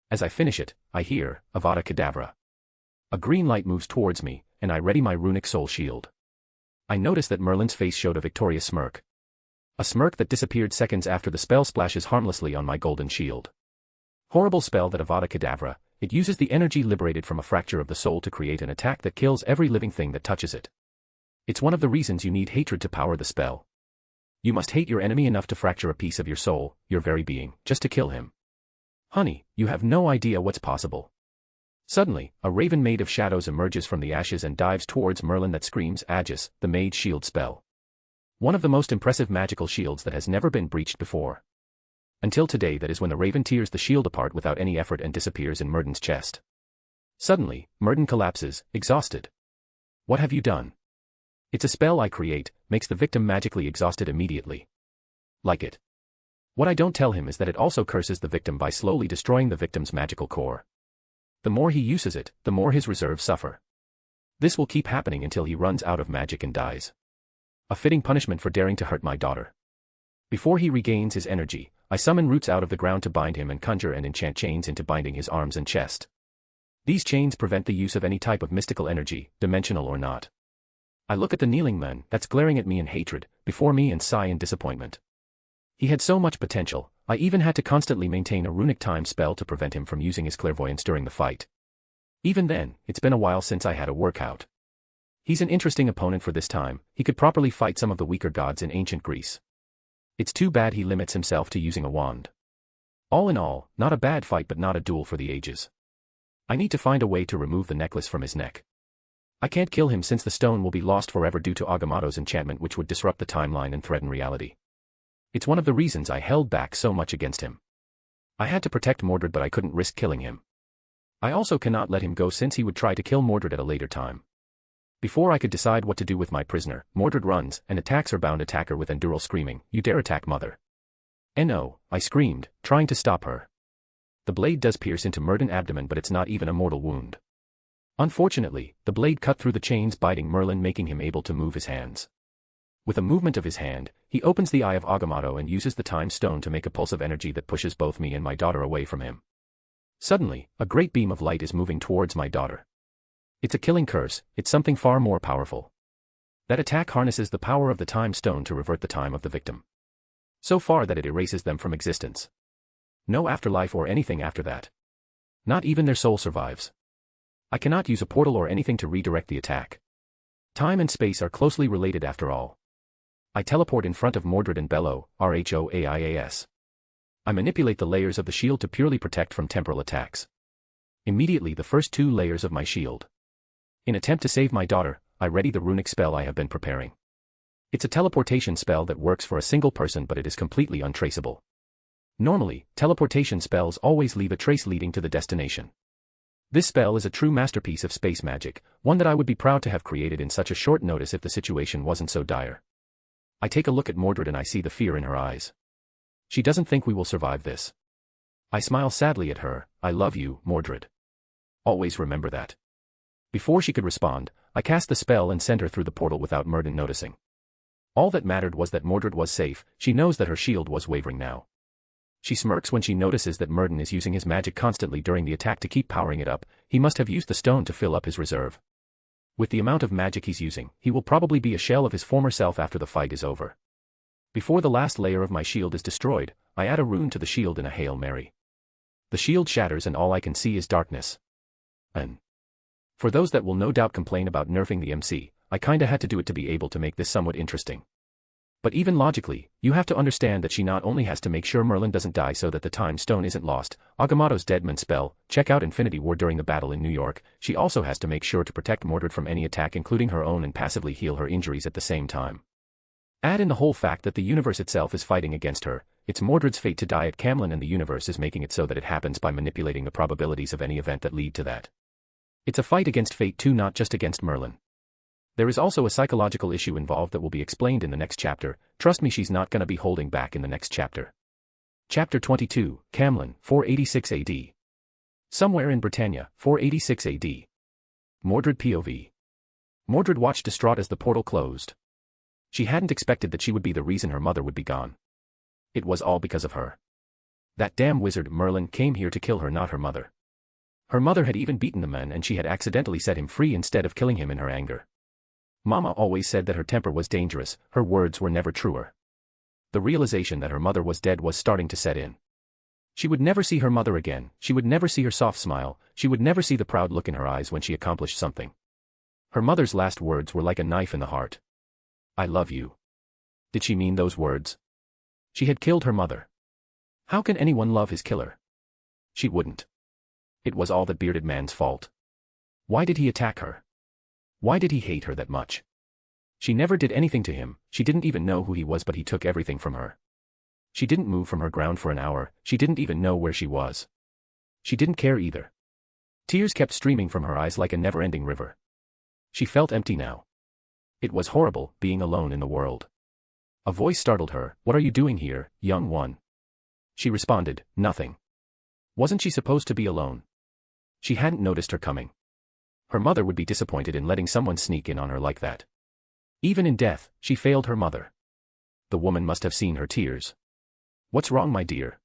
As I finish it, I hear, Avada Kedavra. A green light moves towards me, and I ready my runic soul shield. I notice that Merlin's face showed a victorious smirk. A smirk that disappeared seconds after the spell splashes harmlessly on my golden shield. Horrible spell that Avada Kedavra, it uses the energy liberated from a fracture of the soul to create an attack that kills every living thing that touches it. It's one of the reasons you need hatred to power the spell. You must hate your enemy enough to fracture a piece of your soul, your very being, just to kill him. Honey, you have no idea what's possible. Suddenly, a raven made of shadows emerges from the ashes and dives towards Merlin that screams Aegis, the mage shield spell. One of the most impressive magical shields that has never been breached before. Until today, that is when the raven tears the shield apart without any effort and disappears in Murden's chest. Suddenly, Murden collapses, exhausted. What have you done? It's a spell I create, makes the victim magically exhausted immediately. Like it. What I don't tell him is that it also curses the victim by slowly destroying the victim's magical core. The more he uses it, the more his reserves suffer. This will keep happening until he runs out of magic and dies. A fitting punishment for daring to hurt my daughter. Before he regains his energy, I summon roots out of the ground to bind him and conjure and enchant chains into binding his arms and chest. These chains prevent the use of any type of mystical energy, dimensional or not. I look at the kneeling man that's glaring at me in hatred, before me and sigh in disappointment. He had so much potential, I even had to constantly maintain a runic time spell to prevent him from using his clairvoyance during the fight. Even then, it's been a while since I had a workout. He's an interesting opponent for this time, he could properly fight some of the weaker gods in ancient Greece. It's too bad he limits himself to using a wand. All in all, not a bad fight but not a duel for the ages. I need to find a way to remove the necklace from his neck. I can't kill him since the stone will be lost forever due to Agamotto's enchantment, which would disrupt the timeline and threaten reality. It's one of the reasons I held back so much against him. I had to protect Mordred but I couldn't risk killing him. I also cannot let him go since he would try to kill Mordred at a later time. Before I could decide what to do with my prisoner, Mordred runs and attacks her bound attacker with Endural, screaming, "You dare attack Mother!" "No," I screamed, trying to stop her. The blade does pierce into Murden's abdomen but it's not even a mortal wound. Unfortunately, the blade cut through the chains biting Merlin, making him able to move his hands. With a movement of his hand, he opens the eye of Agamotto and uses the time stone to make a pulse of energy that pushes both me and my daughter away from him. Suddenly, a great beam of light is moving towards my daughter. It's a killing curse, it's something far more powerful. That attack harnesses the power of the time stone to revert the time of the victim. So far that it erases them from existence. No afterlife or anything after that. Not even their soul survives. I cannot use a portal or anything to redirect the attack. Time and space are closely related after all. I teleport in front of Mordred and bellow, "Rhoias." I manipulate the layers of the shield to purely protect from temporal attacks. Immediately the first two layers of my shield. In attempt to save my daughter, I ready the runic spell I have been preparing. It's a teleportation spell that works for a single person but it is completely untraceable. Normally, teleportation spells always leave a trace leading to the destination. This spell is a true masterpiece of space magic, one that I would be proud to have created in such a short notice if the situation wasn't so dire. I take a look at Mordred and I see the fear in her eyes. She doesn't think we will survive this. I smile sadly at her. "I love you, Mordred. Always remember that." Before she could respond, I cast the spell and sent her through the portal without Murden noticing. All that mattered was that Mordred was safe. She knows that her shield was wavering now. She smirks when she notices that Murden is using his magic constantly during the attack to keep powering it up. He must have used the stone to fill up his reserve. With the amount of magic he's using, he will probably be a shell of his former self after the fight is over. Before the last layer of my shield is destroyed, I add a rune to the shield in a Hail Mary. The shield shatters and all I can see is darkness. And for those that will no doubt complain about nerfing the MC, I kinda had to do it to be able to make this somewhat interesting. But even logically, you have to understand that she not only has to make sure Merlin doesn't die so that the time stone isn't lost, Agamotto's Deadman spell, check out Infinity War during the battle in New York, she also has to make sure to protect Mordred from any attack including her own and passively heal her injuries at the same time. Add in the whole fact that the universe itself is fighting against her, it's Mordred's fate to die at Camlin and the universe is making it so that it happens by manipulating the probabilities of any event that lead to that. It's a fight against fate too, not just against Merlin. There is also a psychological issue involved that will be explained in the next chapter. Trust me, she's not gonna be holding back in the next chapter. Chapter 22, Camlin, 486 AD. Somewhere in Britannia, 486 AD. Mordred POV. Mordred watched distraught as the portal closed. She hadn't expected that she would be the reason her mother would be gone. It was all because of her. That damn wizard Merlin came here to kill her, not her mother. Her mother had even beaten the man and she had accidentally set him free instead of killing him in her anger. Mama always said that her temper was dangerous, her words were never truer. The realization that her mother was dead was starting to set in. She would never see her mother again, she would never see her soft smile, she would never see the proud look in her eyes when she accomplished something. Her mother's last words were like a knife in the heart. I love you. Did she mean those words? She had killed her mother. How can anyone love his killer? She wouldn't. It was all that bearded man's fault. Why did he attack her? Why did he hate her that much? She never did anything to him, she didn't even know who he was, but he took everything from her. She didn't move from her ground for an hour, she didn't even know where she was. She didn't care either. Tears kept streaming from her eyes like a never-ending river. She felt empty now. It was horrible, being alone in the world. A voice startled her, "What are you doing here, young one?" She responded, "Nothing." Wasn't she supposed to be alone? She hadn't noticed her coming. Her mother would be disappointed in letting someone sneak in on her like that. Even in death, she failed her mother. The woman must have seen her tears. "What's wrong, my dear?"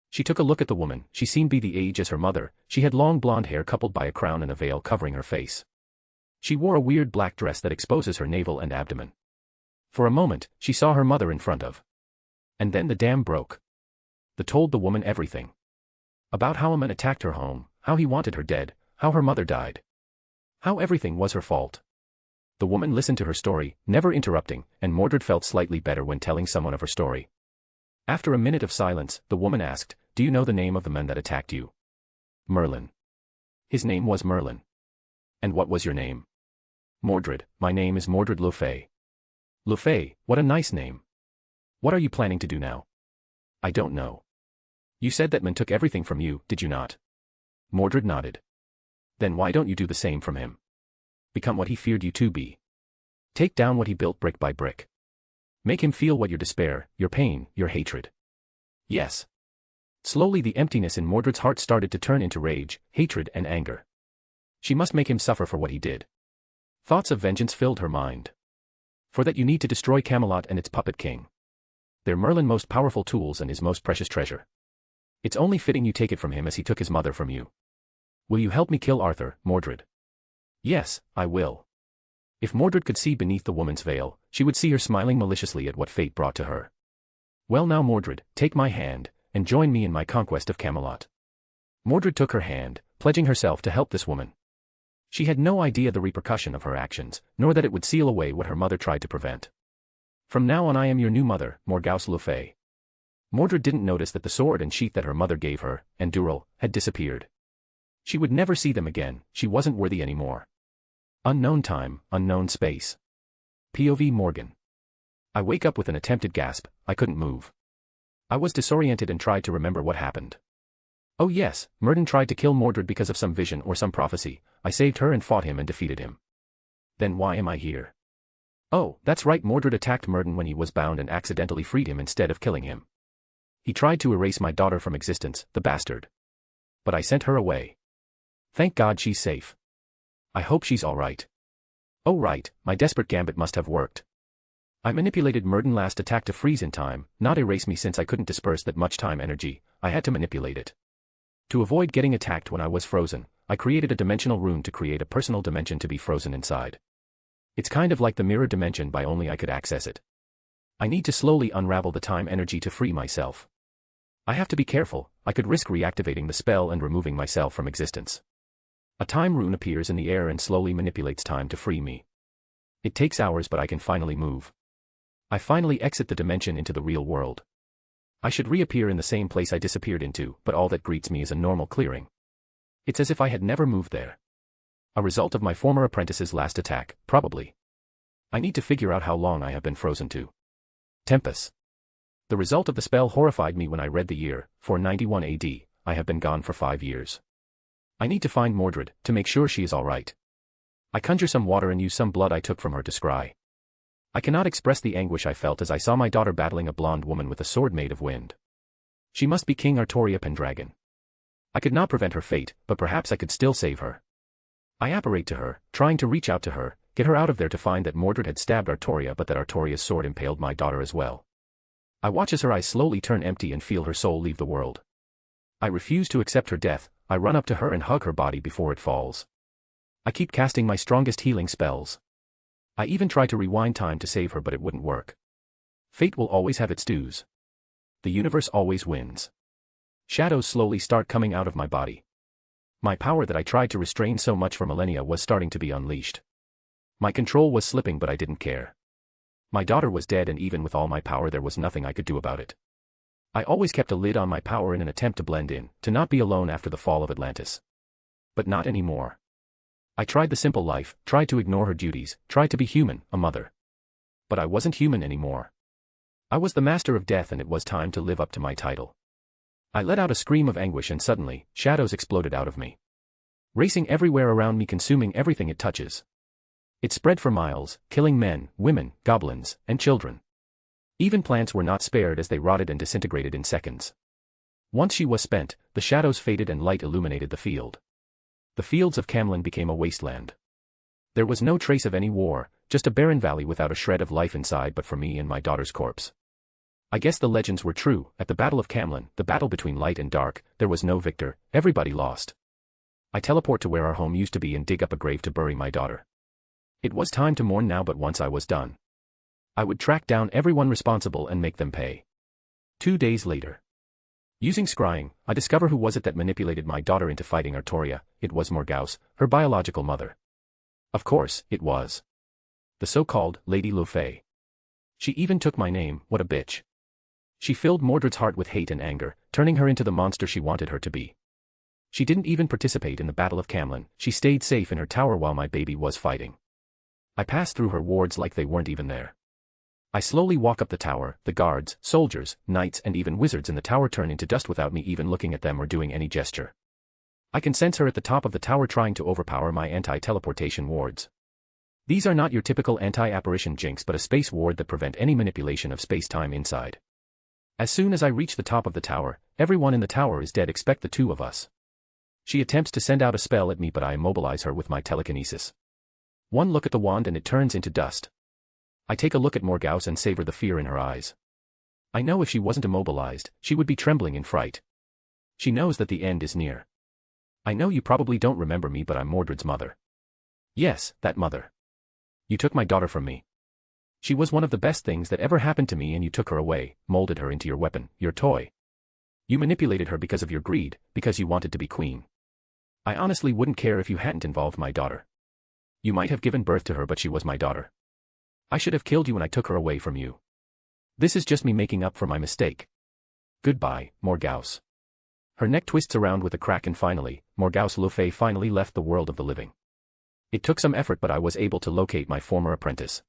She took a look at the woman, she seemed to be the age as her mother, she had long blonde hair coupled by a crown and a veil covering her face. She wore a weird black dress that exposes her navel and abdomen. For a moment, she saw her mother in front of. And then the dam broke. They told the woman everything. About how a man attacked her home, how he wanted her dead, how her mother died. How everything was her fault. The woman listened to her story, never interrupting, and Mordred felt slightly better when telling someone of her story. After a minute of silence, the woman asked, "Do you know the name of the man that attacked you?" "Merlin." "His name was Merlin. And what was your name?" "Mordred, my name is Mordred Le Fay." "Le Fay, what a nice name. What are you planning to do now?" "I don't know." "You said that man took everything from you, did you not?" Mordred nodded. "Then why don't you do the same from him? Become what he feared you to be. Take down what he built brick by brick. Make him feel what your despair, your pain, your hatred." "Yes." Slowly the emptiness in Mordred's heart started to turn into rage, hatred and anger. She must make him suffer for what he did. Thoughts of vengeance filled her mind. For that you need to destroy Camelot and its puppet king. They're Merlin's most powerful tools and his most precious treasure. It's only fitting you take it from him as he took his mother from you. Will you help me kill Arthur, Mordred?" "Yes, I will." If Mordred could see beneath the woman's veil, she would see her smiling maliciously at what fate brought to her. "Well now, Mordred, take my hand, and join me in my conquest of Camelot." Mordred took her hand, pledging herself to help this woman. She had no idea the repercussion of her actions, nor that it would seal away what her mother tried to prevent. "From now on I am your new mother, Morgause Le Fay." Mordred didn't notice that the sword and sheath that her mother gave her, and Dural, had disappeared. She would never see them again, she wasn't worthy anymore. Unknown time, unknown space. POV Morgan. I wake up with an attempted gasp, I couldn't move. I was disoriented and tried to remember what happened. Oh yes, Merlin tried to kill Mordred because of some vision or some prophecy, I saved her and fought him and defeated him. Then why am I here? Oh, that's right, Mordred attacked Merlin when he was bound and accidentally freed him instead of killing him. He tried to erase my daughter from existence, the bastard. But I sent her away. Thank God she's safe. I hope she's alright. Oh right, my desperate gambit must have worked. I manipulated Murden last attack to freeze in time, not erase me since I couldn't disperse that much time energy, I had to manipulate it. To avoid getting attacked when I was frozen, I created a dimensional rune to create a personal dimension to be frozen inside. It's kind of like the mirror dimension by only I could access it. I need to slowly unravel the time energy to free myself. I have to be careful, I could risk reactivating the spell and removing myself from existence. A time rune appears in the air and slowly manipulates time to free me. It takes hours but I can finally move. I finally exit the dimension into the real world. I should reappear in the same place I disappeared into, but all that greets me is a normal clearing. It's as if I had never moved there. A result of my former apprentice's last attack, probably. I need to figure out how long I have been frozen to. Tempest. The result of the spell horrified me when I read the year, 491 AD, I have been gone for 5 years. I need to find Mordred, to make sure she is alright. I conjure some water and use some blood I took from her to scry. I cannot express the anguish I felt as I saw my daughter battling a blonde woman with a sword made of wind. She must be King Artoria Pendragon. I could not prevent her fate, but perhaps I could still save her. I apparate to her, trying to reach out to her, get her out of there to find that Mordred had stabbed Artoria but that Artoria's sword impaled my daughter as well. I watch as her eyes slowly turn empty and feel her soul leave the world. I refuse to accept her death, I run up to her and hug her body before it falls. I keep casting my strongest healing spells. I even try to rewind time to save her but it wouldn't work. Fate will always have its dues. The universe always wins. Shadows slowly start coming out of my body. My power that I tried to restrain so much for millennia was starting to be unleashed. My control was slipping but I didn't care. My daughter was dead and even with all my power there was nothing I could do about it. I always kept a lid on my power in an attempt to blend in, to not be alone after the fall of Atlantis. But not anymore. I tried the simple life, tried to ignore her duties, tried to be human, a mother. But I wasn't human anymore. I was the master of death and it was time to live up to my title. I let out a scream of anguish and suddenly, shadows exploded out of me. Racing everywhere around me, consuming everything it touches. It spread for miles, killing men, women, goblins, and children. Even plants were not spared as they rotted and disintegrated in seconds. Once she was spent, the shadows faded and light illuminated the field. The fields of Camlin became a wasteland. There was no trace of any war, just a barren valley without a shred of life inside but for me and my daughter's corpse. I guess the legends were true, at the Battle of Camlin, the battle between light and dark, there was no victor, everybody lost. I teleport to where our home used to be and dig up a grave to bury my daughter. It was time to mourn now but once I was done. I would track down everyone responsible and make them pay. 2 days later. Using scrying, I discover who was it that manipulated my daughter into fighting Artoria. It was Morgause, her biological mother. Of course, it was. The so-called Lady Lofay. She even took my name, what a bitch. She filled Mordred's heart with hate and anger, turning her into the monster she wanted her to be. She didn't even participate in the Battle of Camlin, she stayed safe in her tower while my baby was fighting. I passed through her wards like they weren't even there. I slowly walk up the tower, the guards, soldiers, knights and even wizards in the tower turn into dust without me even looking at them or doing any gesture. I can sense her at the top of the tower trying to overpower my anti-teleportation wards. These are not your typical anti-apparition jinx but a space ward that prevent any manipulation of space-time inside. As soon as I reach the top of the tower, everyone in the tower is dead except the two of us. She attempts to send out a spell at me but I immobilize her with my telekinesis. One look at the wand and it turns into dust. I take a look at Morgause and savor the fear in her eyes. I know if she wasn't immobilized, she would be trembling in fright. She knows that the end is near. I know you probably don't remember me but I'm Mordred's mother. Yes, that mother. You took my daughter from me. She was one of the best things that ever happened to me and you took her away, molded her into your weapon, your toy. You manipulated her because of your greed, because you wanted to be queen. I honestly wouldn't care if you hadn't involved my daughter. You might have given birth to her but she was my daughter. I should have killed you when I took her away from you. This is just me making up for my mistake. Goodbye, Morgause. Her neck twists around with a crack and finally, Morgause Le Fay finally left the world of the living. It took some effort but I was able to locate my former apprentice.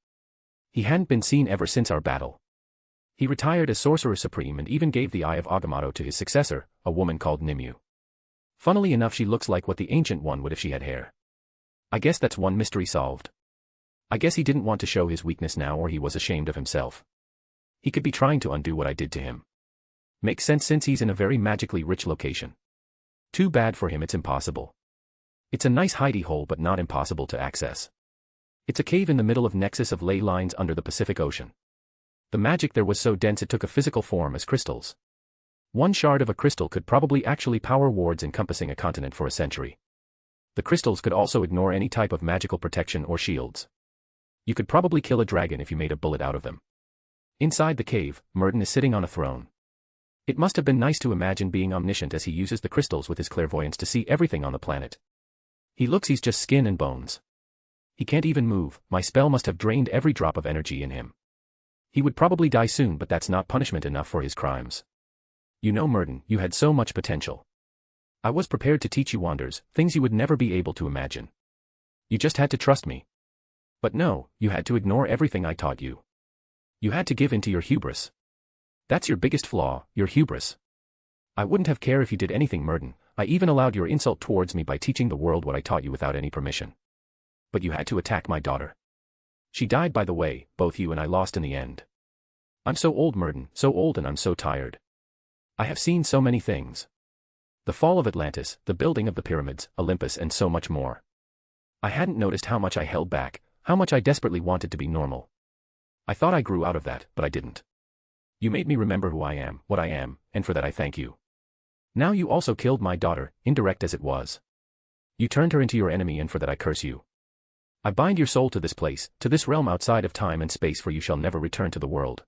He hadn't been seen ever since our battle. He retired as Sorcerer Supreme and even gave the Eye of Agamotto to his successor, a woman called Nimue. Funnily enough she looks like what the Ancient One would if she had hair. I guess that's one mystery solved. I guess he didn't want to show his weakness now or he was ashamed of himself. He could be trying to undo what I did to him. Makes sense since he's in a very magically rich location. Too bad for him it's impossible. It's a nice hidey hole but not impossible to access. It's a cave in the middle of nexus of ley lines under the Pacific Ocean. The magic there was so dense it took a physical form as crystals. One shard of a crystal could probably actually power wards encompassing a continent for a century. The crystals could also ignore any type of magical protection or shields. You could probably kill a dragon if you made a bullet out of them. Inside the cave, Merton is sitting on a throne. It must have been nice to imagine being omniscient as he uses the crystals with his clairvoyance to see everything on the planet. He looks he's just skin and bones. He can't even move, my spell must have drained every drop of energy in him. He would probably die soon but that's not punishment enough for his crimes. You know Merton, you had so much potential. I was prepared to teach you wonders, things you would never be able to imagine. You just had to trust me. But no, you had to ignore everything I taught you. You had to give in to your hubris. That's your biggest flaw, your hubris. I wouldn't have cared if you did anything, Merton. I even allowed your insult towards me by teaching the world what I taught you without any permission. But you had to attack my daughter. She died by the way, both you and I lost in the end. I'm so old, Merton, so old, and I'm so tired. I have seen so many things. The fall of Atlantis, the building of the pyramids, Olympus, and so much more. I hadn't noticed how much I held back, how much I desperately wanted to be normal. I thought I grew out of that, but I didn't. You made me remember who I am, what I am, and for that I thank you. Now you also killed my daughter, indirect as it was. You turned her into your enemy, and for that I curse you. I bind your soul to this place, to this realm outside of time and space, for you shall never return to the world.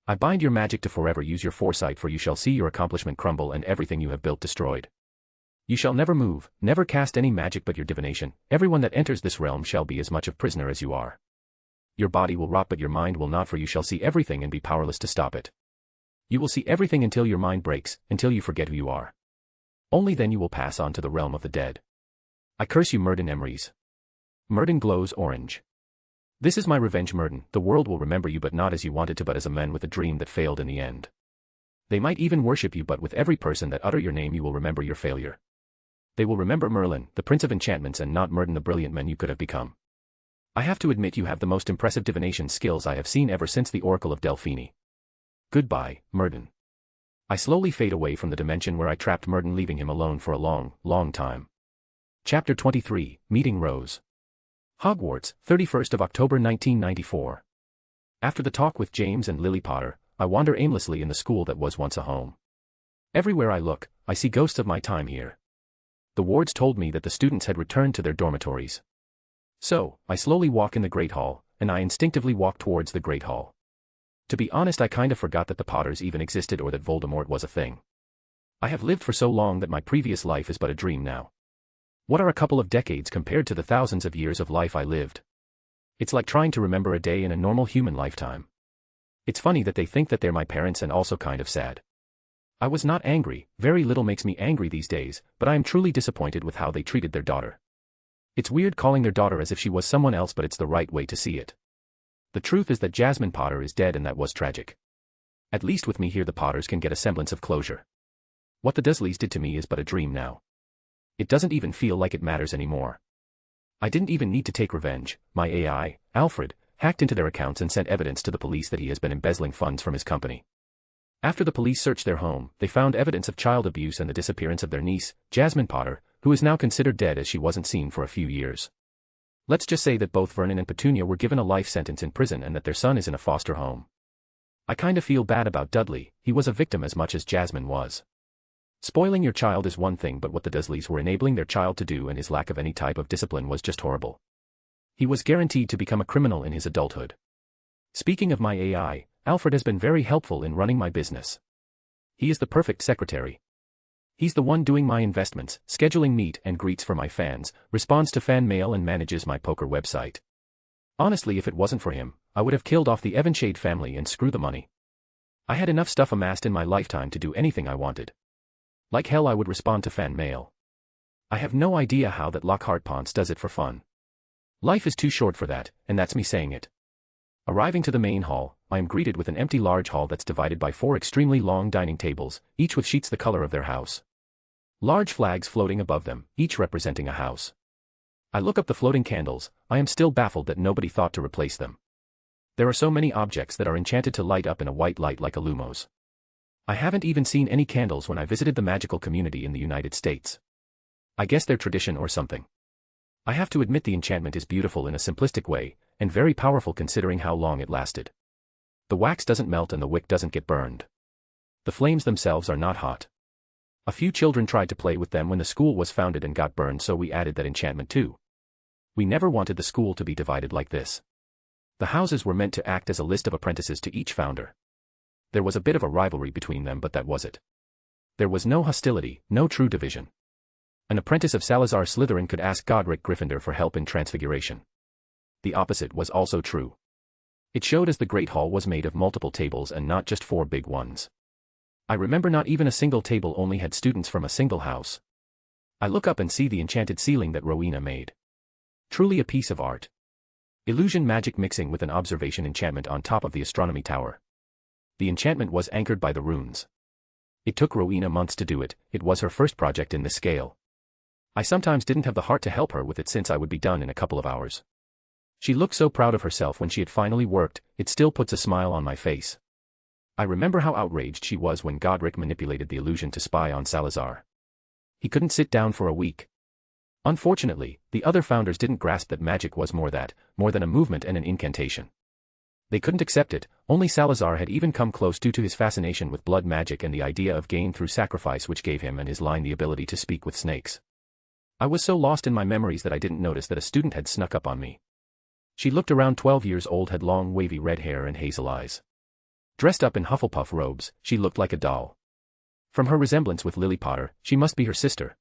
I bind your magic to forever use your foresight, for you shall see your accomplishment crumble and everything you have built destroyed. You shall never move, never cast any magic but your divination. Everyone that enters this realm shall be as much of prisoner as you are. Your body will rot but your mind will not, for you shall see everything and be powerless to stop it. You will see everything until your mind breaks, until you forget who you are. Only then you will pass on to the realm of the dead. I curse you, Merton Emrys. Merton glows orange. This is my revenge, Merton. The world will remember you, but not as you wanted to, but as a man with a dream that failed in the end. They might even worship you, but with every person that utter your name you will remember your failure. They will remember Merlin, the Prince of Enchantments, and not Merton, the brilliant man you could have become. I have to admit you have the most impressive divination skills I have seen ever since the Oracle of Delphini. Goodbye, Merton. I slowly fade away from the dimension where I trapped Merton, leaving him alone for a long, long time. Chapter 23, Meeting Rose. Hogwarts, 31st of October 1994. After the talk with James and Lily Potter, I wander aimlessly in the school that was once a home. Everywhere I look, I see ghosts of my time here. The wards told me that the students had returned to their dormitories. So, I slowly walk in the Great Hall, and I instinctively walk towards the Great Hall. To be honest, I kind of forgot that the Potters even existed or that Voldemort was a thing. I have lived for so long that my previous life is but a dream now. What are a couple of decades compared to the thousands of years of life I lived? It's like trying to remember a day in a normal human lifetime. It's funny that they think that they're my parents, and also kind of sad. I was not angry, very little makes me angry these days, but I am truly disappointed with how they treated their daughter. It's weird calling their daughter as if she was someone else, but it's the right way to see it. The truth is that Jasmine Potter is dead, and that was tragic. At least with me here the Potters can get a semblance of closure. What the Dursleys did to me is but a dream now. It doesn't even feel like it matters anymore. I didn't even need to take revenge. My AI, Alfred, hacked into their accounts and sent evidence to the police that he has been embezzling funds from his company. After the police searched their home, they found evidence of child abuse and the disappearance of their niece, Jasmine Potter, who is now considered dead as she wasn't seen for a few years. Let's just say that both Vernon and Petunia were given a life sentence in prison and that their son is in a foster home. I kinda feel bad about Dudley. He was a victim as much as Jasmine was. Spoiling your child is one thing, but what the Dursleys were enabling their child to do and his lack of any type of discipline was just horrible. He was guaranteed to become a criminal in his adulthood. Speaking of my AI, Alfred has been very helpful in running my business. He is the perfect secretary. He's the one doing my investments, scheduling meet and greets for my fans, responds to fan mail, and manages my poker website. Honestly, if it wasn't for him, I would have killed off the Evanshade family and screw the money. I had enough stuff amassed in my lifetime to do anything I wanted. Like hell I would respond to fan mail. I have no idea how that Lockhart Ponce does it for fun. Life is too short for that, and that's me saying it. Arriving to the main hall, I am greeted with an empty large hall that's divided by 4 extremely long dining tables, each with sheets the color of their house. Large flags floating above them, each representing a house. I look up the floating candles. I am still baffled that nobody thought to replace them. There are so many objects that are enchanted to light up in a white light like a lumos. I haven't even seen any candles when I visited the magical community in the United States. I guess they're tradition or something. I have to admit the enchantment is beautiful in a simplistic way, and very powerful considering how long it lasted. The wax doesn't melt and the wick doesn't get burned. The flames themselves are not hot. A few children tried to play with them when the school was founded and got burned, so we added that enchantment too. We never wanted the school to be divided like this. The houses were meant to act as a list of apprentices to each founder. There was a bit of a rivalry between them, but that was it. There was no hostility, no true division. An apprentice of Salazar Slytherin could ask Godric Gryffindor for help in transfiguration. The opposite was also true. It showed as the Great Hall was made of multiple tables and not just 4 big ones. I remember not even a single table only had students from a single house. I look up and see the enchanted ceiling that Rowena made. Truly a piece of art. Illusion magic mixing with an observation enchantment on top of the astronomy tower. The enchantment was anchored by the runes. It took Rowena months to do it. It was her first project in this scale. I sometimes didn't have the heart to help her with it since I would be done in a couple of hours. She looked so proud of herself when she had finally worked, it still puts a smile on my face. I remember how outraged she was when Godric manipulated the illusion to spy on Salazar. He couldn't sit down for a week. Unfortunately, the other founders didn't grasp that magic was more than a movement and an incantation. They couldn't accept it. Only Salazar had even come close due to his fascination with blood magic and the idea of gain through sacrifice, which gave him and his line the ability to speak with snakes. I was so lost in my memories that I didn't notice that a student had snuck up on me. She looked around 12 years old, had long wavy red hair and hazel eyes. Dressed up in Hufflepuff robes, she looked like a doll. From her resemblance with Lily Potter, she must be her sister.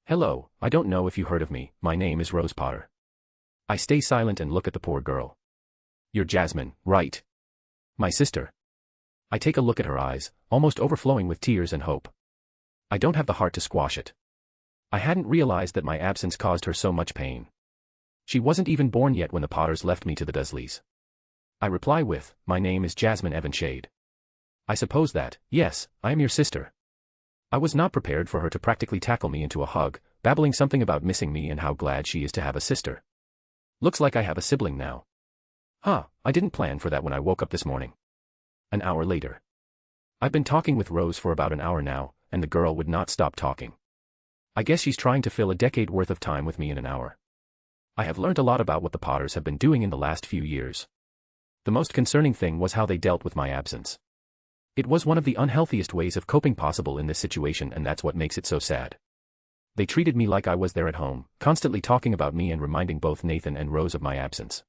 Hello, I don't know if you heard of me, my name is Rose Potter. I stay silent and look at the poor girl. You're Jasmine, right? My sister. I take a look at her eyes, almost overflowing with tears and hope. I don't have the heart to squash it. I hadn't realized that my absence caused her so much pain. She wasn't even born yet when the Potters left me to the Dursleys. I reply with, my name is Jasmine Evanshade. I suppose that, yes, I am your sister. I was not prepared for her to practically tackle me into a hug, babbling something about missing me and how glad she is to have a sister. Looks like I have a sibling now. I didn't plan for that when I woke up this morning. An hour later. I've been talking with Rose for about an hour now, and the girl would not stop talking. I guess she's trying to fill a decade worth of time with me in an hour. I have learned a lot about what the Potters have been doing in the last few years. The most concerning thing was how they dealt with my absence. It was one of the unhealthiest ways of coping possible in this situation, and that's what makes it so sad. They treated me like I was there at home, constantly talking about me and reminding both Nathan and Rose of my absence.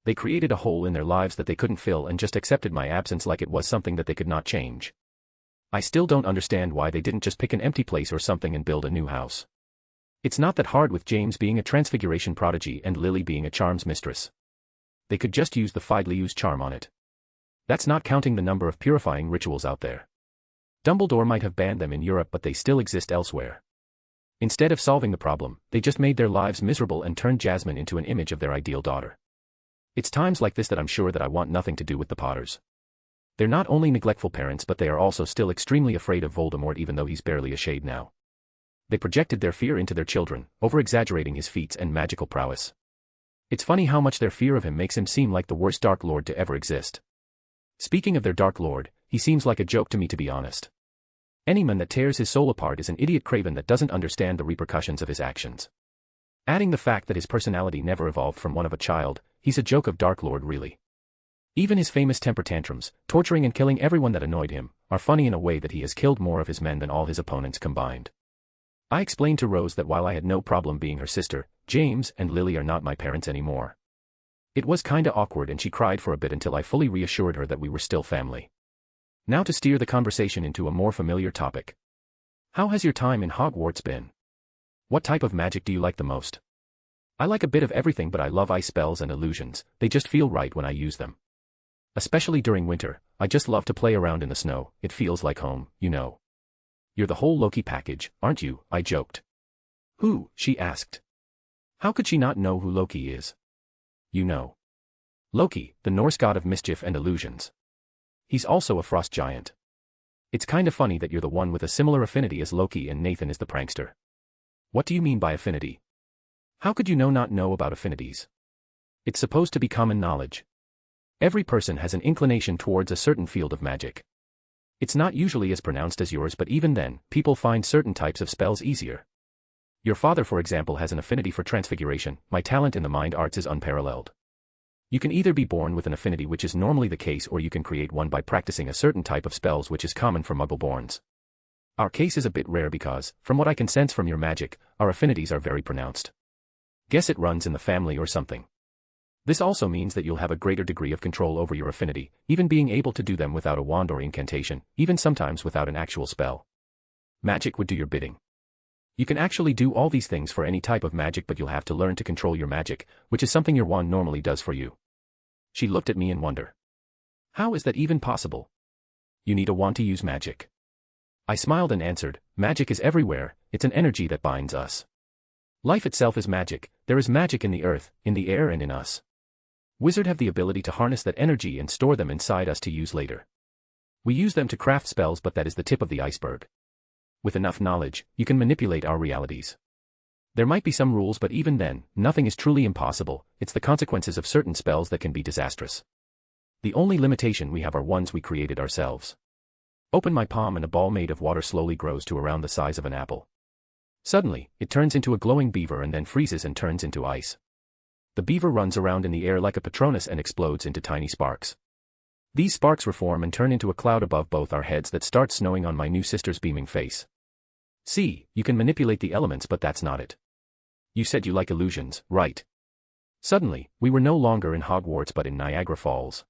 They created a hole in their lives that they couldn't fill and just accepted my absence like it was something that they could not change. I still don't understand why they didn't just pick an empty place or something and build a new house. It's not that hard with James being a transfiguration prodigy and Lily being a charms mistress. They could just use the Fidley's charm on it. That's not counting the number of purifying rituals out there. Dumbledore might have banned them in Europe, but they still exist elsewhere. Instead of solving the problem, they just made their lives miserable and turned Jasmine into an image of their ideal daughter. It's times like this that I'm sure that I want nothing to do with the Potters. They're not only neglectful parents, but they are also still extremely afraid of Voldemort, even though he's barely a shade now. They projected their fear into their children, over-exaggerating his feats and magical prowess. It's funny how much their fear of him makes him seem like the worst Dark Lord to ever exist. Speaking of their Dark Lord, he seems like a joke to me, to be honest. Any man that tears his soul apart is an idiot craven that doesn't understand the repercussions of his actions. Adding the fact that his personality never evolved from one of a child, he's a joke of Dark Lord, really. Even his famous temper tantrums, torturing and killing everyone that annoyed him, are funny in a way that he has killed more of his men than all his opponents combined. I explained to Rose that while I had no problem being her sister, James and Lily are not my parents anymore. It was kinda awkward and she cried for a bit until I fully reassured her that we were still family. Now to steer the conversation into a more familiar topic. How has your time in Hogwarts been? What type of magic do you like the most? I like a bit of everything, but I love ice spells and illusions. They just feel right when I use them. Especially during winter, I just love to play around in the snow. It feels like home, you know. You're the whole Loki package, aren't you? I joked. Who? She asked. How could she not know who Loki is? You know. Loki, the Norse god of mischief and illusions. He's also a frost giant. It's kinda funny that you're the one with a similar affinity as Loki and Nathan is the prankster. What do you mean by affinity? How could you not know about affinities? It's supposed to be common knowledge. Every person has an inclination towards a certain field of magic. It's not usually as pronounced as yours, but even then, people find certain types of spells easier. Your father, for example, has an affinity for transfiguration. My talent in the mind arts is unparalleled. You can either be born with an affinity, which is normally the case, or you can create one by practicing a certain type of spells, which is common for Muggle-borns. Our case is a bit rare because, from what I can sense from your magic, our affinities are very pronounced. Guess it runs in the family or something. This also means that you'll have a greater degree of control over your affinity, even being able to do them without a wand or incantation, even sometimes without an actual spell. Magic would do your bidding. You can actually do all these things for any type of magic, but you'll have to learn to control your magic, which is something your wand normally does for you. She looked at me in wonder. How is that even possible? You need a wand to use magic. I smiled and answered, magic is everywhere, it's an energy that binds us. Life itself is magic, there is magic in the earth, in the air and in us. Wizards have the ability to harness that energy and store them inside us to use later. We use them to craft spells, but that is the tip of the iceberg. With enough knowledge, you can manipulate our realities. There might be some rules, but even then, nothing is truly impossible. It's the consequences of certain spells that can be disastrous. The only limitation we have are ones we created ourselves. Open my palm and a ball made of water slowly grows to around the size of an apple. Suddenly, it turns into a glowing beaver and then freezes and turns into ice. The beaver runs around in the air like a Patronus and explodes into tiny sparks. These sparks reform and turn into a cloud above both our heads that starts snowing on my new sister's beaming face. See, you can manipulate the elements, but that's not it. You said you like illusions, right? Suddenly, we were no longer in Hogwarts but in Niagara Falls.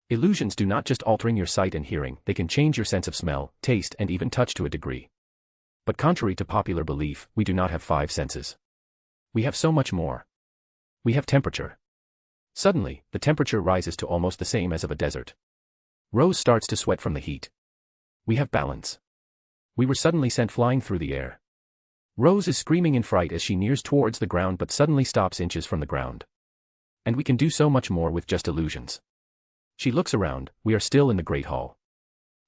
Illusions do not just altering your sight and hearing, they can change your sense of smell, taste and even touch to a degree. But contrary to popular belief, we do not have 5 senses. We have so much more. We have temperature. Suddenly, the temperature rises to almost the same as of a desert. Rose starts to sweat from the heat. We have balance. We were suddenly sent flying through the air. Rose is screaming in fright as she nears towards the ground but suddenly stops inches from the ground. And we can do so much more with just illusions. She looks around, we are still in the Great Hall.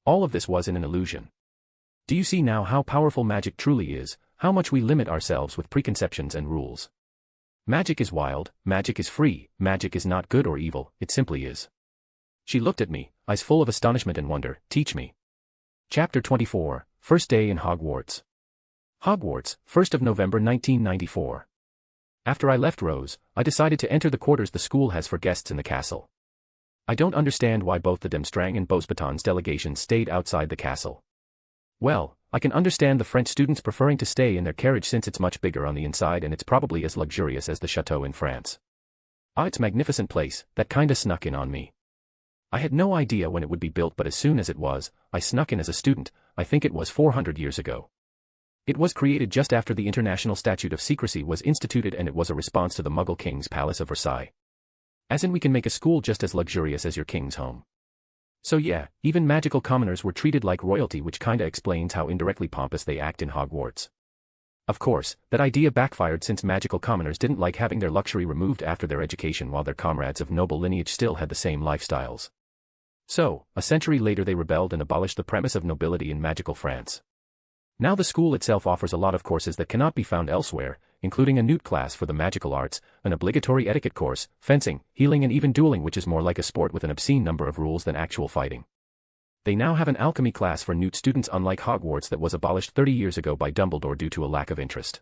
All of this was in an illusion. Do you see now how powerful magic truly is, how much we limit ourselves with preconceptions and rules? Magic is wild, magic is free, magic is not good or evil, it simply is. She looked at me, eyes full of astonishment and wonder. Teach me. Chapter 24, First Day in Hogwarts. Hogwarts, 1st of November 1994. After I left Rose, I decided to enter the quarters the school has for guests in the castle. I don't understand why both the Demstrang and Beauxbatons delegations stayed outside the castle. Well, I can understand the French students preferring to stay in their carriage since it's much bigger on the inside and it's probably as luxurious as the chateau in France. Ah, it's a magnificent place, that kinda snuck in on me. I had no idea when it would be built, but as soon as it was, I snuck in as a student. I think it was 400 years ago. It was created just after the International Statute of Secrecy was instituted, and it was a response to the Muggle King's Palace of Versailles. As in, we can make a school just as luxurious as your king's home. So yeah, even magical commoners were treated like royalty, which kinda explains how indirectly pompous they act in Hogwarts. Of course, that idea backfired since magical commoners didn't like having their luxury removed after their education, while their comrades of noble lineage still had the same lifestyles. So, a century later they rebelled and abolished the premise of nobility in magical France. Now the school itself offers a lot of courses that cannot be found elsewhere, including a newt class for the magical arts, an obligatory etiquette course, fencing, healing and even dueling, which is more like a sport with an obscene number of rules than actual fighting. They now have an alchemy class for newt students, unlike Hogwarts that was abolished 30 years ago by Dumbledore due to a lack of interest.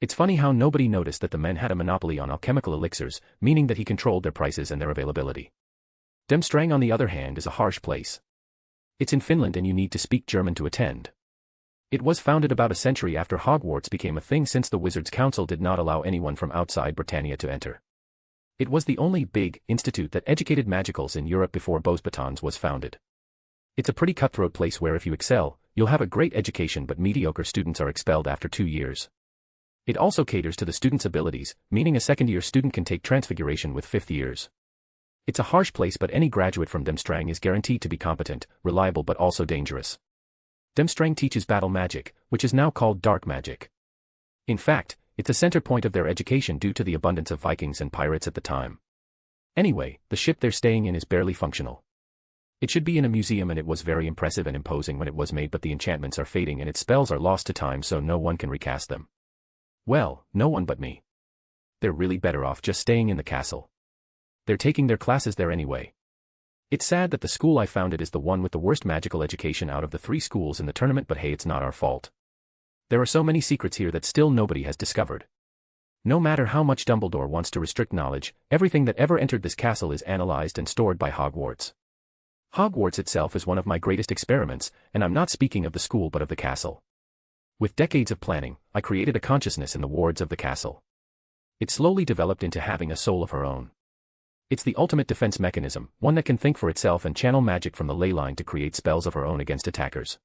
It's funny how nobody noticed that the men had a monopoly on alchemical elixirs, meaning that he controlled their prices and their availability. Demstrang, on the other hand, is a harsh place. It's in Finland and you need to speak German to attend. It was founded about a century after Hogwarts became a thing, since the Wizards' Council did not allow anyone from outside Britannia to enter. It was the only big institute that educated magicals in Europe before Beauxbatons was founded. It's a pretty cutthroat place where if you excel, you'll have a great education, but mediocre students are expelled after 2 years. It also caters to the students' abilities, meaning a second-year student can take transfiguration with 5th years. It's a harsh place, but any graduate from Demstrang is guaranteed to be competent, reliable but also dangerous. Demstrang teaches battle magic, which is now called dark magic. In fact, it's a center point of their education due to the abundance of Vikings and pirates at the time. Anyway, the ship they're staying in is barely functional. It should be in a museum, and it was very impressive and imposing when it was made, but the enchantments are fading and its spells are lost to time, so no one can recast them. Well, no one but me. They're really better off just staying in the castle. They're taking their classes there anyway. It's sad that the school I founded is the one with the worst magical education out of the 3 schools in the tournament, but hey, it's not our fault. There are so many secrets here that still nobody has discovered. No matter how much Dumbledore wants to restrict knowledge, everything that ever entered this castle is analyzed and stored by Hogwarts. Hogwarts itself is one of my greatest experiments, and I'm not speaking of the school but of the castle. With decades of planning, I created a consciousness in the wards of the castle. It slowly developed into having a soul of her own. It's the ultimate defense mechanism, one that can think for itself and channel magic from the ley line to create spells of her own against attackers.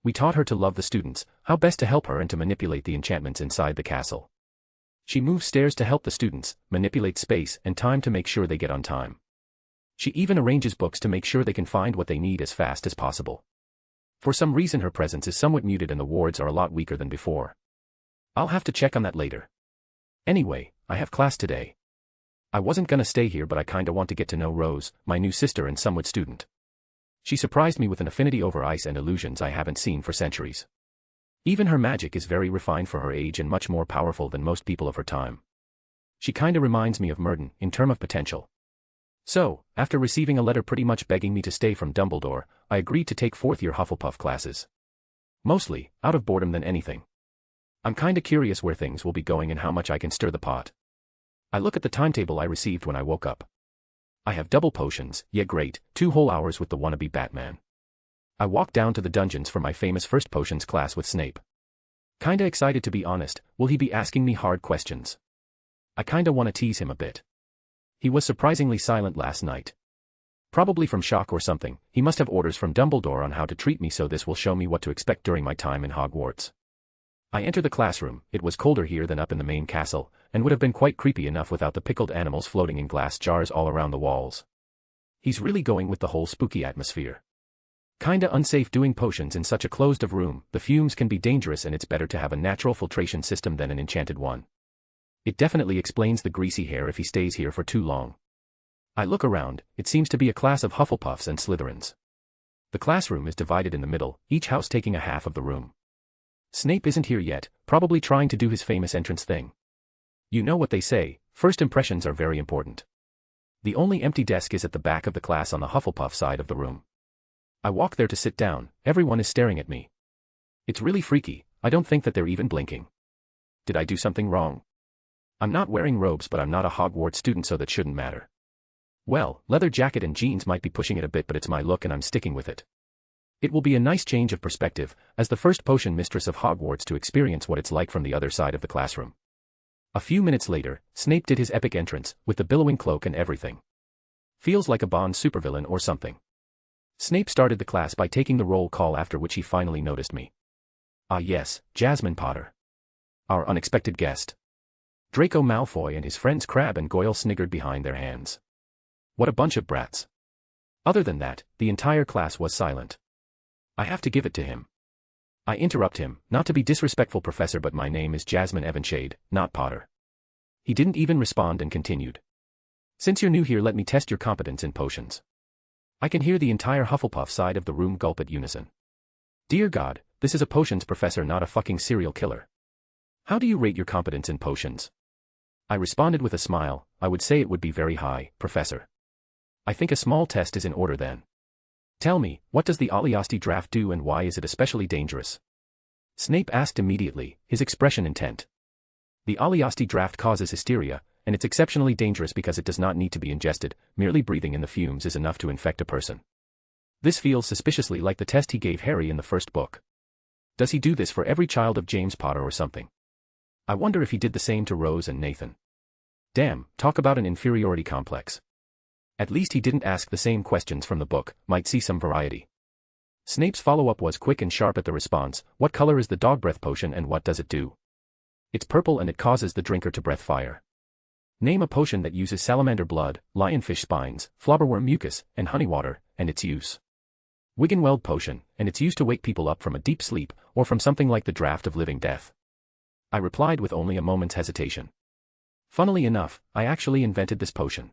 We taught her to love the students, how best to help her and to manipulate the enchantments inside the castle. She moves stairs to help the students, manipulates space and time to make sure they get on time. She even arranges books to make sure they can find what they need as fast as possible. For some reason her presence is somewhat muted and the wards are a lot weaker than before. I'll have to check on that later. Anyway, I have class today. I wasn't gonna stay here but I kinda want to get to know Rose, my new sister and somewhat student. She surprised me with an affinity over ice and illusions I haven't seen for centuries. Even her magic is very refined for her age and much more powerful than most people of her time. She kinda reminds me of Murden, in term of potential. So, after receiving a letter pretty much begging me to stay from Dumbledore, I agreed to take fourth-year Hufflepuff classes. Mostly, out of boredom than anything. I'm kinda curious where things will be going and how much I can stir the pot. I look at the timetable I received when I woke up. I have double potions, yeah great, 2 whole hours with the wannabe Batman. I walk down to the dungeons for my famous first potions class with Snape. Kinda excited to be honest, will he be asking me hard questions? I kinda wanna tease him a bit. He was surprisingly silent last night. Probably from shock or something, he must have orders from Dumbledore on how to treat me so this will show me what to expect during my time in Hogwarts. I enter the classroom, it was colder here than up in the main castle, and would have been quite creepy enough without the pickled animals floating in glass jars all around the walls. He's really going with the whole spooky atmosphere. Kinda unsafe doing potions in such a closed-off room, the fumes can be dangerous and it's better to have a natural filtration system than an enchanted one. It definitely explains the greasy hair if he stays here for too long. I look around, it seems to be a class of Hufflepuffs and Slytherins. The classroom is divided in the middle, each house taking a half of the room. Snape isn't here yet, probably trying to do his famous entrance thing. You know what they say, first impressions are very important. The only empty desk is at the back of the class on the Hufflepuff side of the room. I walk there to sit down, everyone is staring at me. It's really freaky, I don't think that they're even blinking. Did I do something wrong? I'm not wearing robes but I'm not a Hogwarts student so that shouldn't matter. Well, leather jacket and jeans might be pushing it a bit but it's my look and I'm sticking with it. It will be a nice change of perspective, as the first potion mistress of Hogwarts to experience what it's like from the other side of the classroom. A few minutes later, Snape did his epic entrance, with the billowing cloak and everything. Feels like a Bond supervillain or something. Snape started the class by taking the roll call after which he finally noticed me. Ah yes, Jasmine Potter. Our unexpected guest. Draco Malfoy and his friends Crabbe and Goyle sniggered behind their hands. What a bunch of brats. Other than that, the entire class was silent. I have to give it to him. I interrupt him, not to be disrespectful professor but my name is Jasmine Evanshade, not Potter. He didn't even respond and continued. Since you're new here let me test your competence in potions. I can hear the entire Hufflepuff side of the room gulp at unison. Dear God, this is a potions professor not a fucking serial killer. How do you rate your competence in potions? I responded with a smile, I would say it would be very high, Professor. I think a small test is in order then. Tell me, what does the Aliasti draft do and why is it especially dangerous? Snape asked immediately, his expression intent. The Aliasti draft causes hysteria, and it's exceptionally dangerous because it does not need to be ingested, merely breathing in the fumes is enough to infect a person. This feels suspiciously like the test he gave Harry in the first book. Does he do this for every child of James Potter or something? I wonder if he did the same to Rose and Nathan. Damn, talk about an inferiority complex. At least he didn't ask the same questions from the book, might see some variety. Snape's follow-up was quick and sharp at the response, what color is the dog breath potion and what does it do? It's purple and it causes the drinker to breath fire. Name a potion that uses salamander blood, lionfish spines, flobberworm mucus, and honey water, and its use. Wiggenweld potion, and it's used to wake people up from a deep sleep, or from something like the draft of living death. I replied with only a moment's hesitation. Funnily enough, I actually invented this potion.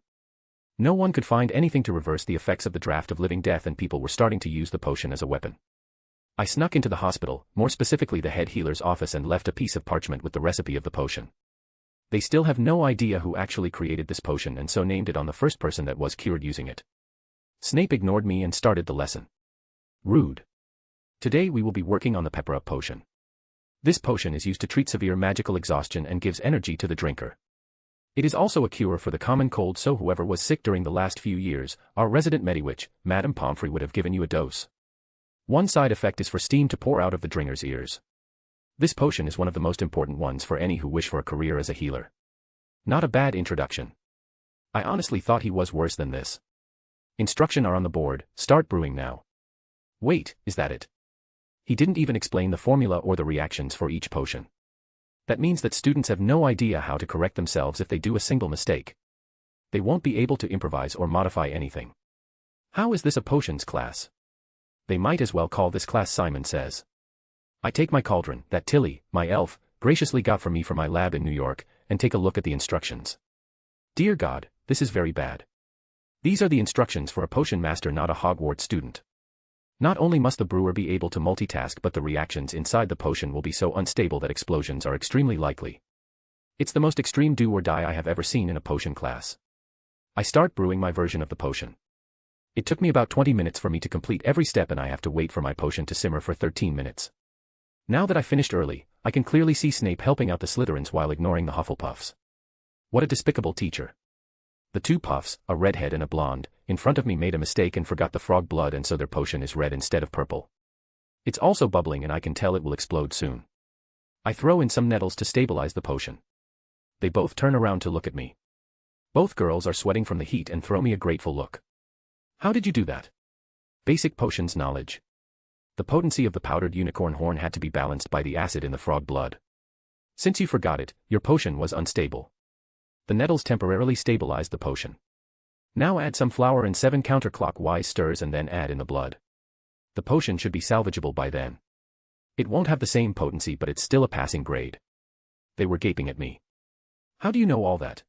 No one could find anything to reverse the effects of the draft of living death and people were starting to use the potion as a weapon. I snuck into the hospital, more specifically the head healer's office and left a piece of parchment with the recipe of the potion. They still have no idea who actually created this potion and so named it on the first person that was cured using it. Snape ignored me and started the lesson. Rude. Today we will be working on the Pepper Up potion. This potion is used to treat severe magical exhaustion and gives energy to the drinker. It is also a cure for the common cold, so whoever was sick during the last few years, our resident Mediwitch, Madame Pomfrey, would have given you a dose. One side effect is for steam to pour out of the drinker's ears. This potion is one of the most important ones for any who wish for a career as a healer. Not a bad introduction. I honestly thought he was worse than this. Instructions are on the board, start brewing now. Wait, is that it? He didn't even explain the formula or the reactions for each potion. That means that students have no idea how to correct themselves if they do a single mistake. They won't be able to improvise or modify anything. How is this a potions class? They might as well call this class Simon Says. I take my cauldron, that Tilly, my elf, graciously got for me from my lab in New York, and take a look at the instructions. Dear God, this is very bad. These are the instructions for a potion master, not a Hogwarts student. Not only must the brewer be able to multitask, but the reactions inside the potion will be so unstable that explosions are extremely likely. It's the most extreme do or die I have ever seen in a potion class. I start brewing my version of the potion. It took me about 20 minutes for me to complete every step, and I have to wait for my potion to simmer for 13 minutes. Now that I finished early, I can clearly see Snape helping out the Slytherins while ignoring the Hufflepuffs. What a despicable teacher. The two puffs, a redhead and a blonde, in front of me made a mistake and forgot the frog blood, and so their potion is red instead of purple. It's also bubbling and I can tell it will explode soon. I throw in some nettles to stabilize the potion. They both turn around to look at me. Both girls are sweating from the heat and throw me a grateful look. How did you do that? Basic potions knowledge. The potency of the powdered unicorn horn had to be balanced by the acid in the frog blood. Since you forgot it, your potion was unstable. The nettles temporarily stabilized the potion. Now add some flour and 7 counterclockwise stirs and then add in the blood. The potion should be salvageable by then. It won't have the same potency, but it's still a passing grade. They were gaping at me. How do you know all that?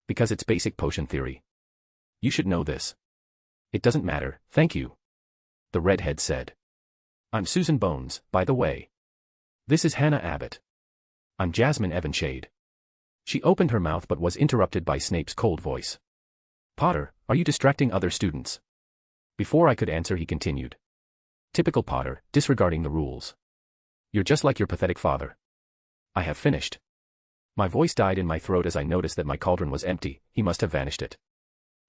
Because it's basic potion theory. You should know this. It doesn't matter, thank you. The redhead said. I'm Susan Bones, by the way. This is Hannah Abbott. I'm Jasmine Evanshade. She opened her mouth but was interrupted by Snape's cold voice. Potter, are you distracting other students? Before I could answer, he continued. Typical Potter, disregarding the rules. You're just like your pathetic father. I have finished. My voice died in my throat as I noticed that my cauldron was empty. He must have vanished it.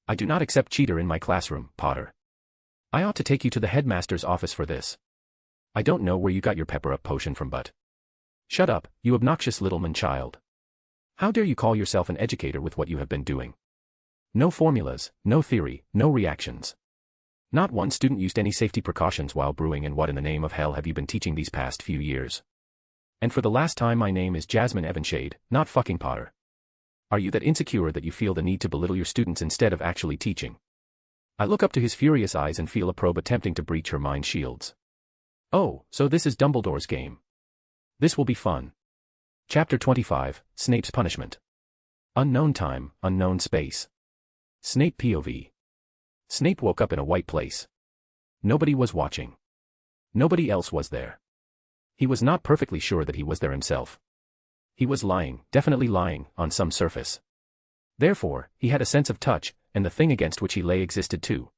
I do not accept cheater in my classroom, Potter. I ought to take you to the headmaster's office for this. I don't know where you got your pepper-up potion from, but... Shut up, you obnoxious little man-child. How dare you call yourself an educator with what you have been doing? No formulas, no theory, no reactions. Not one student used any safety precautions while brewing, and what in the name of hell have you been teaching these past few years? And for the last time, my name is Jasmine Evanshade, not fucking Potter. Are you that insecure that you feel the need to belittle your students instead of actually teaching? I look up to his furious eyes and feel a probe attempting to breach her mind shields. Oh, so this is Dumbledore's game. This will be fun. Chapter 25, Snape's Punishment. Unknown time, unknown space. Snape POV. Snape woke up in a white place. Nobody was watching. Nobody else was there. He was not perfectly sure that he was there himself. He was lying, definitely lying, on some surface. Therefore, he had a sense of touch, and the thing against which he lay existed too.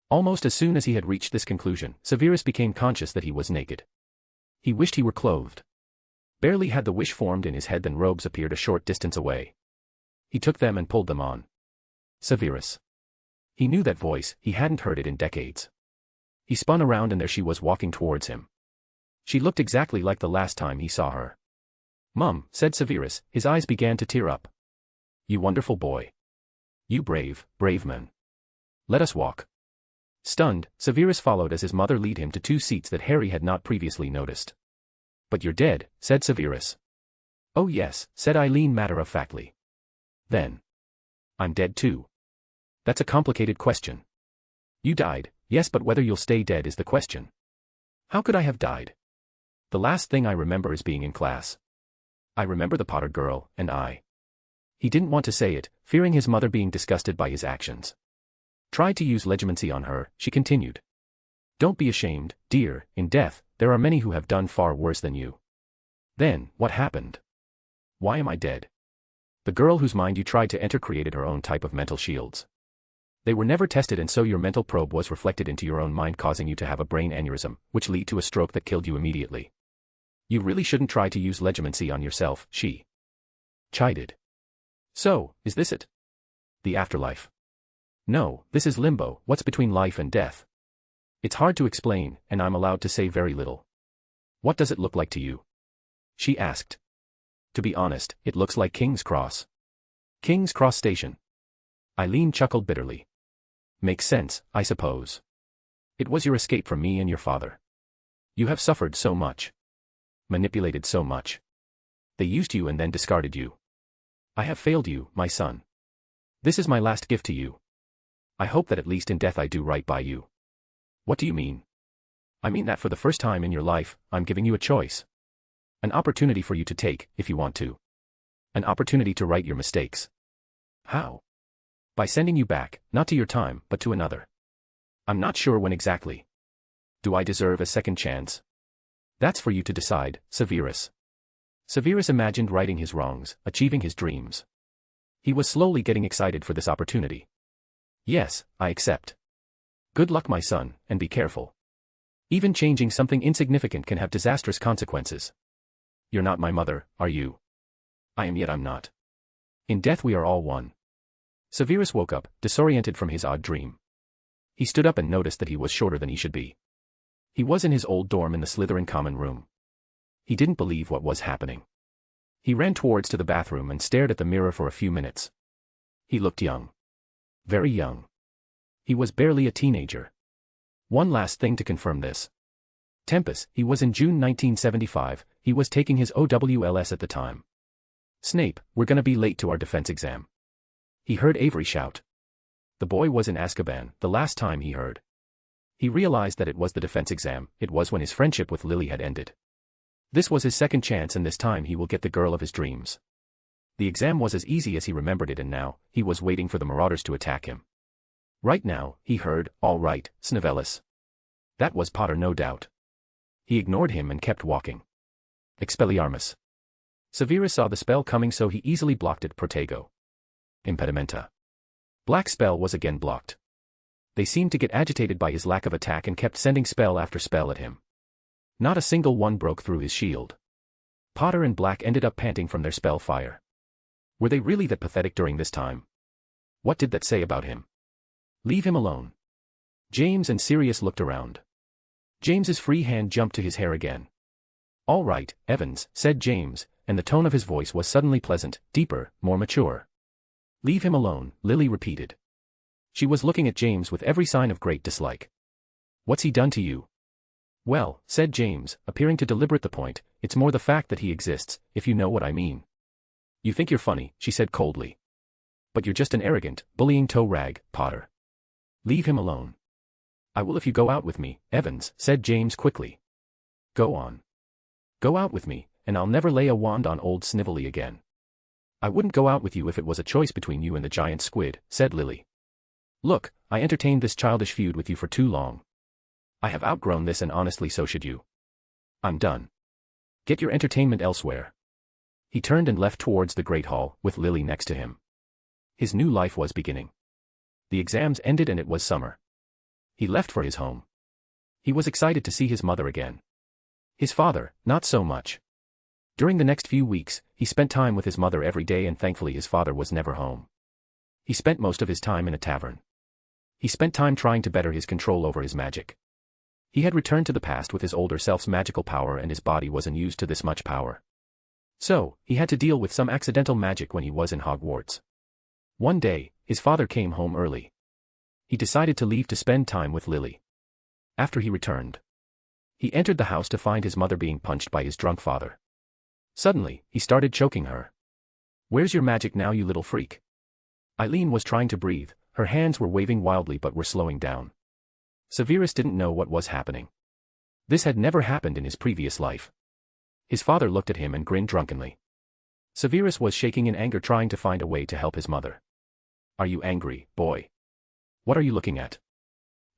Almost as soon as he had reached this conclusion, Severus became conscious that he was naked. He wished he were clothed. Barely had the wish formed in his head than robes appeared a short distance away. He took them and pulled them on. Severus. He knew that voice, he hadn't heard it in decades. He spun around and there she was walking towards him. She looked exactly like the last time he saw her. Mum, said Severus, his eyes began to tear up. You wonderful boy. You brave, brave man. Let us walk. Stunned, Severus followed as his mother led him to 2 seats that Harry had not previously noticed. But you're dead, said Severus. Oh yes, said Eileen matter-of-factly. Then. I'm dead too. That's a complicated question. You died, yes, but whether you'll stay dead is the question. How could I have died? The last thing I remember is being in class. I remember the Potter girl, and I. He didn't want to say it, fearing his mother being disgusted by his actions. Tried to use legitimacy on her, she continued. Don't be ashamed, dear, in death, there are many who have done far worse than you. Then, what happened? Why am I dead? The girl whose mind you tried to enter created her own type of mental shields. They were never tested, and so your mental probe was reflected into your own mind, causing you to have a brain aneurysm, which led to a stroke that killed you immediately. You really shouldn't try to use legitimacy on yourself, she chided. So, is this it? The afterlife? No, this is limbo, what's between life and death. It's hard to explain, and I'm allowed to say very little. What does it look like to you? She asked. To be honest, it looks like King's Cross. King's Cross Station. Eileen chuckled bitterly. Makes sense, I suppose. It was your escape from me and your father. You have suffered so much. Manipulated so much. They used you and then discarded you. I have failed you, my son. This is my last gift to you. I hope that at least in death I do right by you. What do you mean? I mean that for the first time in your life, I'm giving you a choice. An opportunity for you to take, if you want to. An opportunity to right your mistakes. How? By sending you back, not to your time, but to another. I'm not sure when exactly. Do I deserve a second chance? That's for you to decide, Severus. Severus imagined righting his wrongs, achieving his dreams. He was slowly getting excited for this opportunity. Yes, I accept. Good luck, my son, and be careful. Even changing something insignificant can have disastrous consequences. You're not my mother, are you? I am, yet I'm not. In death we are all one. Severus woke up, disoriented from his odd dream. He stood up and noticed that he was shorter than he should be. He was in his old dorm in the Slytherin common room. He didn't believe what was happening. He ran towards to the bathroom and stared at the mirror for a few minutes. He looked young. Very young. He was barely a teenager. One last thing to confirm this. Tempus, he was in June 1975, he was taking his OWLS at the time. Snape, we're gonna be late to our defense exam. He heard Avery shout. The boy was in Azkaban, the last time he heard. He realized that it was the defense exam, it was when his friendship with Lily had ended. This was his second chance, and this time he will get the girl of his dreams. The exam was as easy as he remembered it, and now, he was waiting for the marauders to attack him. Right now, he heard, "All right, Snivellis." That was Potter, no doubt. He ignored him and kept walking. Expelliarmus. Severus saw the spell coming, so he easily blocked it. Protego. Impedimenta. Black spell was again blocked. They seemed to get agitated by his lack of attack and kept sending spell after spell at him. Not a single one broke through his shield. Potter and Black ended up panting from their spell fire. Were they really that pathetic during this time? What did that say about him? Leave him alone. James and Sirius looked around. James's free hand jumped to his hair again. All right, Evans, said James, and the tone of his voice was suddenly pleasant, deeper, more mature. Leave him alone, Lily repeated. She was looking at James with every sign of great dislike. What's he done to you? Well, said James, appearing to deliberate the point, it's more the fact that he exists, if you know what I mean. You think you're funny, she said coldly. But you're just an arrogant, bullying toe rag, Potter. Leave him alone. I will if you go out with me, Evans, said James quickly. Go on. Go out with me, and I'll never lay a wand on old Snively again. I wouldn't go out with you if it was a choice between you and the giant squid, said Lily. Look, I entertained this childish feud with you for too long. I have outgrown this, and honestly so should you. I'm done. Get your entertainment elsewhere. He turned and left towards the Great Hall, with Lily next to him. His new life was beginning. The exams ended and it was summer. He left for his home. He was excited to see his mother again. His father, not so much. During the next few weeks, he spent time with his mother every day, and thankfully his father was never home. He spent most of his time in a tavern. He spent time trying to better his control over his magic. He had returned to the past with his older self's magical power, and his body wasn't used to this much power. So, he had to deal with some accidental magic when he was in Hogwarts. One day, his father came home early. He decided to leave to spend time with Lily. After he returned, he entered the house to find his mother being punched by his drunk father. Suddenly, he started choking her. Where's your magic now, you little freak? Eileen was trying to breathe, her hands were waving wildly but were slowing down. Severus didn't know what was happening. This had never happened in his previous life. His father looked at him and grinned drunkenly. Severus was shaking in anger, trying to find a way to help his mother. Are you angry, boy? What are you looking at?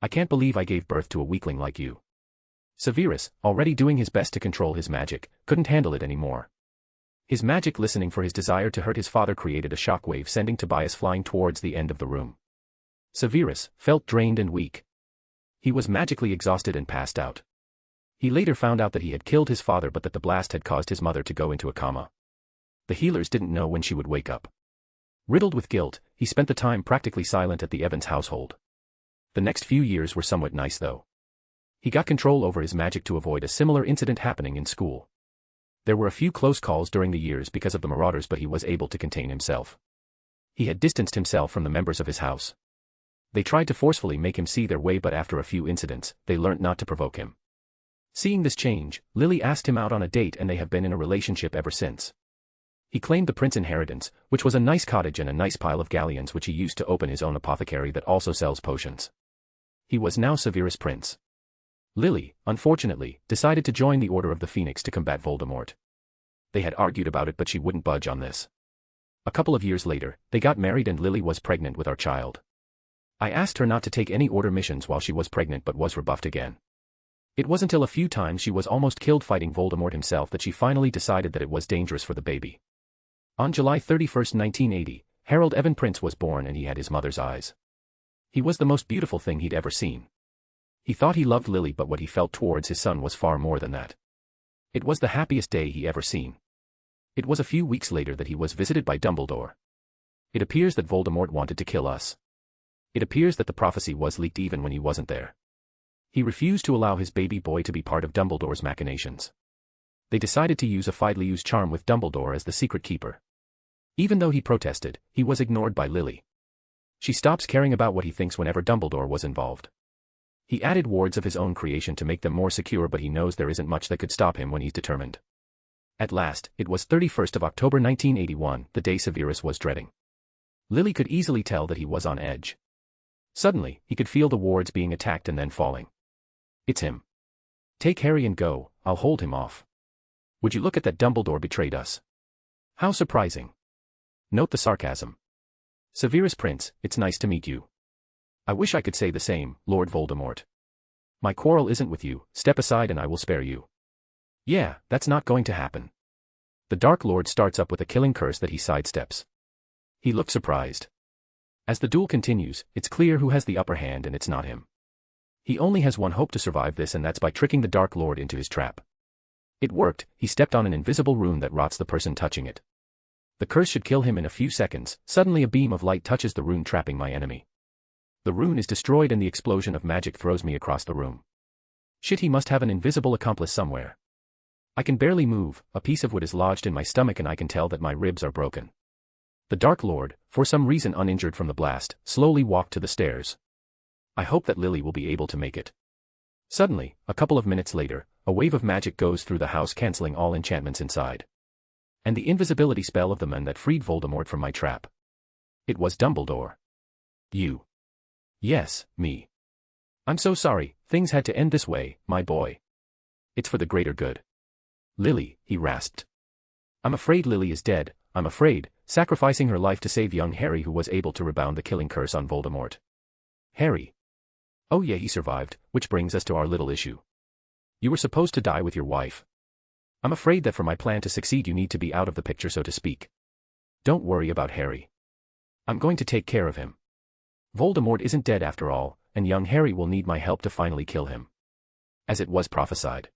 I can't believe I gave birth to a weakling like you. Severus, already doing his best to control his magic, couldn't handle it anymore. His magic, listening for his desire to hurt his father, created a shockwave, sending Tobias flying towards the end of the room. Severus felt drained and weak. He was magically exhausted and passed out. He later found out that he had killed his father but that the blast had caused his mother to go into a coma. The healers didn't know when she would wake up. Riddled with guilt, he spent the time practically silent at the Evans household. The next few years were somewhat nice though. He got control over his magic to avoid a similar incident happening in school. There were a few close calls during the years because of the marauders, but he was able to contain himself. He had distanced himself from the members of his house. They tried to forcefully make him see their way, but after a few incidents, they learnt not to provoke him. Seeing this change, Lily asked him out on a date and they have been in a relationship ever since. He claimed the prince inheritance, which was a nice cottage and a nice pile of galleons which he used to open his own apothecary that also sells potions. He was now Severus Prince. Lily, unfortunately, decided to join the Order of the Phoenix to combat Voldemort. They had argued about it but she wouldn't budge on this. A couple of years later, they got married and Lily was pregnant with our child. I asked her not to take any order missions while she was pregnant but was rebuffed again. It was until a few times she was almost killed fighting Voldemort himself that she finally decided that it was dangerous for the baby. On July 31, 1980, Harold Evan Prince was born and he had his mother's eyes. He was the most beautiful thing he'd ever seen. He thought he loved Lily, but what he felt towards his son was far more than that. It was the happiest day he ever seen. It was a few weeks later that he was visited by Dumbledore. It appears that Voldemort wanted to kill us. It appears that the prophecy was leaked even when he wasn't there. He refused to allow his baby boy to be part of Dumbledore's machinations. They decided to use a Fidelius charm with Dumbledore as the secret keeper. Even though he protested, he was ignored by Lily. She stops caring about what he thinks whenever Dumbledore was involved. He added wards of his own creation to make them more secure, but he knows there isn't much that could stop him when he's determined. At last, it was 31st of October 1981, the day Severus was dreading. Lily could easily tell that he was on edge. Suddenly, he could feel the wards being attacked and then falling. It's him. Take Harry and go, I'll hold him off. Would you look at that, Dumbledore betrayed us. How surprising. Note the sarcasm. Severus Prince, it's nice to meet you. I wish I could say the same, Lord Voldemort. My quarrel isn't with you, step aside and I will spare you. Yeah, that's not going to happen. The Dark Lord starts up with a killing curse that he sidesteps. He looked surprised. As the duel continues, it's clear who has the upper hand and it's not him. He only has one hope to survive this, and that's by tricking the Dark Lord into his trap. It worked. He stepped on an invisible rune that rots the person touching it. The curse should kill him in a few seconds. Suddenly a beam of light touches the rune, trapping my enemy. The rune is destroyed and the explosion of magic throws me across the room. Shit, he must have an invisible accomplice somewhere. I can barely move, a piece of wood is lodged in my stomach and I can tell that my ribs are broken. The Dark Lord, for some reason uninjured from the blast, slowly walked to the stairs. I hope that Lily will be able to make it. Suddenly, a couple of minutes later, a wave of magic goes through the house, cancelling all enchantments inside. And the invisibility spell of the man that freed Voldemort from my trap. It was Dumbledore. You. Yes, me. I'm so sorry, things had to end this way, my boy. It's for the greater good. Lily, he rasped. I'm afraid Lily is dead, I'm afraid, sacrificing her life to save young Harry, who was able to rebound the killing curse on Voldemort. Harry. Oh yeah, he survived, which brings us to our little issue. You were supposed to die with your wife. I'm afraid that for my plan to succeed you need to be out of the picture, so to speak. Don't worry about Harry. I'm going to take care of him. Voldemort isn't dead after all, and young Harry will need my help to finally kill him. As it was prophesied.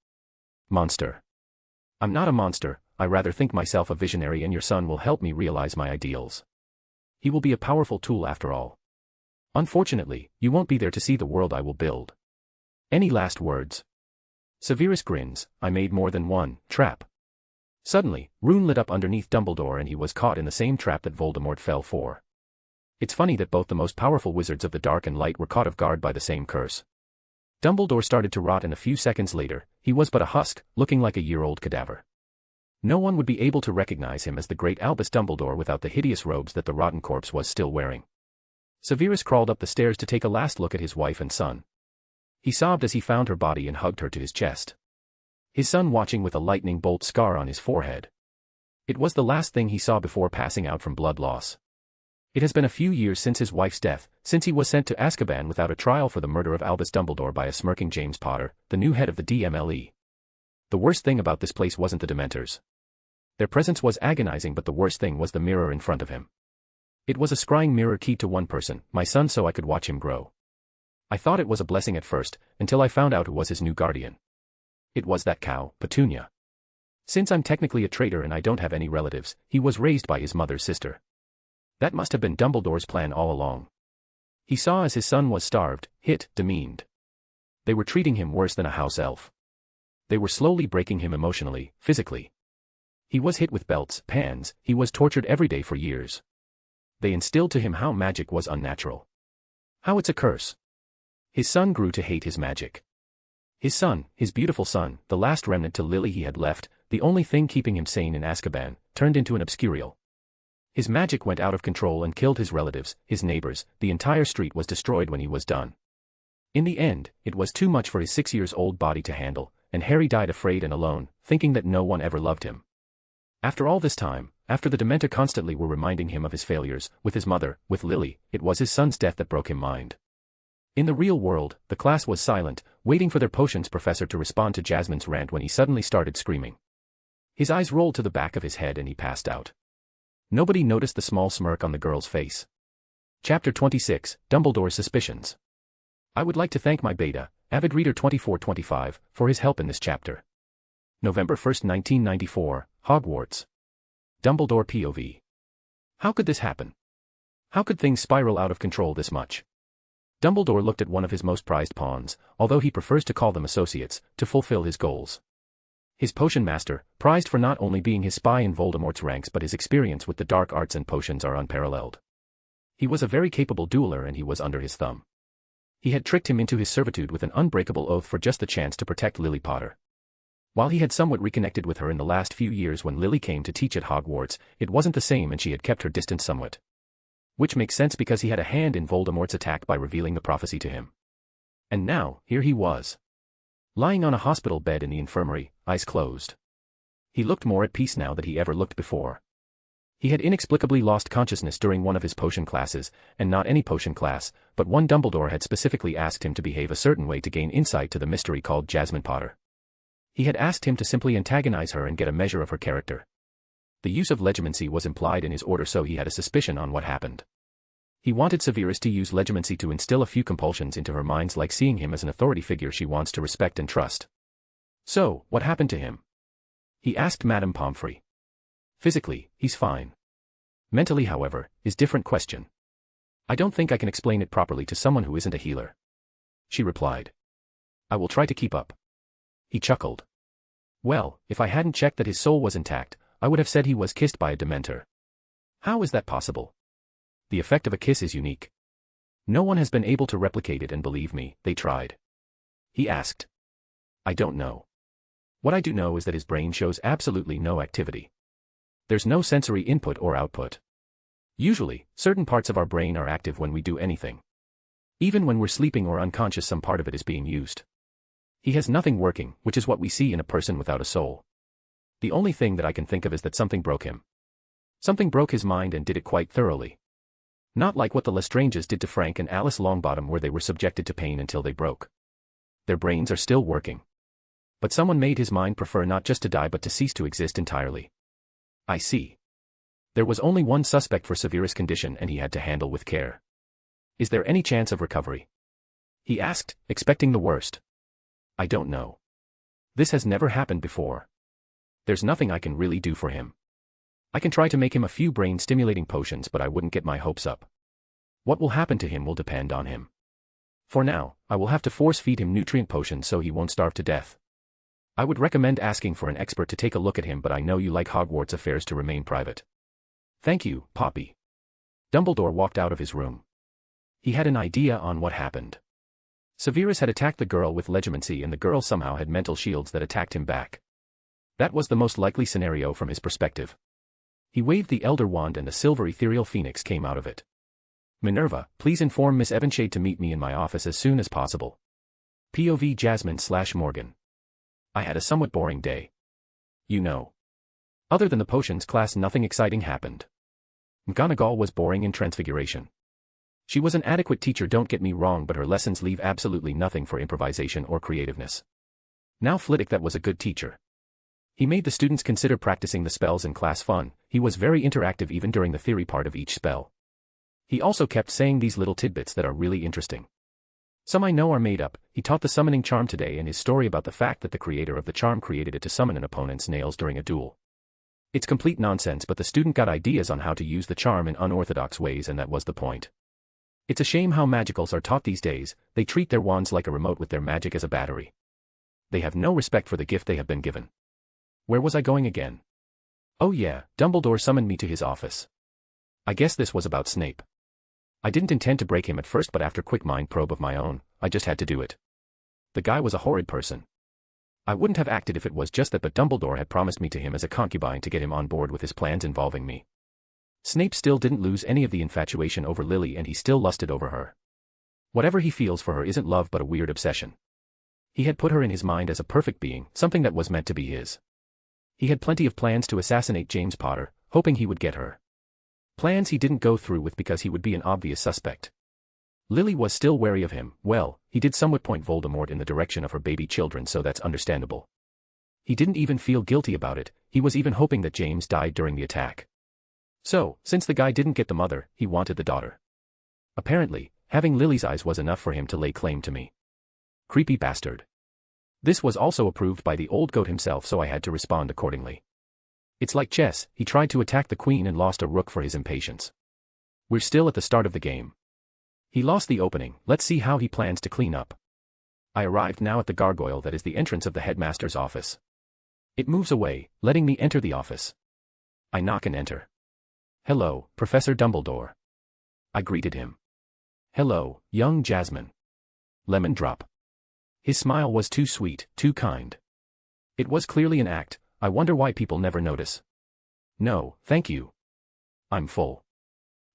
Monster. I'm not a monster, I rather think myself a visionary, and your son will help me realize my ideals. He will be a powerful tool after all. Unfortunately, you won't be there to see the world I will build. Any last words? Severus grins. I made more than one trap. Suddenly, rune lit up underneath Dumbledore and he was caught in the same trap that Voldemort fell for. It's funny that both the most powerful wizards of the dark and light were caught off guard by the same curse. Dumbledore started to rot and a few seconds later, he was but a husk, looking like a year-old cadaver. No one would be able to recognize him as the great Albus Dumbledore without the hideous robes that the rotten corpse was still wearing. Severus crawled up the stairs to take a last look at his wife and son. He sobbed as he found her body and hugged her to his chest. His son watching with a lightning bolt scar on his forehead. It was the last thing he saw before passing out from blood loss. It has been a few years since his wife's death, since he was sent to Azkaban without a trial for the murder of Albus Dumbledore by a smirking James Potter, the new head of the DMLE. The worst thing about this place wasn't the Dementors. Their presence was agonizing, but the worst thing was the mirror in front of him. It was a scrying mirror keyed to one person, my son, so I could watch him grow. I thought it was a blessing at first, until I found out who was his new guardian. It was that cow, Petunia. Since I'm technically a traitor and I don't have any relatives, he was raised by his mother's sister. That must have been Dumbledore's plan all along. He saw as his son was starved, hit, demeaned. They were treating him worse than a house elf. They were slowly breaking him emotionally, physically. He was hit with belts, pans, he was tortured every day for years. They instilled to him how magic was unnatural. How it's a curse. His son grew to hate his magic. His son, his beautiful son, the last remnant to Lily he had left, the only thing keeping him sane in Azkaban, turned into an obscurial. His magic went out of control and killed his relatives, his neighbors, the entire street was destroyed when he was done. In the end, it was too much for his 6-year-old body to handle, and Harry died afraid and alone, thinking that no one ever loved him. After all this time, after the Dementor constantly were reminding him of his failures, with his mother, with Lily, it was his son's death that broke him mind. In the real world, the class was silent, waiting for their potions professor to respond to Jasmine's rant when he suddenly started screaming. His eyes rolled to the back of his head and he passed out. Nobody noticed the small smirk on the girl's face. Chapter 26, Dumbledore's Suspicions. I would like to thank my beta, Avid Reader 2425, for his help in this chapter. November 1, 1994, Hogwarts. Dumbledore POV. How could this happen? How could things spiral out of control this much? Dumbledore looked at one of his most prized pawns, although he prefers to call them associates, to fulfill his goals. His potion master, prized for not only being his spy in Voldemort's ranks but his experience with the dark arts and potions are unparalleled. He was a very capable dueler and he was under his thumb. He had tricked him into his servitude with an unbreakable oath for just the chance to protect Lily Potter. While he had somewhat reconnected with her in the last few years when Lily came to teach at Hogwarts, it wasn't the same and she had kept her distance somewhat. Which makes sense because he had a hand in Voldemort's attack by revealing the prophecy to him. And now, here he was. Lying on a hospital bed in the infirmary, eyes closed. He looked more at peace now than he ever looked before. He had inexplicably lost consciousness during one of his potion classes, and not any potion class, but one Dumbledore had specifically asked him to behave a certain way to gain insight to the mystery called Jasmine Potter. He had asked him to simply antagonize her and get a measure of her character. The use of legitimacy was implied in his order, so he had a suspicion on what happened. He wanted Severus to use legitimacy to instill a few compulsions into her minds, like seeing him as an authority figure she wants to respect and trust. So, what happened to him? He asked Madame Pomfrey. Physically, he's fine. Mentally, however, is different question. I don't think I can explain it properly to someone who isn't a healer. She replied. I will try to keep up. He chuckled. Well, if I hadn't checked that his soul was intact, I would have said he was kissed by a Dementor. How is that possible? The effect of a kiss is unique. No one has been able to replicate it, and believe me, they tried. He asked. I don't know. What I do know is that his brain shows absolutely no activity. There's no sensory input or output. Usually, certain parts of our brain are active when we do anything. Even when we're sleeping or unconscious, some part of it is being used. He has nothing working, which is what we see in a person without a soul. The only thing that I can think of is that something broke him. Something broke his mind and did it quite thoroughly. Not like what the Lestranges did to Frank and Alice Longbottom, where they were subjected to pain until they broke. Their brains are still working. But someone made his mind prefer not just to die but to cease to exist entirely. I see. There was only one suspect for Severus' condition and he had to handle with care. Is there any chance of recovery? He asked, expecting the worst. I don't know. This has never happened before. There's nothing I can really do for him. I can try to make him a few brain-stimulating potions, but I wouldn't get my hopes up. What will happen to him will depend on him. For now, I will have to force-feed him nutrient potions so he won't starve to death. I would recommend asking for an expert to take a look at him, but I know you like Hogwarts affairs to remain private. Thank you, Poppy. Dumbledore walked out of his room. He had an idea on what happened. Severus had attacked the girl with legitimacy and the girl somehow had mental shields that attacked him back. That was the most likely scenario from his perspective. He waved the Elder Wand and a silver ethereal phoenix came out of it. Minerva, please inform Miss Evanshade to meet me in my office as soon as possible. POV Jasmine/Morgan. I had a somewhat boring day. You know. Other than the potions class, nothing exciting happened. McGonagall was boring in Transfiguration. She was an adequate teacher, don't get me wrong, but her lessons leave absolutely nothing for improvisation or creativeness. Now Flitwick, that was a good teacher. He made the students consider practicing the spells in class fun. He was very interactive even during the theory part of each spell. He also kept saying these little tidbits that are really interesting. Some I know are made up. He taught the summoning charm today and his story about the fact that the creator of the charm created it to summon an opponent's nails during a duel. It's complete nonsense, but the student got ideas on how to use the charm in unorthodox ways, and that was the point. It's a shame how magicals are taught these days. They treat their wands like a remote with their magic as a battery. They have no respect for the gift they have been given. Where was I going again? Oh yeah, Dumbledore summoned me to his office. I guess this was about Snape. I didn't intend to break him at first, but after quick mind probe of my own, I just had to do it. The guy was a horrid person. I wouldn't have acted if it was just that, but Dumbledore had promised me to him as a concubine to get him on board with his plans involving me. Snape still didn't lose any of the infatuation over Lily, and he still lusted over her. Whatever he feels for her isn't love but a weird obsession. He had put her in his mind as a perfect being, something that was meant to be his. He had plenty of plans to assassinate James Potter, hoping he would get her. Plans he didn't go through with because he would be an obvious suspect. Lily was still wary of him. Well, he did somewhat point Voldemort in the direction of her baby children, so that's understandable. He didn't even feel guilty about it. He was even hoping that James died during the attack. So, since the guy didn't get the mother, he wanted the daughter. Apparently, having Lily's eyes was enough for him to lay claim to me. Creepy bastard. This was also approved by the old goat himself, so I had to respond accordingly. It's like chess. He tried to attack the queen and lost a rook for his impatience. We're still at the start of the game. He lost the opening. Let's see how he plans to clean up. I arrived now at the gargoyle that is the entrance of the headmaster's office. It moves away, letting me enter the office. I knock and enter. Hello, Professor Dumbledore. I greeted him. Hello, young Jasmine. Lemon drop. His smile was too sweet, too kind. It was clearly an act. I wonder why people never notice. No, thank you. I'm full.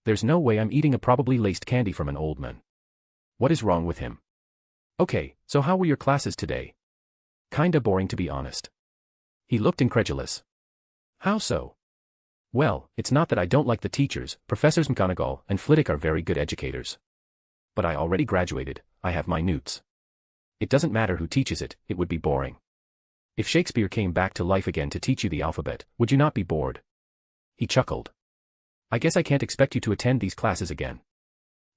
There's no way I'm eating a probably laced candy from an old man. What is wrong with him? Okay, so how were your classes today? Kinda boring, to be honest. He looked incredulous. How so? Well, it's not that I don't like the teachers. Professors McGonagall and Flitwick are very good educators. But I already graduated. I have my newts. It doesn't matter who teaches it, it would be boring. If Shakespeare came back to life again to teach you the alphabet, would you not be bored? He chuckled. I guess I can't expect you to attend these classes again.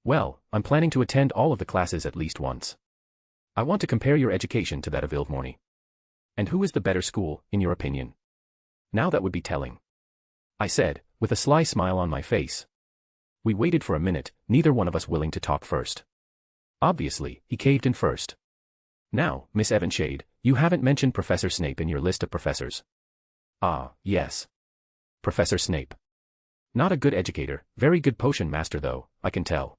Well, I'm planning to attend all of the classes at least once. I want to compare your education to that of Ilvermorny. And who is the better school, in your opinion? Now that would be telling. I said, with a sly smile on my face. We waited for a minute, neither one of us willing to talk first. Obviously, he caved in first. Now, Miss Evanshade, you haven't mentioned Professor Snape in your list of professors. Ah, yes. Professor Snape. Not a good educator, very good potion master though, I can tell.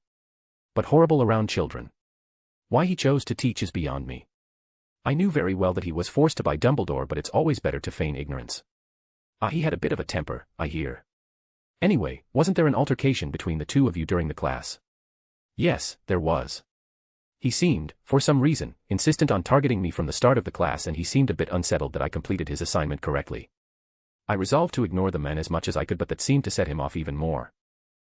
But horrible around children. Why he chose to teach is beyond me. I knew very well that he was forced to by Dumbledore, but it's always better to feign ignorance. Ah, he had a bit of a temper, I hear. Anyway, wasn't there an altercation between the two of you during the class? Yes, there was. He seemed, for some reason, insistent on targeting me from the start of the class, and he seemed a bit unsettled that I completed his assignment correctly. I resolved to ignore the man as much as I could, but that seemed to set him off even more.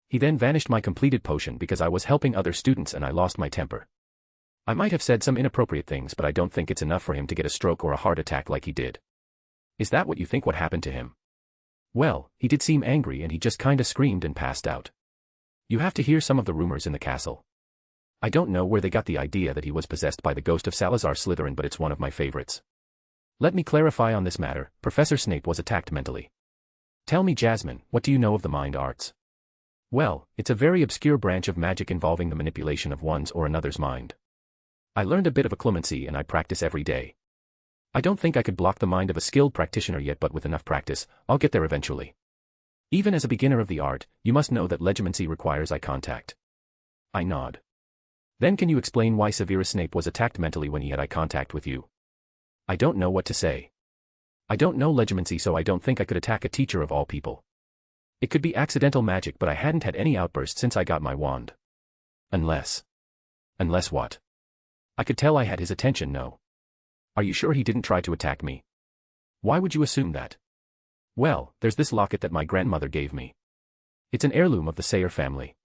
He then vanished my completed potion because I was helping other students and I lost my temper. I might have said some inappropriate things, but I don't think it's enough for him to get a stroke or a heart attack like he did. Is that what you think what happened to him? Well, he did seem angry and he just kinda screamed and passed out. You have to hear some of the rumors in the castle. I don't know where they got the idea that he was possessed by the ghost of Salazar Slytherin, but it's one of my favorites. Let me clarify on this matter. Professor Snape was attacked mentally. Tell me, Jasmine, what do you know of the mind arts? Well, it's a very obscure branch of magic involving the manipulation of one's or another's mind. I learned a bit of occlumency and I practice every day. I don't think I could block the mind of a skilled practitioner yet, but with enough practice, I'll get there eventually. Even as a beginner of the art, you must know that legitimacy requires eye contact. I nod. Then can you explain why Severus Snape was attacked mentally when he had eye contact with you? I don't know what to say. I don't know legitimacy, so I don't think I could attack a teacher of all people. It could be accidental magic, but I hadn't had any outbursts since I got my wand. Unless what? I could tell I had his attention, no. Are you sure he didn't try to attack me? Why would you assume that? Well, there's this locket that my grandmother gave me. It's an heirloom of the Sayer family.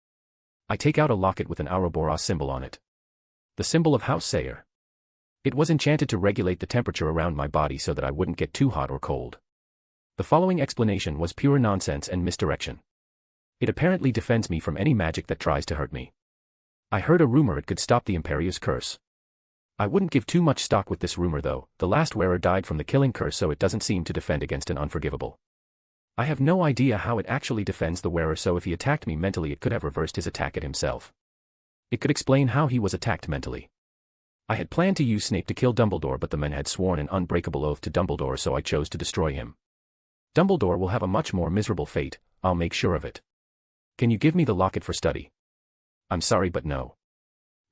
I take out a locket with an Ouroboros symbol on it. The symbol of House Sayer. It was enchanted to regulate the temperature around my body so that I wouldn't get too hot or cold. The following explanation was pure nonsense and misdirection. It apparently defends me from any magic that tries to hurt me. I heard a rumor it could stop the Imperia's curse. I wouldn't give too much stock with this rumor though, the last wearer died from the killing curse so it doesn't seem to defend against an unforgivable. I have no idea how it actually defends the wearer, so if he attacked me mentally it could have reversed his attack at himself. It could explain how he was attacked mentally. I had planned to use Snape to kill Dumbledore, but the men had sworn an unbreakable oath to Dumbledore, so I chose to destroy him. Dumbledore will have a much more miserable fate, I'll make sure of it. Can you give me the locket for study? I'm sorry, but no.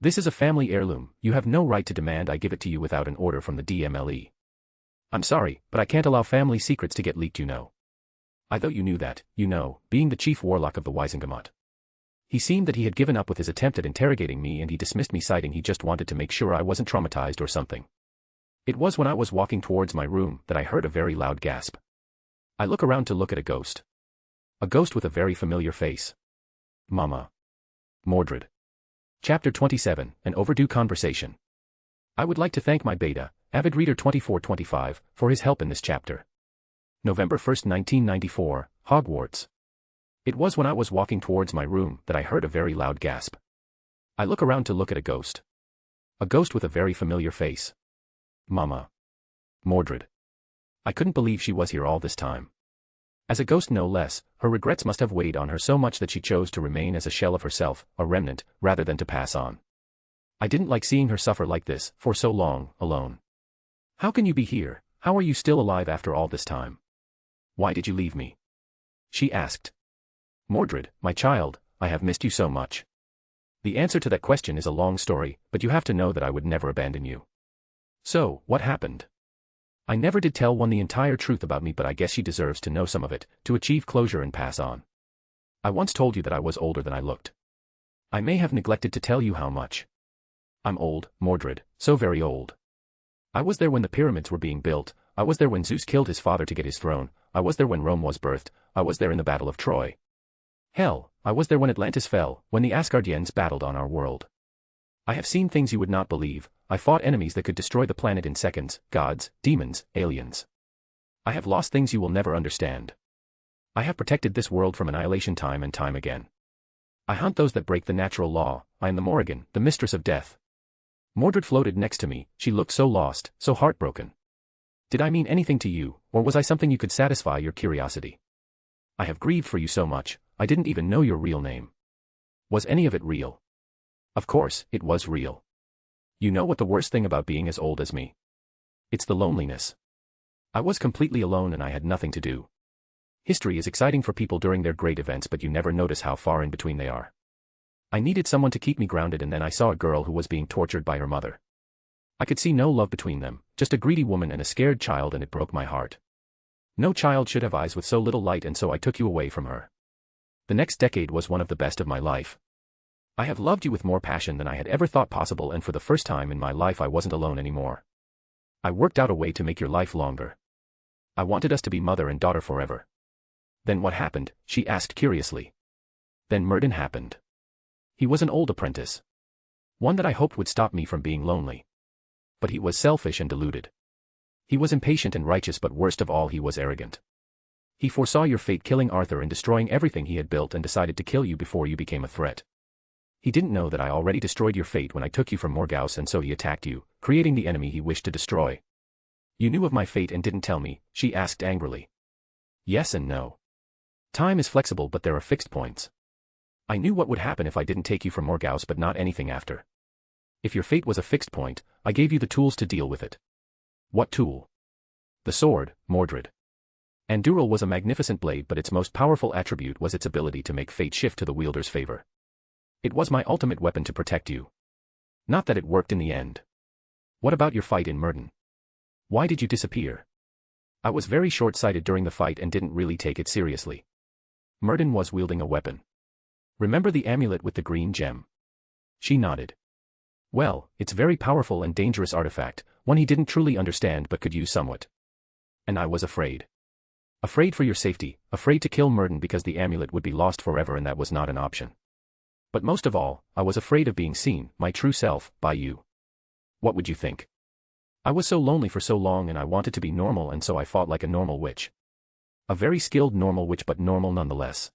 This is a family heirloom, you have no right to demand I give it to you without an order from the DMLE. I'm sorry, but I can't allow family secrets to get leaked, you know. I thought you knew that, you know, being the chief warlock of the Wisengamot. He seemed that he had given up with his attempt at interrogating me and he dismissed me, citing he just wanted to make sure I wasn't traumatized or something. It was when I was walking towards my room that I heard a very loud gasp. I look around to look at a ghost. A ghost with a very familiar face. Mama. Mordred. Chapter 27, An Overdue Conversation. I would like to thank my beta, Avid Reader 2425, for his help in this chapter. November 1st, 1994, Hogwarts. It was when I was walking towards my room that I heard a very loud gasp. I look around to look at a ghost. A ghost with a very familiar face. Mama. Mordred. I couldn't believe she was here all this time. As a ghost no less, her regrets must have weighed on her so much that she chose to remain as a shell of herself, a remnant, rather than to pass on. I didn't like seeing her suffer like this, for so long, alone. How can you be here? How are you still alive after all this time? Why did you leave me? She asked. Mordred, my child, I have missed you so much. The answer to that question is a long story, but you have to know that I would never abandon you. So, what happened? I never did tell one the entire truth about me, but I guess she deserves to know some of it, to achieve closure and pass on. I once told you that I was older than I looked. I may have neglected to tell you how much. I'm old, Mordred, so very old. I was there when the pyramids were being built, I was there when Zeus killed his father to get his throne, I was there when Rome was birthed, I was there in the Battle of Troy. Hell, I was there when Atlantis fell, when the Asgardians battled on our world. I have seen things you would not believe, I fought enemies that could destroy the planet in seconds, gods, demons, aliens. I have lost things you will never understand. I have protected this world from annihilation time and time again. I hunt those that break the natural law, I am the Morrigan, the mistress of death. Mordred floated next to me, she looked so lost, so heartbroken. Did I mean anything to you, or was I something you could satisfy your curiosity? I have grieved for you so much, I didn't even know your real name. Was any of it real? Of course, it was real. You know what the worst thing about being as old as me? It's the loneliness. I was completely alone and I had nothing to do. History is exciting for people during their great events, but you never notice how far in between they are. I needed someone to keep me grounded, and then I saw a girl who was being tortured by her mother. I could see no love between them, just a greedy woman and a scared child, and it broke my heart. No child should have eyes with so little light, and so I took you away from her. The next decade was one of the best of my life. I have loved you with more passion than I had ever thought possible, and for the first time in my life I wasn't alone anymore. I worked out a way to make your life longer. I wanted us to be mother and daughter forever. Then what happened? She asked curiously. Then Murden happened. He was an old apprentice. One that I hoped would stop me from being lonely. But he was selfish and deluded. He was impatient and righteous, but worst of all, he was arrogant. He foresaw your fate, killing Arthur and destroying everything he had built, and decided to kill you before you became a threat. He didn't know that I already destroyed your fate when I took you from Morgause, and so he attacked you, creating the enemy he wished to destroy. You knew of my fate and didn't tell me, she asked angrily. Yes and no. Time is flexible, but there are fixed points. I knew what would happen if I didn't take you from Morgause, but not anything after. If your fate was a fixed point, I gave you the tools to deal with it. What tool? The sword, Mordred. Anduril was a magnificent blade, but its most powerful attribute was its ability to make fate shift to the wielder's favor. It was my ultimate weapon to protect you. Not that it worked in the end. What about your fight in Murden? Why did you disappear? I was very short-sighted during the fight and didn't really take it seriously. Murden was wielding a weapon. Remember the amulet with the green gem? She nodded. Well, it's very powerful and dangerous artifact, one he didn't truly understand but could use somewhat. And I was afraid. Afraid for your safety, afraid to kill Murden because the amulet would be lost forever and that was not an option. But most of all, I was afraid of being seen, my true self, by you. What would you think? I was so lonely for so long and I wanted to be normal, and so I fought like a normal witch. A very skilled normal witch, but normal nonetheless.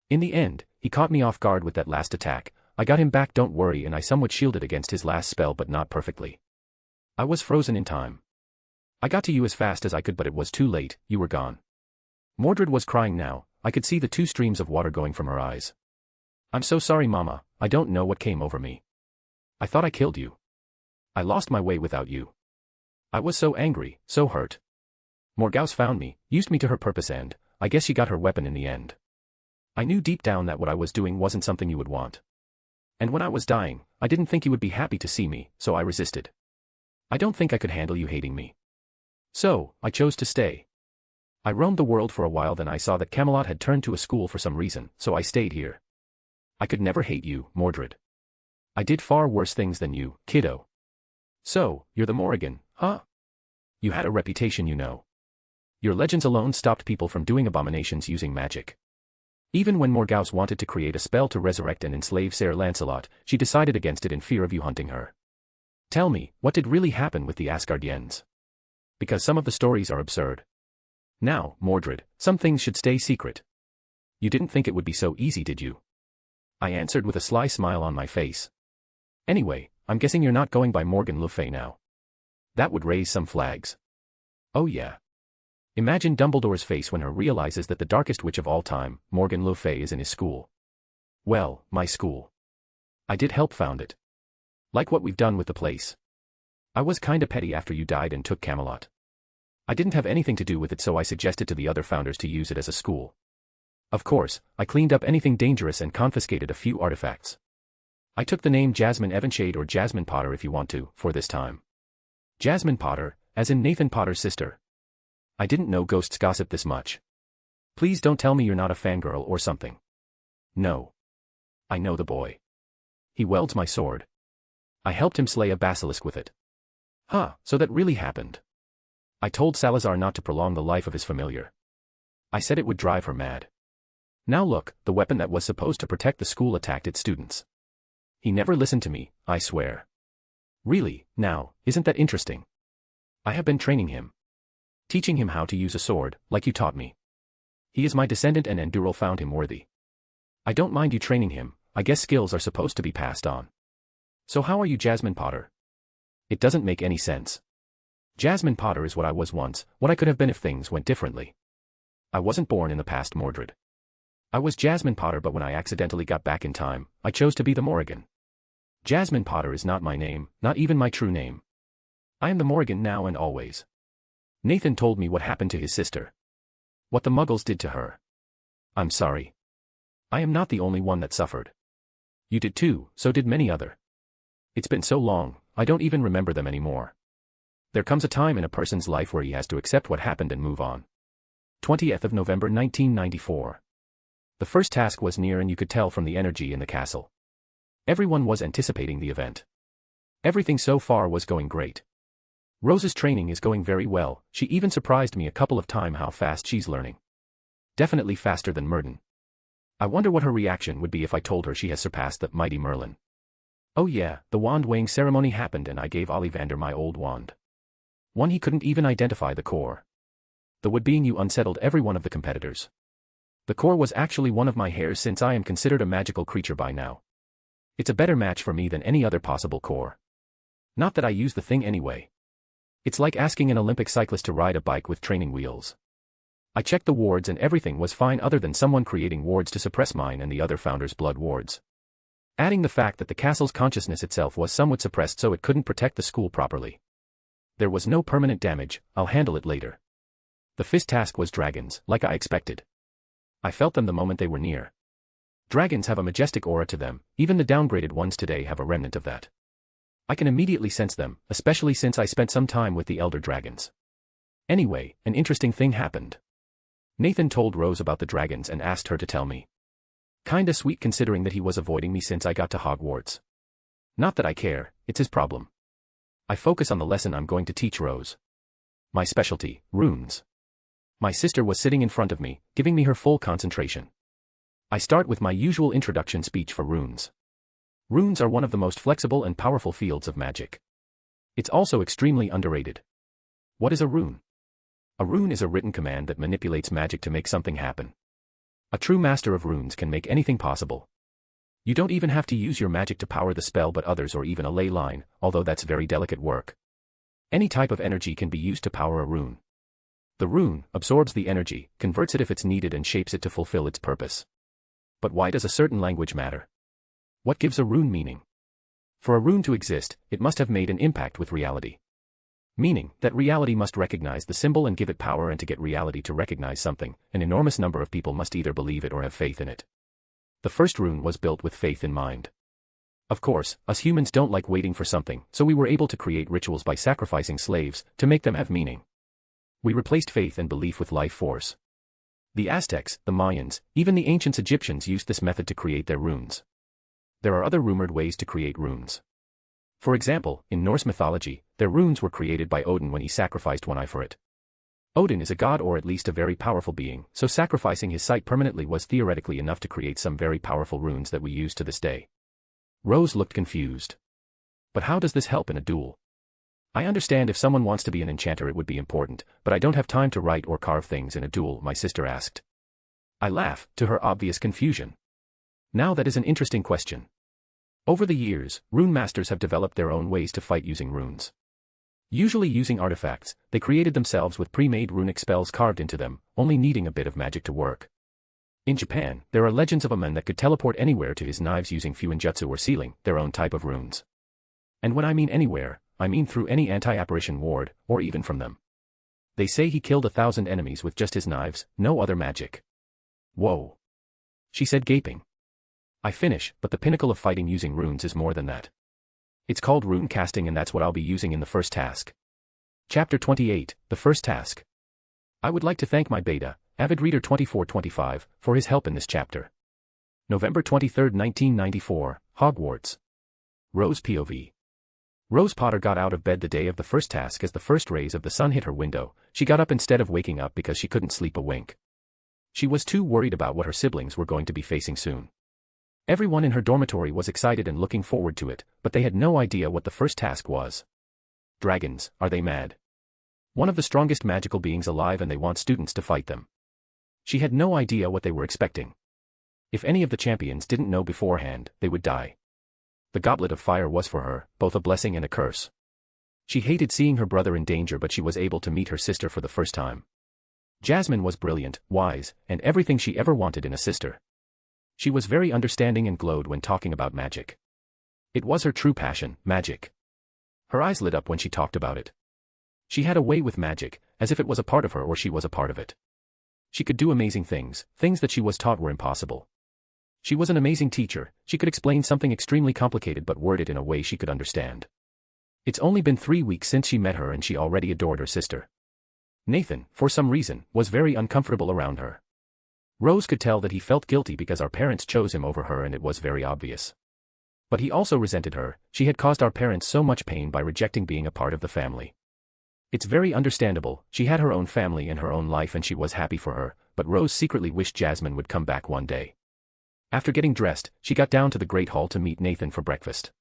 In the end, he caught me off guard with that last attack. I got him back, don't worry, and I somewhat shielded against his last spell, but not perfectly. I was frozen in time. I got to you as fast as I could, but it was too late, you were gone. Mordred was crying now. I could see the 2 streams of water going from her eyes. I'm so sorry, Mama, I don't know what came over me. I thought I killed you. I lost my way without you. I was so angry, so hurt. Morgause found me, used me to her purpose, and I guess she got her weapon in the end. I knew deep down that what I was doing wasn't something you would want. And when I was dying, I didn't think you would be happy to see me, so I resisted. I don't think I could handle you hating me. So, I chose to stay. I roamed the world for a while, then I saw that Camelot had turned to a school for some reason, so I stayed here. I could never hate you, Mordred. I did far worse things than you, kiddo. So, you're the Morrigan, huh? You had a reputation, you know. Your legends alone stopped people from doing abominations using magic. Even when Morgause wanted to create a spell to resurrect and enslave Sir Lancelot, she decided against it in fear of you hunting her. Tell me, what did really happen with the Asgardians? Because some of the stories are absurd. Now, Mordred, some things should stay secret. You didn't think it would be so easy, did you? I answered with a sly smile on my face. Anyway, I'm guessing you're not going by Morgan Le Fay now. That would raise some flags. Oh yeah. Imagine Dumbledore's face when he realizes that the darkest witch of all time, Morgan Le Fay, is in his school. Well, my school. I did help found it. Like what we've done with the place. I was kinda petty after you died and took Camelot. I didn't have anything to do with it, so I suggested to the other founders to use it as a school. Of course, I cleaned up anything dangerous and confiscated a few artifacts. I took the name Jasmine Evanshade, or Jasmine Potter if you want to, for this time. Jasmine Potter, as in Nathan Potter's sister. I didn't know ghosts gossip this much. Please don't tell me you're not a fangirl or something. No. I know the boy. He wields my sword. I helped him slay a basilisk with it. Huh, so that really happened. I told Salazar not to prolong the life of his familiar. I said it would drive her mad. Now look, the weapon that was supposed to protect the school attacked its students. He never listened to me, I swear. Really, now, isn't that interesting? I have been training him. Teaching him how to use a sword, like you taught me. He is my descendant and Enduril found him worthy. I don't mind you training him, I guess skills are supposed to be passed on. So how are you, Jasmine Potter? It doesn't make any sense. Jasmine Potter is what I was once, what I could have been if things went differently. I wasn't born in the past, Mordred. I was Jasmine Potter, but when I accidentally got back in time, I chose to be the Morrigan. Jasmine Potter is not my name, not even my true name. I am the Morrigan now and always. Nathan told me what happened to his sister. What the Muggles did to her. I'm sorry. I am not the only one that suffered. You did too, so did many other. It's been so long, I don't even remember them anymore. There comes a time in a person's life where he has to accept what happened and move on. 20th of November 1994. The first task was near, and you could tell from the energy in the castle. Everyone was anticipating the event. Everything so far was going great. Rose's training is going very well, she even surprised me a couple of times how fast she's learning. Definitely faster than Myrden. I wonder what her reaction would be if I told her she has surpassed the mighty Merlin. Oh yeah, the wand weighing ceremony happened and I gave Ollivander my old wand. One he couldn't even identify the core. The wood being you unsettled every one of the competitors. The core was actually one of my hairs, since I am considered a magical creature by now. It's a better match for me than any other possible core. Not that I use the thing anyway. It's like asking an Olympic cyclist to ride a bike with training wheels. I checked the wards and everything was fine, other than someone creating wards to suppress mine and the other founders' blood wards. Adding the fact that the castle's consciousness itself was somewhat suppressed, so it couldn't protect the school properly. There was no permanent damage, I'll handle it later. The fifth task was dragons, like I expected. I felt them the moment they were near. Dragons have a majestic aura to them, even the downgraded ones today have a remnant of that. I can immediately sense them, especially since I spent some time with the elder dragons. Anyway, an interesting thing happened. Nathan told Rose about the dragons and asked her to tell me. Kinda sweet considering that he was avoiding me since I got to Hogwarts. Not that I care, it's his problem. I focus on the lesson I'm going to teach Rose. My specialty, runes. My sister was sitting in front of me, giving me her full concentration. I start with my usual introduction speech for runes. Runes are one of the most flexible and powerful fields of magic. It's also extremely underrated. What is a rune? A rune is a written command that manipulates magic to make something happen. A true master of runes can make anything possible. You don't even have to use your magic to power the spell but others or even a ley line, although that's very delicate work. Any type of energy can be used to power a rune. The rune absorbs the energy, converts it if it's needed and shapes it to fulfill its purpose. But why does a certain language matter? What gives a rune meaning? For a rune to exist, it must have made an impact with reality. Meaning that reality must recognize the symbol and give it power, and to get reality to recognize something, an enormous number of people must either believe it or have faith in it. The first rune was built with faith in mind. Of course, us humans don't like waiting for something, so we were able to create rituals by sacrificing slaves to make them have meaning. We replaced faith and belief with life force. The Aztecs, the Mayans, even the ancient Egyptians used this method to create their runes. There are other rumored ways to create runes. For example, in Norse mythology, their runes were created by Odin when he sacrificed one eye for it. Odin is a god or at least a very powerful being, so sacrificing his sight permanently was theoretically enough to create some very powerful runes that we use to this day. Rose looked confused. But how does this help in a duel? I understand if someone wants to be an enchanter it would be important, but I don't have time to write or carve things in a duel, my sister asked. I laughed, to her obvious confusion. Now that is an interesting question. Over the years, rune masters have developed their own ways to fight using runes. Usually using artifacts, they created themselves with pre-made runic spells carved into them, only needing a bit of magic to work. In Japan, there are legends of a man that could teleport anywhere to his knives using fuinjutsu or sealing, their own type of runes. And when I mean anywhere, I mean through any anti-apparition ward, or even from them. They say he killed 1,000 enemies with just his knives, no other magic. Whoa! She said, gaping. I finish, but the pinnacle of fighting using runes is more than that. It's called rune casting, and that's what I'll be using in the first task. Chapter 28, The First Task. I would like to thank my beta, Avid Reader 2425, for his help in this chapter. November 23, 1994, Hogwarts. Rose POV. Rose Potter got out of bed the day of the first task as the first rays of the sun hit her window. She got up instead of waking up because she couldn't sleep a wink. She was too worried about what her siblings were going to be facing soon. Everyone in her dormitory was excited and looking forward to it, but they had no idea what the first task was. Dragons, are they mad? One of the strongest magical beings alive, and they want students to fight them. She had no idea what they were expecting. If any of the champions didn't know beforehand, they would die. The Goblet of Fire was for her, both a blessing and a curse. She hated seeing her brother in danger, but she was able to meet her sister for the first time. Jasmine was brilliant, wise, and everything she ever wanted in a sister. She was very understanding and glowed when talking about magic. It was her true passion, magic. Her eyes lit up when she talked about it. She had a way with magic, as if it was a part of her or she was a part of it. She could do amazing things, things that she was taught were impossible. She was an amazing teacher. She could explain something extremely complicated but word it in a way she could understand. It's only been 3 weeks since she met her and she already adored her sister. Nathan, for some reason, was very uncomfortable around her. Rose could tell that he felt guilty because our parents chose him over her, and it was very obvious. But he also resented her. She had caused our parents so much pain by rejecting being a part of the family. It's very understandable. She had her own family and her own life and she was happy for her, but Rose secretly wished Jasmine would come back one day. After getting dressed, she got down to the Great Hall to meet Nathan for breakfast.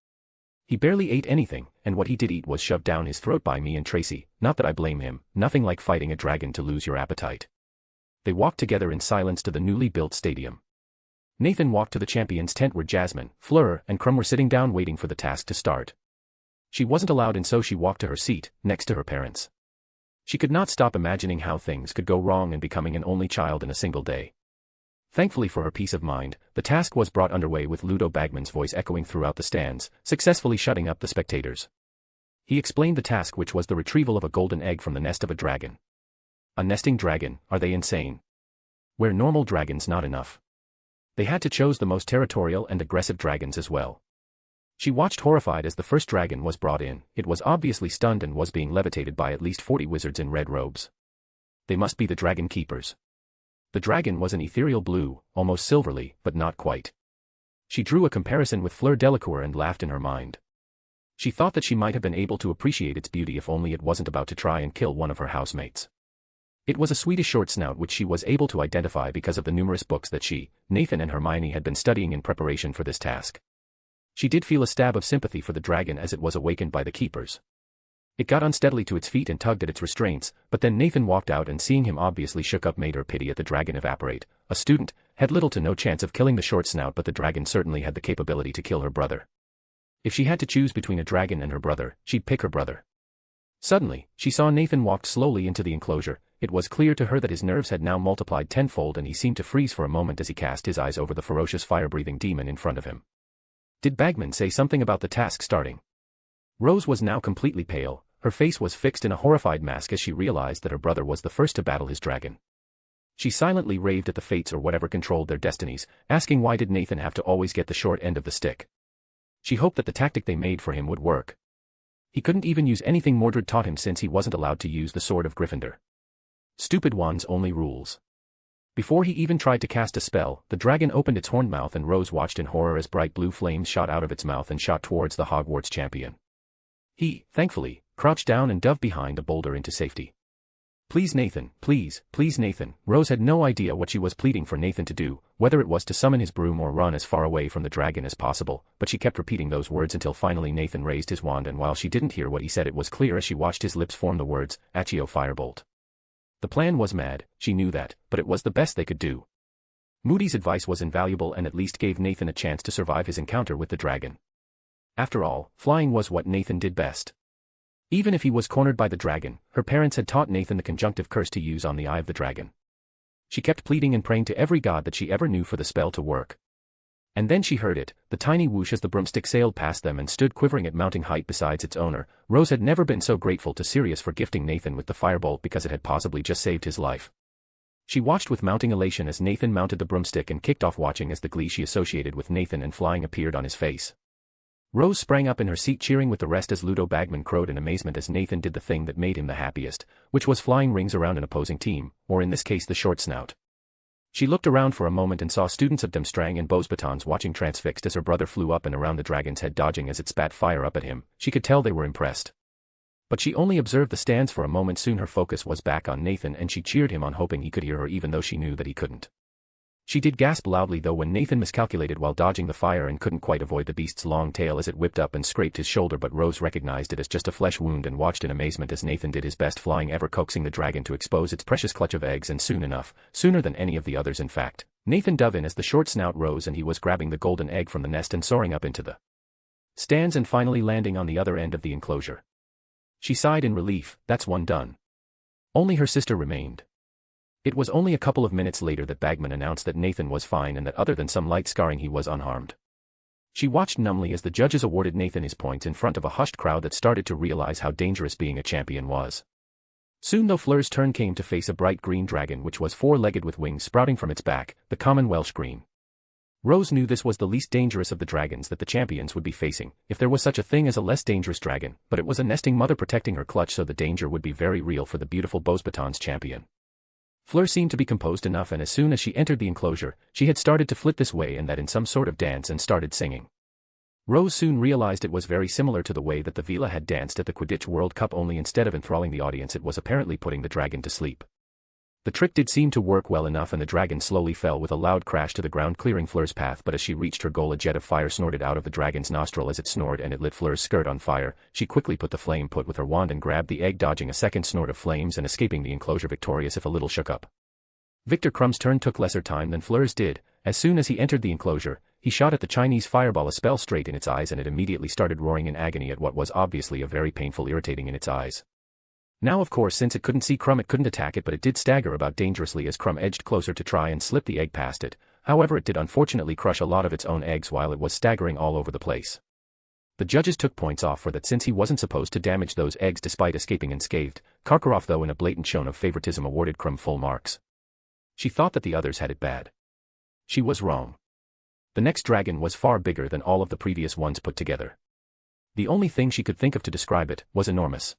He barely ate anything, and what he did eat was shoved down his throat by me and Tracy. Not that I blame him, nothing like fighting a dragon to lose your appetite. They walked together in silence to the newly built stadium. Nathan walked to the champion's tent where Jasmine, Fleur, and Crumb were sitting down waiting for the task to start. She wasn't allowed in, so she walked to her seat, next to her parents. She could not stop imagining how things could go wrong and becoming an only child in a single day. Thankfully for her peace of mind, the task was brought underway with Ludo Bagman's voice echoing throughout the stands, successfully shutting up the spectators. He explained the task, which was the retrieval of a golden egg from the nest of a dragon. A nesting dragon, are they insane? Were normal dragons not enough? They had to choose the most territorial and aggressive dragons as well. She watched horrified as the first dragon was brought in. It was obviously stunned and was being levitated by at least 40 wizards in red robes. They must be the dragon keepers. The dragon was an ethereal blue, almost silverly, but not quite. She drew a comparison with Fleur Delacour and laughed in her mind. She thought that she might have been able to appreciate its beauty if only it wasn't about to try and kill one of her housemates. It was a Swedish short snout which she was able to identify because of the numerous books that she, Nathan and Hermione had been studying in preparation for this task. She did feel a stab of sympathy for the dragon as it was awakened by the keepers. It got unsteadily to its feet and tugged at its restraints, but then Nathan walked out and seeing him obviously shook up made her pity at the dragon evaporate. A student had little to no chance of killing the short snout, but the dragon certainly had the capability to kill her brother. If she had to choose between a dragon and her brother, she'd pick her brother. Suddenly, she saw Nathan walk slowly into the enclosure. It was clear to her that his nerves had now multiplied tenfold, and he seemed to freeze for a moment as he cast his eyes over the ferocious fire-breathing demon in front of him. Did Bagman say something about the task starting? Rose was now completely pale. Her face was fixed in a horrified mask as she realized that her brother was the first to battle his dragon. She silently raved at the fates or whatever controlled their destinies, asking why did Nathan have to always get the short end of the stick. She hoped that the tactic they made for him would work. He couldn't even use anything Mordred taught him since he wasn't allowed to use the sword of Gryffindor. Stupid wands only rules. Before he even tried to cast a spell, the dragon opened its horned mouth and Rose watched in horror as bright blue flames shot out of its mouth and shot towards the Hogwarts champion. He, thankfully, crouched down and dove behind a boulder into safety. Please Nathan, please Nathan. Rose had no idea what she was pleading for Nathan to do, whether it was to summon his broom or run as far away from the dragon as possible, but she kept repeating those words until finally Nathan raised his wand, and while she didn't hear what he said, it was clear as she watched his lips form the words, Accio Firebolt. The plan was mad, she knew that, but it was the best they could do. Moody's advice was invaluable and at least gave Nathan a chance to survive his encounter with the dragon. After all, flying was what Nathan did best. Even if he was cornered by the dragon, her parents had taught Nathan the conjunctive curse to use on the eye of the dragon. She kept pleading and praying to every god that she ever knew for the spell to work. And then she heard it, the tiny whoosh as the broomstick sailed past them and stood quivering at mounting height beside its owner. Rose had never been so grateful to Sirius for gifting Nathan with the firebolt because it had possibly just saved his life. She watched with mounting elation as Nathan mounted the broomstick and kicked off, watching as the glee she associated with Nathan and flying appeared on his face. Rose sprang up in her seat, cheering with the rest as Ludo Bagman crowed in amazement as Nathan did the thing that made him the happiest, which was flying rings around an opposing team, or in this case the short snout. She looked around for a moment and saw students of Demstrang and Beauxbatons watching transfixed as her brother flew up and around the dragon's head, dodging as it spat fire up at him. She could tell they were impressed. But she only observed the stands for a moment. Soon her focus was back on Nathan and she cheered him on, hoping he could hear her even though she knew that he couldn't. She did gasp loudly though when Nathan miscalculated while dodging the fire and couldn't quite avoid the beast's long tail as it whipped up and scraped his shoulder, but Rose recognized it as just a flesh wound and watched in amazement as Nathan did his best flying ever, coaxing the dragon to expose its precious clutch of eggs, and soon enough, sooner than any of the others in fact, Nathan dove in as the short snout rose and he was grabbing the golden egg from the nest and soaring up into the stands and finally landing on the other end of the enclosure. She sighed in relief. That's one done. Only her sister remained. It was only a couple of minutes later that Bagman announced that Nathan was fine and that other than some light scarring he was unharmed. She watched numbly as the judges awarded Nathan his points in front of a hushed crowd that started to realize how dangerous being a champion was. Soon though Fleur's turn came to face a bright green dragon which was four-legged with wings sprouting from its back, the common Welsh green. Rose knew this was the least dangerous of the dragons that the champions would be facing, if there was such a thing as a less dangerous dragon, but it was a nesting mother protecting her clutch, so the danger would be very real for the beautiful Beauxbatons champion. Fleur seemed to be composed enough, and as soon as she entered the enclosure, she had started to flit this way and that in some sort of dance and started singing. Rose soon realized it was very similar to the way that the Vila had danced at the Quidditch World Cup, only instead of enthralling the audience it was apparently putting the dragon to sleep. The trick did seem to work well enough and the dragon slowly fell with a loud crash to the ground, clearing Fleur's path, but as she reached her goal a jet of fire snorted out of the dragon's nostril as it snored and it lit Fleur's skirt on fire. She quickly put the flame put with her wand and grabbed the egg, dodging a second snort of flames and escaping the enclosure victorious if a little shook up. Victor Crumb's turn took lesser time than Fleur's did. As soon as he entered the enclosure, he shot at the Chinese fireball a spell straight in its eyes and it immediately started roaring in agony at what was obviously a very painful irritating in its eyes. Now of course since it couldn't see Crumb it couldn't attack it, but it did stagger about dangerously as Crumb edged closer to try and slip the egg past it. However, it did unfortunately crush a lot of its own eggs while it was staggering all over the place. The judges took points off for that since he wasn't supposed to damage those eggs despite escaping unscathed. Karkaroff though in a blatant show of favoritism awarded Crumb full marks. She thought that the others had it bad. She was wrong. The next dragon was far bigger than all of the previous ones put together. The only thing she could think of to describe it was enormous.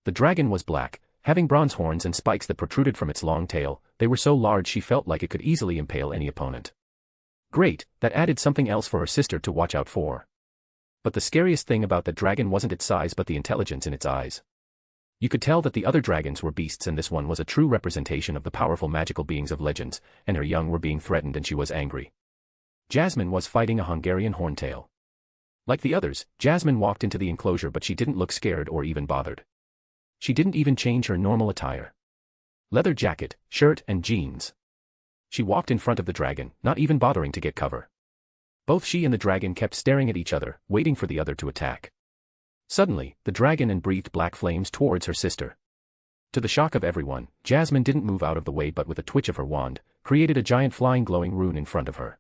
The dragon was black, having bronze horns and spikes that protruded from its long tail. They were so large she felt like it could easily impale any opponent. Great, that added something else for her sister to watch out for. But the scariest thing about the dragon wasn't its size but the intelligence in its eyes. You could tell that the other dragons were beasts and this one was a true representation of the powerful magical beings of legends, and her young were being threatened and she was angry. Jasmine was fighting a Hungarian horntail. Like the others, Jasmine walked into the enclosure but she didn't look scared or even bothered. She didn't even change her normal attire. Leather jacket, shirt and jeans. She walked in front of the dragon, not even bothering to get cover. Both she and the dragon kept staring at each other, waiting for the other to attack. Suddenly, the dragon breathed black flames towards her sister. To the shock of everyone, Jasmine didn't move out of the way but with a twitch of her wand, created a giant flying glowing rune in front of her.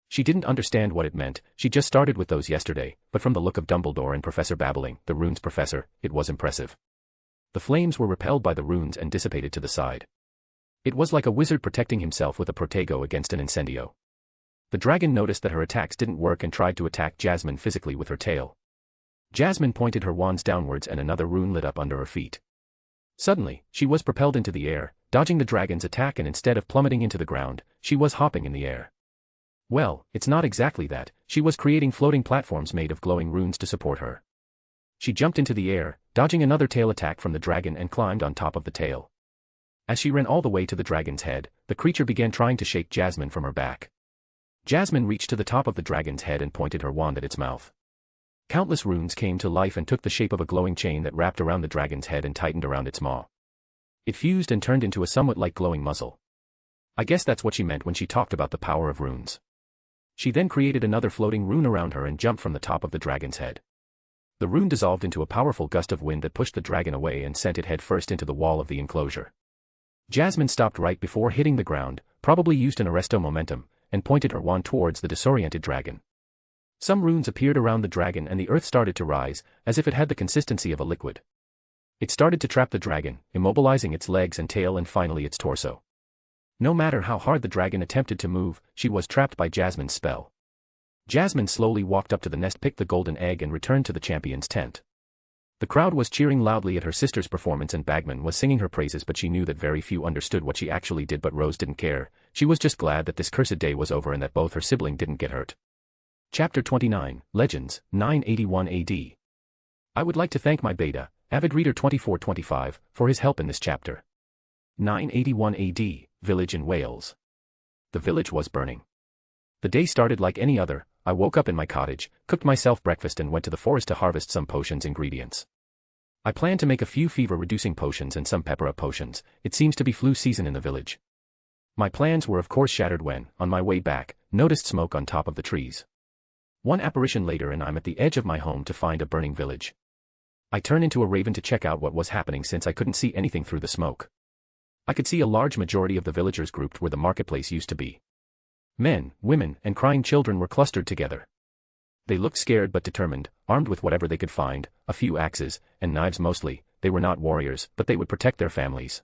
She didn't understand what it meant, she just started with those yesterday, but from the look of Dumbledore and Professor Babbling, the rune's professor, it was impressive. The flames were repelled by the runes and dissipated to the side. It was like a wizard protecting himself with a protego against an incendio. The dragon noticed that her attacks didn't work and tried to attack Jasmine physically with her tail. Jasmine pointed her wands downwards and another rune lit up under her feet. Suddenly, she was propelled into the air, dodging the dragon's attack, and instead of plummeting into the ground, she was hopping in the air. Well, it's not exactly that, she was creating floating platforms made of glowing runes to support her. She jumped into the air, dodging another tail attack from the dragon and climbed on top of the tail. As she ran all the way to the dragon's head, the creature began trying to shake Jasmine from her back. Jasmine reached to the top of the dragon's head and pointed her wand at its mouth. Countless runes came to life and took the shape of a glowing chain that wrapped around the dragon's head and tightened around its maw. It fused and turned into a somewhat like glowing muzzle. I guess that's what she meant when she talked about the power of runes. She then created another floating rune around her and jumped from the top of the dragon's head. The rune dissolved into a powerful gust of wind that pushed the dragon away and sent it headfirst into the wall of the enclosure. Jasmine stopped right before hitting the ground, probably used an arresto momentum, and pointed her wand towards the disoriented dragon. Some runes appeared around the dragon and the earth started to rise, as if it had the consistency of a liquid. It started to trap the dragon, immobilizing its legs and tail and finally its torso. No matter how hard the dragon attempted to move, she was trapped by Jasmine's spell. Jasmine slowly walked up to the nest, picked the golden egg and returned to the champion's tent. The crowd was cheering loudly at her sister's performance and Bagman was singing her praises, but she knew that very few understood what she actually did, but Rose didn't care. She was just glad that this cursed day was over and that both her siblings didn't get hurt. Chapter 29, Legends, 981 AD. I would like to thank my beta, Avid Reader 2425, for his help in this chapter. 981 AD, Village in Wales. The village was burning. The day started like any other. I woke up in my cottage, cooked myself breakfast and went to the forest to harvest some potions ingredients. I planned to make a few fever-reducing potions and some pepper-up potions. It seems to be flu season in the village. My plans were of course shattered when, on my way back, noticed smoke on top of the trees. One apparition later and I'm at the edge of my home to find a burning village. I turn into a raven to check out what was happening since I couldn't see anything through the smoke. I could see a large majority of the villagers grouped where the marketplace used to be. Men, women, and crying children were clustered together. They looked scared but determined, armed with whatever they could find, a few axes, and knives mostly. They were not warriors, but they would protect their families.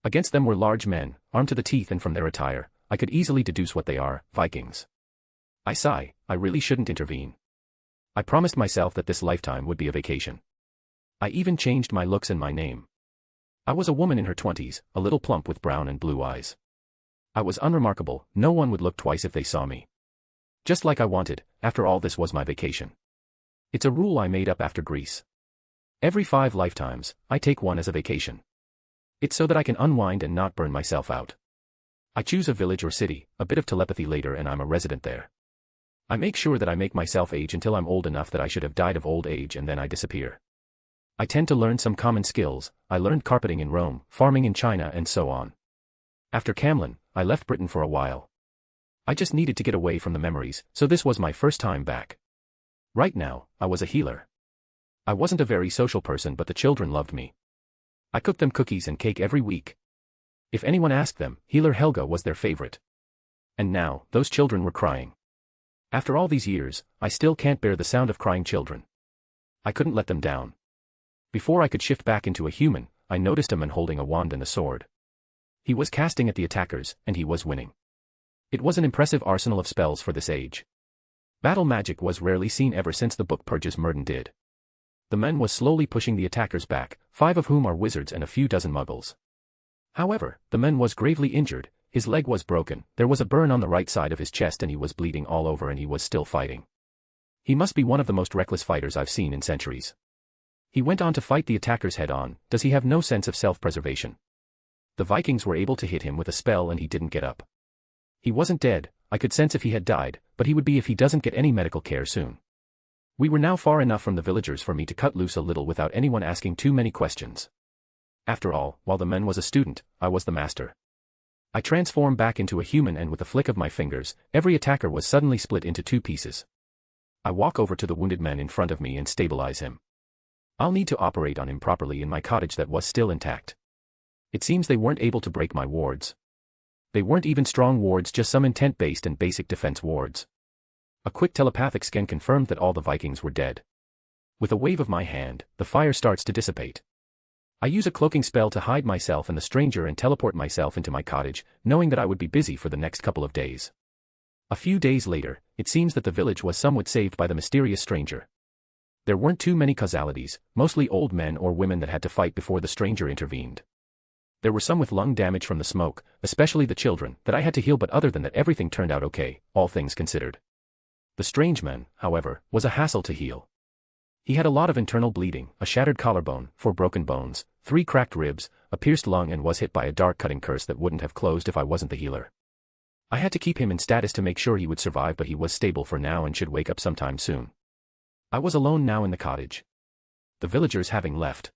Against them were large men, armed to the teeth, and from their attire, I could easily deduce what they are, Vikings. I sigh, I really shouldn't intervene. I promised myself that this lifetime would be a vacation. I even changed my looks and my name. I was a woman in her 20s, a little plump with brown and blue eyes. I was unremarkable, no one would look twice if they saw me. Just like I wanted, after all this was my vacation. It's a rule I made up after Greece. Every 5 lifetimes, I take one as a vacation. It's so that I can unwind and not burn myself out. I choose a village or city, a bit of telepathy later and I'm a resident there. I make sure that I make myself age until I'm old enough that I should have died of old age and then I disappear. I tend to learn some common skills. I learned carpeting in Rome, farming in China and so on. After Camlin, I left Britain for a while. I just needed to get away from the memories, so this was my first time back. Right now, I was a healer. I wasn't a very social person but the children loved me. I cooked them cookies and cake every week. If anyone asked them, Healer Helga was their favorite. And now, those children were crying. After all these years, I still can't bear the sound of crying children. I couldn't let them down. Before I could shift back into a human, I noticed a man holding a wand and a sword. He was casting at the attackers, and he was winning. It was an impressive arsenal of spells for this age. Battle magic was rarely seen ever since the book Purges Murden did. The man was slowly pushing the attackers back, 5 of whom are wizards and a few dozen muggles. However, the man was gravely injured, his leg was broken, there was a burn on the right side of his chest and he was bleeding all over and he was still fighting. He must be one of the most reckless fighters I've seen in centuries. He went on to fight the attackers head on. Does he have no sense of self-preservation? The Vikings were able to hit him with a spell and he didn't get up. He wasn't dead, I could sense if he had died, but he would be if he doesn't get any medical care soon. We were now far enough from the villagers for me to cut loose a little without anyone asking too many questions. After all, while the man was a student, I was the master. I transform back into a human and with a flick of my fingers, every attacker was suddenly split into 2 pieces. I walk over to the wounded man in front of me and stabilize him. I'll need to operate on him properly in my cottage that was still intact. It seems they weren't able to break my wards. They weren't even strong wards, just some intent-based and basic defense wards. A quick telepathic scan confirmed that all the Vikings were dead. With a wave of my hand, the fire starts to dissipate. I use a cloaking spell to hide myself and the stranger and teleport myself into my cottage, knowing that I would be busy for the next couple of days. A few days later, it seems that the village was somewhat saved by the mysterious stranger. There weren't too many causalities, mostly old men or women that had to fight before the stranger intervened. There were some with lung damage from the smoke, especially the children, that I had to heal, but other than that everything turned out okay, all things considered. The strange man, however, was a hassle to heal. He had a lot of internal bleeding, a shattered collarbone, 4 broken bones, 3 cracked ribs, a pierced lung, and was hit by a dark cutting curse that wouldn't have closed if I wasn't the healer. I had to keep him in status to make sure he would survive, but he was stable for now and should wake up sometime soon. I was alone now in the cottage. The villagers having left.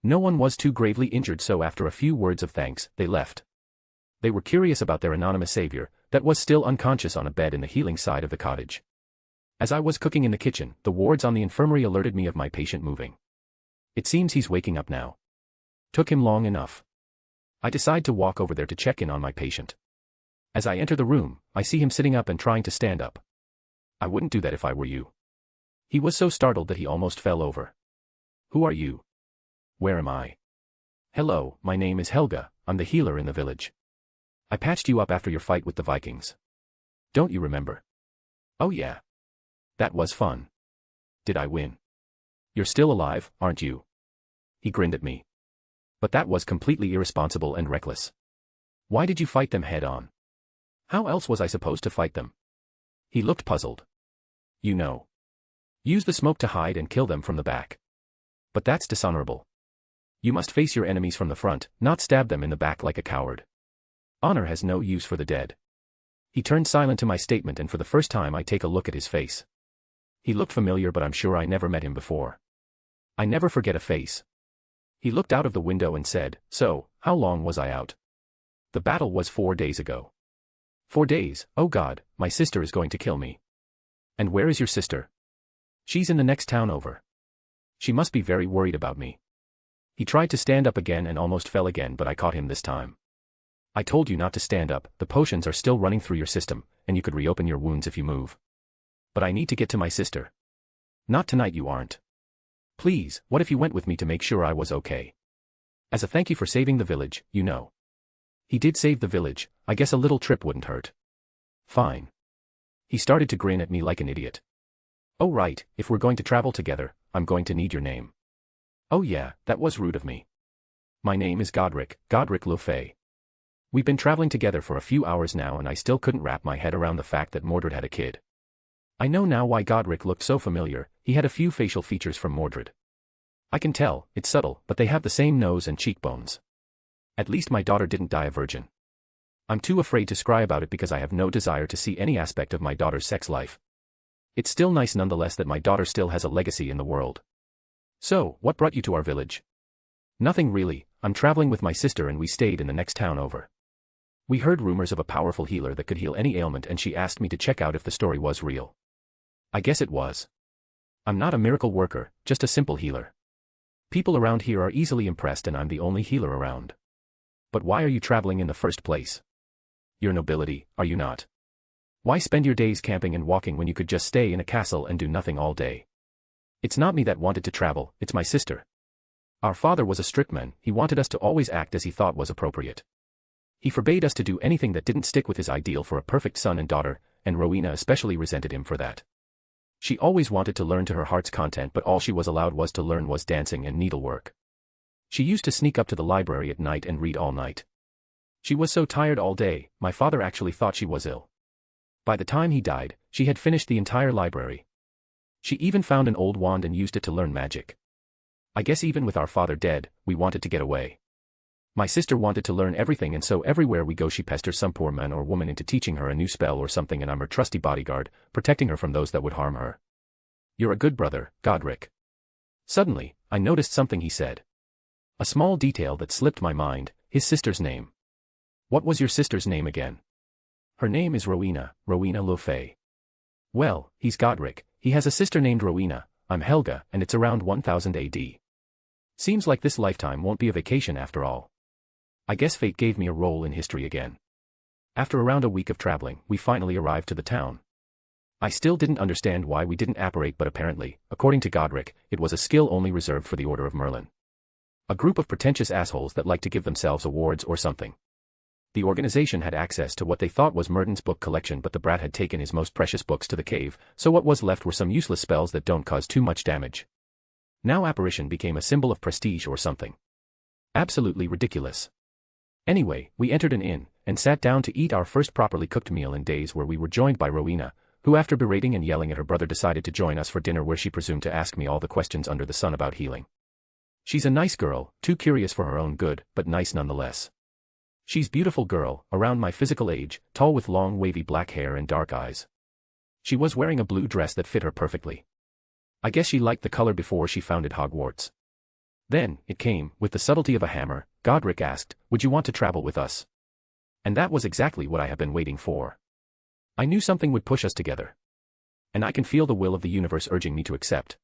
No one was too gravely injured, so after a few words of thanks, they left. They were curious about their anonymous savior, that was still unconscious on a bed in the healing side of the cottage. As I was cooking in the kitchen, the wards on the infirmary alerted me of my patient moving. It seems he's waking up now. Took him long enough. I decide to walk over there to check in on my patient. As I enter the room, I see him sitting up and trying to stand up. I wouldn't do that if I were you. He was so startled that he almost fell over. Who are you? Where am I? Hello, my name is Helga, I'm the healer in the village. I patched you up after your fight with the Vikings. Don't you remember? Oh yeah. That was fun. Did I win? You're still alive, aren't you? He grinned at me. But that was completely irresponsible and reckless. Why did you fight them head on? How else was I supposed to fight them? He looked puzzled. You know. Use the smoke to hide and kill them from the back. But that's dishonorable. You must face your enemies from the front, not stab them in the back like a coward. Honor has no use for the dead. He turned silent to my statement, and for the first time I take a look at his face. He looked familiar, but I'm sure I never met him before. I never forget a face. He looked out of the window and said, "So, how long was I out?" The battle was 4 days ago. 4 days, oh God, my sister is going to kill me. And where is your sister? She's in the next town over. She must be very worried about me. He tried to stand up again and almost fell again, but I caught him this time. I told you not to stand up, the potions are still running through your system, and you could reopen your wounds if you move. But I need to get to my sister. Not tonight, you aren't. Please, what if you went with me to make sure I was okay? As a thank you for saving the village, you know. He did save the village, I guess a little trip wouldn't hurt. Fine. He started to grin at me like an idiot. Oh right, if we're going to travel together, I'm going to need your name. Oh yeah, that was rude of me. My name is Godric Le Fay. We've been traveling together for a few hours now and I still couldn't wrap my head around the fact that Mordred had a kid. I know now why Godric looked so familiar, he had a few facial features from Mordred. I can tell, it's subtle, but they have the same nose and cheekbones. At least my daughter didn't die a virgin. I'm too afraid to scry about it because I have no desire to see any aspect of my daughter's sex life. It's still nice nonetheless that my daughter still has a legacy in the world. So, what brought you to our village? Nothing really, I'm traveling with my sister and we stayed in the next town over. We heard rumors of a powerful healer that could heal any ailment and she asked me to check out if the story was real. I guess it was. I'm not a miracle worker, just a simple healer. People around here are easily impressed and I'm the only healer around. But why are you traveling in the first place? You're nobility, are you not? Why spend your days camping and walking when you could just stay in a castle and do nothing all day? It's not me that wanted to travel, it's my sister. Our father was a strict man, he wanted us to always act as he thought was appropriate. He forbade us to do anything that didn't stick with his ideal for a perfect son and daughter, and Rowena especially resented him for that. She always wanted to learn to her heart's content, but all she was allowed to learn was dancing and needlework. She used to sneak up to the library at night and read all night. She was so tired all day, my father actually thought she was ill. By the time he died, she had finished the entire library. She even found an old wand and used it to learn magic. I guess even with our father dead, we wanted to get away. My sister wanted to learn everything, and so everywhere we go she pesters some poor man or woman into teaching her a new spell or something, and I'm her trusty bodyguard, protecting her from those that would harm her. You're a good brother, Godric. Suddenly, I noticed something he said. A small detail that slipped my mind, his sister's name. What was your sister's name again? Her name is Rowena Le Fay. Well, he's Godric, he has a sister named Rowena, I'm Helga, and it's around 1000 AD. Seems like this lifetime won't be a vacation after all. I guess fate gave me a role in history again. After around a week of traveling, we finally arrived to the town. I still didn't understand why we didn't apparate, but apparently, according to Godric, it was a skill only reserved for the Order of Merlin. A group of pretentious assholes that like to give themselves awards or something. The organization had access to what they thought was Merton's book collection, but the brat had taken his most precious books to the cave, so what was left were some useless spells that don't cause too much damage. Now apparition became a symbol of prestige or something. Absolutely ridiculous. Anyway, we entered an inn, and sat down to eat our first properly cooked meal in days, where we were joined by Rowena, who after berating and yelling at her brother decided to join us for dinner, where she presumed to ask me all the questions under the sun about healing. She's a nice girl, too curious for her own good, but nice nonetheless. She's beautiful girl, around my physical age, tall with long wavy black hair and dark eyes. She was wearing a blue dress that fit her perfectly. I guess she liked the color before she founded Hogwarts. Then, it came, with the subtlety of a hammer, Godric asked, "Would you want to travel with us?" And that was exactly what I have been waiting for. I knew something would push us together. And I can feel the will of the universe urging me to accept.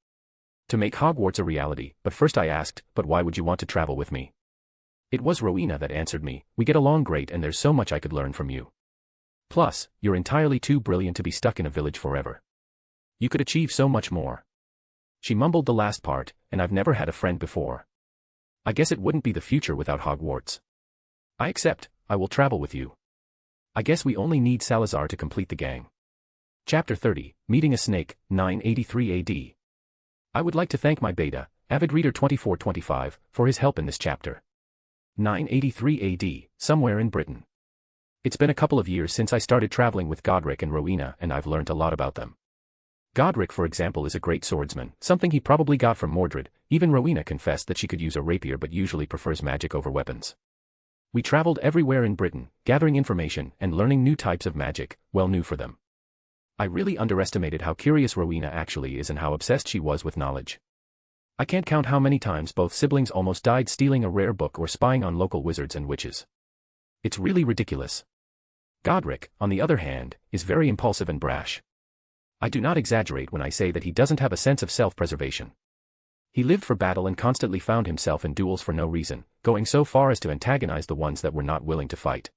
To make Hogwarts a reality, but first I asked, "But why would you want to travel with me?" It was Rowena that answered me, "We get along great and there's so much I could learn from you. Plus, you're entirely too brilliant to be stuck in a village forever. You could achieve so much more." She mumbled the last part, "And I've never had a friend before. I guess it wouldn't be the future without Hogwarts. I accept, I will travel with you. I guess we only need Salazar to complete the gang." Chapter 30, Meeting a Snake, 983 AD. I would like to thank my beta, Avid Reader 2425, for his help in this chapter. 983 AD, somewhere in Britain. It's been a couple of years since I started traveling with Godric and Rowena, and I've learned a lot about them. Godric, for example, is a great swordsman, something he probably got from Mordred. Even Rowena confessed that she could use a rapier but usually prefers magic over weapons. We traveled everywhere in Britain, gathering information and learning new types of magic, well, new for them. I really underestimated how curious Rowena actually is and how obsessed she was with knowledge. I can't count how many times both siblings almost died stealing a rare book or spying on local wizards and witches. It's really ridiculous. Godric, on the other hand, is very impulsive and brash. I do not exaggerate when I say that he doesn't have a sense of self-preservation. He lived for battle and constantly found himself in duels for no reason, going so far as to antagonize the ones that were not willing to fight.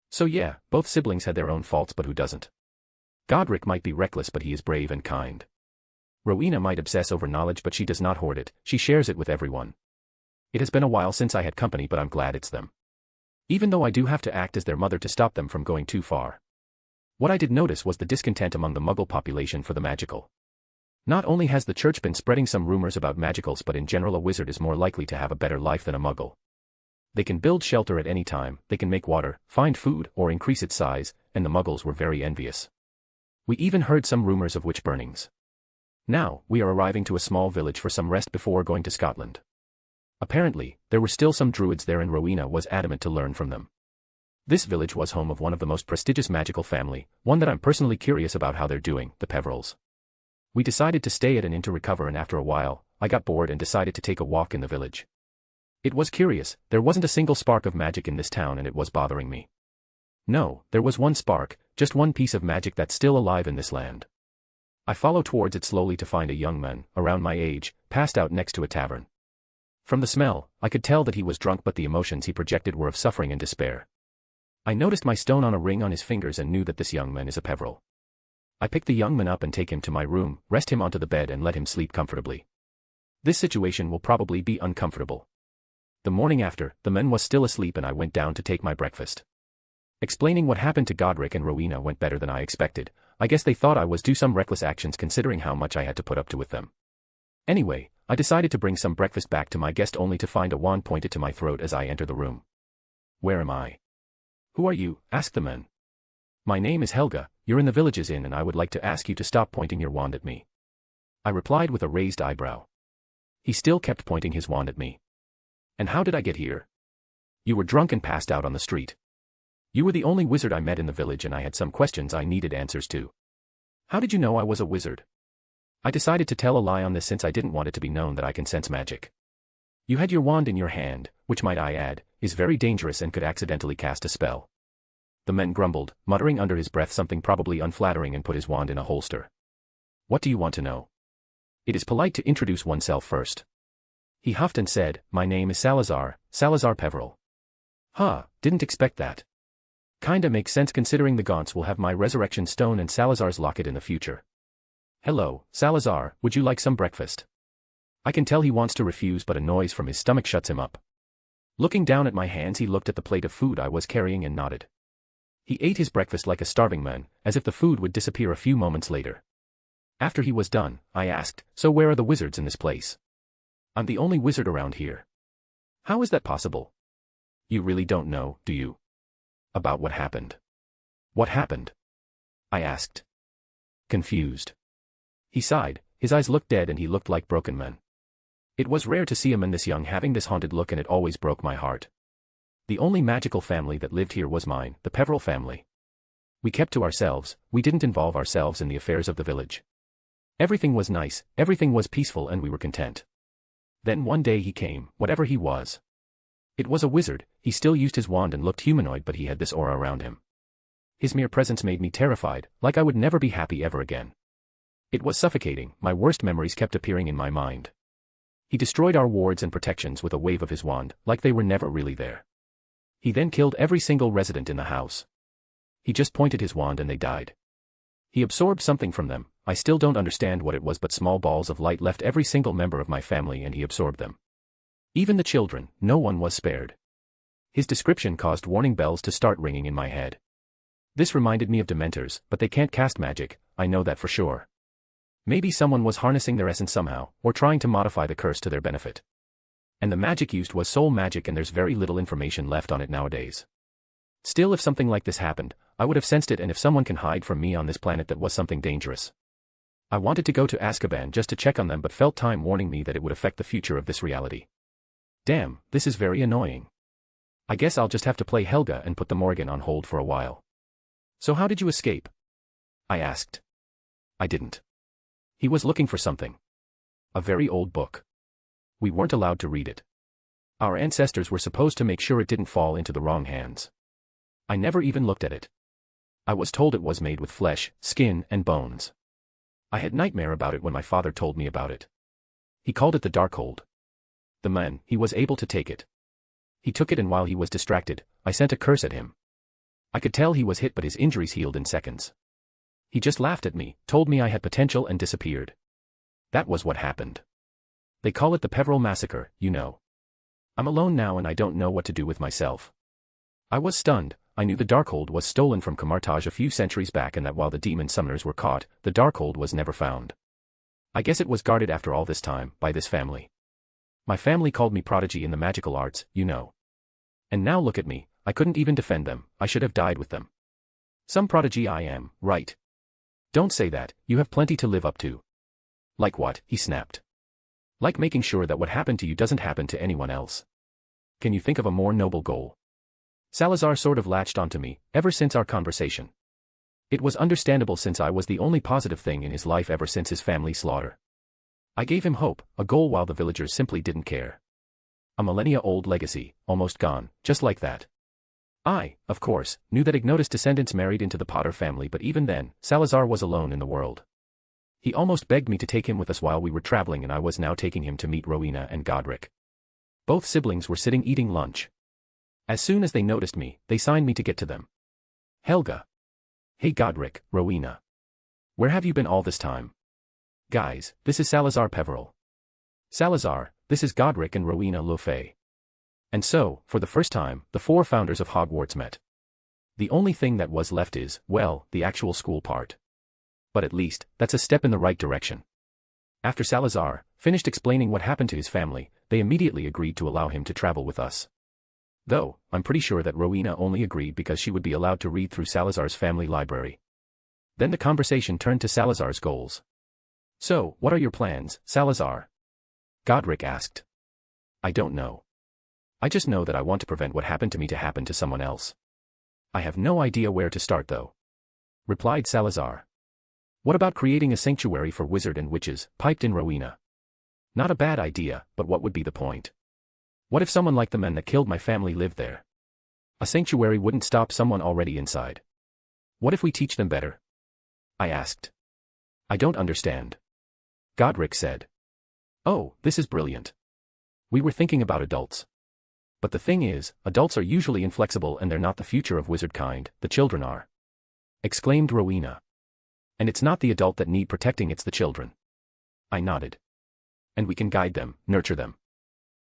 So yeah, both siblings had their own faults, but who doesn't? Godric might be reckless, but he is brave and kind. Rowena might obsess over knowledge, but she does not hoard it, she shares it with everyone. It has been a while since I had company, but I'm glad it's them. Even though I do have to act as their mother to stop them from going too far. What I did notice was the discontent among the Muggle population for the magical. Not only has the church been spreading some rumors about magicals, but in general a wizard is more likely to have a better life than a Muggle. They can build shelter at any time, they can make water, find food, or increase its size, and the Muggles were very envious. We even heard some rumors of witch burnings. Now, we are arriving to a small village for some rest before going to Scotland. Apparently, there were still some druids there and Rowena was adamant to learn from them. This village was home of one of the most prestigious magical family, one that I'm personally curious about how they're doing, the Peverills. We decided to stay at an inn to recover, and after a while, I got bored and decided to take a walk in the village. It was curious, there wasn't a single spark of magic in this town and it was bothering me. No, there was one spark, just one piece of magic that's still alive in this land. I followed towards it slowly to find a young man, around my age, passed out next to a tavern. From the smell, I could tell that he was drunk, but the emotions he projected were of suffering and despair. I noticed my stone on a ring on his fingers and knew that this young man is a Peveril. I pick the young man up and take him to my room, rest him onto the bed and let him sleep comfortably. This situation will probably be uncomfortable. The morning after, the man was still asleep and I went down to take my breakfast. Explaining what happened to Godric and Rowena went better than I expected. I guess they thought I was do some reckless actions considering how much I had to put up to with them. Anyway, I decided to bring some breakfast back to my guest only to find a wand pointed to my throat as I enter the room. "Where am I?" "Who are you?" asked the man. "My name is Helga, you're in the village's inn and I would like to ask you to stop pointing your wand at me." I replied with a raised eyebrow. He still kept pointing his wand at me. "And how did I get here?" "You were drunk and passed out on the street. You were the only wizard I met in the village and I had some questions I needed answers to." "How did you know I was a wizard?" "I decided to tell a lie on this since I didn't want it to be known that I can sense magic." "You had your wand in your hand, which might I add, is very dangerous and could accidentally cast a spell. The man grumbled, muttering under his breath something probably unflattering, and put his wand in a holster. What do you want to know? It is polite to introduce oneself first. He huffed and said, my name is Salazar, Salazar Peveril. Huh, didn't expect that. Kinda makes sense considering the Gaunts will have my resurrection stone and Salazar's locket in the future. Hello, Salazar, would you like some breakfast? I can tell he wants to refuse, but a noise from his stomach shuts him up. Looking down at my hands, he looked at the plate of food I was carrying and nodded. He ate his breakfast like a starving man, as if the food would disappear a few moments later. After he was done, I asked, so where are the wizards in this place? I'm the only wizard around here. How is that possible? You really don't know, do you? About what happened? What happened? I asked. Confused. He sighed, his eyes looked dead and he looked like broken men. It was rare to see a man this young having this haunted look, and it always broke my heart. The only magical family that lived here was mine, the Peveril family. We kept to ourselves, we didn't involve ourselves in the affairs of the village. Everything was nice, everything was peaceful, and we were content. Then one day he came, whatever he was. It was a wizard. He still used his wand and looked humanoid, but he had this aura around him. His mere presence made me terrified, like I would never be happy ever again. It was suffocating, my worst memories kept appearing in my mind. He destroyed our wards and protections with a wave of his wand, like they were never really there. He then killed every single resident in the house. He just pointed his wand and they died. He absorbed something from them, I still don't understand what it was, but small balls of light left every single member of my family and he absorbed them. Even the children, no one was spared. His description caused warning bells to start ringing in my head. This reminded me of Dementors, but they can't cast magic, I know that for sure. Maybe someone was harnessing their essence somehow, or trying to modify the curse to their benefit. And the magic used was soul magic, and there's very little information left on it nowadays. Still, if something like this happened, I would have sensed it, and if someone can hide from me on this planet, that was something dangerous. I wanted to go to Azkaban just to check on them, but felt time warning me that it would affect the future of this reality. Damn, this is very annoying. I guess I'll just have to play Helga and put the Morgan on hold for a while. So how did you escape? I asked. I didn't. He was looking for something. A very old book. We weren't allowed to read it. Our ancestors were supposed to make sure it didn't fall into the wrong hands. I never even looked at it. I was told it was made with flesh, skin, and bones. I had nightmare about it when my father told me about it. He called it the Darkhold. The man, he was able to take it. He took it, and while he was distracted, I sent a curse at him. I could tell he was hit, but his injuries healed in seconds. He just laughed at me, told me I had potential, and disappeared. That was what happened. They call it the Peveril Massacre, you know. I'm alone now and I don't know what to do with myself. I was stunned. I knew the Darkhold was stolen from Camartage a few centuries back, and that while the demon summoners were caught, the Darkhold was never found. I guess it was guarded after all this time, by this family. My family called me prodigy in the magical arts, you know. And now look at me, I couldn't even defend them, I should have died with them. Some prodigy I am, right? Don't say that, you have plenty to live up to. Like what? He snapped. Like making sure that what happened to you doesn't happen to anyone else. Can you think of a more noble goal? Salazar sort of latched onto me, ever since our conversation. It was understandable since I was the only positive thing in his life ever since his family's slaughter. I gave him hope, a goal, while the villagers simply didn't care. A millennia-old legacy, almost gone, just like that. I, of course, knew that Ignotus' descendants married into the Potter family, but even then, Salazar was alone in the world. He almost begged me to take him with us while we were traveling, and I was now taking him to meet Rowena and Godric. Both siblings were sitting eating lunch. As soon as they noticed me, they signed me to get to them. Helga. Hey Godric, Rowena. Where have you been all this time? Guys, this is Salazar Peveril. Salazar, this is Godric and Rowena Le Fay. And so, for the first time, the four founders of Hogwarts met. The only thing that was left is, well, the actual school part. But at least, that's a step in the right direction. After Salazar finished explaining what happened to his family, they immediately agreed to allow him to travel with us. Though, I'm pretty sure that Rowena only agreed because she would be allowed to read through Salazar's family library. Then the conversation turned to Salazar's goals. So, what are your plans, Salazar? Godric asked. I don't know. I just know that I want to prevent what happened to me to happen to someone else. I have no idea where to start though. Replied Salazar. What about creating a sanctuary for wizard and witches? Piped in Rowena. Not a bad idea, but what would be the point? What if someone like the men that killed my family lived there? A sanctuary wouldn't stop someone already inside. What if we teach them better? I asked. I don't understand. Godric said. Oh, this is brilliant. We were thinking about adults. But the thing is, adults are usually inflexible and they're not the future of wizard kind, the children are. Exclaimed Rowena. And it's not the adult that need protecting, it's the children. I nodded. And we can guide them, nurture them.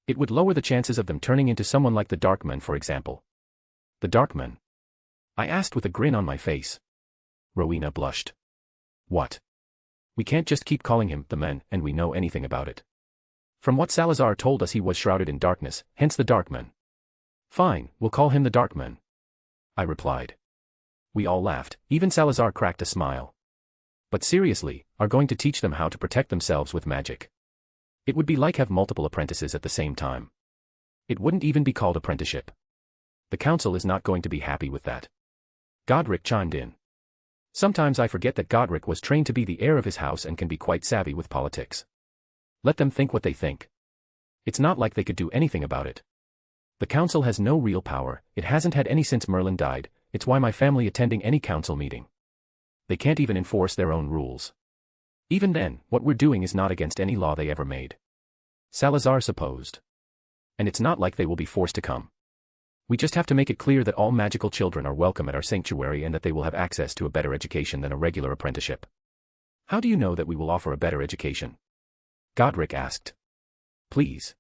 It would lower the chances of them turning into someone like the Darkmen, for example. The Darkmen? I asked with a grin on my face. Rowena blushed. What? We can't just keep calling him the men, and we know anything about it. From what Salazar told us, he was shrouded in darkness, hence the Darkmen. Fine, we'll call him the Darkmen. I replied. We all laughed, even Salazar cracked a smile. But seriously, are going to teach them how to protect themselves with magic. It would be like have multiple apprentices at the same time. It wouldn't even be called apprenticeship. The council is not going to be happy with that. Godric chimed in. Sometimes I forget that Godric was trained to be the heir of his house and can be quite savvy with politics. Let them think what they think. It's not like they could do anything about it. The council has no real power, it hasn't had any since Merlin died, it's why my family attending any council meeting. They can't even enforce their own rules. Even then, what we're doing is not against any law they ever made. Salazar supposed. And it's not like they will be forced to come. We just have to make it clear that all magical children are welcome at our sanctuary and that they will have access to a better education than a regular apprenticeship. How do you know that we will offer a better education? Godric asked. Please.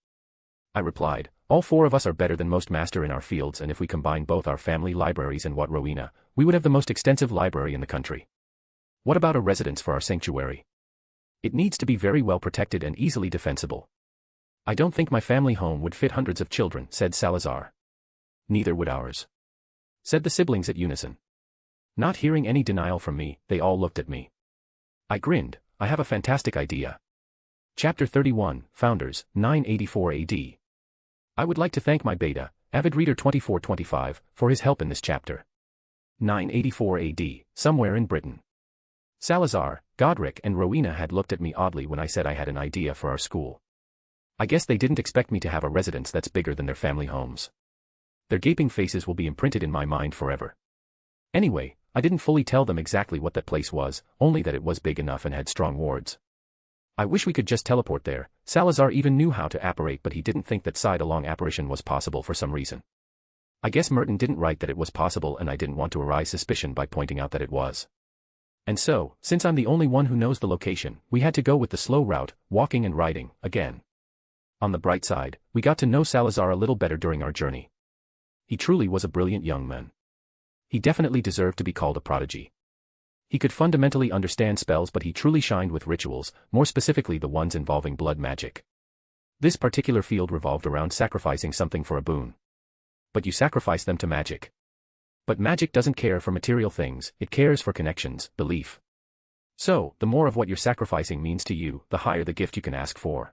I replied, all four of us are better than most master in our fields, and if we combine both our family libraries and what Rowena, we would have the most extensive library in the country. What about a residence for our sanctuary? It needs to be very well protected and easily defensible. I don't think my family home would fit hundreds of children, said Salazar. Neither would ours, said the siblings at unison. Not hearing any denial from me, they all looked at me. I grinned. I have a fantastic idea. Chapter 31, Founders, 984 AD. I would like to thank my beta, Avid Reader 2425, for his help in this chapter. 984 AD, somewhere in Britain. Salazar, Godric and Rowena had looked at me oddly when I said I had an idea for our school. I guess they didn't expect me to have a residence that's bigger than their family homes. Their gaping faces will be imprinted in my mind forever. Anyway, I didn't fully tell them exactly what that place was, only that it was big enough and had strong wards. I wish we could just teleport there. Salazar even knew how to apparate, but he didn't think that side-along apparition was possible for some reason. I guess Merton didn't write that it was possible and I didn't want to arouse suspicion by pointing out that it was. And so, since I'm the only one who knows the location, we had to go with the slow route, walking and riding, again. On the bright side, we got to know Salazar a little better during our journey. He truly was a brilliant young man. He definitely deserved to be called a prodigy. He could fundamentally understand spells, but he truly shined with rituals, more specifically the ones involving blood magic. This particular field revolved around sacrificing something for a boon. But you sacrifice them to magic. But magic doesn't care for material things, it cares for connections, belief. So, the more of what you're sacrificing means to you, the higher the gift you can ask for.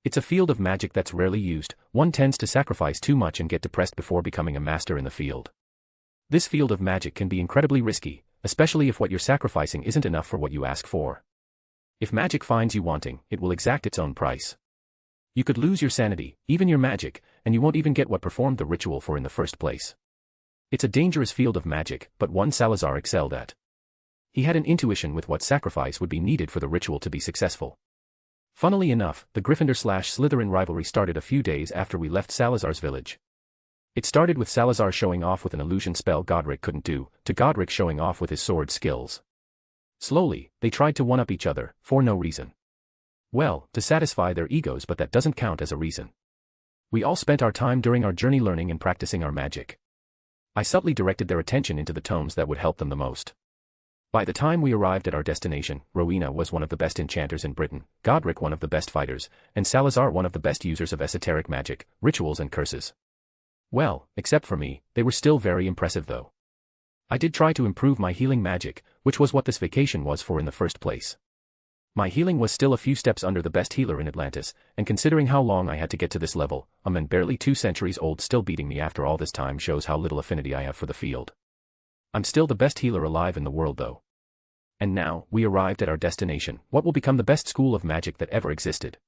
It's a field of magic that's rarely used. One tends to sacrifice too much and get depressed before becoming a master in the field. This field of magic can be incredibly risky, especially if what you're sacrificing isn't enough for what you ask for. If magic finds you wanting, it will exact its own price. You could lose your sanity, even your magic, and you won't even get what performed the ritual for in the first place. It's a dangerous field of magic, but one Salazar excelled at. He had an intuition with what sacrifice would be needed for the ritual to be successful. Funnily enough, the Gryffindor/Slytherin rivalry started a few days after we left Salazar's village. It started with Salazar showing off with an illusion spell Godric couldn't do, to Godric showing off with his sword skills. Slowly, they tried to one-up each other, for no reason. Well, to satisfy their egos, but that doesn't count as a reason. We all spent our time during our journey learning and practicing our magic. I subtly directed their attention into the tomes that would help them the most. By the time we arrived at our destination, Rowena was one of the best enchanters in Britain, Godric one of the best fighters, and Salazar one of the best users of esoteric magic, rituals and curses. Well, except for me, they were still very impressive though. I did try to improve my healing magic, which was what this vacation was for in the first place. My healing was still a few steps under the best healer in Atlantis, and considering how long I had to get to this level, a man barely 2 centuries old still beating me after all this time shows how little affinity I have for the field. I'm still the best healer alive in the world though. And now, we arrived at our destination, what will become the best school of magic that ever existed.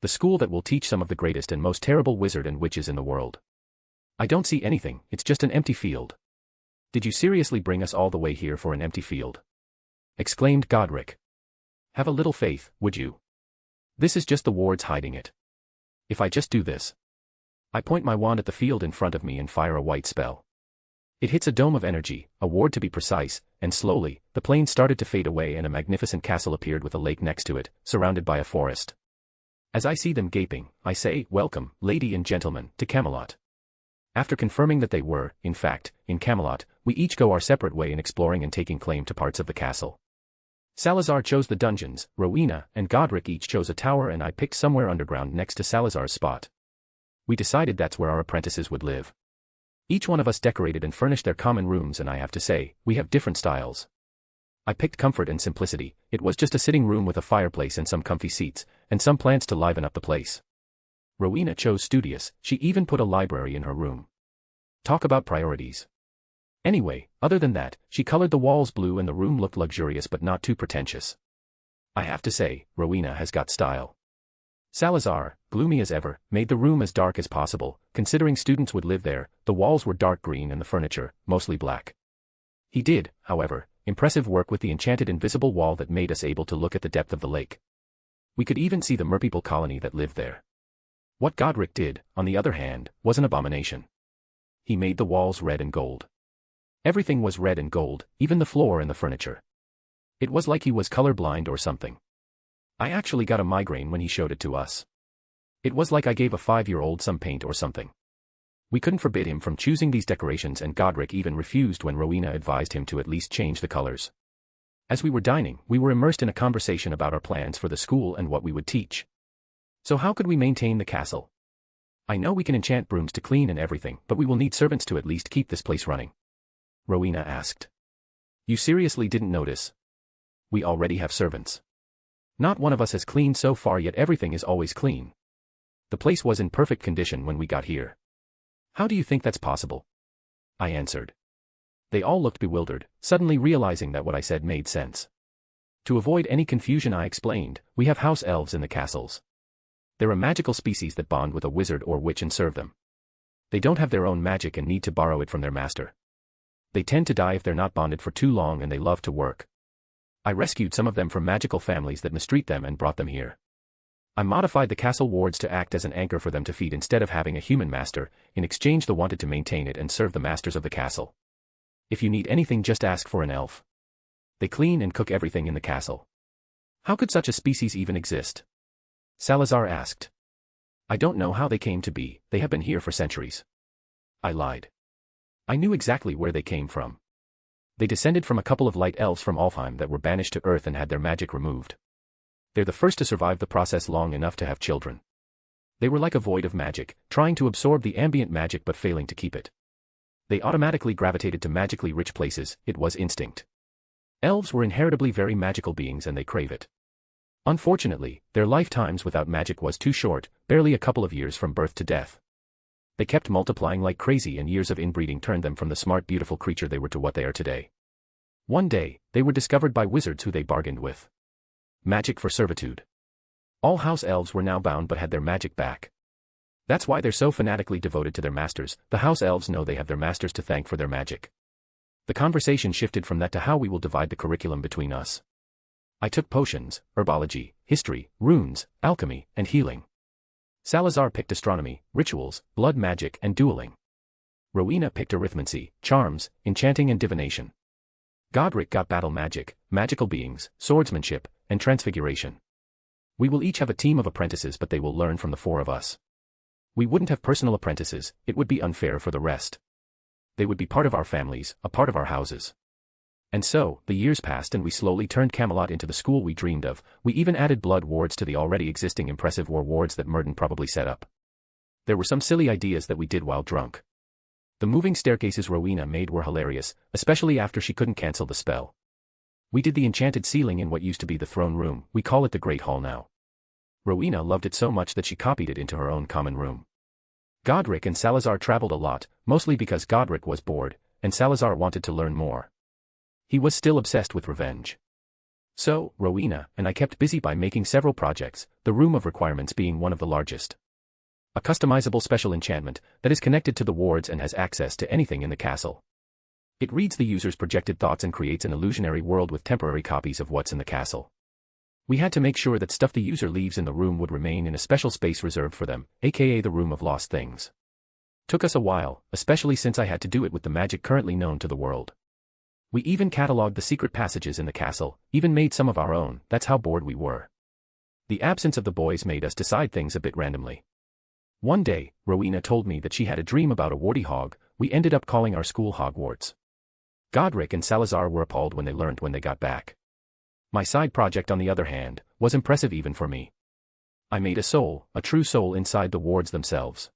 The school that will teach some of the greatest and most terrible wizard and witches in the world. I don't see anything, it's just an empty field. Did you seriously bring us all the way here for an empty field? Exclaimed Godric. Have a little faith, would you? This is just the wards hiding it. If I just do this. I point my wand at the field in front of me and fire a white spell. It hits a dome of energy, a ward to be precise, and slowly, the plain started to fade away and a magnificent castle appeared with a lake next to it, surrounded by a forest. As I see them gaping, I say, "Welcome, lady and gentlemen, to Camelot." After confirming that they were, in fact, in Camelot, we each go our separate way in exploring and taking claim to parts of the castle. Salazar chose the dungeons, Rowena and Godric each chose a tower and I picked somewhere underground next to Salazar's spot. We decided that's where our apprentices would live. Each one of us decorated and furnished their common rooms and I have to say, we have different styles. I picked comfort and simplicity, it was just a sitting room with a fireplace and some comfy seats, and some plants to liven up the place. Rowena chose studious, she even put a library in her room. Talk about priorities. Anyway, other than that, she colored the walls blue and the room looked luxurious but not too pretentious. I have to say, Rowena has got style. Salazar, gloomy as ever, made the room as dark as possible, considering students would live there, the walls were dark green and the furniture, mostly black. He did, however, impressive work with the enchanted invisible wall that made us able to look at the depth of the lake. We could even see the merpeople colony that lived there. What Godric did, on the other hand, was an abomination. He made the walls red and gold. Everything was red and gold, even the floor and the furniture. It was like he was colorblind or something. I actually got a migraine when he showed it to us. It was like I gave a 5-year-old some paint or something. We couldn't forbid him from choosing these decorations and Godric even refused when Rowena advised him to at least change the colors. As we were dining, we were immersed in a conversation about our plans for the school and what we would teach. So how could we maintain the castle? I know we can enchant brooms to clean and everything, but we will need servants to at least keep this place running. Rowena asked. You seriously didn't notice? We already have servants. Not one of us has cleaned so far yet everything is always clean. The place was in perfect condition when we got here. How do you think that's possible? I answered. They all looked bewildered, suddenly realizing that what I said made sense. To avoid any confusion I explained, we have house elves in the castles. They're a magical species that bond with a wizard or witch and serve them. They don't have their own magic and need to borrow it from their master. They tend to die if they're not bonded for too long and they love to work. I rescued some of them from magical families that mistreat them and brought them here. I modified the castle wards to act as an anchor for them to feed instead of having a human master, in exchange they wanted to maintain it and serve the masters of the castle. If you need anything just ask for an elf. They clean and cook everything in the castle. How could such a species even exist? Salazar asked. I don't know how they came to be, they have been here for centuries. I lied. I knew exactly where they came from. They descended from a couple of light elves from Alfheim that were banished to Earth and had their magic removed. They're the first to survive the process long enough to have children. They were like a void of magic, trying to absorb the ambient magic but failing to keep it. They automatically gravitated to magically rich places, it was instinct. Elves were inheritably very magical beings and they crave it. Unfortunately, their lifetimes without magic was too short, barely a couple of years from birth to death. They kept multiplying like crazy and years of inbreeding turned them from the smart beautiful creature they were to what they are today. One day, they were discovered by wizards who they bargained with. Magic for servitude. All house elves were now bound but had their magic back. That's why they're so fanatically devoted to their masters, the house elves know they have their masters to thank for their magic. The conversation shifted from that to how we will divide the curriculum between us. I took potions, herbology, history, runes, alchemy, and healing. Salazar picked astronomy, rituals, blood magic, and dueling. Rowena picked arithmancy, charms, enchanting and divination. Godric got battle magic, magical beings, swordsmanship, and transfiguration. We will each have a team of apprentices but they will learn from the 4 of us. We wouldn't have personal apprentices, it would be unfair for the rest. They would be part of our families, a part of our houses. And so, the years passed and we slowly turned Camelot into the school we dreamed of, we even added blood wards to the already existing impressive war wards that Murden probably set up. There were some silly ideas that we did while drunk. The moving staircases Rowena made were hilarious, especially after she couldn't cancel the spell. We did the enchanted ceiling in what used to be the throne room, we call it the Great Hall now. Rowena loved it so much that she copied it into her own common room. Godric and Salazar traveled a lot, mostly because Godric was bored, and Salazar wanted to learn more. He was still obsessed with revenge. So, Rowena and I kept busy by making several projects, the Room of Requirements being one of the largest. A customizable special enchantment that is connected to the wards and has access to anything in the castle. It reads the user's projected thoughts and creates an illusionary world with temporary copies of what's in the castle. We had to make sure that stuff the user leaves in the room would remain in a special space reserved for them, aka the Room of Lost Things. Took us a while, especially since I had to do it with the magic currently known to the world. We even catalogued the secret passages in the castle, even made some of our own, that's how bored we were. The absence of the boys made us decide things a bit randomly. One day, Rowena told me that she had a dream about a warty hog. We ended up calling our school Hogwarts. Godric and Salazar were appalled when they learned when they got back. My side project, on the other hand, was impressive even for me. I made a true soul inside the wards themselves.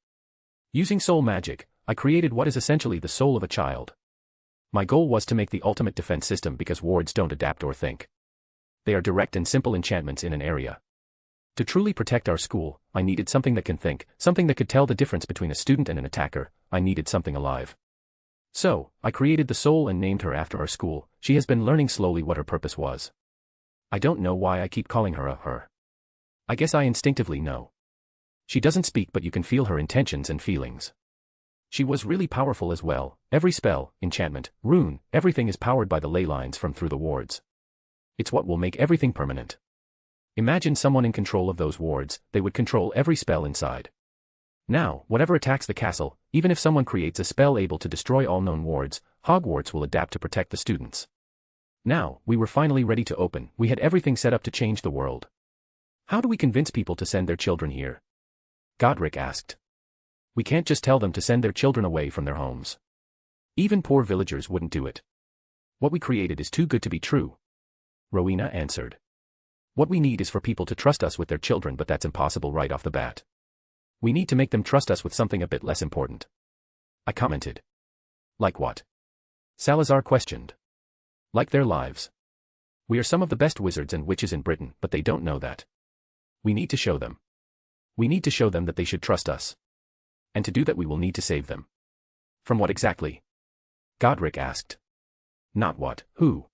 Using soul magic, I created what is essentially the soul of a child. My goal was to make the ultimate defense system because wards don't adapt or think. They are direct and simple enchantments in an area. To truly protect our school, I needed something that can think, something that could tell the difference between a student and an attacker. I needed something alive. So, I created the soul and named her after our school. She has been learning slowly what her purpose was. I don't know why I keep calling her a her. I guess I instinctively know. She doesn't speak, but you can feel her intentions and feelings. She was really powerful as well. Every spell, enchantment, rune, everything is powered by the ley lines from through the wards. It's what will make everything permanent. Imagine someone in control of those wards, they would control every spell inside. Now, whatever attacks the castle, even if someone creates a spell able to destroy all known wards, Hogwarts will adapt to protect the students. Now, we were finally ready to open. We had everything set up to change the world. How do we convince people to send their children here? Godric asked. We can't just tell them to send their children away from their homes. Even poor villagers wouldn't do it. What we created is too good to be true. Rowena answered. What we need is for people to trust us with their children, but that's impossible right off the bat. We need to make them trust us with something a bit less important. I commented. Like what? Salazar questioned. Like their lives. We are some of the best wizards and witches in Britain, but they don't know that. We need to show them. We need to show them that they should trust us. And to do that we will need to save them. From what exactly? Godric asked. Not what, who?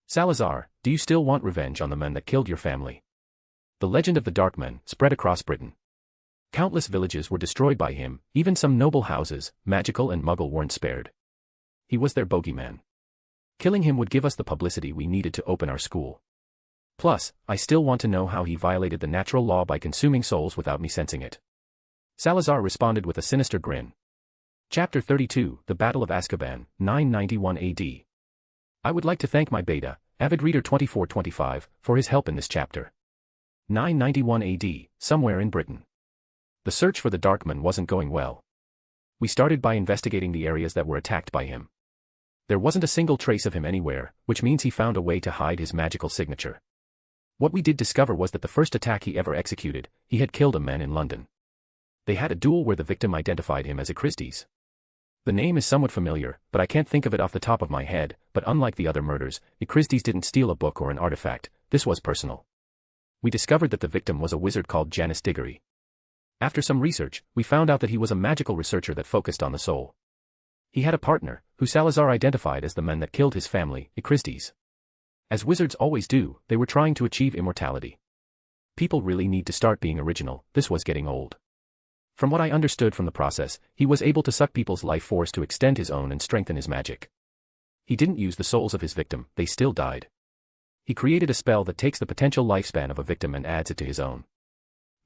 Salazar, do you still want revenge on the men that killed your family? The legend of the Dark Men spread across Britain. Countless villages were destroyed by him, even some noble houses, magical and muggle, weren't spared. He was their bogeyman. Killing him would give us the publicity we needed to open our school. Plus, I still want to know how he violated the natural law by consuming souls without me sensing it. Salazar responded with a sinister grin. Chapter 32, The Battle of Azkaban, 991 AD. I would like to thank my beta, Avid Reader 2425, for his help in this chapter. 991 AD, somewhere in Britain. The search for the Darkman wasn't going well. We started by investigating the areas that were attacked by him. There wasn't a single trace of him anywhere, which means he found a way to hide his magical signature. What we did discover was that the first attack he ever executed, he had killed a man in London. They had a duel where the victim identified him as a Christie's. The name is somewhat familiar, but I can't think of it off the top of my head, but unlike the other murders, Christie's didn't steal a book or an artifact. This was personal. We discovered that the victim was a wizard called Janus Diggory. After some research, we found out that he was a magical researcher that focused on the soul. He had a partner, who Salazar identified as the men that killed his family, Christie's. As wizards always do, they were trying to achieve immortality. People really need to start being original. This was getting old. From what I understood from the process, he was able to suck people's life force to extend his own and strengthen his magic. He didn't use the souls of his victim, they still died. He created a spell that takes the potential lifespan of a victim and adds it to his own.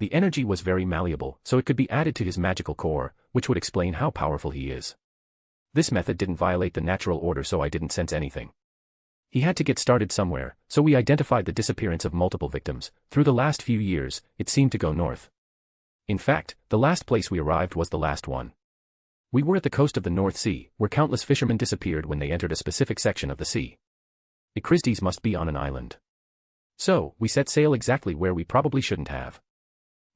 The energy was very malleable, so it could be added to his magical core, which would explain how powerful he is. This method didn't violate the natural order, so I didn't sense anything. He had to get started somewhere, so we identified the disappearance of multiple victims. Through the last few years, it seemed to go north. In fact, the last place we arrived was the last one. We were at the coast of the North Sea, where countless fishermen disappeared when they entered a specific section of the sea. The Christies must be on an island. So, we set sail exactly where we probably shouldn't have.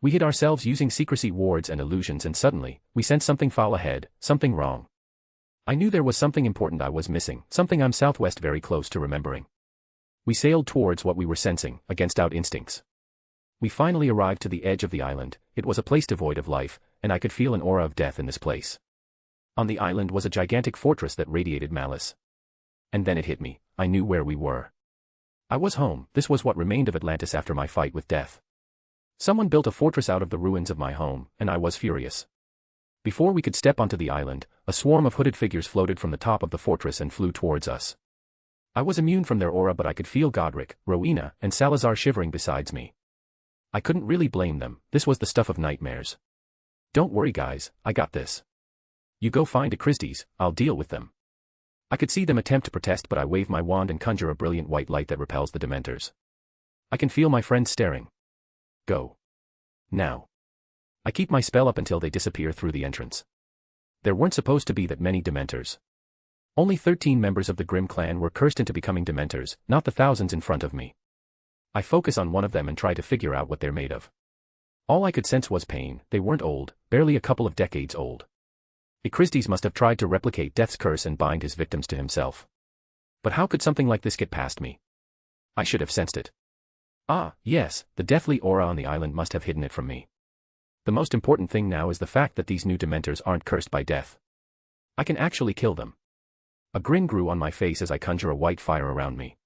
We hid ourselves using secrecy wards and illusions, and suddenly, we sensed something foul ahead, something wrong. I knew there was something important I was missing, something I'm southwest very close to remembering. We sailed towards what we were sensing, against our instincts. We finally arrived to the edge of the island. It was a place devoid of life, and I could feel an aura of death in this place. On the island was a gigantic fortress that radiated malice. And then it hit me, I knew where we were. I was home. This was what remained of Atlantis after my fight with death. Someone built a fortress out of the ruins of my home, and I was furious. Before we could step onto the island, a swarm of hooded figures floated from the top of the fortress and flew towards us. I was immune from their aura, but I could feel Godric, Rowena, and Salazar shivering beside me. I couldn't really blame them. This was the stuff of nightmares. Don't worry guys, I got this. You go find Acristes, I'll deal with them. I could see them attempt to protest, but I wave my wand and conjure a brilliant white light that repels the Dementors. I can feel my friends staring. Go. Now. I keep my spell up until they disappear through the entrance. There weren't supposed to be that many Dementors. Only 13 members of the Grimm clan were cursed into becoming Dementors, not the thousands in front of me. I focus on one of them and try to figure out what they're made of. All I could sense was pain. They weren't old, barely a couple of decades old. Acristes must have tried to replicate Death's curse and bind his victims to himself. But how could something like this get past me? I should have sensed it. Ah, yes, the deathly aura on the island must have hidden it from me. The most important thing now is the fact that these new Dementors aren't cursed by death. I can actually kill them. A grin grew on my face as I conjure a white fire around me.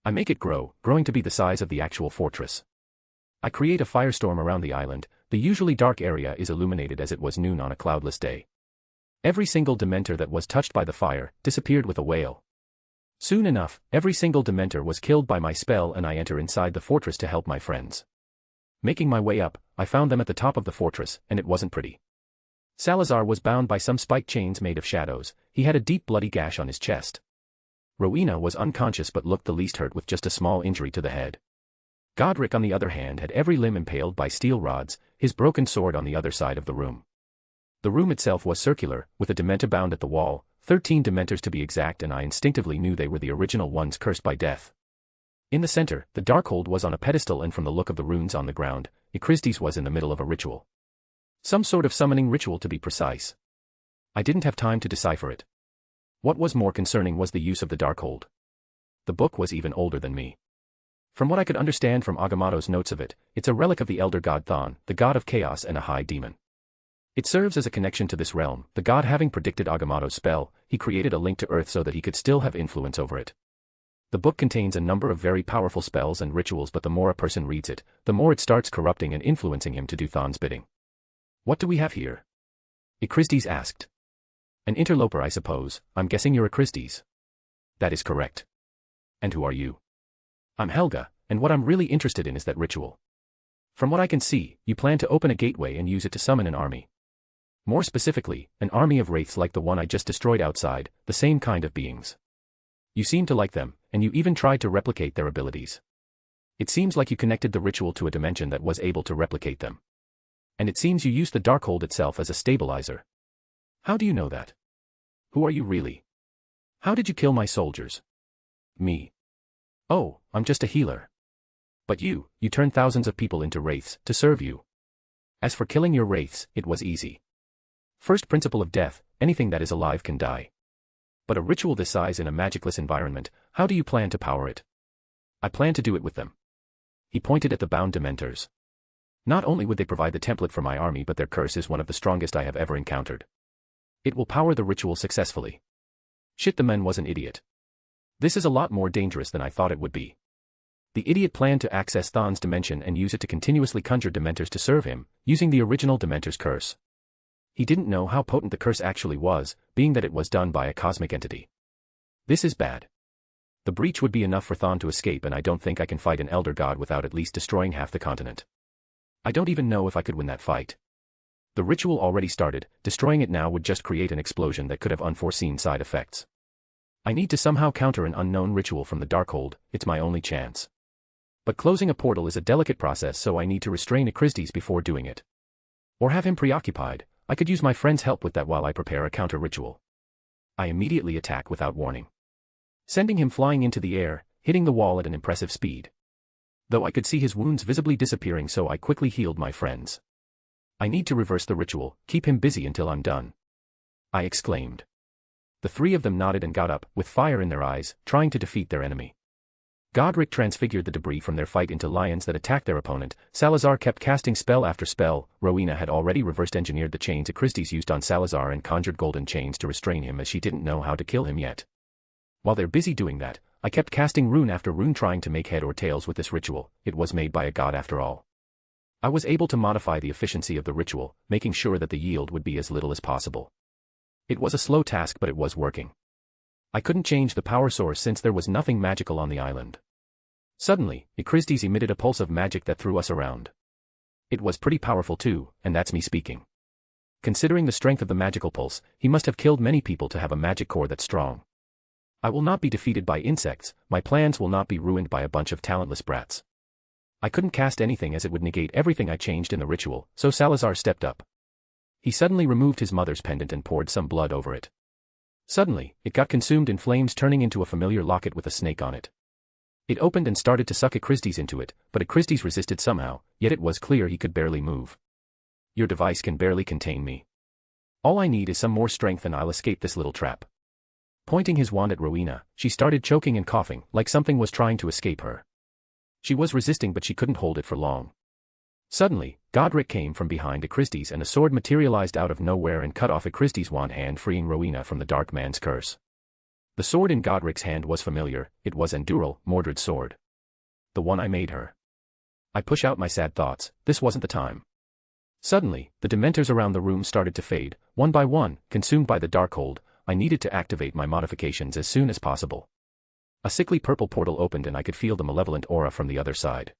I make it grow, growing to be the size of the actual fortress. I create a firestorm around the island. The usually dark area is illuminated as it was noon on a cloudless day. Every single Dementor that was touched by the fire disappeared with a wail. Soon enough, every single Dementor was killed by my spell, and I enter inside the fortress to help my friends. Making my way up, I found them at the top of the fortress, and it wasn't pretty. Salazar was bound by some spiked chains made of shadows. He had a deep bloody gash on his chest. Rowena was unconscious but looked the least hurt with just a small injury to the head. Godric, on the other hand, had every limb impaled by steel rods, his broken sword on the other side of the room. The room itself was circular, with a Dementor bound at the wall, 13 Dementors to be exact, and I instinctively knew they were the original ones cursed by death. In the center, the Darkhold was on a pedestal, and from the look of the runes on the ground, Acristes was in the middle of a ritual. Some sort of summoning ritual, to be precise. I didn't have time to decipher it. What was more concerning was the use of the Darkhold. The book was even older than me. From what I could understand from Agamotto's notes of it, it's a relic of the elder god Thon, the god of chaos and a high demon. It serves as a connection to this realm. The god, having predicted Agamotto's spell, he created a link to Earth so that he could still have influence over it. The book contains a number of very powerful spells and rituals, but the more a person reads it, the more it starts corrupting and influencing him to do Thon's bidding. What do we have here? Acristes asked. An interloper, I suppose. I'm guessing you're Acristes. That is correct. And who are you? I'm Helga, and what I'm really interested in is that ritual. From what I can see, you plan to open a gateway and use it to summon an army. More specifically, an army of wraiths like the one I just destroyed outside, the same kind of beings. You seem to like them, and you even tried to replicate their abilities. It seems like you connected the ritual to a dimension that was able to replicate them. And it seems you used the Darkhold itself as a stabilizer. How do you know that? Who are you really? How did you kill my soldiers? Me. Oh, I'm just a healer. But you turned thousands of people into wraiths to serve you. As for killing your wraiths, it was easy. First principle of death, anything that is alive can die. But a ritual this size in a magicless environment, how do you plan to power it? I plan to do it with them. He pointed at the bound Dementors. Not only would they provide the template for my army, but their curse is one of the strongest I have ever encountered. It will power the ritual successfully. Shit, the man was an idiot. This is a lot more dangerous than I thought it would be. The idiot planned to access Thon's dimension and use it to continuously conjure Dementors to serve him, using the original Dementor's curse. He didn't know how potent the curse actually was, being that it was done by a cosmic entity. This is bad. The breach would be enough for Thon to escape, and I don't think I can fight an elder god without at least destroying half the continent. I don't even know if I could win that fight. The ritual already started. Destroying it now would just create an explosion that could have unforeseen side effects. I need to somehow counter an unknown ritual from the Darkhold. It's my only chance. But closing a portal is a delicate process, so I need to restrain Acristes before doing it. Or have him preoccupied. I could use my friend's help with that while I prepare a counter ritual. I immediately attack without warning, sending him flying into the air, hitting the wall at an impressive speed. Though I could see his wounds visibly disappearing, so I quickly healed my friends. I need to reverse the ritual, keep him busy until I'm done, I exclaimed. The three of them nodded and got up, with fire in their eyes, trying to defeat their enemy. Godric transfigured the debris from their fight into lions that attacked their opponent. Salazar kept casting spell after spell. Rowena had already reversed-engineered the chains Acristes used on Salazar and conjured golden chains to restrain him, as she didn't know how to kill him yet. While they're busy doing that, I kept casting rune after rune trying to make head or tails with this ritual. It was made by a god after all. I was able to modify the efficiency of the ritual, making sure that the yield would be as little as possible. It was a slow task, but it was working. I couldn't change the power source since there was nothing magical on the island. Suddenly, Ikristes emitted a pulse of magic that threw us around. It was pretty powerful too, and that's me speaking. Considering the strength of the magical pulse, he must have killed many people to have a magic core that strong. I will not be defeated by insects, my plans will not be ruined by a bunch of talentless brats. I couldn't cast anything as it would negate everything I changed in the ritual, so Salazar stepped up. He suddenly removed his mother's pendant and poured some blood over it. Suddenly, it got consumed in flames, turning into a familiar locket with a snake on it. It opened and started to suck Ikristes into it, but Ikristes resisted somehow, yet it was clear he could barely move. Your device can barely contain me. All I need is some more strength and I'll escape this little trap. Pointing his wand at Rowena, she started choking and coughing, like something was trying to escape her. She was resisting, but she couldn't hold it for long. Suddenly, Godric came from behind Ikristes and a sword materialized out of nowhere and cut off Ikristes' wand hand, freeing Rowena from the Dark Man's curse. The sword in Godric's hand was familiar, it was Enduril, Mordred's sword. The one I made her. I push out my sad thoughts, this wasn't the time. Suddenly, the dementors around the room started to fade, one by one, consumed by the Darkhold. I needed to activate my modifications as soon as possible. A sickly purple portal opened and I could feel the malevolent aura from the other side.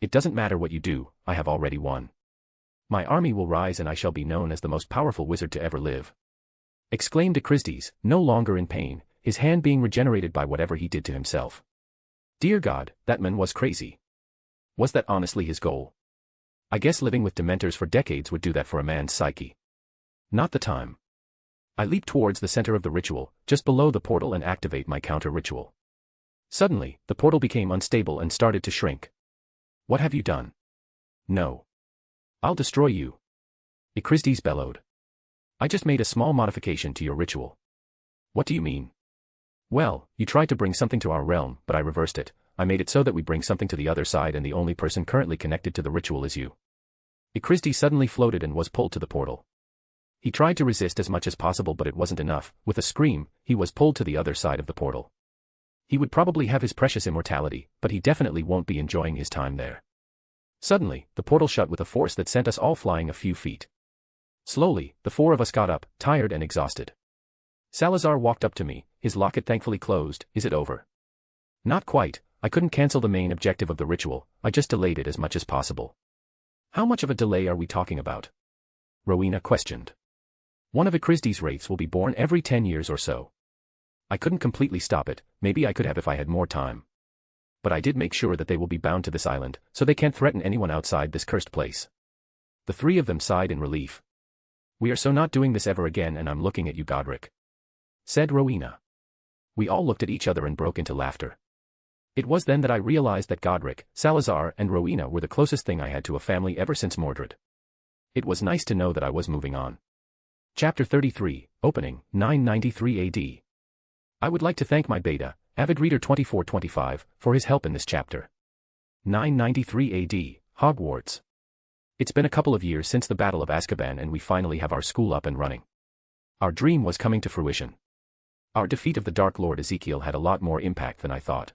It doesn't matter what you do, I have already won. My army will rise and I shall be known as the most powerful wizard to ever live. Exclaimed Ikristes, no longer in pain, his hand being regenerated by whatever he did to himself. Dear God, that man was crazy. Was that honestly his goal? I guess living with dementors for decades would do that for a man's psyche. Not the time. I leap towards the center of the ritual, just below the portal, and activate my counter-ritual. Suddenly, the portal became unstable and started to shrink. What have you done? No. I'll destroy you. Ikristes bellowed. I just made a small modification to your ritual. What do you mean? Well, you tried to bring something to our realm, but I reversed it. I made it so that we bring something to the other side and the only person currently connected to the ritual is you. Ikristes suddenly floated and was pulled to the portal. He tried to resist as much as possible, but it wasn't enough. With a scream, he was pulled to the other side of the portal. He would probably have his precious immortality, but he definitely won't be enjoying his time there. Suddenly, the portal shut with a force that sent us all flying a few feet. Slowly, the four of us got up, tired and exhausted. Salazar walked up to me, his locket thankfully closed. Is it over? Not quite. I couldn't cancel the main objective of the ritual, I just delayed it as much as possible. How much of a delay are we talking about? Rowena questioned. One of Ikristes' wraiths will be born every 10 years or so. I couldn't completely stop it, maybe I could have if I had more time. But I did make sure that they will be bound to this island, so they can't threaten anyone outside this cursed place. The three of them sighed in relief. We are so not doing this ever again, and I'm looking at you, Godric, said Rowena. We all looked at each other and broke into laughter. It was then that I realized that Godric, Salazar, and Rowena were the closest thing I had to a family ever since Mordred. It was nice to know that I was moving on. Chapter 33, Opening, 993 AD. I would like to thank my beta, Avid Reader 2425, for his help in this chapter. 993 AD, Hogwarts. It's been a couple of years since the Battle of Azkaban and we finally have our school up and running. Our dream was coming to fruition. Our defeat of the Dark Lord Ezekiel had a lot more impact than I thought.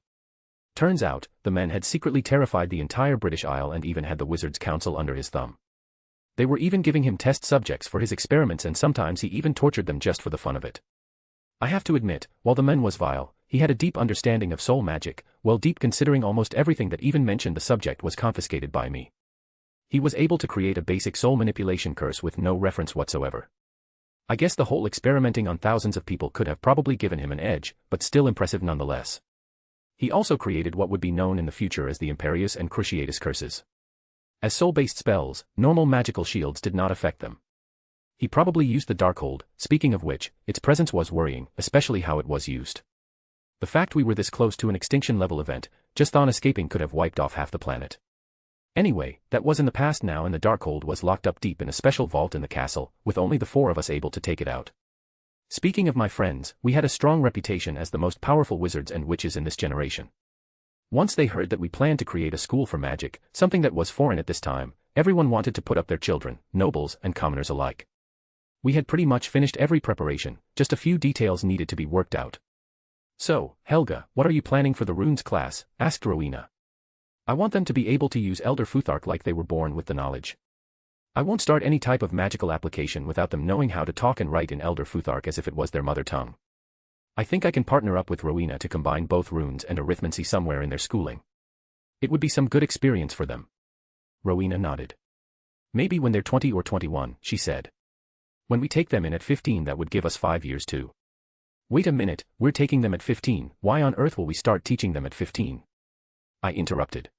Turns out, the men had secretly terrified the entire British Isle and even had the Wizards' Council under his thumb. They were even giving him test subjects for his experiments, and sometimes he even tortured them just for the fun of it. I have to admit, while the man was vile, he had a deep understanding of soul magic, well, deep considering almost everything that even mentioned the subject was confiscated by me. He was able to create a basic soul manipulation curse with no reference whatsoever. I guess the whole experimenting on thousands of people could have probably given him an edge, but still impressive nonetheless. He also created what would be known in the future as the Imperius and Cruciatus curses. As soul-based spells, normal magical shields did not affect them. He probably used the Darkhold, speaking of which, its presence was worrying, especially how it was used. The fact we were this close to an extinction-level event, just on escaping could have wiped off half the planet. Anyway, that was in the past now, and the Darkhold was locked up deep in a special vault in the castle, with only the four of us able to take it out. Speaking of my friends, we had a strong reputation as the most powerful wizards and witches in this generation. Once they heard that we planned to create a school for magic, something that was foreign at this time, everyone wanted to put up their children, nobles and commoners alike. We had pretty much finished every preparation, just a few details needed to be worked out. So, Helga, what are you planning for the runes class? Asked Rowena. I want them to be able to use Elder Futhark like they were born with the knowledge. I won't start any type of magical application without them knowing how to talk and write in Elder Futhark as if it was their mother tongue. I think I can partner up with Rowena to combine both runes and arithmancy somewhere in their schooling. It would be some good experience for them. Rowena nodded. Maybe when they're 20 or 21, she said. When we take them in at 15, that would give us 5 years too. Wait a minute, we're taking them at 15, why on earth will we start teaching them at 15? I interrupted.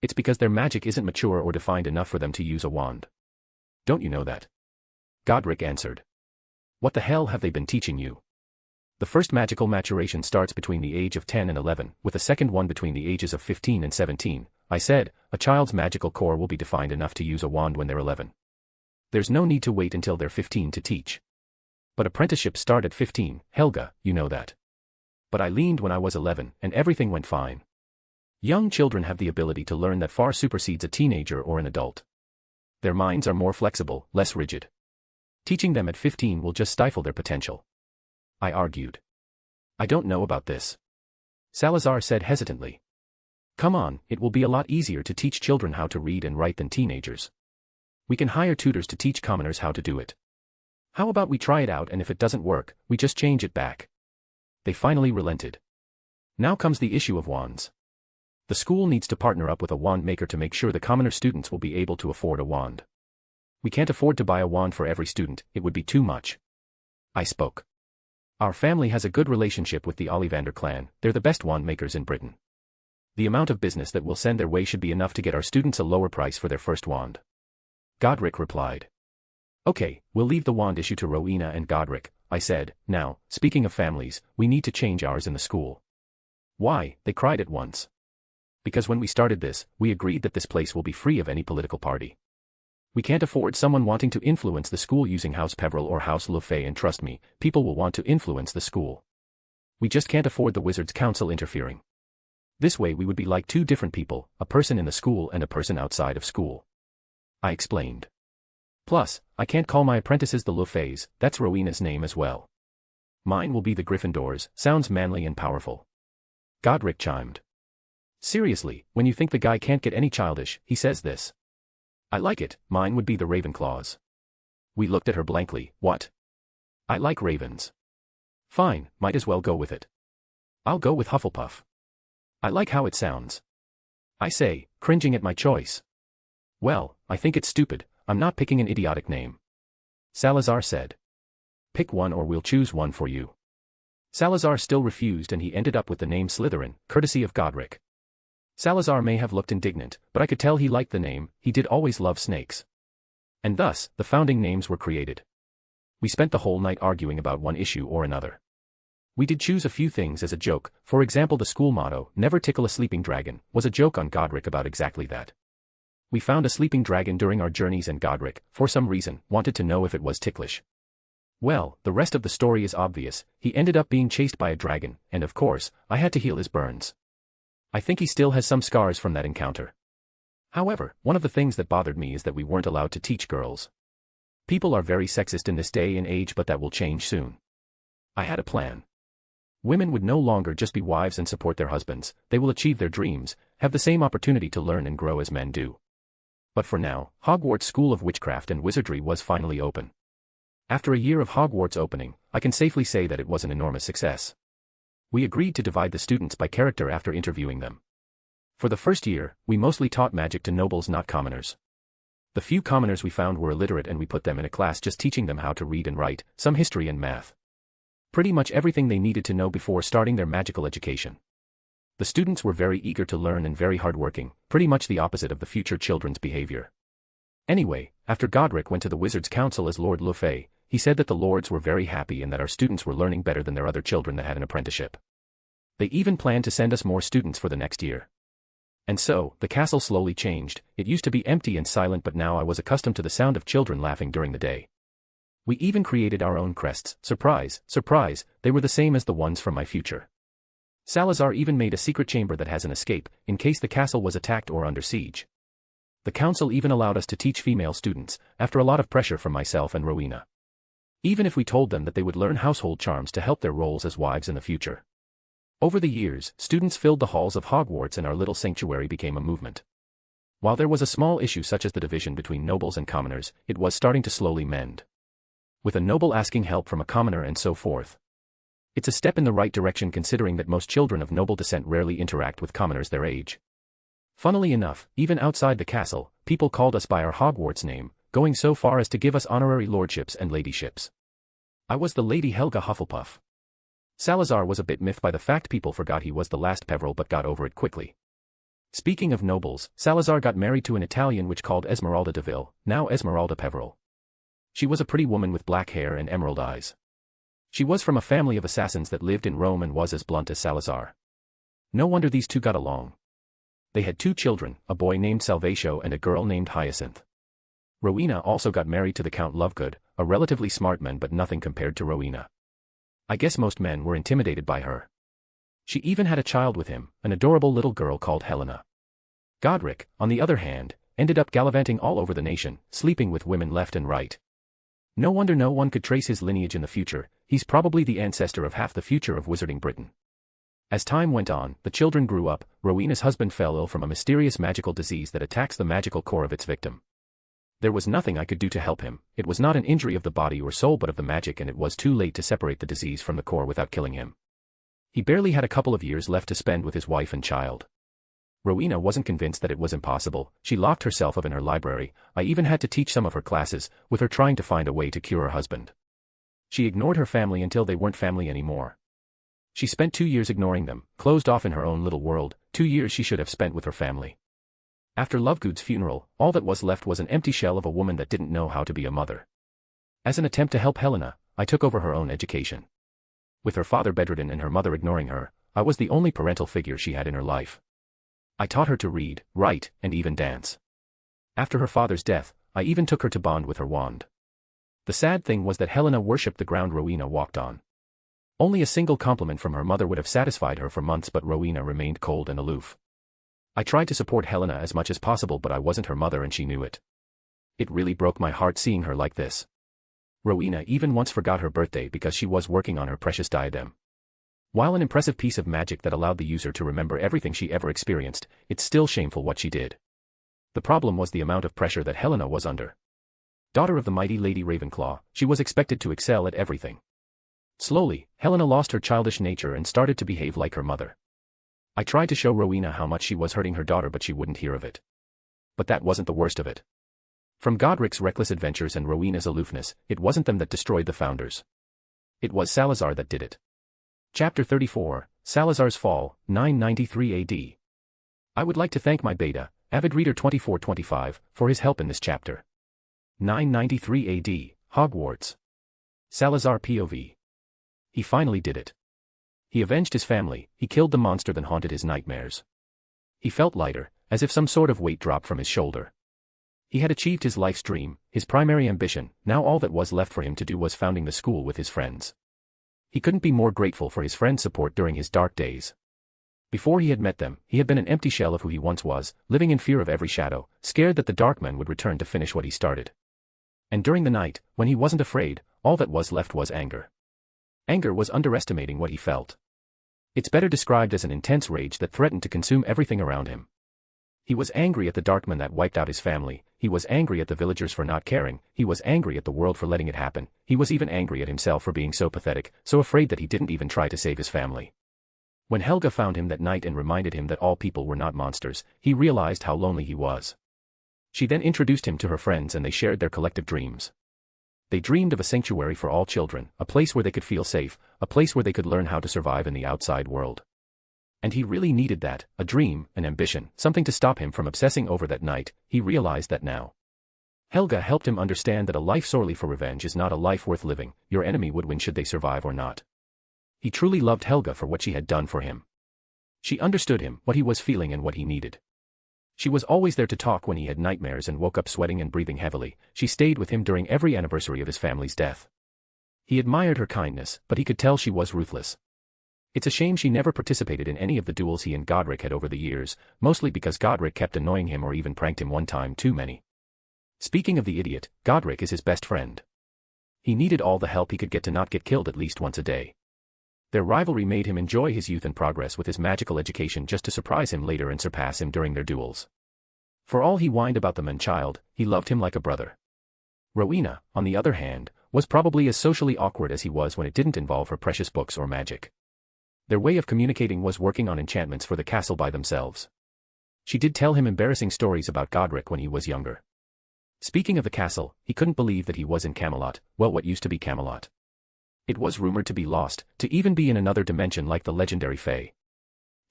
It's because their magic isn't mature or defined enough for them to use a wand. Don't you know that? Godric answered. What the hell have they been teaching you? The first magical maturation starts between the age of 10 and 11, with a second one between the ages of 15 and 17. I said, a child's magical core will be defined enough to use a wand when they're 11. There's no need to wait until they're 15 to teach. But apprenticeships start at 15, Helga, you know that. But I leaned when I was 11, and everything went fine. Young children have the ability to learn that far supersedes a teenager or an adult. Their minds are more flexible, less rigid. Teaching them at 15 will just stifle their potential. I argued. I don't know about this. Salazar said hesitantly. Come on, it will be a lot easier to teach children how to read and write than teenagers. We can hire tutors to teach commoners how to do it. How about we try it out, and if it doesn't work, we just change it back? They finally relented. Now comes the issue of wands. The school needs to partner up with a wand maker to make sure the commoner students will be able to afford a wand. We can't afford to buy a wand for every student, it would be too much. I spoke. Our family has a good relationship with the Ollivander clan, they're the best wand makers in Britain. The amount of business that we'll send their way should be enough to get our students a lower price for their first wand. Godric replied. Okay, we'll leave the wand issue to Rowena and Godric, I said. Now, speaking of families, we need to change ours in the school. Why? They cried at once. Because when we started this, we agreed that this place will be free of any political party. We can't afford someone wanting to influence the school using House Peveril or House Le Fay, and trust me, people will want to influence the school. We just can't afford the Wizards' Council interfering. This way we would be like two different people, a person in the school and a person outside of school. I explained. Plus, I can't call my apprentices the Le Fays, that's Rowena's name as well. Mine will be the Gryffindors, sounds manly and powerful. Godric chimed. Seriously, when you think the guy can't get any childish, he says this. I like it, mine would be the Ravenclaws. We looked at her blankly. What? I like ravens. Fine, might as well go with it. I'll go with Hufflepuff. I like how it sounds. I say, cringing at my choice. Well, I think it's stupid, I'm not picking an idiotic name. Salazar said. Pick one or we'll choose one for you. Salazar still refused, and he ended up with the name Slytherin, courtesy of Godric. Salazar may have looked indignant, but I could tell he liked the name, he did always love snakes. And thus, the founding names were created. We spent the whole night arguing about one issue or another. We did choose a few things as a joke, for example the school motto, never tickle a sleeping dragon, was a joke on Godric about exactly that. We found a sleeping dragon during our journeys, and Godric, for some reason, wanted to know if it was ticklish. Well, the rest of the story is obvious, he ended up being chased by a dragon, and of course, I had to heal his burns. I think he still has some scars from that encounter. However, one of the things that bothered me is that we weren't allowed to teach girls. People are very sexist in this day and age, but that will change soon. I had a plan. Women would no longer just be wives and support their husbands, they will achieve their dreams, have the same opportunity to learn and grow as men do. But for now, Hogwarts School of Witchcraft and Wizardry was finally open. After a year of Hogwarts opening, I can safely say that it was an enormous success. We agreed to divide the students by character after interviewing them. For the first year, we mostly taught magic to nobles, not commoners. The few commoners we found were illiterate, and we put them in a class just teaching them how to read and write, some history and math. Pretty much everything they needed to know before starting their magical education. The students were very eager to learn and very hardworking, pretty much the opposite of the future children's behavior. Anyway, after Godric went to the Wizards' Council as Lord Le Fay, he said that the lords were very happy and that our students were learning better than their other children that had an apprenticeship. They even planned to send us more students for the next year. And so, the castle slowly changed. It used to be empty and silent, but now I was accustomed to the sound of children laughing during the day. We even created our own crests. Surprise, surprise, they were the same as the ones from my future. Salazar even made a secret chamber that has an escape, in case the castle was attacked or under siege. The council even allowed us to teach female students, after a lot of pressure from myself and Rowena. Even if we told them that they would learn household charms to help their roles as wives in the future. Over the years, students filled the halls of Hogwarts and our little sanctuary became a movement. While there was a small issue such as the division between nobles and commoners, it was starting to slowly mend. With a noble asking help from a commoner and so forth. It's a step in the right direction considering that most children of noble descent rarely interact with commoners their age. Funnily enough, even outside the castle, people called us by our Hogwarts name, going so far as to give us honorary lordships and ladyships. I was the Lady Helga Hufflepuff. Salazar was a bit miffed by the fact people forgot he was the last Peveril but got over it quickly. Speaking of nobles, Salazar got married to an Italian witch called Esmeralda de Vil, now Esmeralda Peveril. She was a pretty woman with black hair and emerald eyes. She was from a family of assassins that lived in Rome and was as blunt as Salazar. No wonder these two got along. They had 2 children, a boy named Salvatio and a girl named Hyacinth. Rowena also got married to the Count Lovegood, a relatively smart man but nothing compared to Rowena. I guess most men were intimidated by her. She even had a child with him, an adorable little girl called Helena. Godric, on the other hand, ended up gallivanting all over the nation, sleeping with women left and right. No wonder no one could trace his lineage in the future, he's probably the ancestor of half the future of wizarding Britain. As time went on, the children grew up, Rowena's husband fell ill from a mysterious magical disease that attacks the magical core of its victim. There was nothing I could do to help him, it was not an injury of the body or soul but of the magic and it was too late to separate the disease from the core without killing him. He barely had a couple of years left to spend with his wife and child. Rowena wasn't convinced that it was impossible, she locked herself up in her library, I even had to teach some of her classes, with her trying to find a way to cure her husband. She ignored her family until they weren't family anymore. She spent 2 years ignoring them, closed off in her own little world, 2 years she should have spent with her family. After Lovegood's funeral, all that was left was an empty shell of a woman that didn't know how to be a mother. As an attempt to help Helena, I took over her own education. With her father bedridden and her mother ignoring her, I was the only parental figure she had in her life. I taught her to read, write, and even dance. After her father's death, I even took her to bond with her wand. The sad thing was that Helena worshipped the ground Rowena walked on. Only a single compliment from her mother would have satisfied her for months but Rowena remained cold and aloof. I tried to support Helena as much as possible but I wasn't her mother and she knew it. It really broke my heart seeing her like this. Rowena even once forgot her birthday because she was working on her precious diadem. While an impressive piece of magic that allowed the user to remember everything she ever experienced, it's still shameful what she did. The problem was the amount of pressure that Helena was under. Daughter of the mighty Lady Ravenclaw, she was expected to excel at everything. Slowly, Helena lost her childish nature and started to behave like her mother. I tried to show Rowena how much she was hurting her daughter but she wouldn't hear of it. But that wasn't the worst of it. From Godric's reckless adventures and Rowena's aloofness, it wasn't them that destroyed the founders. It was Salazar that did it. Chapter 34, Salazar's Fall, 993 AD. I would like to thank my beta, Avid Reader 2425, for his help in this chapter. 993 AD, Hogwarts. Salazar POV. He finally did it. He avenged his family, he killed the monster that haunted his nightmares. He felt lighter, as if some sort of weight dropped from his shoulder. He had achieved his life's dream, his primary ambition, now all that was left for him to do was founding the school with his friends. He couldn't be more grateful for his friends' support during his dark days. Before he had met them, he had been an empty shell of who he once was, living in fear of every shadow, scared that the Darkman would return to finish what he started. And during the night, when he wasn't afraid, all that was left was anger. Anger was underestimating what he felt. It's better described as an intense rage that threatened to consume everything around him. He was angry at the Darkman that wiped out his family, he was angry at the villagers for not caring, he was angry at the world for letting it happen, he was even angry at himself for being so pathetic, so afraid that he didn't even try to save his family. When Helga found him that night and reminded him that all people were not monsters, he realized how lonely he was. She then introduced him to her friends and they shared their collective dreams. They dreamed of a sanctuary for all children, a place where they could feel safe, a place where they could learn how to survive in the outside world. And he really needed that, a dream, an ambition, something to stop him from obsessing over that night, he realized that now. Helga helped him understand that a life sorely for revenge is not a life worth living, your enemy would win should they survive or not. He truly loved Helga for what she had done for him. She understood him, what he was feeling and what he needed. She was always there to talk when he had nightmares and woke up sweating and breathing heavily, she stayed with him during every anniversary of his family's death. He admired her kindness, but he could tell she was ruthless. It's a shame she never participated in any of the duels he and Godric had over the years, mostly because Godric kept annoying him or even pranked him one time too many. Speaking of the idiot, Godric is his best friend. He needed all the help he could get to not get killed at least once a day. Their rivalry made him enjoy his youth and progress with his magical education just to surprise him later and surpass him during their duels. For all he whined about the man-child, he loved him like a brother. Rowena, on the other hand, was probably as socially awkward as he was when it didn't involve her precious books or magic. Their way of communicating was working on enchantments for the castle by themselves. She did tell him embarrassing stories about Godric when he was younger. Speaking of the castle, he couldn't believe that he was in Camelot, well, what used to be Camelot. It was rumored to be lost, to even be in another dimension like the legendary Fae.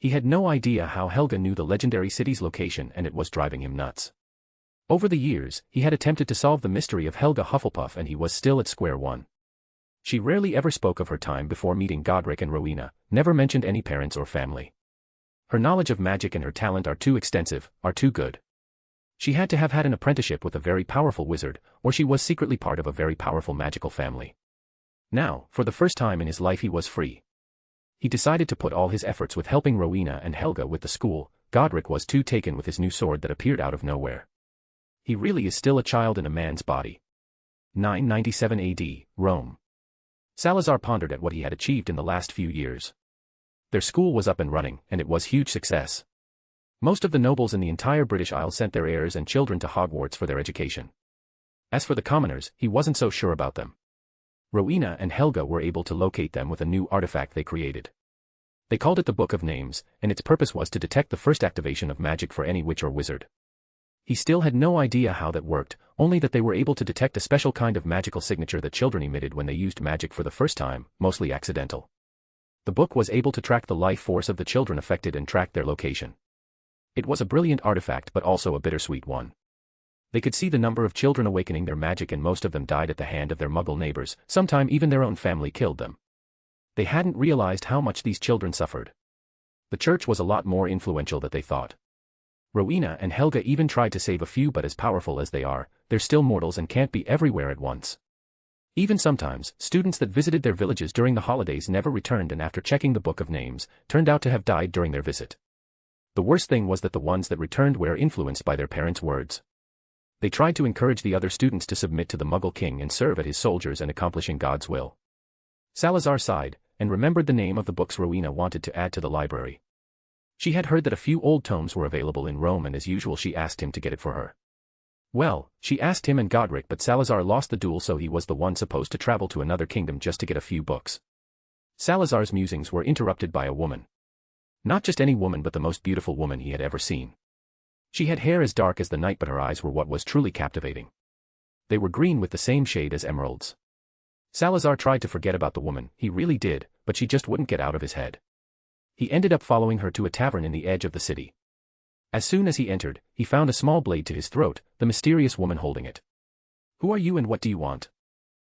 He had no idea how Helga knew the legendary city's location, and it was driving him nuts. Over the years, he had attempted to solve the mystery of Helga Hufflepuff, and he was still at square one. She rarely ever spoke of her time before meeting Godric and Rowena, never mentioned any parents or family. Her knowledge of magic and her talent are too extensive, are too good. She had to have had an apprenticeship with a very powerful wizard, or she was secretly part of a very powerful magical family. Now, for the first time in his life, he was free. He decided to put all his efforts with helping Rowena and Helga with the school. Godric was too taken with his new sword that appeared out of nowhere. He really is still a child in a man's body. 997 AD, Rome. Salazar pondered at what he had achieved in the last few years. Their school was up and running, and it was a huge success. Most of the nobles in the entire British Isles sent their heirs and children to Hogwarts for their education. As for the commoners, he wasn't so sure about them. Rowena and Helga were able to locate them with a new artifact they created. They called it the Book of Names, and its purpose was to detect the first activation of magic for any witch or wizard. He still had no idea how that worked, only that they were able to detect a special kind of magical signature that children emitted when they used magic for the first time, mostly accidental. The book was able to track the life force of the children affected and track their location. It was a brilliant artifact, but also a bittersweet one. They could see the number of children awakening their magic, and most of them died at the hand of their Muggle neighbors, sometime even their own family killed them. They hadn't realized how much these children suffered. The church was a lot more influential than they thought. Rowena and Helga even tried to save a few, but as powerful as they are, they're still mortals and can't be everywhere at once. Even sometimes, students that visited their villages during the holidays never returned, and after checking the Book of Names, turned out to have died during their visit. The worst thing was that the ones that returned were influenced by their parents' words. They tried to encourage the other students to submit to the Muggle king and serve as his soldiers and accomplishing God's will. Salazar sighed, and remembered the name of the books Rowena wanted to add to the library. She had heard that a few old tomes were available in Rome, and as usual she asked him to get it for her. Well, she asked him and Godric, but Salazar lost the duel, so he was the one supposed to travel to another kingdom just to get a few books. Salazar's musings were interrupted by a woman. Not just any woman, but the most beautiful woman he had ever seen. She had hair as dark as the night, but her eyes were what was truly captivating. They were green with the same shade as emeralds. Salazar tried to forget about the woman, he really did, but she just wouldn't get out of his head. He ended up following her to a tavern in the edge of the city. As soon as he entered, he found a small blade to his throat, the mysterious woman holding it. "Who are you and what do you want?"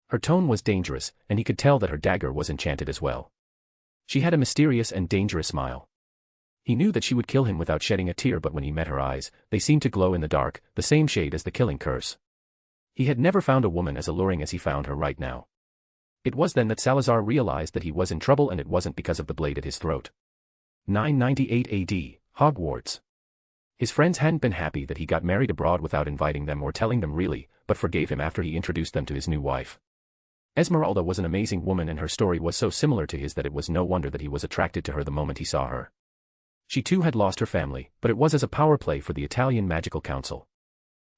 Her tone was dangerous, and he could tell that her dagger was enchanted as well. She had a mysterious and dangerous smile. He knew that she would kill him without shedding a tear, but when he met her eyes, they seemed to glow in the dark, the same shade as the killing curse. He had never found a woman as alluring as he found her right now. It was then that Salazar realized that he was in trouble, and it wasn't because of the blade at his throat. 998 AD, Hogwarts. His friends hadn't been happy that he got married abroad without inviting them or telling them really, but forgave him after he introduced them to his new wife. Esmeralda was an amazing woman, and her story was so similar to his that it was no wonder that he was attracted to her the moment he saw her. She too had lost her family, but it was as a power play for the Italian Magical Council.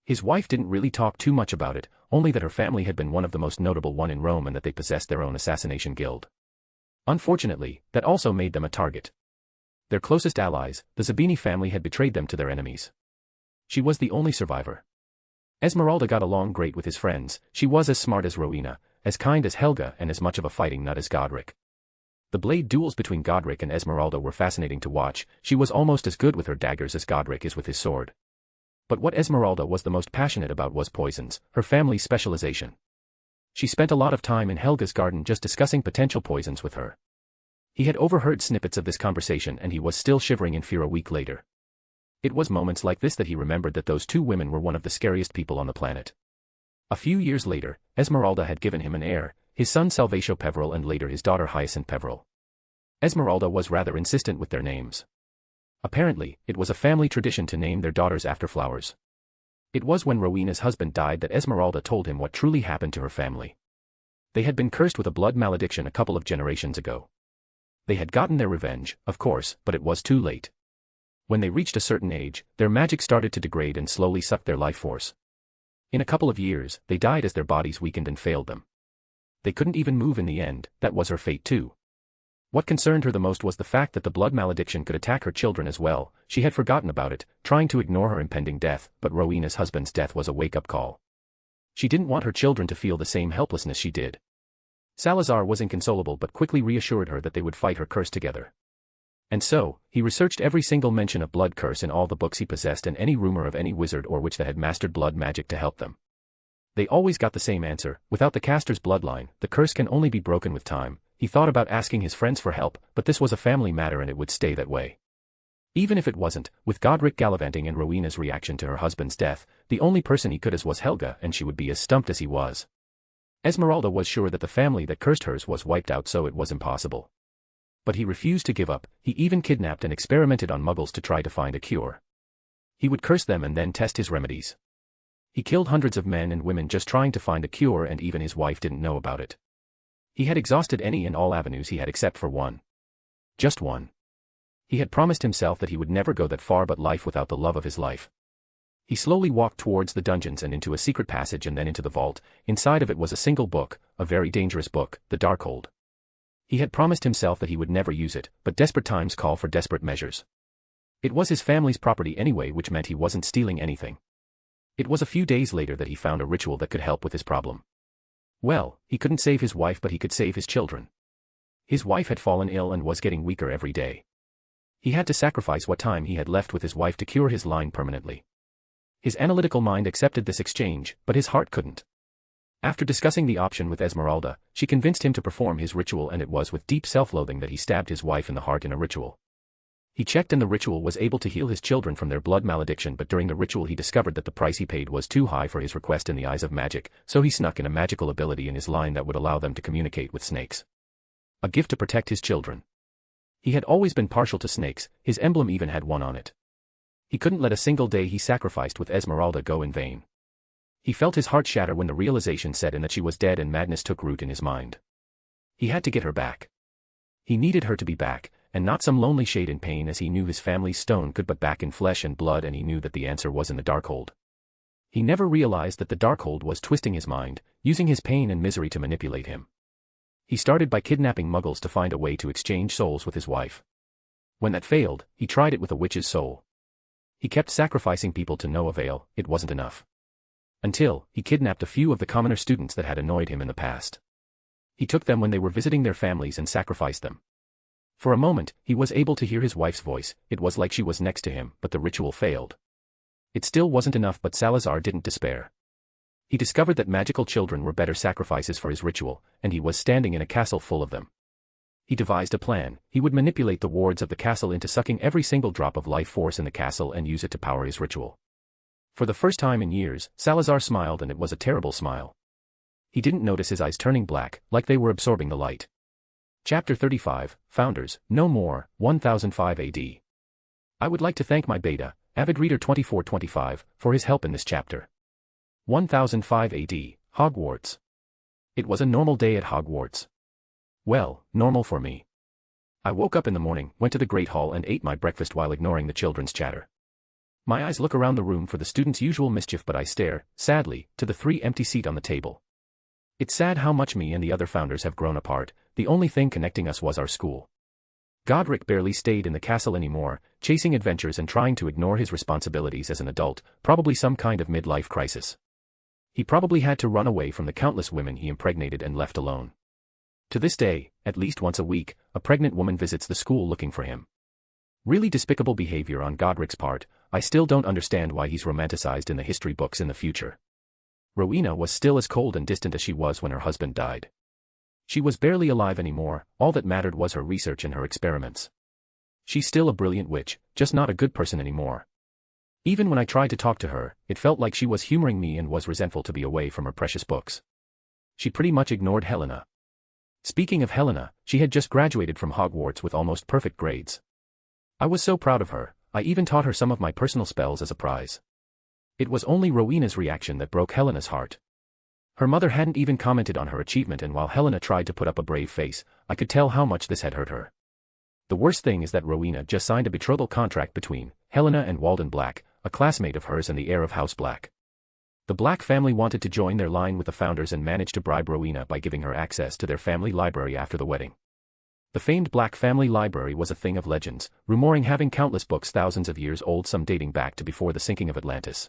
His wife didn't really talk too much about it, only that her family had been one of the most notable one in Rome and that they possessed their own assassination guild. Unfortunately, that also made them a target. Their closest allies, the Zabini family, had betrayed them to their enemies. She was the only survivor. Esmeralda got along great with his friends. She was as smart as Rowena, as kind as Helga, and as much of a fighting nut as Godric. The blade duels between Godric and Esmeralda were fascinating to watch. She was almost as good with her daggers as Godric is with his sword. But what Esmeralda was the most passionate about was poisons, her family's specialization. She spent a lot of time in Helga's garden just discussing potential poisons with her. He had overheard snippets of this conversation, and he was still shivering in fear a week later. It was moments like this that he remembered that those two women were one of the scariest people on the planet. A few years later, Esmeralda had given him an heir, his son Salvatio Peveril, and later his daughter Hyacinth Peveril. Esmeralda was rather insistent with their names. Apparently, it was a family tradition to name their daughters after flowers. It was when Rowena's husband died that Esmeralda told him what truly happened to her family. They had been cursed with a blood malediction a couple of generations ago. They had gotten their revenge, of course, but it was too late. When they reached a certain age, their magic started to degrade and slowly sucked their life force. In a couple of years, they died as their bodies weakened and failed them. They couldn't even move in the end. That was her fate too. What concerned her the most was the fact that the blood malediction could attack her children as well. She had forgotten about it, trying to ignore her impending death, but Rowena's husband's death was a wake-up call. She didn't want her children to feel the same helplessness she did. Salazar was inconsolable but quickly reassured her that they would fight her curse together. And so, he researched every single mention of blood curse in all the books he possessed and any rumor of any wizard or witch that had mastered blood magic to help them. They always got the same answer: without the caster's bloodline, the curse can only be broken with time. He thought about asking his friends for help, but this was a family matter and it would stay that way. Even if it wasn't, with Godric gallivanting and Rowena's reaction to her husband's death, the only person he could as was Helga, and she would be as stumped as he was. Esmeralda was sure that the family that cursed hers was wiped out, so it was impossible. But he refused to give up. He even kidnapped and experimented on muggles to try to find a cure. He would curse them and then test his remedies. He killed hundreds of men and women just trying to find a cure, and even his wife didn't know about it. He had exhausted any and all avenues he had except for one. Just one. He had promised himself that he would never go that far but life without the love of his life. He slowly walked towards the dungeons and into a secret passage and then into the vault. Inside of it was a single book, a very dangerous book, the Darkhold. He had promised himself that he would never use it, but desperate times call for desperate measures. It was his family's property anyway, which meant he wasn't stealing anything. It was a few days later that he found a ritual that could help with his problem. Well, he couldn't save his wife, but he could save his children. His wife had fallen ill and was getting weaker every day. He had to sacrifice what time he had left with his wife to cure his line permanently. His analytical mind accepted this exchange, but his heart couldn't. After discussing the option with Esmeralda, she convinced him to perform his ritual, and it was with deep self-loathing that he stabbed his wife in the heart in a ritual. He checked and the ritual was able to heal his children from their blood malediction, but during the ritual he discovered that the price he paid was too high for his request in the eyes of magic, so he snuck in a magical ability in his line that would allow them to communicate with snakes. A gift to protect his children. He had always been partial to snakes, his emblem even had one on it. He couldn't let a single day he sacrificed with Esmeralda go in vain. He felt his heart shatter when the realization set in that she was dead, and madness took root in his mind. He had to get her back. He needed her to be back, and not some lonely shade in pain, as he knew his family's stone could, but back in flesh and blood, and he knew that the answer was in the Darkhold. He never realized that the Darkhold was twisting his mind, using his pain and misery to manipulate him. He started by kidnapping muggles to find a way to exchange souls with his wife. When that failed, he tried it with a witch's soul. He kept sacrificing people to no avail. It wasn't enough. Until he kidnapped a few of the commoner students that had annoyed him in the past. He took them when they were visiting their families and sacrificed them. For a moment, he was able to hear his wife's voice. It was like she was next to him, but the ritual failed. It still wasn't enough, but Salazar didn't despair. He discovered that magical children were better sacrifices for his ritual, and he was standing in a castle full of them. He devised a plan. He would manipulate the wards of the castle into sucking every single drop of life force in the castle and use it to power his ritual. For the first time in years, Salazar smiled, and it was a terrible smile. He didn't notice his eyes turning black, like they were absorbing the light. Chapter 35, Founders, No More, 1005 AD. I would like to thank my beta, Avid Reader 2425, for his help in this chapter. 1005 AD, Hogwarts. It was a normal day at Hogwarts. Well, normal for me. I woke up in the morning, went to the Great Hall and ate my breakfast while ignoring the children's chatter. My eyes look around the room for the students' usual mischief, but I stare, sadly, to the 3 empty seats on the table. It's sad how much me and the other founders have grown apart. The only thing connecting us was our school. Godric barely stayed in the castle anymore, chasing adventures and trying to ignore his responsibilities as an adult, probably some kind of midlife crisis. He probably had to run away from the countless women he impregnated and left alone. To this day, at least once a week, a pregnant woman visits the school looking for him. Really despicable behavior on Godric's part. I still don't understand why he's romanticized in the history books in the future. Rowena was still as cold and distant as she was when her husband died. She was barely alive anymore. All that mattered was her research and her experiments. She's still a brilliant witch, just not a good person anymore. Even when I tried to talk to her, it felt like she was humoring me and was resentful to be away from her precious books. She pretty much ignored Helena. Speaking of Helena, she had just graduated from Hogwarts with almost perfect grades. I was so proud of her. I even taught her some of my personal spells as a prize. It was only Rowena's reaction that broke Helena's heart. Her mother hadn't even commented on her achievement, and while Helena tried to put up a brave face, I could tell how much this had hurt her. The worst thing is that Rowena just signed a betrothal contract between Helena and Walden Black, a classmate of hers and the heir of House Black. The Black family wanted to join their line with the founders and managed to bribe Rowena by giving her access to their family library after the wedding. The famed Black family library was a thing of legends, rumoring having countless books thousands of years old, some dating back to before the sinking of Atlantis.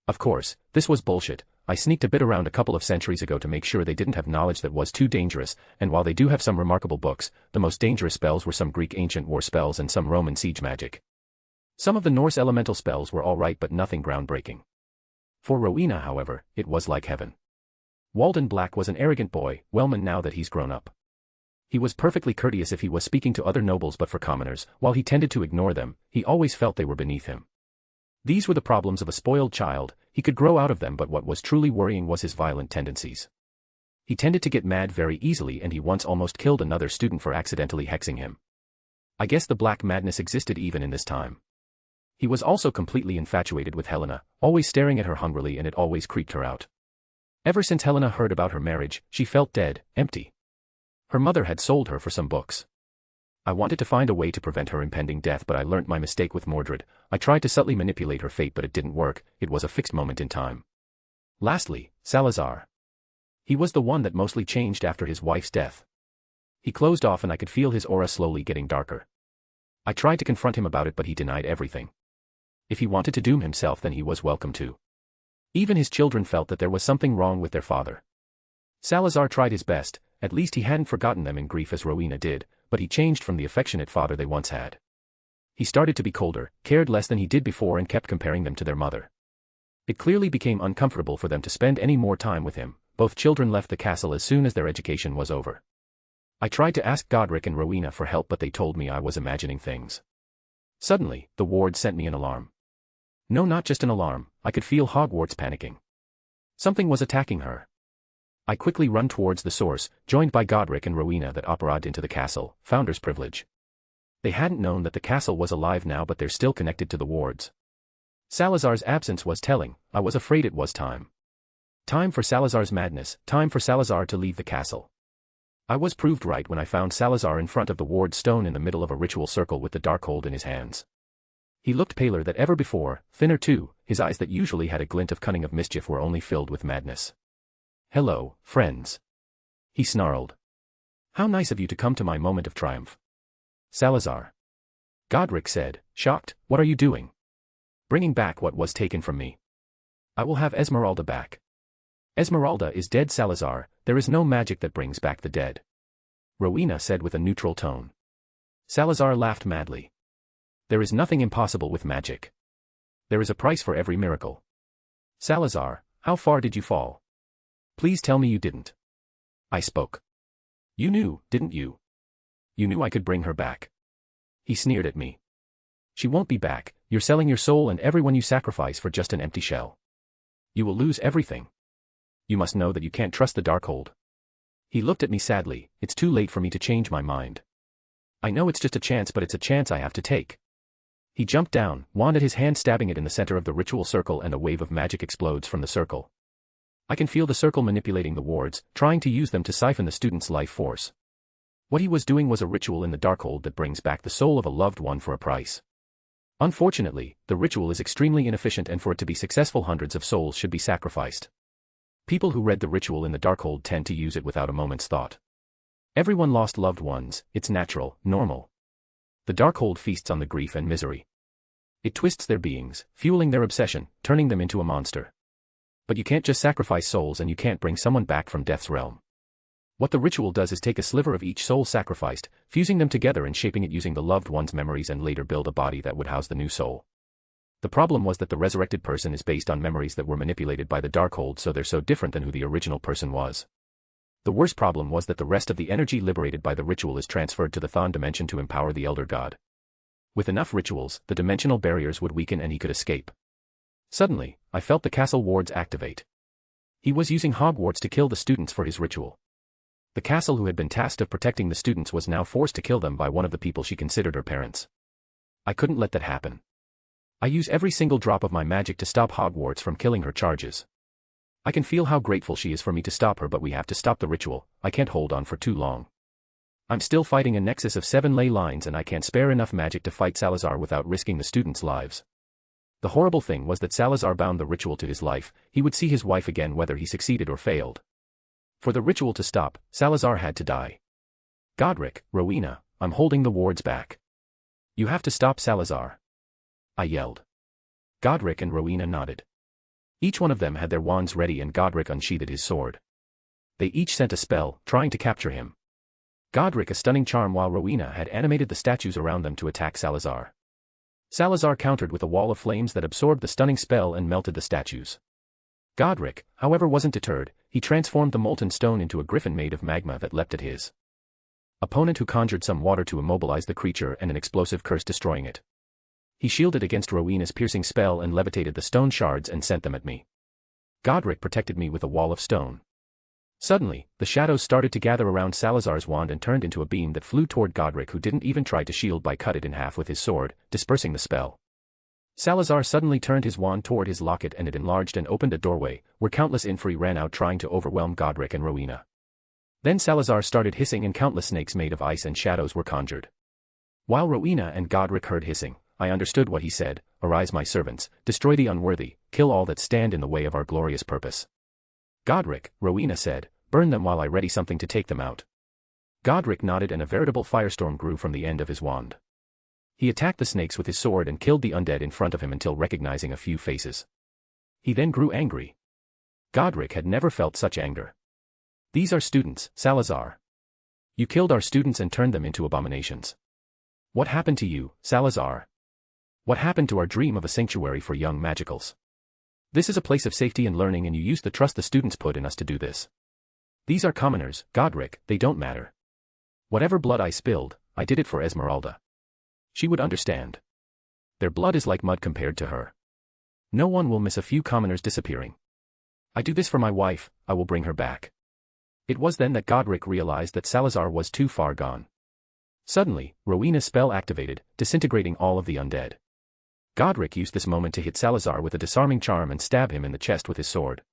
Of course, this was bullshit. I sneaked a bit around a couple of centuries ago to make sure they didn't have knowledge that was too dangerous, and while they do have some remarkable books, the most dangerous spells were some Greek ancient war spells and some Roman siege magic. Some of the Norse elemental spells were alright but nothing groundbreaking. For Rowena, however, it was like heaven. Walden Black was an arrogant boy, Wellman now that he's grown up. He was perfectly courteous if he was speaking to other nobles, but for commoners, while he tended to ignore them, he always felt they were beneath him. These were the problems of a spoiled child. He could grow out of them, but what was truly worrying was his violent tendencies. He tended to get mad very easily, and he once almost killed another student for accidentally hexing him. I guess the black madness existed even in this time. He was also completely infatuated with Helena, always staring at her hungrily, and it always creeped her out. Ever since Helena heard about her marriage, she felt dead, empty. Her mother had sold her for some books. I wanted to find a way to prevent her impending death, but I learnt my mistake with Mordred. I tried to subtly manipulate her fate, but it didn't work. It was a fixed moment in time. Lastly, Salazar. He was the one that mostly changed after his wife's death. He closed off and I could feel his aura slowly getting darker. I tried to confront him about it, but he denied everything. If he wanted to doom himself, then he was welcome to. Even his children felt that there was something wrong with their father. Salazar tried his best. At least he hadn't forgotten them in grief as Rowena did, but he changed from the affectionate father they once had. He started to be colder, cared less than he did before, and kept comparing them to their mother. It clearly became uncomfortable for them to spend any more time with him. Both children left the castle as soon as their education was over. I tried to ask Godric and Rowena for help, but they told me I was imagining things. Suddenly, the ward sent me an alarm. No, not just an alarm, I could feel Hogwarts panicking. Something was attacking her. I quickly run towards the source, joined by Godric and Rowena that operated into the castle, founder's privilege. They hadn't known that the castle was alive now, but they're still connected to the wards. Salazar's absence was telling. I was afraid it was time. Time for Salazar's madness, time for Salazar to leave the castle. I was proved right when I found Salazar in front of the ward stone in the middle of a ritual circle with the Darkhold in his hands. He looked paler than ever before, thinner too. His eyes that usually had a glint of cunning of mischief were only filled with madness. "Hello, friends," he snarled. "How nice of you to come to my moment of triumph." "Salazar," Godric said, shocked, "what are you doing?" "Bringing back what was taken from me. I will have Esmeralda back." "Esmeralda is dead, Salazar. There is no magic that brings back the dead," Rowena said with a neutral tone. Salazar laughed madly. "There is nothing impossible with magic. There is a price for every miracle." "Salazar, how far did you fall? Please tell me you didn't." I spoke. "You knew, didn't you? You knew I could bring her back." He sneered at me. "She won't be back. You're selling your soul and everyone you sacrifice for just an empty shell. You will lose everything. You must know that you can't trust the Darkhold." He looked at me sadly. "It's too late for me to change my mind. I know it's just a chance, but it's a chance I have to take." He jumped down, wand at his hand, stabbing it in the center of the ritual circle, and a wave of magic explodes from the circle. I can feel the circle manipulating the wards, trying to use them to siphon the student's life force. What he was doing was a ritual in the Darkhold that brings back the soul of a loved one for a price. Unfortunately, the ritual is extremely inefficient, and for it to be successful, hundreds of souls should be sacrificed. People who read the ritual in the Darkhold tend to use it without a moment's thought. Everyone lost loved ones. It's natural, normal. The Darkhold feasts on the grief and misery. It twists their beings, fueling their obsession, turning them into a monster. But you can't just sacrifice souls, and you can't bring someone back from death's realm. What the ritual does is take a sliver of each soul sacrificed, fusing them together and shaping it using the loved one's memories, and later build a body that would house the new soul. The problem was that the resurrected person is based on memories that were manipulated by the Darkhold, so they're so different than who the original person was. The worst problem was that the rest of the energy liberated by the ritual is transferred to the Thon dimension to empower the Elder God. With enough rituals, the dimensional barriers would weaken and he could escape. Suddenly, I felt the castle wards activate. He was using Hogwarts to kill the students for his ritual. The castle, who had been tasked of protecting the students, was now forced to kill them by one of the people she considered her parents. I couldn't let that happen. I use every single drop of my magic to stop Hogwarts from killing her charges. I can feel how grateful she is for me to stop her, but we have to stop the ritual. I can't hold on for too long. I'm still fighting a nexus of 7 ley lines and I can't spare enough magic to fight Salazar without risking the students' lives. The horrible thing was that Salazar bound the ritual to his life. He would see his wife again whether he succeeded or failed. For the ritual to stop, Salazar had to die. Godric, Rowena, I'm holding the wards back. You have to stop Salazar, I yelled. Godric and Rowena nodded. Each one of them had their wands ready and Godric unsheathed his sword. They each sent a spell, trying to capture him. Godric a stunning charm while Rowena had animated the statues around them to attack Salazar. Salazar countered with a wall of flames that absorbed the stunning spell and melted the statues. Godric, however, wasn't deterred. He transformed the molten stone into a griffin made of magma that leapt at his opponent, who conjured some water to immobilize the creature and an explosive curse destroying it. He shielded against Rowena's piercing spell and levitated the stone shards and sent them at me. Godric protected me with a wall of stone. Suddenly, the shadows started to gather around Salazar's wand and turned into a beam that flew toward Godric, who didn't even try to shield by cut it in half with his sword, dispersing the spell. Salazar suddenly turned his wand toward his locket and it enlarged and opened a doorway, where countless inferi ran out trying to overwhelm Godric and Rowena. Then Salazar started hissing and countless snakes made of ice and shadows were conjured. While Rowena and Godric heard hissing, I understood what he said: "Arise, my servants, destroy the unworthy, kill all that stand in the way of our glorious purpose." "Godric," Rowena said, "burn them while I ready something to take them out." Godric nodded and a veritable firestorm grew from the end of his wand. He attacked the snakes with his sword and killed the undead in front of him until recognizing a few faces. He then grew angry. Godric had never felt such anger. "These are students, Salazar. You killed our students and turned them into abominations. What happened to you, Salazar? What happened to our dream of a sanctuary for young magicals? This is a place of safety and learning and you used the trust the students put in us to do this. These are commoners, Godric, they don't matter. Whatever blood I spilled, I did it for Esmeralda. She would understand. Their blood is like mud compared to her. No one will miss a few commoners disappearing. I do this for my wife, I will bring her back." It was then that Godric realized that Salazar was too far gone. Suddenly, Rowena's spell activated, disintegrating all of the undead. Godric used this moment to hit Salazar with a disarming charm and stab him in the chest with his sword.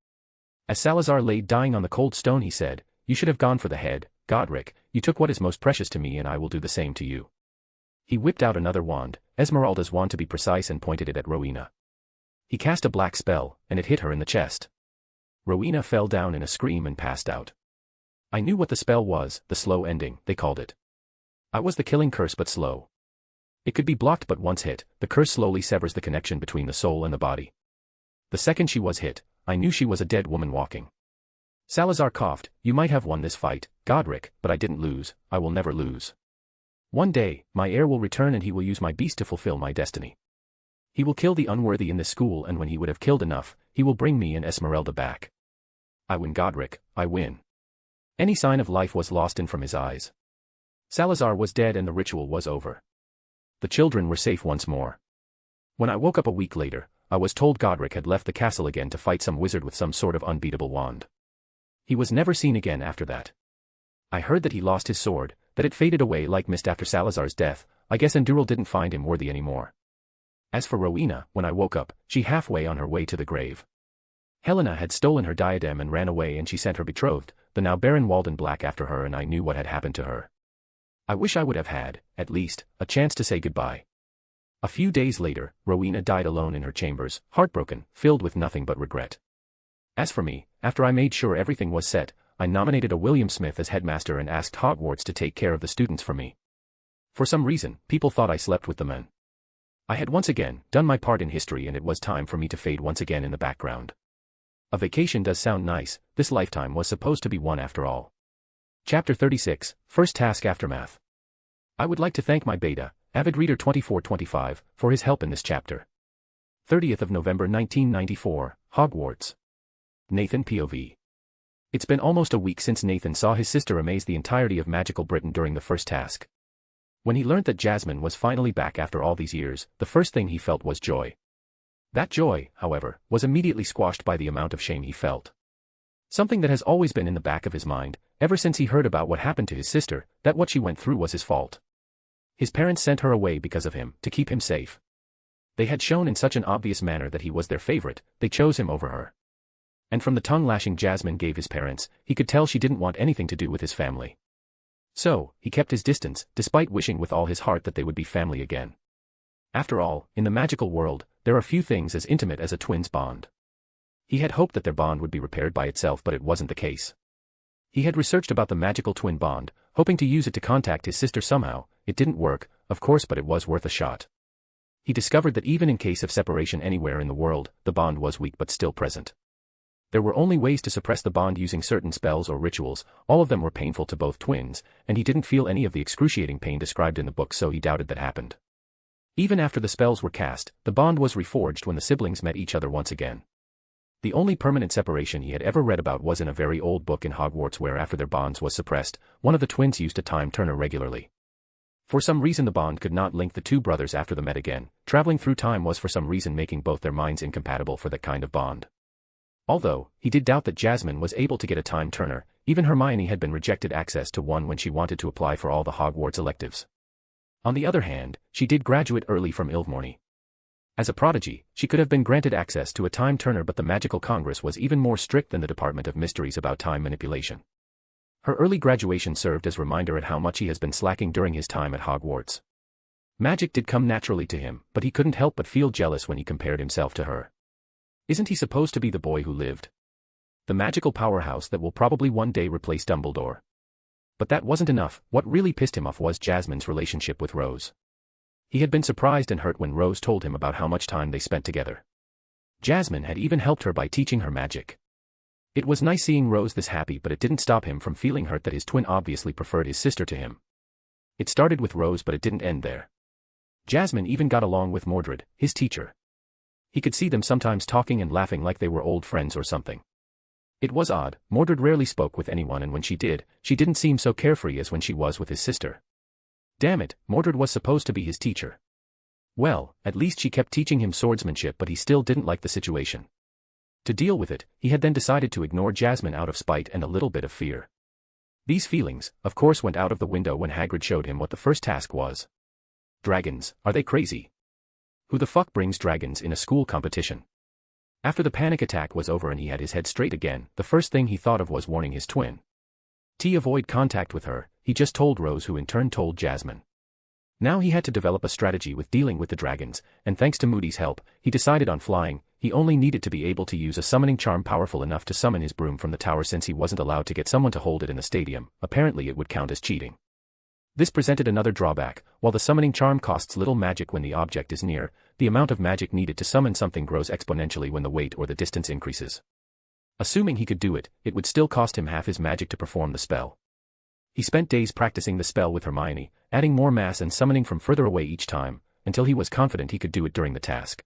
As Salazar lay dying on the cold stone, he said, "You should have gone for the head, Godric. You took what is most precious to me and I will do the same to you." He whipped out another wand, Esmeralda's wand to be precise, and pointed it at Rowena. He cast a black spell, and it hit her in the chest. Rowena fell down in a scream and passed out. I knew what the spell was, the slow ending, they called it. I was the killing curse but slow. It could be blocked but once hit, the curse slowly severs the connection between the soul and the body. The second she was hit, I knew she was a dead woman walking. Salazar coughed, "You might have won this fight, Godric, but I didn't lose, I will never lose. One day, my heir will return and he will use my beast to fulfill my destiny. He will kill the unworthy in this school and when he would have killed enough, he will bring me and Esmeralda back. I win, Godric, I win." Any sign of life was lost in from his eyes. Salazar was dead and the ritual was over. The children were safe once more. When I woke up a week later, I was told Godric had left the castle again to fight some wizard with some sort of unbeatable wand. He was never seen again after that. I heard that he lost his sword, that it faded away like mist after Salazar's death. I guess Enduril didn't find him worthy anymore. As for Rowena, when I woke up, she halfway on her way to the grave. Helena had stolen her diadem and ran away and she sent her betrothed, the now Baron Walden Black, after her, and I knew what had happened to her. I wish I would have had, at least, a chance to say goodbye. A few days later, Rowena died alone in her chambers, heartbroken, filled with nothing but regret. As for me, after I made sure everything was set, I nominated a William Smith as headmaster and asked Hogwarts to take care of the students for me. For some reason, people thought I slept with the men. I had once again done my part in history and it was time for me to fade once again in the background. A vacation does sound nice, this lifetime was supposed to be one after all. Chapter 36, First Task Aftermath. I would like to thank my beta, Avid Reader 2425, for his help in this chapter. 30th of November 1994, Hogwarts. Nathan POV. It's been almost a week since Nathan saw his sister amaze the entirety of magical Britain during the first task. When he learned that Jasmine was finally back after all these years, the first thing he felt was joy. That joy, however, was immediately squashed by the amount of shame he felt. Something that has always been in the back of his mind, ever since he heard about what happened to his sister, that what she went through was his fault. His parents sent her away because of him, to keep him safe. They had shown in such an obvious manner that he was their favorite, they chose him over her. And from the tongue-lashing Jasmine gave his parents, he could tell she didn't want anything to do with his family. So, he kept his distance, despite wishing with all his heart that they would be family again. After all, in the magical world, there are few things as intimate as a twin's bond. He had hoped that their bond would be repaired by itself, but it wasn't the case. He had researched about the magical twin bond, hoping to use it to contact his sister somehow. It didn't work, of course, but it was worth a shot. He discovered that even in case of separation anywhere in the world, the bond was weak but still present. There were only ways to suppress the bond using certain spells or rituals. All of them were painful to both twins, and he didn't feel any of the excruciating pain described in the book, so he doubted that happened. Even after the spells were cast, the bond was reforged when the siblings met each other once again. The only permanent separation he had ever read about was in a very old book in Hogwarts where after their bonds was suppressed, one of the twins used a time turner regularly. For some reason the bond could not link the two brothers after they met again. Traveling through time was for some reason making both their minds incompatible for that kind of bond. Although, he did doubt that Jasmine was able to get a time turner, even Hermione had been rejected access to one when she wanted to apply for all the Hogwarts electives. On the other hand, she did graduate early from Ilvermorny. As a prodigy, she could have been granted access to a time turner, but the Magical Congress was even more strict than the Department of Mysteries about time manipulation. Her early graduation served as a reminder at how much he has been slacking during his time at Hogwarts. Magic did come naturally to him, but he couldn't help but feel jealous when he compared himself to her. Isn't he supposed to be the boy who lived? The magical powerhouse that will probably one day replace Dumbledore. But that wasn't enough. What really pissed him off was Jasmine's relationship with Rose. He had been surprised and hurt when Rose told him about how much time they spent together. Jasmine had even helped her by teaching her magic. It was nice seeing Rose this happy, but it didn't stop him from feeling hurt that his twin obviously preferred his sister to him. It started with Rose, but it didn't end there. Jasmine even got along with Mordred, his teacher. He could see them sometimes talking and laughing like they were old friends or something. It was odd. Mordred rarely spoke with anyone, and when she did, she didn't seem so carefree as when she was with his sister. Damn it, Mordred was supposed to be his teacher. Well, at least she kept teaching him swordsmanship, but he still didn't like the situation. To deal with it, he had then decided to ignore Jasmine out of spite and a little bit of fear. These feelings, of course, went out of the window when Hagrid showed him what the first task was. Dragons, are they crazy? Who the fuck brings dragons in a school competition? After the panic attack was over and he had his head straight again, the first thing he thought of was warning his twin. To avoid contact with her, he just told Rose, who in turn told Jasmine. Now he had to develop a strategy with dealing with the dragons, and thanks to Moody's help, he decided on flying. He only needed to be able to use a summoning charm powerful enough to summon his broom from the tower, since he wasn't allowed to get someone to hold it in the stadium. Apparently it would count as cheating. This presented another drawback. While the summoning charm costs little magic when the object is near, the amount of magic needed to summon something grows exponentially when the weight or the distance increases. Assuming he could do it, it would still cost him half his magic to perform the spell. He spent days practicing the spell with Hermione, adding more mass and summoning from further away each time, until he was confident he could do it during the task.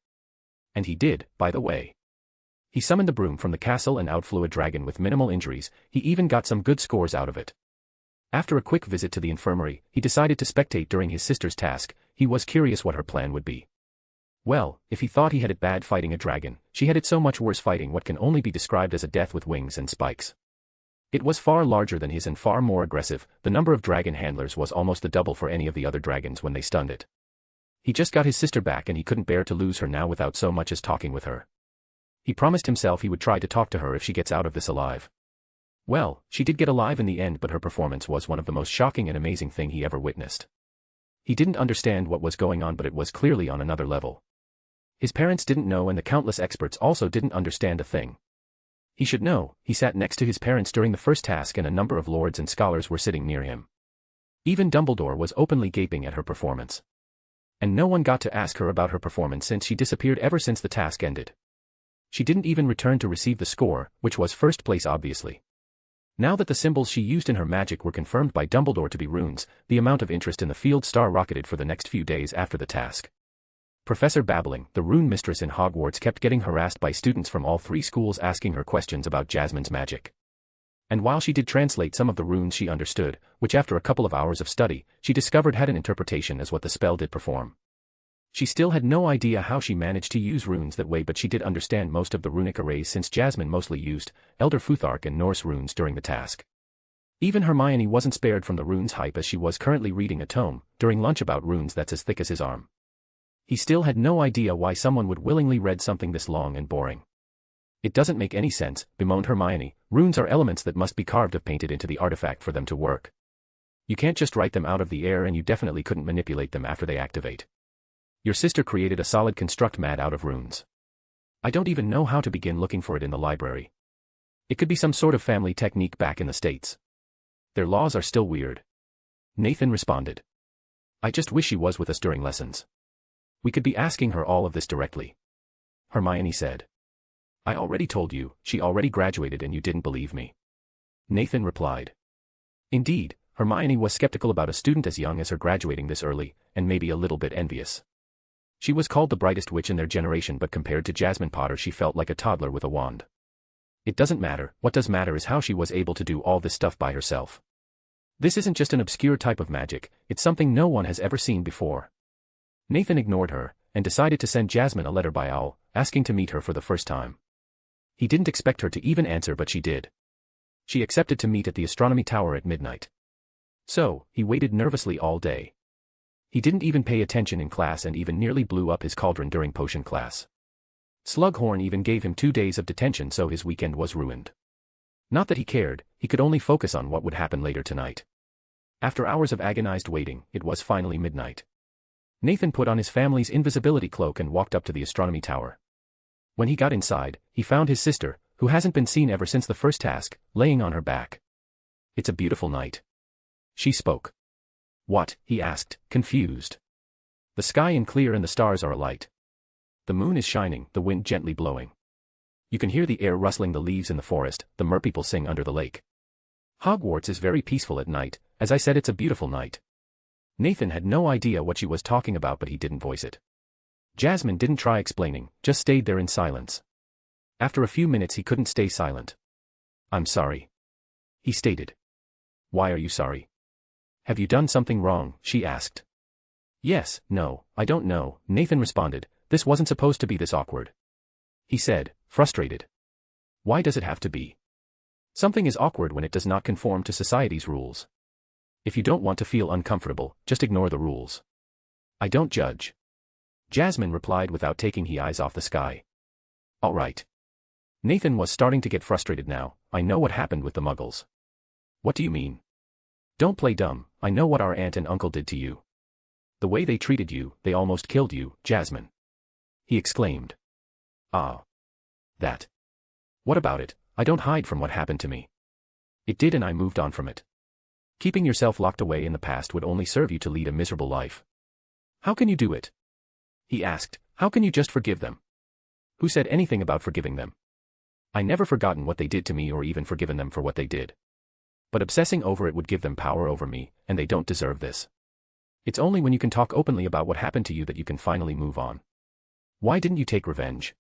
And he did, by the way. He summoned the broom from the castle and out flew a dragon with minimal injuries. He even got some good scores out of it. After a quick visit to the infirmary, he decided to spectate during his sister's task. He was curious what her plan would be. Well, if he thought he had it bad fighting a dragon, she had it so much worse fighting what can only be described as a death with wings and spikes. It was far larger than his and far more aggressive. The number of dragon handlers was almost the double for any of the other dragons when they stunned it. He just got his sister back and he couldn't bear to lose her now without so much as talking with her. He promised himself he would try to talk to her if she gets out of this alive. Well, she did get alive in the end, but her performance was one of the most shocking and amazing thing he ever witnessed. He didn't understand what was going on, but it was clearly on another level. His parents didn't know and the countless experts also didn't understand a thing. He should know. He sat next to his parents during the first task and a number of lords and scholars were sitting near him. Even Dumbledore was openly gaping at her performance. And no one got to ask her about her performance since she disappeared ever since the task ended. She didn't even return to receive the score, which was first place obviously. Now that the symbols she used in her magic were confirmed by Dumbledore to be runes, the amount of interest in the field star rocketed for the next few days after the task. Professor Babbling, the rune mistress in Hogwarts, kept getting harassed by students from all three schools asking her questions about Jasmine's magic. And while she did translate some of the runes she understood, which after a couple of hours of study, she discovered had an interpretation as what the spell did perform. She still had no idea how she managed to use runes that way, but she did understand most of the runic arrays since Jasmine mostly used Elder Futhark and Norse runes during the task. Even Hermione wasn't spared from the runes hype as she was currently reading a tome during lunch about runes that's as thick as his arm. He still had no idea why someone would willingly read something this long and boring. It doesn't make any sense, bemoaned Hermione. Runes are elements that must be carved or painted into the artifact for them to work. You can't just write them out of the air, and you definitely couldn't manipulate them after they activate. Your sister created a solid construct mat out of runes. I don't even know how to begin looking for it in the library. It could be some sort of family technique back in the States. Their laws are still weird. Nathan responded. I just wish she was with us during lessons. We could be asking her all of this directly. Hermione said. I already told you, she already graduated and you didn't believe me. Nathan replied. Indeed, Hermione was skeptical about a student as young as her graduating this early, and maybe a little bit envious. She was called the brightest witch in their generation, but compared to Jasmine Potter she felt like a toddler with a wand. It doesn't matter, what does matter is how she was able to do all this stuff by herself. This isn't just an obscure type of magic, it's something no one has ever seen before. Nathan ignored her, and decided to send Jasmine a letter by owl, asking to meet her for the first time. He didn't expect her to even answer, but she did. She accepted to meet at the astronomy tower at midnight. So, he waited nervously all day. He didn't even pay attention in class and even nearly blew up his cauldron during potion class. Slughorn even gave him 2 days of detention, so his weekend was ruined. Not that he cared, he could only focus on what would happen later tonight. After hours of agonized waiting, it was finally midnight. Nathan put on his family's invisibility cloak and walked up to the astronomy tower. When he got inside, he found his sister, who hasn't been seen ever since the first task, laying on her back. It's a beautiful night. She spoke. What? He asked, confused. The sky is clear and the stars are alight. The moon is shining, the wind gently blowing. You can hear the air rustling the leaves in the forest, the merpeople sing under the lake. Hogwarts is very peaceful at night, as I said, it's a beautiful night. Nathan had no idea what she was talking about, but he didn't voice it. Jasmine didn't try explaining, just stayed there in silence. After a few minutes he couldn't stay silent. I'm sorry. He stated. Why are you sorry? Have you done something wrong? She asked. Yes, no, I don't know, Nathan responded, this wasn't supposed to be this awkward. He said, frustrated. Why does it have to be? Something is awkward when it does not conform to society's rules. If you don't want to feel uncomfortable, just ignore the rules. I don't judge. Jasmine replied without taking her eyes off the sky. All right. Nathan was starting to get frustrated now. I know what happened with the Muggles. What do you mean? Don't play dumb, I know what our aunt and uncle did to you. The way they treated you, they almost killed you, Jasmine. He exclaimed. Ah. That. What about it? I don't hide from what happened to me. It did, and I moved on from it. Keeping yourself locked away in the past would only serve you to lead a miserable life. How can you do it? He asked. How can you just forgive them? Who said anything about forgiving them? I never forgotten what they did to me or even forgiven them for what they did. But obsessing over it would give them power over me, and they don't deserve this. It's only when you can talk openly about what happened to you that you can finally move on. Why didn't you take revenge?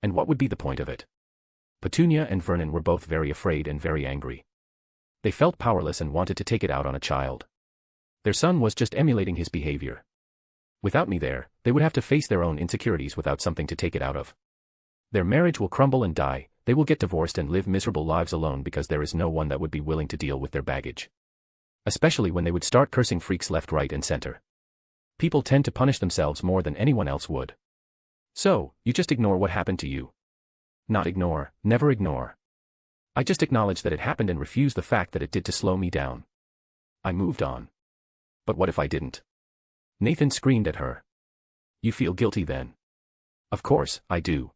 And what would be the point of it? Petunia and Vernon were both very afraid and very angry. They felt powerless and wanted to take it out on a child. Their son was just emulating his behavior. Without me there, they would have to face their own insecurities without something to take it out of. Their marriage will crumble and die, they will get divorced and live miserable lives alone because there is no one that would be willing to deal with their baggage. Especially when they would start cursing freaks left, right, and center. People tend to punish themselves more than anyone else would. So, you just ignore what happened to you. Not ignore, never ignore. I just acknowledge that it happened and refuse the fact that it did to slow me down. I moved on. But what if I didn't? Nathan screamed at her. You feel guilty then? Of course, I do.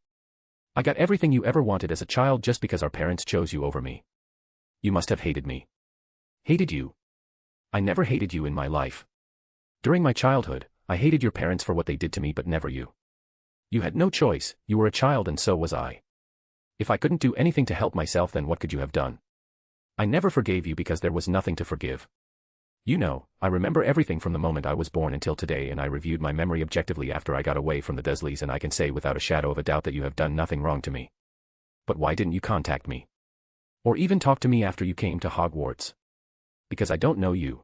I got everything you ever wanted as a child just because our parents chose you over me. You must have hated me. Hated you? I never hated you in my life. During my childhood, I hated your parents for what they did to me, but never you. You had no choice, you were a child and so was I. If I couldn't do anything to help myself, then what could you have done? I never forgave you because there was nothing to forgive. You know, I remember everything from the moment I was born until today, and I reviewed my memory objectively after I got away from the Dursleys, and I can say without a shadow of a doubt that you have done nothing wrong to me. But why didn't you contact me? Or even talk to me after you came to Hogwarts? Because I don't know you.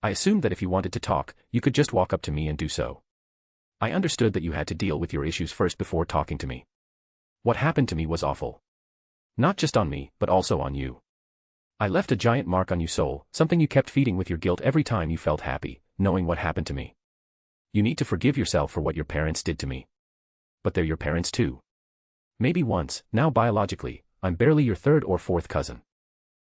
I assumed that if you wanted to talk, you could just walk up to me and do so. I understood that you had to deal with your issues first before talking to me. What happened to me was awful. Not just on me, but also on you. I left a giant mark on you, soul, something you kept feeding with your guilt every time you felt happy, knowing what happened to me. You need to forgive yourself for what your parents did to me. But they're your parents too. Maybe once, now biologically, I'm barely your third or fourth cousin.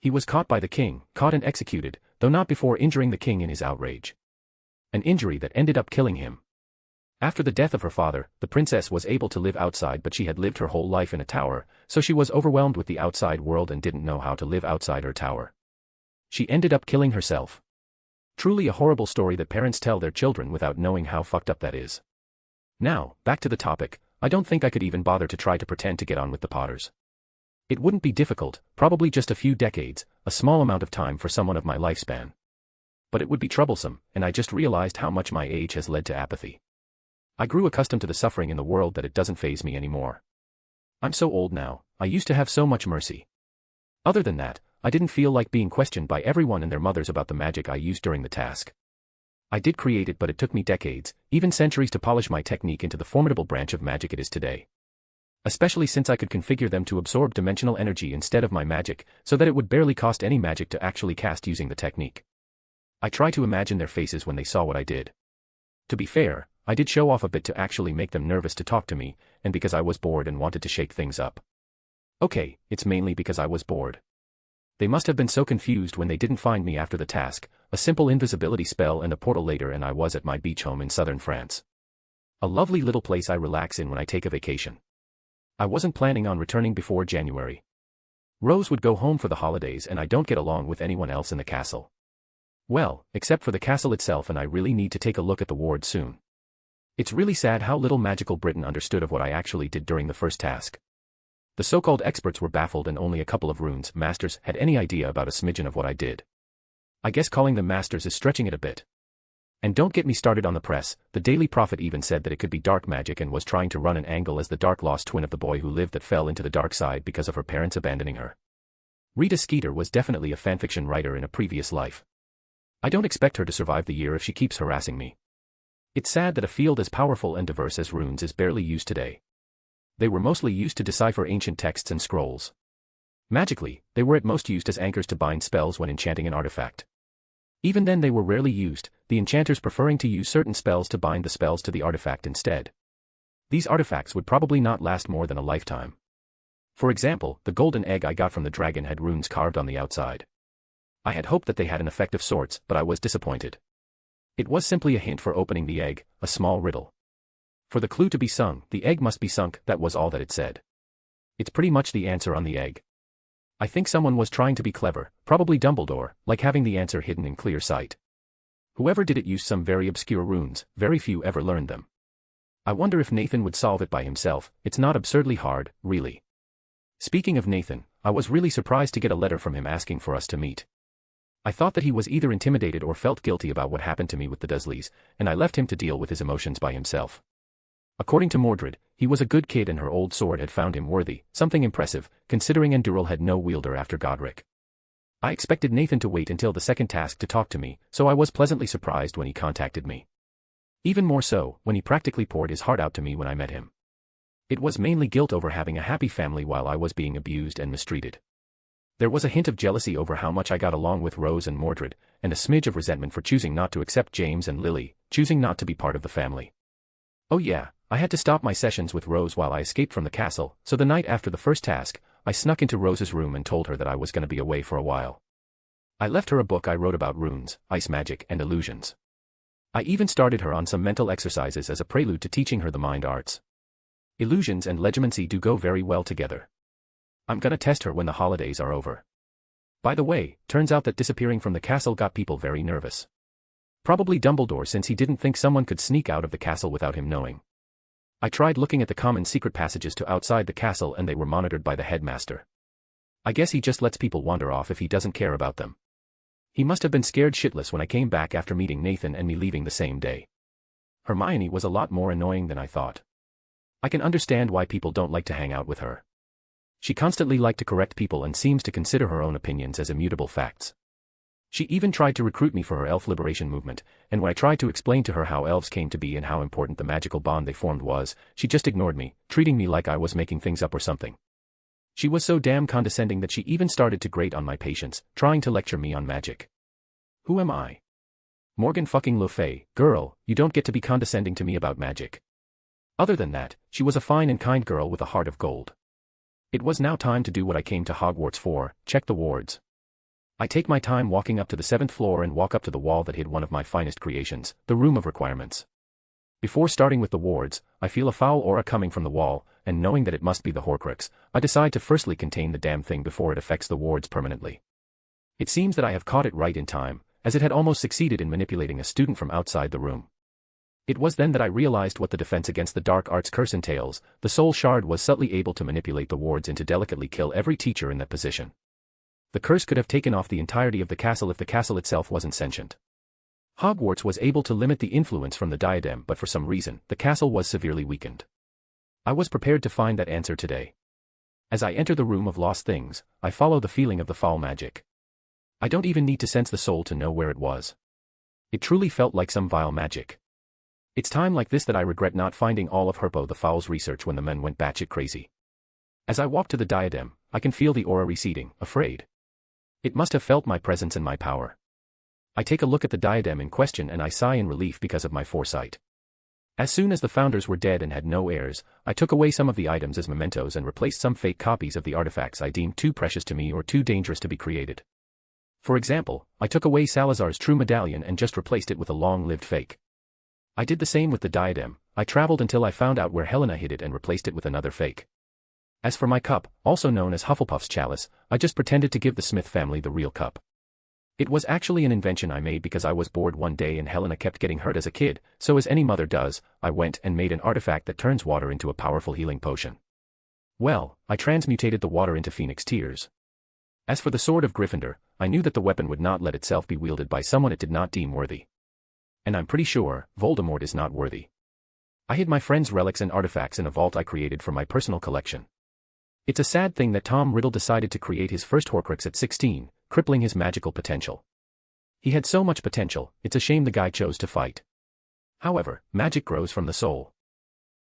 He was caught by the king, caught and executed, though not before injuring the king in his outrage. An injury that ended up killing him. After the death of her father, the princess was able to live outside, but she had lived her whole life in a tower, so she was overwhelmed with the outside world and didn't know how to live outside her tower. She ended up killing herself. Truly a horrible story that parents tell their children without knowing how fucked up that is. Now, back to the topic, I don't think I could even bother to try to pretend to get on with the Potters. It wouldn't be difficult, probably just a few decades, a small amount of time for someone of my lifespan. But it would be troublesome, and I just realized how much my age has led to apathy. I grew accustomed to the suffering in the world that it doesn't faze me anymore. I'm so old now, I used to have so much mercy. Other than that, I didn't feel like being questioned by everyone and their mothers about the magic I used during the task. I did create it, but it took me decades, even centuries, to polish my technique into the formidable branch of magic it is today. Especially since I could configure them to absorb dimensional energy instead of my magic, so that it would barely cost any magic to actually cast using the technique. I try to imagine their faces when they saw what I did. To be fair, I did show off a bit to actually make them nervous to talk to me, and because I was bored and wanted to shake things up. Okay, it's mainly because I was bored. They must have been so confused when they didn't find me after the task, a simple invisibility spell and a portal later, and I was at my beach home in southern France. A lovely little place I relax in when I take a vacation. I wasn't planning on returning before January. Rose would go home for the holidays and I don't get along with anyone else in the castle. Well, except for the castle itself, and I really need to take a look at the ward soon. It's really sad how little magical Britain understood of what I actually did during the first task. The so-called experts were baffled and only a couple of runes masters had any idea about a smidgen of what I did. I guess calling them masters is stretching it a bit. And don't get me started on the press. The Daily Prophet even said that it could be dark magic and was trying to run an angle as the dark lost twin of the boy who lived that fell into the dark side because of her parents abandoning her. Rita Skeeter was definitely a fanfiction writer in a previous life. I don't expect her to survive the year if she keeps harassing me. It's sad that a field as powerful and diverse as runes is barely used today. They were mostly used to decipher ancient texts and scrolls. Magically, they were at most used as anchors to bind spells when enchanting an artifact. Even then they were rarely used, the enchanters preferring to use certain spells to bind the spells to the artifact instead. These artifacts would probably not last more than a lifetime. For example, the golden egg I got from the dragon had runes carved on the outside. I had hoped that they had an effect of sorts, but I was disappointed. It was simply a hint for opening the egg, a small riddle. For the clue to be sung, the egg must be sunk, that was all that it said. It's pretty much the answer on the egg. I think someone was trying to be clever, probably Dumbledore, like having the answer hidden in clear sight. Whoever did it used some very obscure runes, very few ever learned them. I wonder if Nathan would solve it by himself. It's not absurdly hard, really. Speaking of Nathan, I was really surprised to get a letter from him asking for us to meet. I thought that he was either intimidated or felt guilty about what happened to me with the Dursleys, and I left him to deal with his emotions by himself. According to Mordred, he was a good kid and her old sword had found him worthy, something impressive, considering Enduril had no wielder after Godric. I expected Nathan to wait until the second task to talk to me, so I was pleasantly surprised when he contacted me. Even more so, when he practically poured his heart out to me when I met him. It was mainly guilt over having a happy family while I was being abused and mistreated. There was a hint of jealousy over how much I got along with Rose and Mordred, and a smidge of resentment for choosing not to accept James and Lily, choosing not to be part of the family. Oh yeah, I had to stop my sessions with Rose while I escaped from the castle, so the night after the first task, I snuck into Rose's room and told her that I was going to be away for a while. I left her a book I wrote about runes, ice magic, and illusions. I even started her on some mental exercises as a prelude to teaching her the mind arts. Illusions and legimancy do go very well together. I'm gonna test her when the holidays are over. By the way, turns out that disappearing from the castle got people very nervous. Probably Dumbledore, since he didn't think someone could sneak out of the castle without him knowing. I tried looking at the common secret passages to outside the castle and they were monitored by the headmaster. I guess he just lets people wander off if he doesn't care about them. He must have been scared shitless when I came back after meeting Nathan and me leaving the same day. Hermione was a lot more annoying than I thought. I can understand why people don't like to hang out with her. She constantly liked to correct people and seems to consider her own opinions as immutable facts. She even tried to recruit me for her elf liberation movement, and when I tried to explain to her how elves came to be and how important the magical bond they formed was, she just ignored me, treating me like I was making things up or something. She was so damn condescending that she even started to grate on my patience, trying to lecture me on magic. Who am I? Morgan fucking Le Fay, girl, you don't get to be condescending to me about magic. Other than that, she was a fine and kind girl with a heart of gold. It was now time to do what I came to Hogwarts for, check the wards. I take my time walking up to the 7th floor and walk up to the wall that hid one of my finest creations, the Room of Requirements. Before starting with the wards, I feel a foul aura coming from the wall, and knowing that it must be the Horcrux, I decide to firstly contain the damn thing before it affects the wards permanently. It seems that I have caught it right in time, as it had almost succeeded in manipulating a student from outside the room. It was then that I realized what the defense against the dark arts curse entails. The soul shard was subtly able to manipulate the wards into delicately kill every teacher in that position. The curse could have taken off the entirety of the castle if the castle itself wasn't sentient. Hogwarts was able to limit the influence from the diadem, but for some reason, the castle was severely weakened. I was prepared to find that answer today. As I enter the room of lost things, I follow the feeling of the foul magic. I don't even need to sense the soul to know where it was. It truly felt like some vile magic. It's time like this that I regret not finding all of Herpo the Foul's research when the men went batshit crazy. As I walk to the diadem, I can feel the aura receding, afraid. It must have felt my presence and my power. I take a look at the diadem in question and I sigh in relief because of my foresight. As soon as the founders were dead and had no heirs, I took away some of the items as mementos and replaced some fake copies of the artifacts I deemed too precious to me or too dangerous to be created. For example, I took away Salazar's true medallion and just replaced it with a long-lived fake. I did the same with the diadem. I traveled until I found out where Helena hid it and replaced it with another fake. As for my cup, also known as Hufflepuff's chalice, I just pretended to give the Smith family the real cup. It was actually an invention I made because I was bored one day and Helena kept getting hurt as a kid, so as any mother does, I went and made an artifact that turns water into a powerful healing potion. Well, I transmutated the water into Phoenix Tears. As for the Sword of Gryffindor, I knew that the weapon would not let itself be wielded by someone it did not deem worthy. And I'm pretty sure, Voldemort is not worthy. I hid my friend's relics and artifacts in a vault I created for my personal collection. It's a sad thing that Tom Riddle decided to create his first Horcrux at 16, crippling his magical potential. He had so much potential, it's a shame the guy chose to fight. However, magic grows from the soul.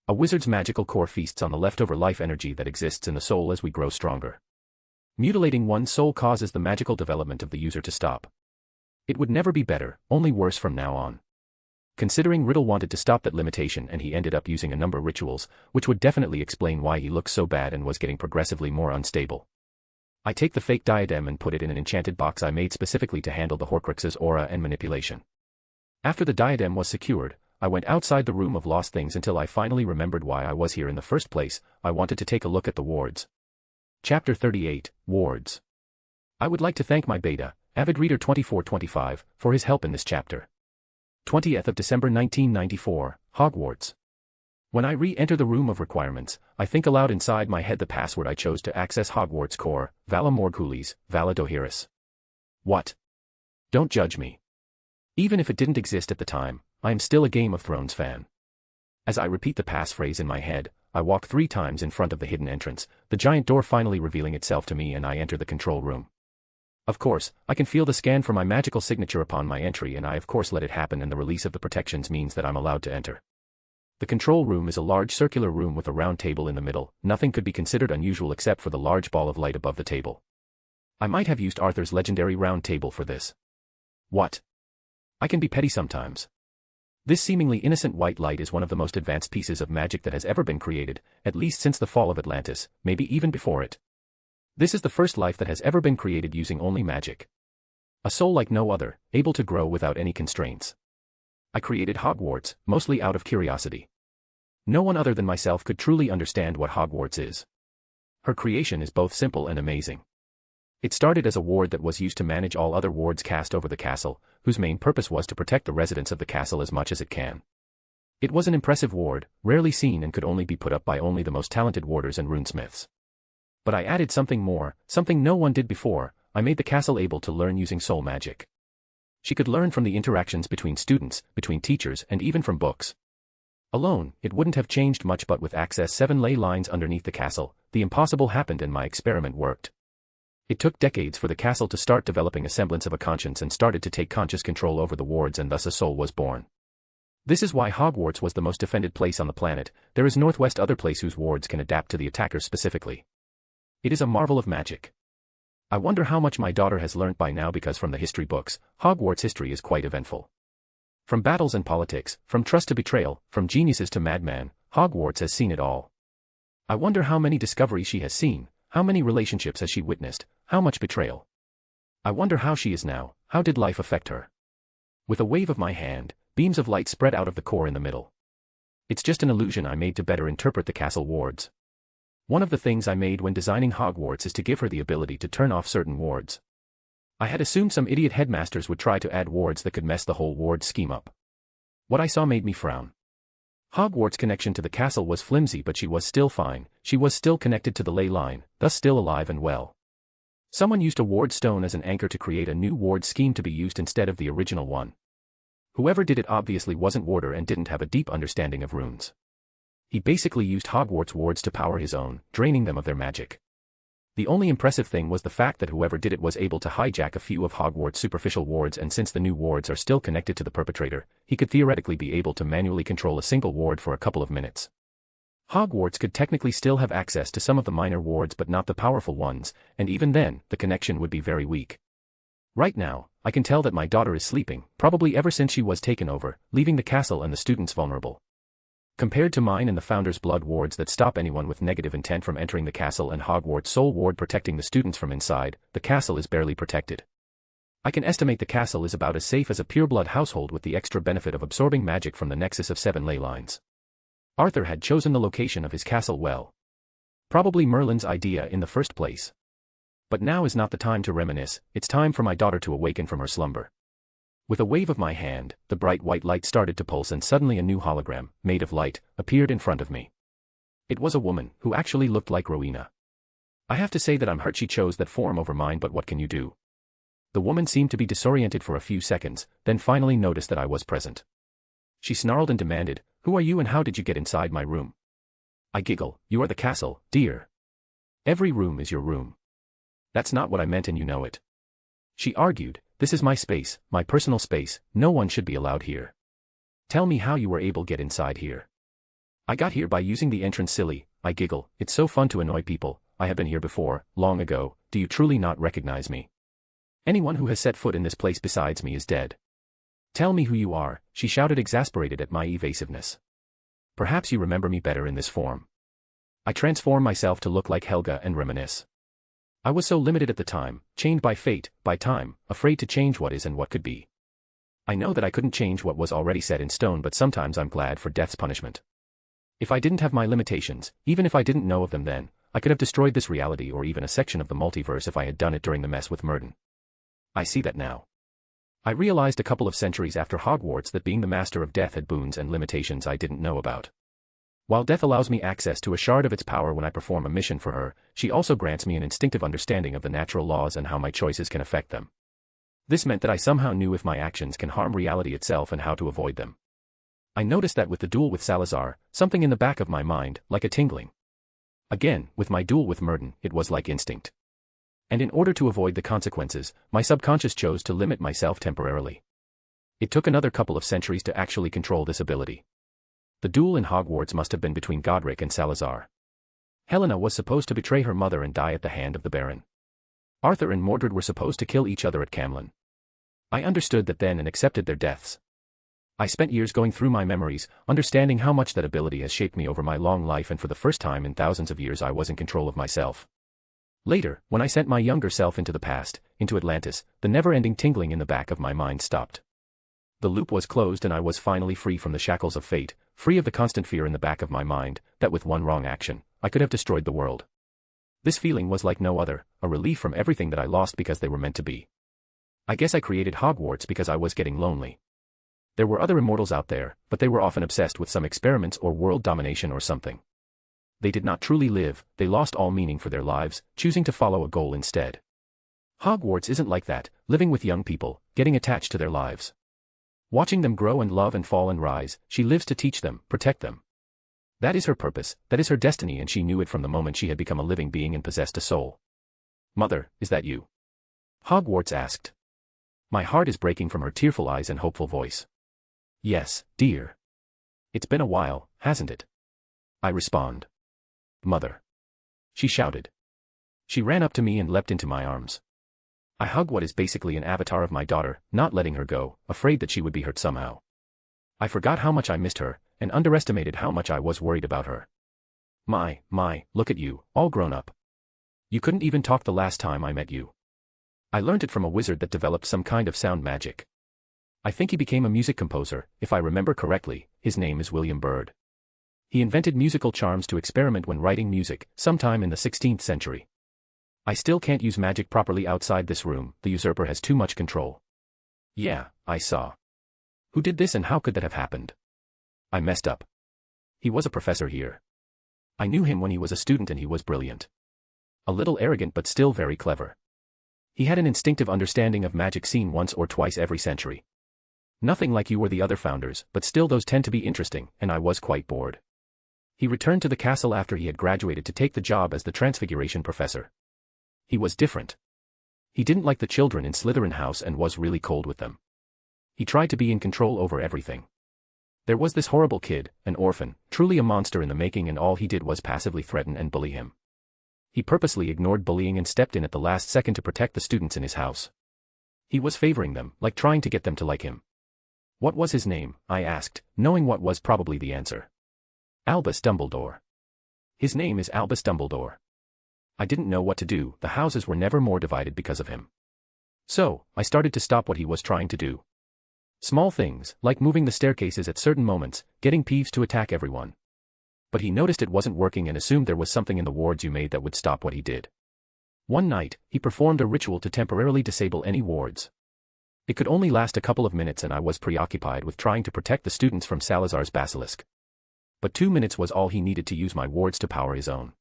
A wizard's magical core feasts on the leftover life energy that exists in the soul as we grow stronger. Mutilating one's soul causes the magical development of the user to stop. It would never be better, only worse from now on. Considering Riddle wanted to stop that limitation and he ended up using a number of rituals, which would definitely explain why he looked so bad and was getting progressively more unstable. I take the fake diadem and put it in an enchanted box I made specifically to handle the Horcrux's aura and manipulation. After the diadem was secured, I went outside the room of lost things until I finally remembered why I was here in the first place. I wanted to take a look at the wards. Chapter 38, Wards. I would like to thank my beta, Avid Reader 2425, for his help in this chapter. 20th of December 1994, Hogwarts. When I re-enter the room of requirements, I think aloud inside my head the password I chose to access Hogwarts core, Vala Morghulis, Vala Dohiris. What? Don't judge me. Even if it didn't exist at the time, I am still a Game of Thrones fan. As I repeat the passphrase in my head, I walk 3 times in front of the hidden entrance, the giant door finally revealing itself to me and I enter the control room. Of course, I can feel the scan for my magical signature upon my entry and I of course let it happen and the release of the protections means that I'm allowed to enter. The control room is a large circular room with a round table in the middle. Nothing could be considered unusual except for the large ball of light above the table. I might have used Arthur's legendary round table for this. What? I can be petty sometimes. This seemingly innocent white light is one of the most advanced pieces of magic that has ever been created, at least since the fall of Atlantis, maybe even before it. This is the first life that has ever been created using only magic. A soul like no other, able to grow without any constraints. I created Hogwarts, mostly out of curiosity. No one other than myself could truly understand what Hogwarts is. Her creation is both simple and amazing. It started as a ward that was used to manage all other wards cast over the castle, whose main purpose was to protect the residents of the castle as much as it can. It was an impressive ward, rarely seen and could only be put up by only the most talented warders and runesmiths. But I added something more, something no one did before. I made the castle able to learn using soul magic. She could learn from the interactions between students, between teachers, and even from books. Alone, it wouldn't have changed much, but with access 7 ley lines underneath the castle, the impossible happened and my experiment worked. It took decades for the castle to start developing a semblance of a conscience and started to take conscious control over the wards, and thus a soul was born. This is why Hogwarts was the most defended place on the planet. There is Northwest other place whose wards can adapt to the attacker specifically. It is a marvel of magic. I wonder how much my daughter has learnt by now, because from the history books, Hogwarts history is quite eventful. From battles and politics, from trust to betrayal, from geniuses to madman, Hogwarts has seen it all. I wonder how many discoveries she has seen, how many relationships has she witnessed, how much betrayal. I wonder how she is now, how did life affect her? With a wave of my hand, beams of light spread out of the core in the middle. It's just an illusion I made to better interpret the castle wards. One of the things I made when designing Hogwarts is to give her the ability to turn off certain wards. I had assumed some idiot headmasters would try to add wards that could mess the whole ward scheme up. What I saw made me frown. Hogwarts' connection to the castle was flimsy, but she was still fine. She was still connected to the ley line, thus still alive and well. Someone used a ward stone as an anchor to create a new ward scheme to be used instead of the original one. Whoever did it obviously wasn't Warder and didn't have a deep understanding of runes. He basically used Hogwarts wards to power his own, draining them of their magic. The only impressive thing was the fact that whoever did it was able to hijack a few of Hogwarts' superficial wards, and since the new wards are still connected to the perpetrator, he could theoretically be able to manually control a single ward for a couple of minutes. Hogwarts could technically still have access to some of the minor wards but not the powerful ones, and even then, the connection would be very weak. Right now, I can tell that my daughter is sleeping, probably ever since she was taken over, leaving the castle and the students vulnerable. Compared to mine and the Founder's blood wards that stop anyone with negative intent from entering the castle and Hogwarts' soul ward protecting the students from inside, the castle is barely protected. I can estimate the castle is about as safe as a pureblood household with the extra benefit of absorbing magic from the Nexus of 7 ley lines. Arthur had chosen the location of his castle well. Probably Merlin's idea in the first place. But now is not the time to reminisce, it's time for my daughter to awaken from her slumber. With a wave of my hand, the bright white light started to pulse and suddenly a new hologram, made of light, appeared in front of me. It was a woman, who actually looked like Rowena. I have to say that I'm hurt she chose that form over mine, but what can you do? The woman seemed to be disoriented for a few seconds, then finally noticed that I was present. She snarled and demanded, "Who are you and how did you get inside my room?" I giggle, "You are the castle, dear. Every room is your room." "That's not what I meant and you know it." She argued, "This is my space, my personal space, no one should be allowed here. Tell me how you were able to get inside here." "I got here by using the entrance." "Silly," I giggle, "it's so fun to annoy people, I have been here before, long ago, do you truly not recognize me? Anyone who has set foot in this place besides me is dead. Tell me who you are," she shouted, exasperated at my evasiveness. "Perhaps you remember me better in this form." I transform myself to look like Helga and reminisce. I was so limited at the time, chained by fate, by time, afraid to change what is and what could be. I know that I couldn't change what was already set in stone, but sometimes I'm glad for death's punishment. If I didn't have my limitations, even if I didn't know of them then, I could have destroyed this reality or even a section of the multiverse if I had done it during the mess with Murden. I see that now. I realized a couple of centuries after Hogwarts that being the master of death had boons and limitations I didn't know about. While death allows me access to a shard of its power when I perform a mission for her, she also grants me an instinctive understanding of the natural laws and how my choices can affect them. This meant that I somehow knew if my actions can harm reality itself and how to avoid them. I noticed that with the duel with Salazar, something in the back of my mind, like a tingling. Again, with my duel with Murden, it was like instinct. And in order to avoid the consequences, my subconscious chose to limit myself temporarily. It took another couple of centuries to actually control this ability. The duel in Hogwarts must have been between Godric and Salazar. Helena was supposed to betray her mother and die at the hand of the Baron. Arthur and Mordred were supposed to kill each other at Camlin. I understood that then and accepted their deaths. I spent years going through my memories, understanding how much that ability has shaped me over my long life, and for the first time in thousands of years I was in control of myself. Later, when I sent my younger self into the past, into Atlantis, the never-ending tingling in the back of my mind stopped. The loop was closed and I was finally free from the shackles of fate, free of the constant fear in the back of my mind, that with one wrong action, I could have destroyed the world. This feeling was like no other, a relief from everything that I lost because they were meant to be. I guess I created Hogwarts because I was getting lonely. There were other immortals out there, but they were often obsessed with some experiments or world domination or something. They did not truly live, they lost all meaning for their lives, choosing to follow a goal instead. Hogwarts isn't like that, living with young people, getting attached to their lives. Watching them grow and love and fall and rise, she lives to teach them, protect them. That is her purpose, that is her destiny, and she knew it from the moment she had become a living being and possessed a soul. "Mother, is that you?" Hogwarts asked. My heart is breaking from her tearful eyes and hopeful voice. "Yes, dear. It's been a while, hasn't it?" I respond. "Mother!" she shouted. She ran up to me and leapt into my arms. I hug what is basically an avatar of my daughter, not letting her go, afraid that she would be hurt somehow. I forgot how much I missed her, and underestimated how much I was worried about her. My, look at you, all grown up. You couldn't even talk the last time I met you. I learned it from a wizard that developed some kind of sound magic. I think he became a music composer, if I remember correctly. His name is William Byrd. He invented musical charms to experiment when writing music, sometime in the 16th century. I still can't use magic properly outside this room, the usurper has too much control. Yeah, I saw. Who did this and how could that have happened? I messed up. He was a professor here. I knew him when he was a student and he was brilliant. A little arrogant but still very clever. He had an instinctive understanding of magic seen once or twice every century. Nothing like you or the other founders, but still those tend to be interesting, and I was quite bored. He returned to the castle after he had graduated to take the job as the Transfiguration professor. He was different. He didn't like the children in Slytherin House and was really cold with them. He tried to be in control over everything. There was this horrible kid, an orphan, truly a monster in the making, and all he did was passively threaten and bully him. He purposely ignored bullying and stepped in at the last second to protect the students in his house. He was favoring them, like trying to get them to like him. What was his name? I asked, knowing what was probably the answer. Albus Dumbledore. His name is Albus Dumbledore. I didn't know what to do, the houses were never more divided because of him. So, I started to stop what he was trying to do. Small things, like moving the staircases at certain moments, getting Peeves to attack everyone. But he noticed it wasn't working and assumed there was something in the wards you made that would stop what he did. One night, he performed a ritual to temporarily disable any wards. It could only last a couple of minutes and I was preoccupied with trying to protect the students from Salazar's basilisk. But 2 minutes was all he needed to use my wards to power his own.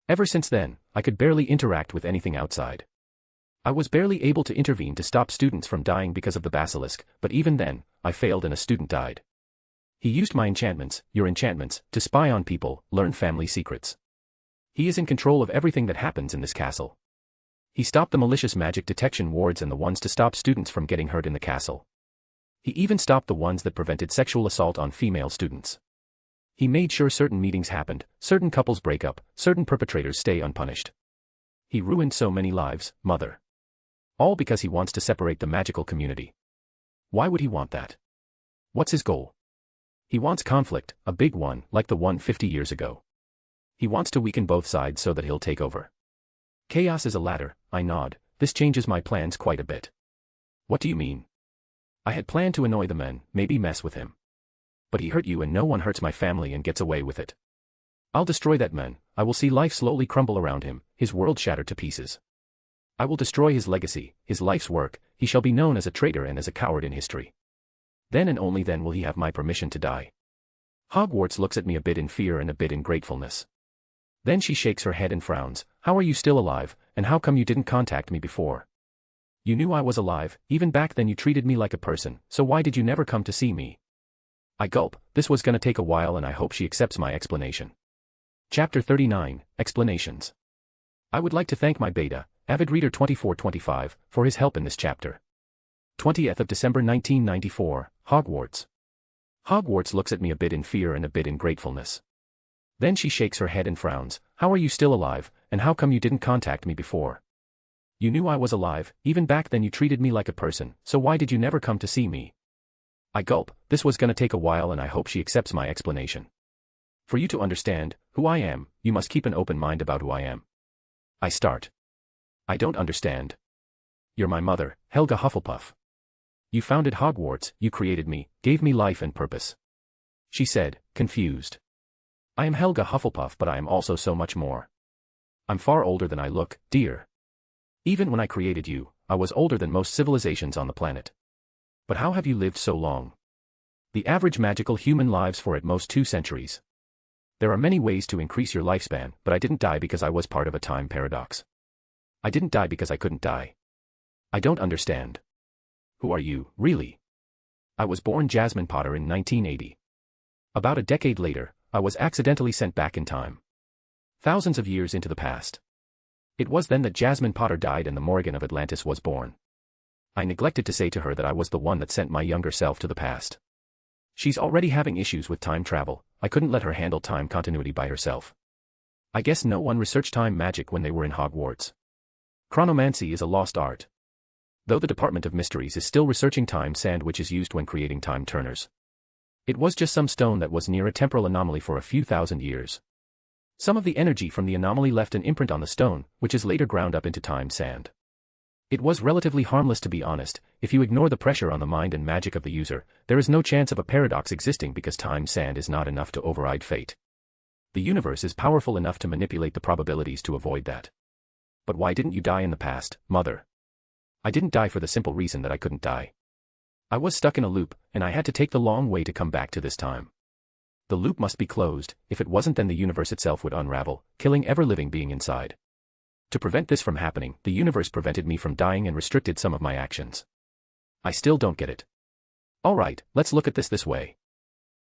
Ever since then, I could barely interact with anything outside. I was barely able to intervene to stop students from dying because of the basilisk, but even then, I failed and a student died. He used my enchantments, your enchantments, to spy on people, learn family secrets. He is in control of everything that happens in this castle. He stopped the malicious magic detection wards and the ones to stop students from getting hurt in the castle. He even stopped the ones that prevented sexual assault on female students. He made sure certain meetings happened, certain couples break up, certain perpetrators stay unpunished. He ruined so many lives, Mother. All because he wants to separate the magical community. Why would he want that? What's his goal? He wants conflict, a big one, like the one 50 years ago. He wants to weaken both sides so that he'll take over. Chaos is a ladder, I nod, this changes my plans quite a bit. What do you mean? I had planned to annoy the men, maybe mess with him. But he hurt you and no one hurts my family and gets away with it. I'll destroy that man, I will see life slowly crumble around him, his world shattered to pieces. I will destroy his legacy, his life's work, he shall be known as a traitor and as a coward in history. Then and only then will he have my permission to die. Hogwarts looks at me a bit in fear and a bit in gratefulness. Then she shakes her head and frowns, how are you still alive, and how come you didn't contact me before? You knew I was alive, even back then you treated me like a person, so why did you never come to see me? I gulp, this was gonna take a while and I hope she accepts my explanation. Chapter 39, Explanations. I would like to thank my beta, Avid Reader 2425, for his help in this chapter. 20th of December 1994, Hogwarts. Hogwarts looks at me a bit in fear and a bit in gratefulness. Then she shakes her head and frowns, how are you still alive, and how come you didn't contact me before? You knew I was alive, even back then you treated me like a person, so why did you never come to see me? I gulp, this was gonna take a while and I hope she accepts my explanation. For you to understand who I am, you must keep an open mind about who I am. I start. I don't understand. You're my mother, Helga Hufflepuff. You founded Hogwarts, you created me, gave me life and purpose. She said, confused. I am Helga Hufflepuff but I am also so much more. I'm far older than I look, dear. Even when I created you, I was older than most civilizations on the planet. But how have you lived so long? The average magical human lives for at most 2 centuries. There are many ways to increase your lifespan, but I didn't die because I was part of a time paradox. I didn't die because I couldn't die. I don't understand. Who are you, really? I was born Jasmine Potter in 1980. About a decade later, I was accidentally sent back in time. Thousands of years into the past. It was then that Jasmine Potter died and the Morrigan of Atlantis was born. I neglected to say to her that I was the one that sent my younger self to the past. She's already having issues with time travel, I couldn't let her handle time continuity by herself. I guess no one researched time magic when they were in Hogwarts. Chronomancy is a lost art. Though the Department of Mysteries is still researching time sand which is used when creating time turners. It was just some stone that was near a temporal anomaly for a few thousand years. Some of the energy from the anomaly left an imprint on the stone, which is later ground up into time sand. It was relatively harmless to be honest, if you ignore the pressure on the mind and magic of the user, there is no chance of a paradox existing because time sand is not enough to override fate. The universe is powerful enough to manipulate the probabilities to avoid that. But why didn't you die in the past, Mother? I didn't die for the simple reason that I couldn't die. I was stuck in a loop, and I had to take the long way to come back to this time. The loop must be closed. If it wasn't, then the universe itself would unravel, killing every living being inside. To prevent this from happening, the universe prevented me from dying and restricted some of my actions. I still don't get it. Alright, let's look at this way.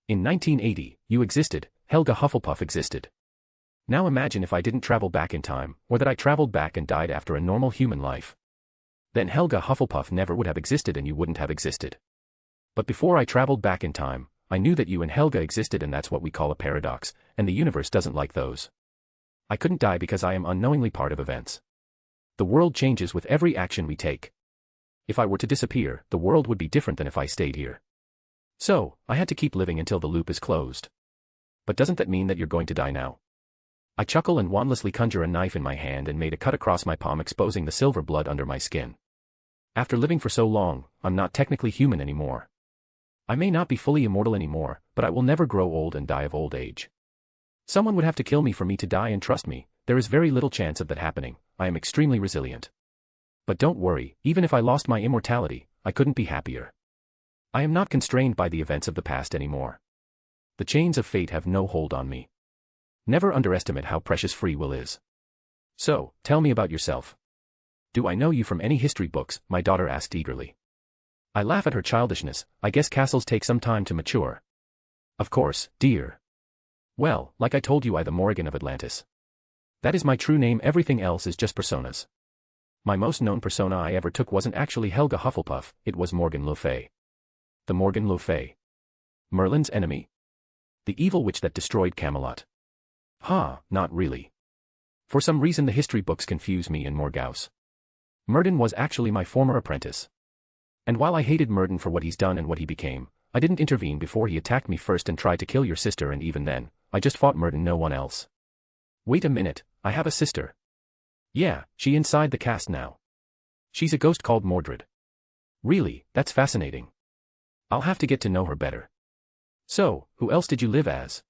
In 1980, you existed, Helga Hufflepuff existed. Now imagine if I didn't travel back in time, or that I traveled back and died after a normal human life. Then Helga Hufflepuff never would have existed and you wouldn't have existed. But before I traveled back in time, I knew that you and Helga existed, and that's what we call a paradox, and the universe doesn't like those. I couldn't die because I am unknowingly part of events. The world changes with every action we take. If I were to disappear, the world would be different than if I stayed here. So, I had to keep living until the loop is closed. But doesn't that mean that you're going to die now? I chuckle and wandlessly conjure a knife in my hand and made a cut across my palm, exposing the silver blood under my skin. After living for so long, I'm not technically human anymore. I may not be fully immortal anymore, but I will never grow old and die of old age. Someone would have to kill me for me to die, and trust me, there is very little chance of that happening. I am extremely resilient. But don't worry, even if I lost my immortality, I couldn't be happier. I am not constrained by the events of the past anymore. The chains of fate have no hold on me. Never underestimate how precious free will is. So, tell me about yourself. Do I know you from any history books? My daughter asked eagerly. I laugh at her childishness. I guess castles take some time to mature. Of course, dear. Well, like I told you, I the Morrigan of Atlantis. That is my true name, everything else is just personas. My most known persona I ever took wasn't actually Helga Hufflepuff, it was Morgan Le Fay. The Morgan Le Fay. Merlin's enemy? The evil witch that destroyed Camelot. Not really. For some reason the history books confuse me and Morgause. Murden was actually my former apprentice. And while I hated Murden for what he's done and what he became, I didn't intervene before he attacked me first and tried to kill your sister, and even then, I just fought Murden, no one else. Wait a minute, I have a sister. Yeah, she inside the cast now. She's a ghost called Mordred. Really, that's fascinating. I'll have to get to know her better. So, who else did you live as?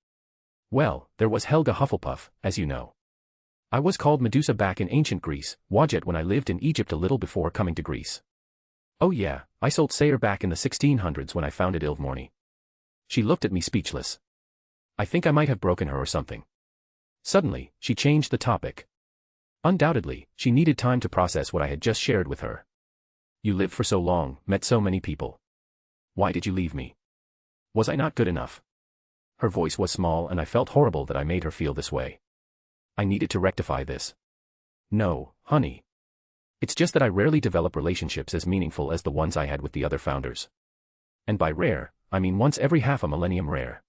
Well, there was Helga Hufflepuff, as you know. I was called Medusa back in ancient Greece, Wadjet when I lived in Egypt a little before coming to Greece. Oh yeah, I sold Sayre back in the 1600s when I founded Ilvmorny. She looked at me speechless. I think I might have broken her or something. Suddenly, she changed the topic. Undoubtedly, she needed time to process what I had just shared with her. You lived for so long, met so many people. Why did you leave me? Was I not good enough? Her voice was small and I felt horrible that I made her feel this way. I needed to rectify this. No, honey. It's just that I rarely develop relationships as meaningful as the ones I had with the other founders. And by rare, I mean once every half a millennium rare.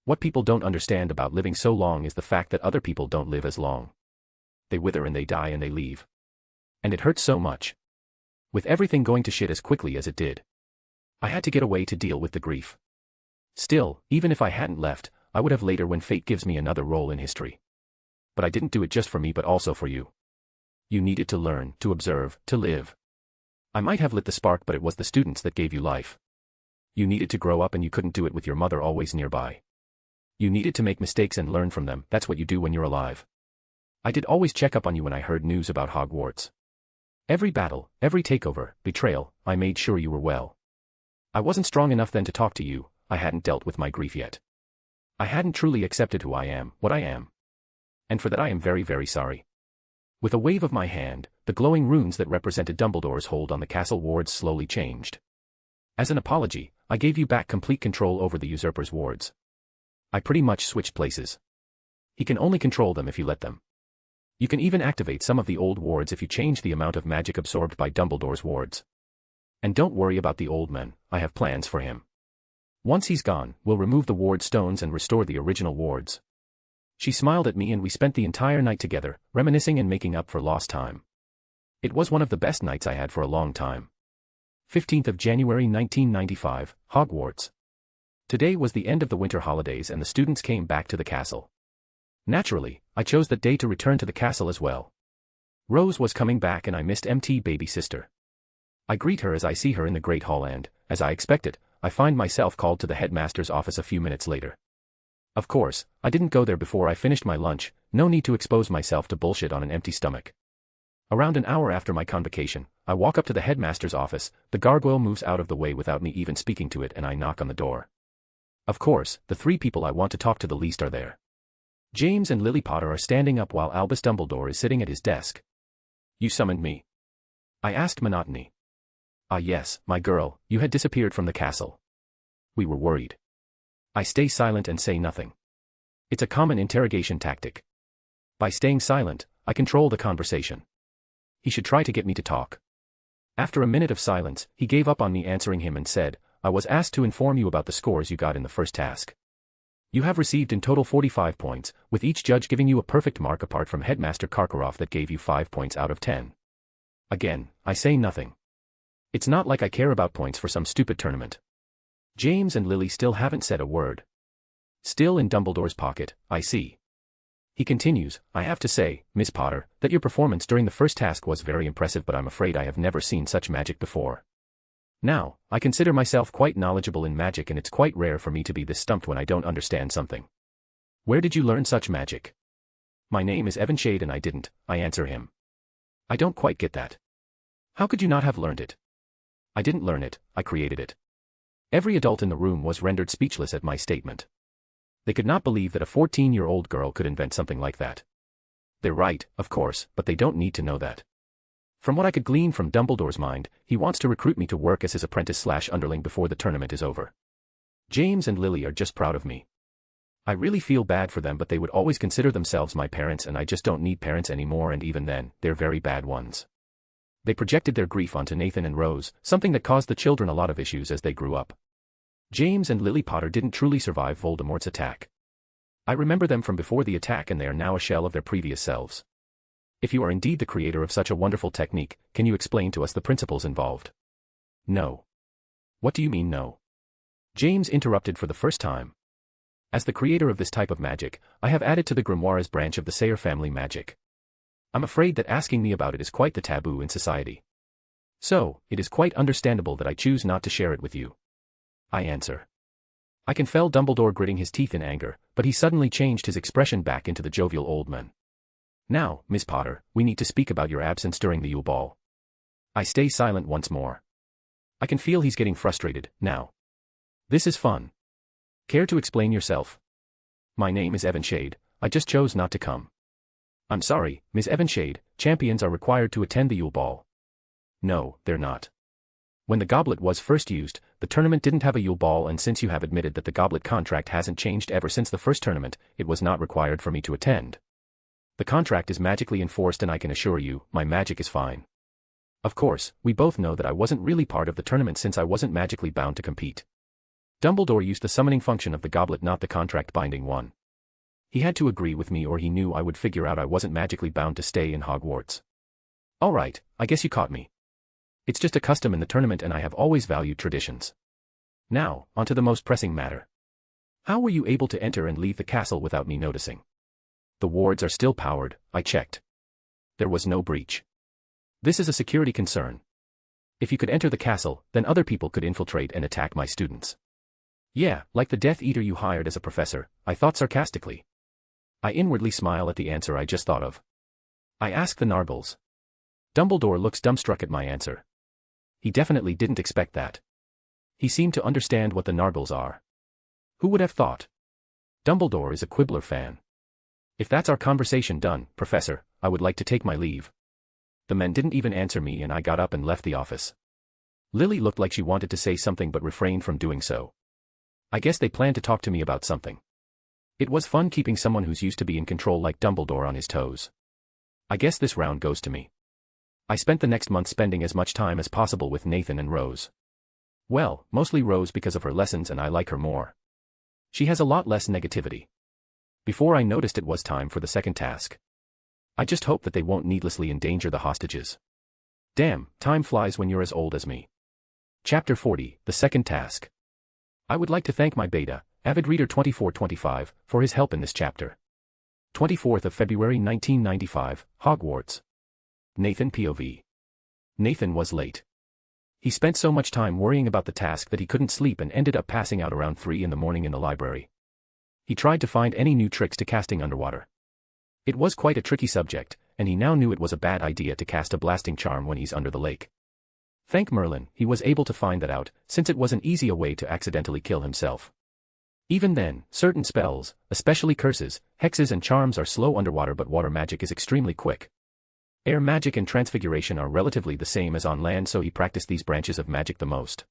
What people don't understand about living so long is the fact that other people don't live as long. They wither and they die and they leave. And it hurts so much. With everything going to shit as quickly as it did. I had to get away to deal with the grief. Still, even if I hadn't left, I would have later when fate gives me another role in history. But I didn't do it just for me but also for you. You needed to learn, to observe, to live. I might have lit the spark, but it was the students that gave you life. You needed to grow up and you couldn't do it with your mother always nearby. You needed to make mistakes and learn from them, that's what you do when you're alive. I did always check up on you when I heard news about Hogwarts. Every battle, every takeover, betrayal, I made sure you were well. I wasn't strong enough then to talk to you, I hadn't dealt with my grief yet. I hadn't truly accepted who I am, what I am. And for that I am very, very sorry. With a wave of my hand, the glowing runes that represented Dumbledore's hold on the castle wards slowly changed. As an apology, I gave you back complete control over the usurper's wards. I pretty much switched places. He can only control them if you let them. You can even activate some of the old wards if you change the amount of magic absorbed by Dumbledore's wards. And don't worry about the old man, I have plans for him. Once he's gone, we'll remove the ward stones and restore the original wards. She smiled at me and we spent the entire night together, reminiscing and making up for lost time. It was one of the best nights I had for a long time. 15th of January 1995, Hogwarts. Today was the end of the winter holidays and the students came back to the castle. Naturally, I chose that day to return to the castle as well. Rose was coming back and I missed MT baby sister. I greet her as I see her in the Great Hall and, as I expected, I find myself called to the headmaster's office a few minutes later. Of course, I didn't go there before I finished my lunch, no need to expose myself to bullshit on an empty stomach. Around an hour after my convocation, I walk up to the headmaster's office, the gargoyle moves out of the way without me even speaking to it and I knock on the door. Of course, the three people I want to talk to the least are there. James and Lily Potter are standing up while Albus Dumbledore is sitting at his desk. You summoned me? I asked monotony. Ah yes, my girl, you had disappeared from the castle. We were worried. I stay silent and say nothing. It's a common interrogation tactic. By staying silent, I control the conversation. He should try to get me to talk. After a minute of silence, he gave up on me answering him and said, I was asked to inform you about the scores you got in the first task. You have received in total 45 points, with each judge giving you a perfect mark apart from Headmaster Karkaroff that gave you 5 points out of 10. Again, I say nothing. It's not like I care about points for some stupid tournament. James and Lily still haven't said a word. Still in Dumbledore's pocket, I see. He continues, I have to say, Miss Potter, that your performance during the first task was very impressive, but I'm afraid I have never seen such magic before. Now, I consider myself quite knowledgeable in magic and it's quite rare for me to be this stumped when I don't understand something. Where did you learn such magic? My name is Evan Shade and I didn't, I answer him. I don't quite get that. How could you not have learned it? I didn't learn it, I created it. Every adult in the room was rendered speechless at my statement. They could not believe that a 14-year-old girl could invent something like that. They're right, of course, but they don't need to know that. From what I could glean from Dumbledore's mind, he wants to recruit me to work as his apprentice/underling before the tournament is over. James and Lily are just proud of me. I really feel bad for them, but they would always consider themselves my parents and I just don't need parents anymore, and even then, they're very bad ones. They projected their grief onto Nathan and Rose, something that caused the children a lot of issues as they grew up. James and Lily Potter didn't truly survive Voldemort's attack. I remember them from before the attack and they are now a shell of their previous selves. If you are indeed the creator of such a wonderful technique, can you explain to us the principles involved? No. What do you mean no? James interrupted for the first time. As the creator of this type of magic, I have added to the grimoires branch of the Sayer family magic. I'm afraid that asking me about it is quite the taboo in society. So, it is quite understandable that I choose not to share it with you. I answer. I can feel Dumbledore gritting his teeth in anger, but he suddenly changed his expression back into the jovial old man. Now, Miss Potter, we need to speak about your absence during the Yule Ball. I stay silent once more. I can feel he's getting frustrated, now. This is fun. Care to explain yourself? My name is Evan Shade, I just chose not to come. I'm sorry, Miss Evan Shade, champions are required to attend the Yule Ball. No, they're not. When the goblet was first used, the tournament didn't have a Yule Ball, and since you have admitted that the goblet contract hasn't changed ever since the first tournament, it was not required for me to attend. The contract is magically enforced and I can assure you, my magic is fine. Of course, we both know that I wasn't really part of the tournament since I wasn't magically bound to compete. Dumbledore used the summoning function of the goblet, not the contract binding one. He had to agree with me or he knew I would figure out I wasn't magically bound to stay in Hogwarts. Alright, I guess you caught me. It's just a custom in the tournament and I have always valued traditions. Now, onto the most pressing matter. How were you able to enter and leave the castle without me noticing? The wards are still powered, I checked. There was no breach. This is a security concern. If you could enter the castle, then other people could infiltrate and attack my students. Yeah, like the Death Eater you hired as a professor, I thought sarcastically. I inwardly smile at the answer I just thought of. I ask the Nargles. Dumbledore looks dumbstruck at my answer. He definitely didn't expect that. He seemed to understand what the Nargles are. Who would have thought? Dumbledore is a Quibbler fan. If that's our conversation done, Professor, I would like to take my leave. The men didn't even answer me and I got up and left the office. Lily looked like she wanted to say something but refrained from doing so. I guess they planned to talk to me about something. It was fun keeping someone who's used to be in control like Dumbledore on his toes. I guess this round goes to me. I spent the next month spending as much time as possible with Nathan and Rose. Well, mostly Rose because of her lessons and I like her more. She has a lot less negativity. Before I noticed it was time for the second task. I just hope that they won't needlessly endanger the hostages. Damn, time flies when you're as old as me. Chapter 40, the second task. I would like to thank my beta, Avid Reader 2425, for his help in this chapter. 24th of February 1995, Hogwarts. Nathan POV. Nathan was late. He spent so much time worrying about the task that he couldn't sleep and ended up passing out around 3 in the morning in the library. He tried to find any new tricks to casting underwater. It was quite a tricky subject, and he now knew it was a bad idea to cast a blasting charm when he's under the lake. Thank Merlin, he was able to find that out, since it was an easier way to accidentally kill himself. Even then, certain spells, especially curses, hexes and charms are slow underwater, but water magic is extremely quick. Air magic and transfiguration are relatively the same as on land, so he practiced these branches of magic the most.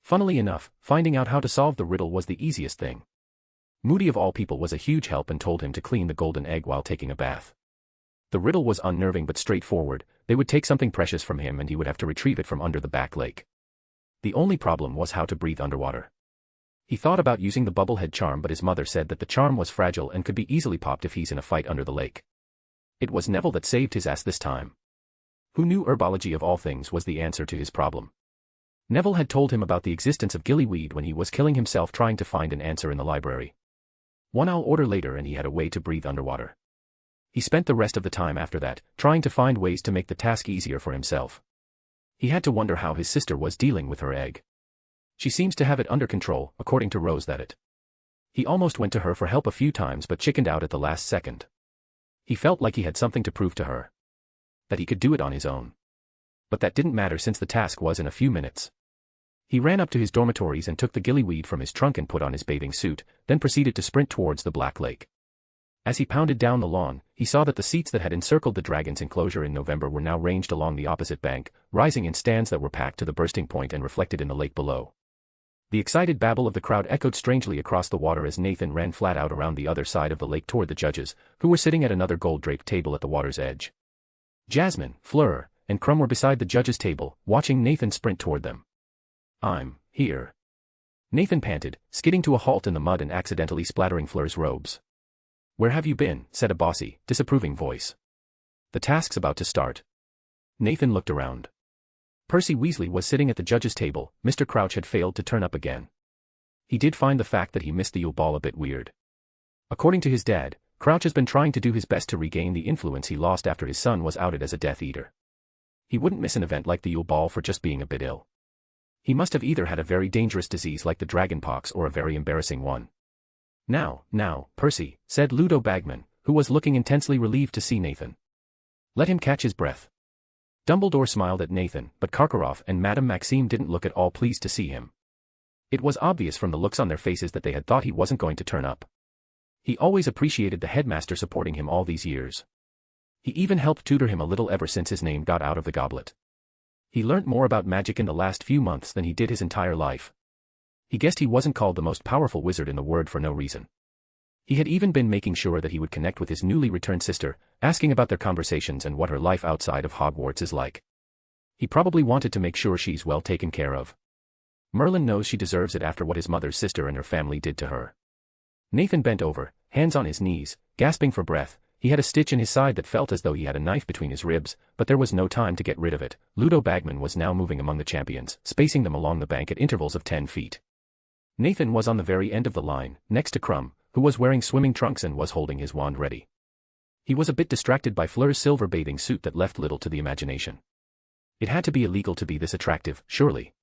Funnily enough, finding out how to solve the riddle was the easiest thing. Moody of all people was a huge help and told him to clean the golden egg while taking a bath. The riddle was unnerving but straightforward. They would take something precious from him and he would have to retrieve it from under the back lake. The only problem was how to breathe underwater. He thought about using the bubblehead charm, but his mother said that the charm was fragile and could be easily popped if he's in a fight under the lake. It was Neville that saved his ass this time. Who knew herbology of all things was the answer to his problem. Neville had told him about the existence of gillyweed when he was killing himself trying to find an answer in the library. 1 hour order later and he had a way to breathe underwater. He spent the rest of the time after that, trying to find ways to make the task easier for himself. He had to wonder how his sister was dealing with her egg. She seems to have it under control, according to Rose that it. He almost went to her for help a few times but chickened out at the last second. He felt like he had something to prove to her. That he could do it on his own. But that didn't matter since the task was in a few minutes. He ran up to his dormitories and took the gillyweed from his trunk and put on his bathing suit, then proceeded to sprint towards the Black Lake. As he pounded down the lawn, he saw that the seats that had encircled the dragon's enclosure in November were now ranged along the opposite bank, rising in stands that were packed to the bursting point and reflected in the lake below. The excited babble of the crowd echoed strangely across the water as Nathan ran flat out around the other side of the lake toward the judges, who were sitting at another gold-draped table at the water's edge. Jasmine, Fleur, and Crumb were beside the judges' table, watching Nathan sprint toward them. "I'm here," Nathan panted, skidding to a halt in the mud and accidentally splattering Fleur's robes. "Where have you been?" said a bossy, disapproving voice. "The task's about to start." Nathan looked around. Percy Weasley was sitting at the judges' table. Mr. Crouch had failed to turn up again. He did find the fact that he missed the Yule Ball a bit weird. According to his dad, Crouch has been trying to do his best to regain the influence he lost after his son was outed as a Death Eater. He wouldn't miss an event like the Yule Ball for just being a bit ill. He must have either had a very dangerous disease like the dragonpox or a very embarrassing one. Now, Percy," said Ludo Bagman, who was looking intensely relieved to see Nathan. "Let him catch his breath." Dumbledore smiled at Nathan, but Karkaroff and Madame Maxime didn't look at all pleased to see him. It was obvious from the looks on their faces that they had thought he wasn't going to turn up. He always appreciated the headmaster supporting him all these years. He even helped tutor him a little ever since his name got out of the goblet. He learnt more about magic in the last few months than he did his entire life. He guessed he wasn't called the most powerful wizard in the world for no reason. He had even been making sure that he would connect with his newly returned sister, asking about their conversations and what her life outside of Hogwarts is like. He probably wanted to make sure she's well taken care of. Merlin knows she deserves it after what his mother's sister and her family did to her. Nathan bent over, hands on his knees, gasping for breath. He had a stitch in his side that felt as though he had a knife between his ribs, but there was no time to get rid of it. Ludo Bagman was now moving among the champions, spacing them along the bank at intervals of 10 feet. Nathan was on the very end of the line, next to Crumb, who was wearing swimming trunks and was holding his wand ready. He was a bit distracted by Fleur's silver bathing suit that left little to the imagination. It had to be illegal to be this attractive, surely.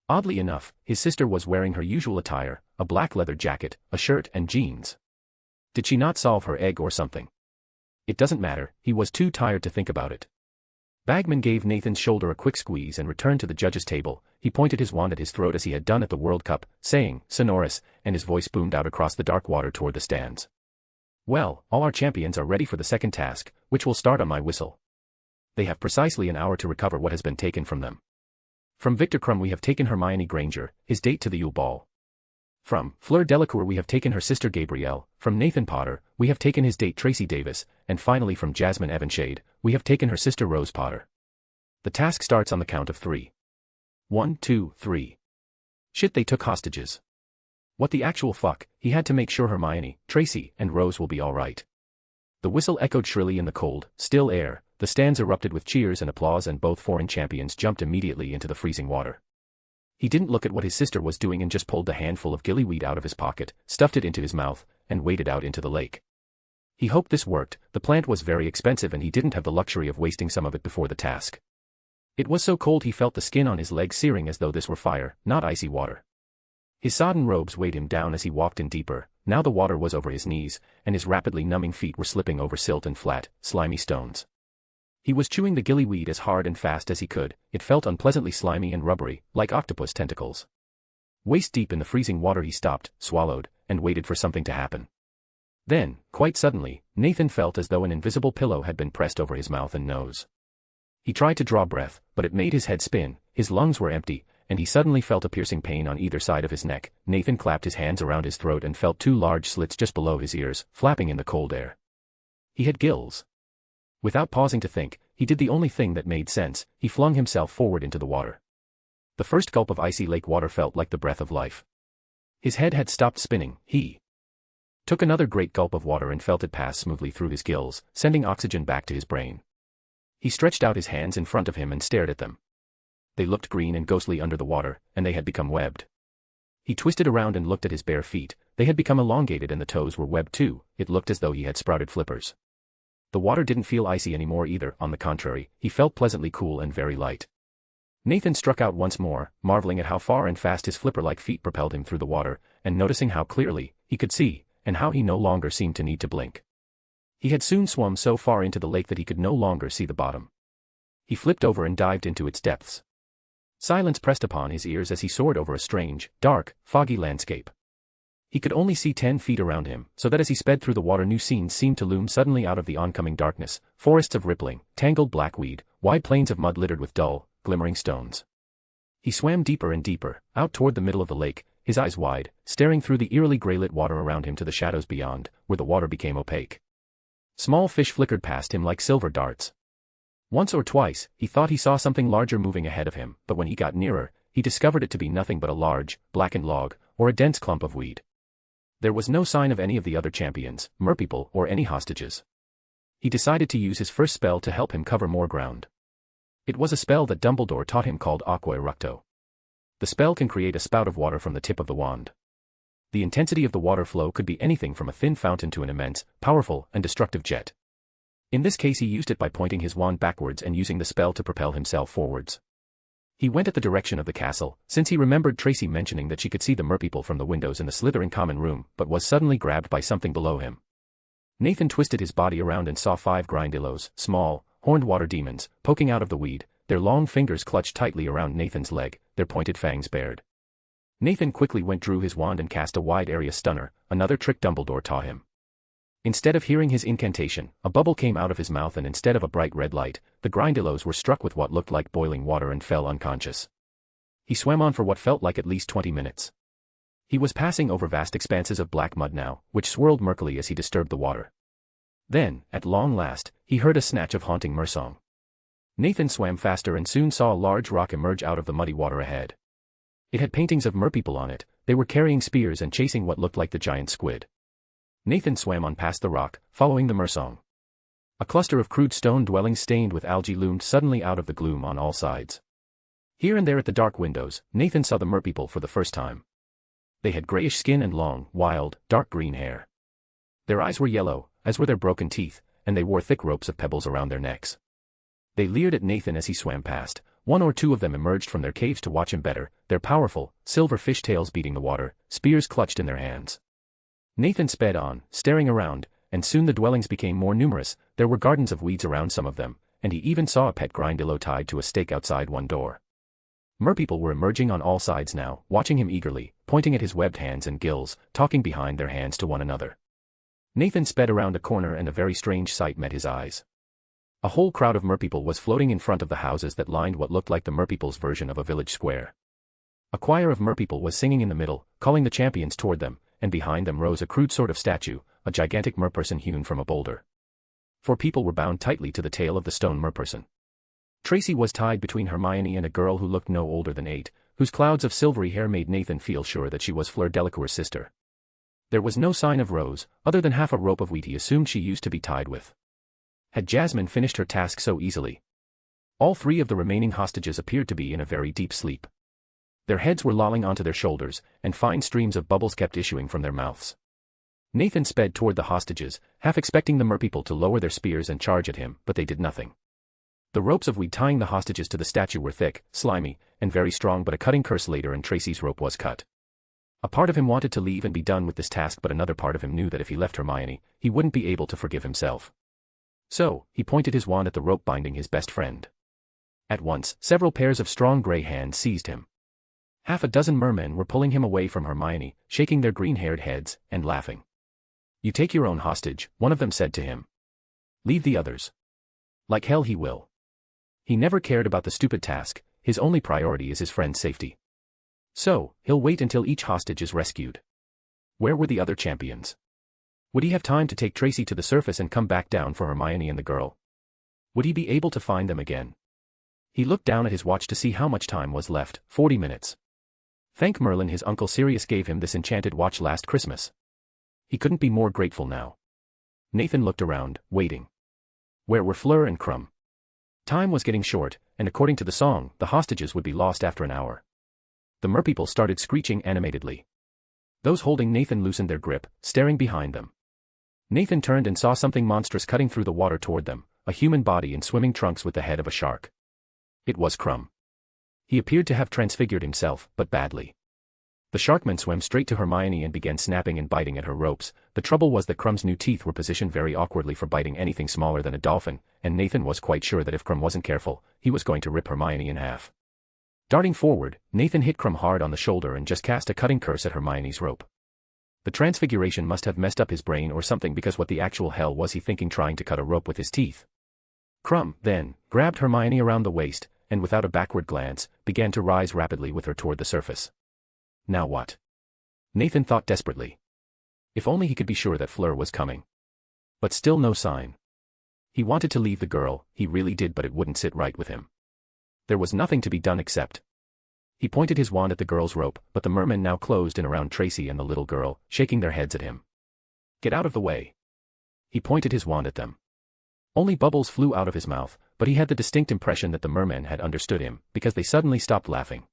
Oddly enough, his sister was wearing her usual attire, a black leather jacket, a shirt and jeans. Did she not solve her egg or something? It doesn't matter, he was too tired to think about it. Bagman gave Nathan's shoulder a quick squeeze and returned to the judges' table. He pointed his wand at his throat as he had done at the World Cup, saying, "Sonorous," and his voice boomed out across the dark water toward the stands. "Well, all our champions are ready for the second task, which will start on my whistle. They have precisely an hour to recover what has been taken from them. From Victor Crumb we have taken Hermione Granger, his date to the Yule Ball. From Fleur Delacour we have taken her sister Gabrielle, from Nathan Potter, we have taken his date Tracy Davis, and finally from Jasmine Evanshade, we have taken her sister Rose Potter. The task starts on the count of 3. 1, 2, 3. Shit, they took hostages. What the actual fuck? He had to make sure Hermione, Tracy, and Rose will be alright. The whistle echoed shrilly in the cold, still air. The stands erupted with cheers and applause and both foreign champions jumped immediately into the freezing water. He didn't look at what his sister was doing and just pulled a handful of gillyweed out of his pocket, stuffed it into his mouth, and waded out into the lake. He hoped this worked. The plant was very expensive and he didn't have the luxury of wasting some of it before the task. It was so cold he felt the skin on his legs searing as though this were fire, not icy water. His sodden robes weighed him down as he walked in deeper, Now the water was over his knees, and his rapidly numbing feet were slipping over silt and flat, slimy stones. He was chewing the gillyweed as hard and fast as he could. It felt unpleasantly slimy and rubbery, like octopus tentacles. Waist deep in the freezing water he stopped, swallowed, and waited for something to happen. Then, quite suddenly, Nathan felt as though an invisible pillow had been pressed over his mouth and nose. He tried to draw breath, but it made his head spin, his lungs were empty, and he suddenly felt a piercing pain on either side of his neck. Nathan clapped his hands around his throat and felt two large slits just below his ears, flapping in the cold air. He had gills. Without pausing to think, he did the only thing that made sense. He flung himself forward into the water. The first gulp of icy lake water felt like the breath of life. His head had stopped spinning. He took another great gulp of water and felt it pass smoothly through his gills, sending oxygen back to his brain. He stretched out his hands in front of him and stared at them. They looked green and ghostly under the water, and they had become webbed. He twisted around and looked at his bare feet. They had become elongated and the toes were webbed too. It looked as though he had sprouted flippers. The water didn't feel icy anymore either. On the contrary, he felt pleasantly cool and very light. Nathan struck out once more, marveling at how far and fast his flipper-like feet propelled him through the water, and noticing how clearly he could see, and how he no longer seemed to need to blink. He had soon swum so far into the lake that he could no longer see the bottom. He flipped over and dived into its depths. Silence pressed upon his ears as he soared over a strange, dark, foggy landscape. He could only see 10 feet around him, so that as he sped through the water new scenes seemed to loom suddenly out of the oncoming darkness, forests of rippling, tangled blackweed, wide plains of mud littered with dull, glimmering stones. He swam deeper and deeper, out toward the middle of the lake, his eyes wide, staring through the eerily grey-lit water around him to the shadows beyond, where the water became opaque. Small fish flickered past him like silver darts. Once or twice, he thought he saw something larger moving ahead of him, but when he got nearer, he discovered it to be nothing but a large, blackened log, or a dense clump of weed. There was no sign of any of the other champions, merpeople, or any hostages. He decided to use his first spell to help him cover more ground. It was a spell that Dumbledore taught him called Aqua Eructo. The spell can create a spout of water from the tip of the wand. The intensity of the water flow could be anything from a thin fountain to an immense, powerful, and destructive jet. In this case he used it by pointing his wand backwards and using the spell to propel himself forwards. He went at the direction of the castle, since he remembered Tracy mentioning that she could see the merpeople from the windows in the Slytherin common room, but was suddenly grabbed by something below him. Nathan twisted his body around and saw 5 Grindillos, small, horned water demons, poking out of the weed, their long fingers clutched tightly around Nathan's leg, their pointed fangs bared. Nathan quickly drew his wand and cast a wide-area stunner, another trick Dumbledore taught him. Instead of hearing his incantation, a bubble came out of his mouth and instead of a bright red light, the Grindillos were struck with what looked like boiling water and fell unconscious. He swam on for what felt like at least 20 minutes. He was passing over vast expanses of black mud now, which swirled murkily as he disturbed the water. Then, at long last, he heard a snatch of haunting mersong. Nathan swam faster and soon saw a large rock emerge out of the muddy water ahead. It had paintings of merpeople on it. They were carrying spears and chasing what looked like the giant squid. Nathan swam on past the rock, following the mersong. A cluster of crude stone dwellings stained with algae loomed suddenly out of the gloom on all sides. Here and there at the dark windows, Nathan saw the merpeople for the first time. They had grayish skin and long, wild, dark green hair. Their eyes were yellow, as were their broken teeth, and they wore thick ropes of pebbles around their necks. They leered at Nathan as he swam past. 1 or 2 of them emerged from their caves to watch him better, their powerful, silver fish tails beating the water, spears clutched in their hands. Nathan sped on, staring around, and soon the dwellings became more numerous. There were gardens of weeds around some of them, and he even saw a pet Grindillo tied to a stake outside one door. Merpeople were emerging on all sides now, watching him eagerly, pointing at his webbed hands and gills, talking behind their hands to one another. Nathan sped around a corner and a very strange sight met his eyes. A whole crowd of merpeople was floating in front of the houses that lined what looked like the merpeople's version of a village square. A choir of merpeople was singing in the middle, calling the champions toward them, and behind them rose a crude sort of statue, a gigantic merperson hewn from a boulder. 4 people were bound tightly to the tail of the stone merperson. Tracy was tied between Hermione and a girl who looked no older than 8, whose clouds of silvery hair made Nathan feel sure that she was Fleur Delacour's sister. There was no sign of Rose, other than half a rope of wheat he assumed she used to be tied with. Had Jasmine finished her task so easily? All 3 of the remaining hostages appeared to be in a very deep sleep. Their heads were lolling onto their shoulders, and fine streams of bubbles kept issuing from their mouths. Nathan sped toward the hostages, half expecting the merpeople to lower their spears and charge at him, but they did nothing. The ropes of weed tying the hostages to the statue were thick, slimy, and very strong, but a cutting curse later and Tracy's rope was cut. A part of him wanted to leave and be done with this task, but another part of him knew that if he left Hermione, he wouldn't be able to forgive himself. So, he pointed his wand at the rope binding his best friend. At once, several pairs of strong gray hands seized him. Half a dozen mermen were pulling him away from Hermione, shaking their green-haired heads, and laughing. "You take your own hostage," one of them said to him. "Leave the others." "Like hell he will." He never cared about the stupid task, his only priority is his friend's safety. So, he'll wait until each hostage is rescued. Where were the other champions? Would he have time to take Tracy to the surface and come back down for Hermione and the girl? Would he be able to find them again? He looked down at his watch to see how much time was left. 40 minutes. Thank Merlin his uncle Sirius gave him this enchanted watch last Christmas. He couldn't be more grateful now. Nathan looked around, waiting. Where were Fleur and Crumb? Time was getting short, and according to the song, the hostages would be lost after an hour. The merpeople started screeching animatedly. Those holding Nathan loosened their grip, staring behind them. Nathan turned and saw something monstrous cutting through the water toward them, a human body in swimming trunks with the head of a shark. It was Crumb. He appeared to have transfigured himself, but badly. The sharkman swam straight to Hermione and began snapping and biting at her ropes. The trouble was that Crumb's new teeth were positioned very awkwardly for biting anything smaller than a dolphin, and Nathan was quite sure that if Crumb wasn't careful, he was going to rip Hermione in half. Darting forward, Nathan hit Crumb hard on the shoulder and just cast a cutting curse at Hermione's rope. The transfiguration must have messed up his brain or something, because what the actual hell was he thinking trying to cut a rope with his teeth? Crumb, then, grabbed Hermione around the waist, and without a backward glance, began to rise rapidly with her toward the surface. Now what? Nathan thought desperately. If only he could be sure that Fleur was coming. But still no sign. He wanted to leave the girl, he really did, but it wouldn't sit right with him. There was nothing to be done except. He pointed his wand at the girl's rope, but the mermen now closed in around Tracy and the little girl, shaking their heads at him. "Get out of the way." He pointed his wand at them. Only bubbles flew out of his mouth, but he had the distinct impression that the mermen had understood him, because they suddenly stopped laughing.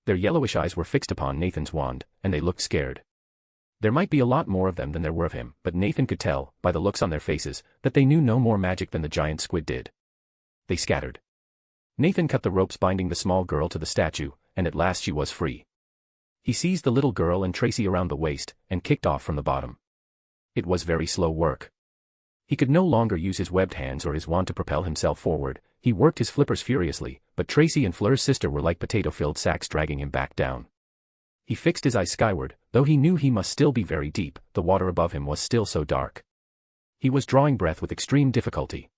Their yellowish eyes were fixed upon Nathan's wand, and they looked scared. There might be a lot more of them than there were of him, but Nathan could tell, by the looks on their faces, that they knew no more magic than the giant squid did. They scattered. Nathan cut the ropes binding the small girl to the statue, and at last she was free. He seized the little girl and Tracy around the waist, and kicked off from the bottom. It was very slow work. He could no longer use his webbed hands or his wand to propel himself forward. He worked his flippers furiously, but Tracy and Fleur's sister were like potato-filled sacks dragging him back down. He fixed his eyes skyward, though he knew he must still be very deep, the water above him was still so dark. He was drawing breath with extreme difficulty.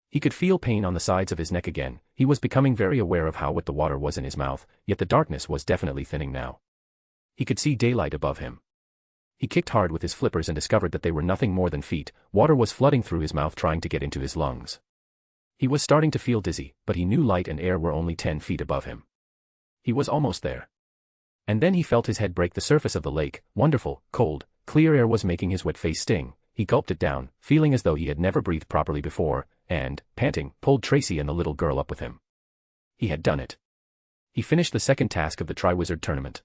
He could feel pain on the sides of his neck again. He was becoming very aware of how wet the water was in his mouth, yet the darkness was definitely thinning now. He could see daylight above him. He kicked hard with his flippers and discovered that they were nothing more than feet. Water was flooding through his mouth trying to get into his lungs. He was starting to feel dizzy, but he knew light and air were only 10 feet above him. He was almost there. And then he felt his head break the surface of the lake. Wonderful, cold, clear air was making his wet face sting. He gulped it down, feeling as though he had never breathed properly before, and, panting, pulled Tracy and the little girl up with him. He had done it. He finished the second task of the Triwizard Tournament.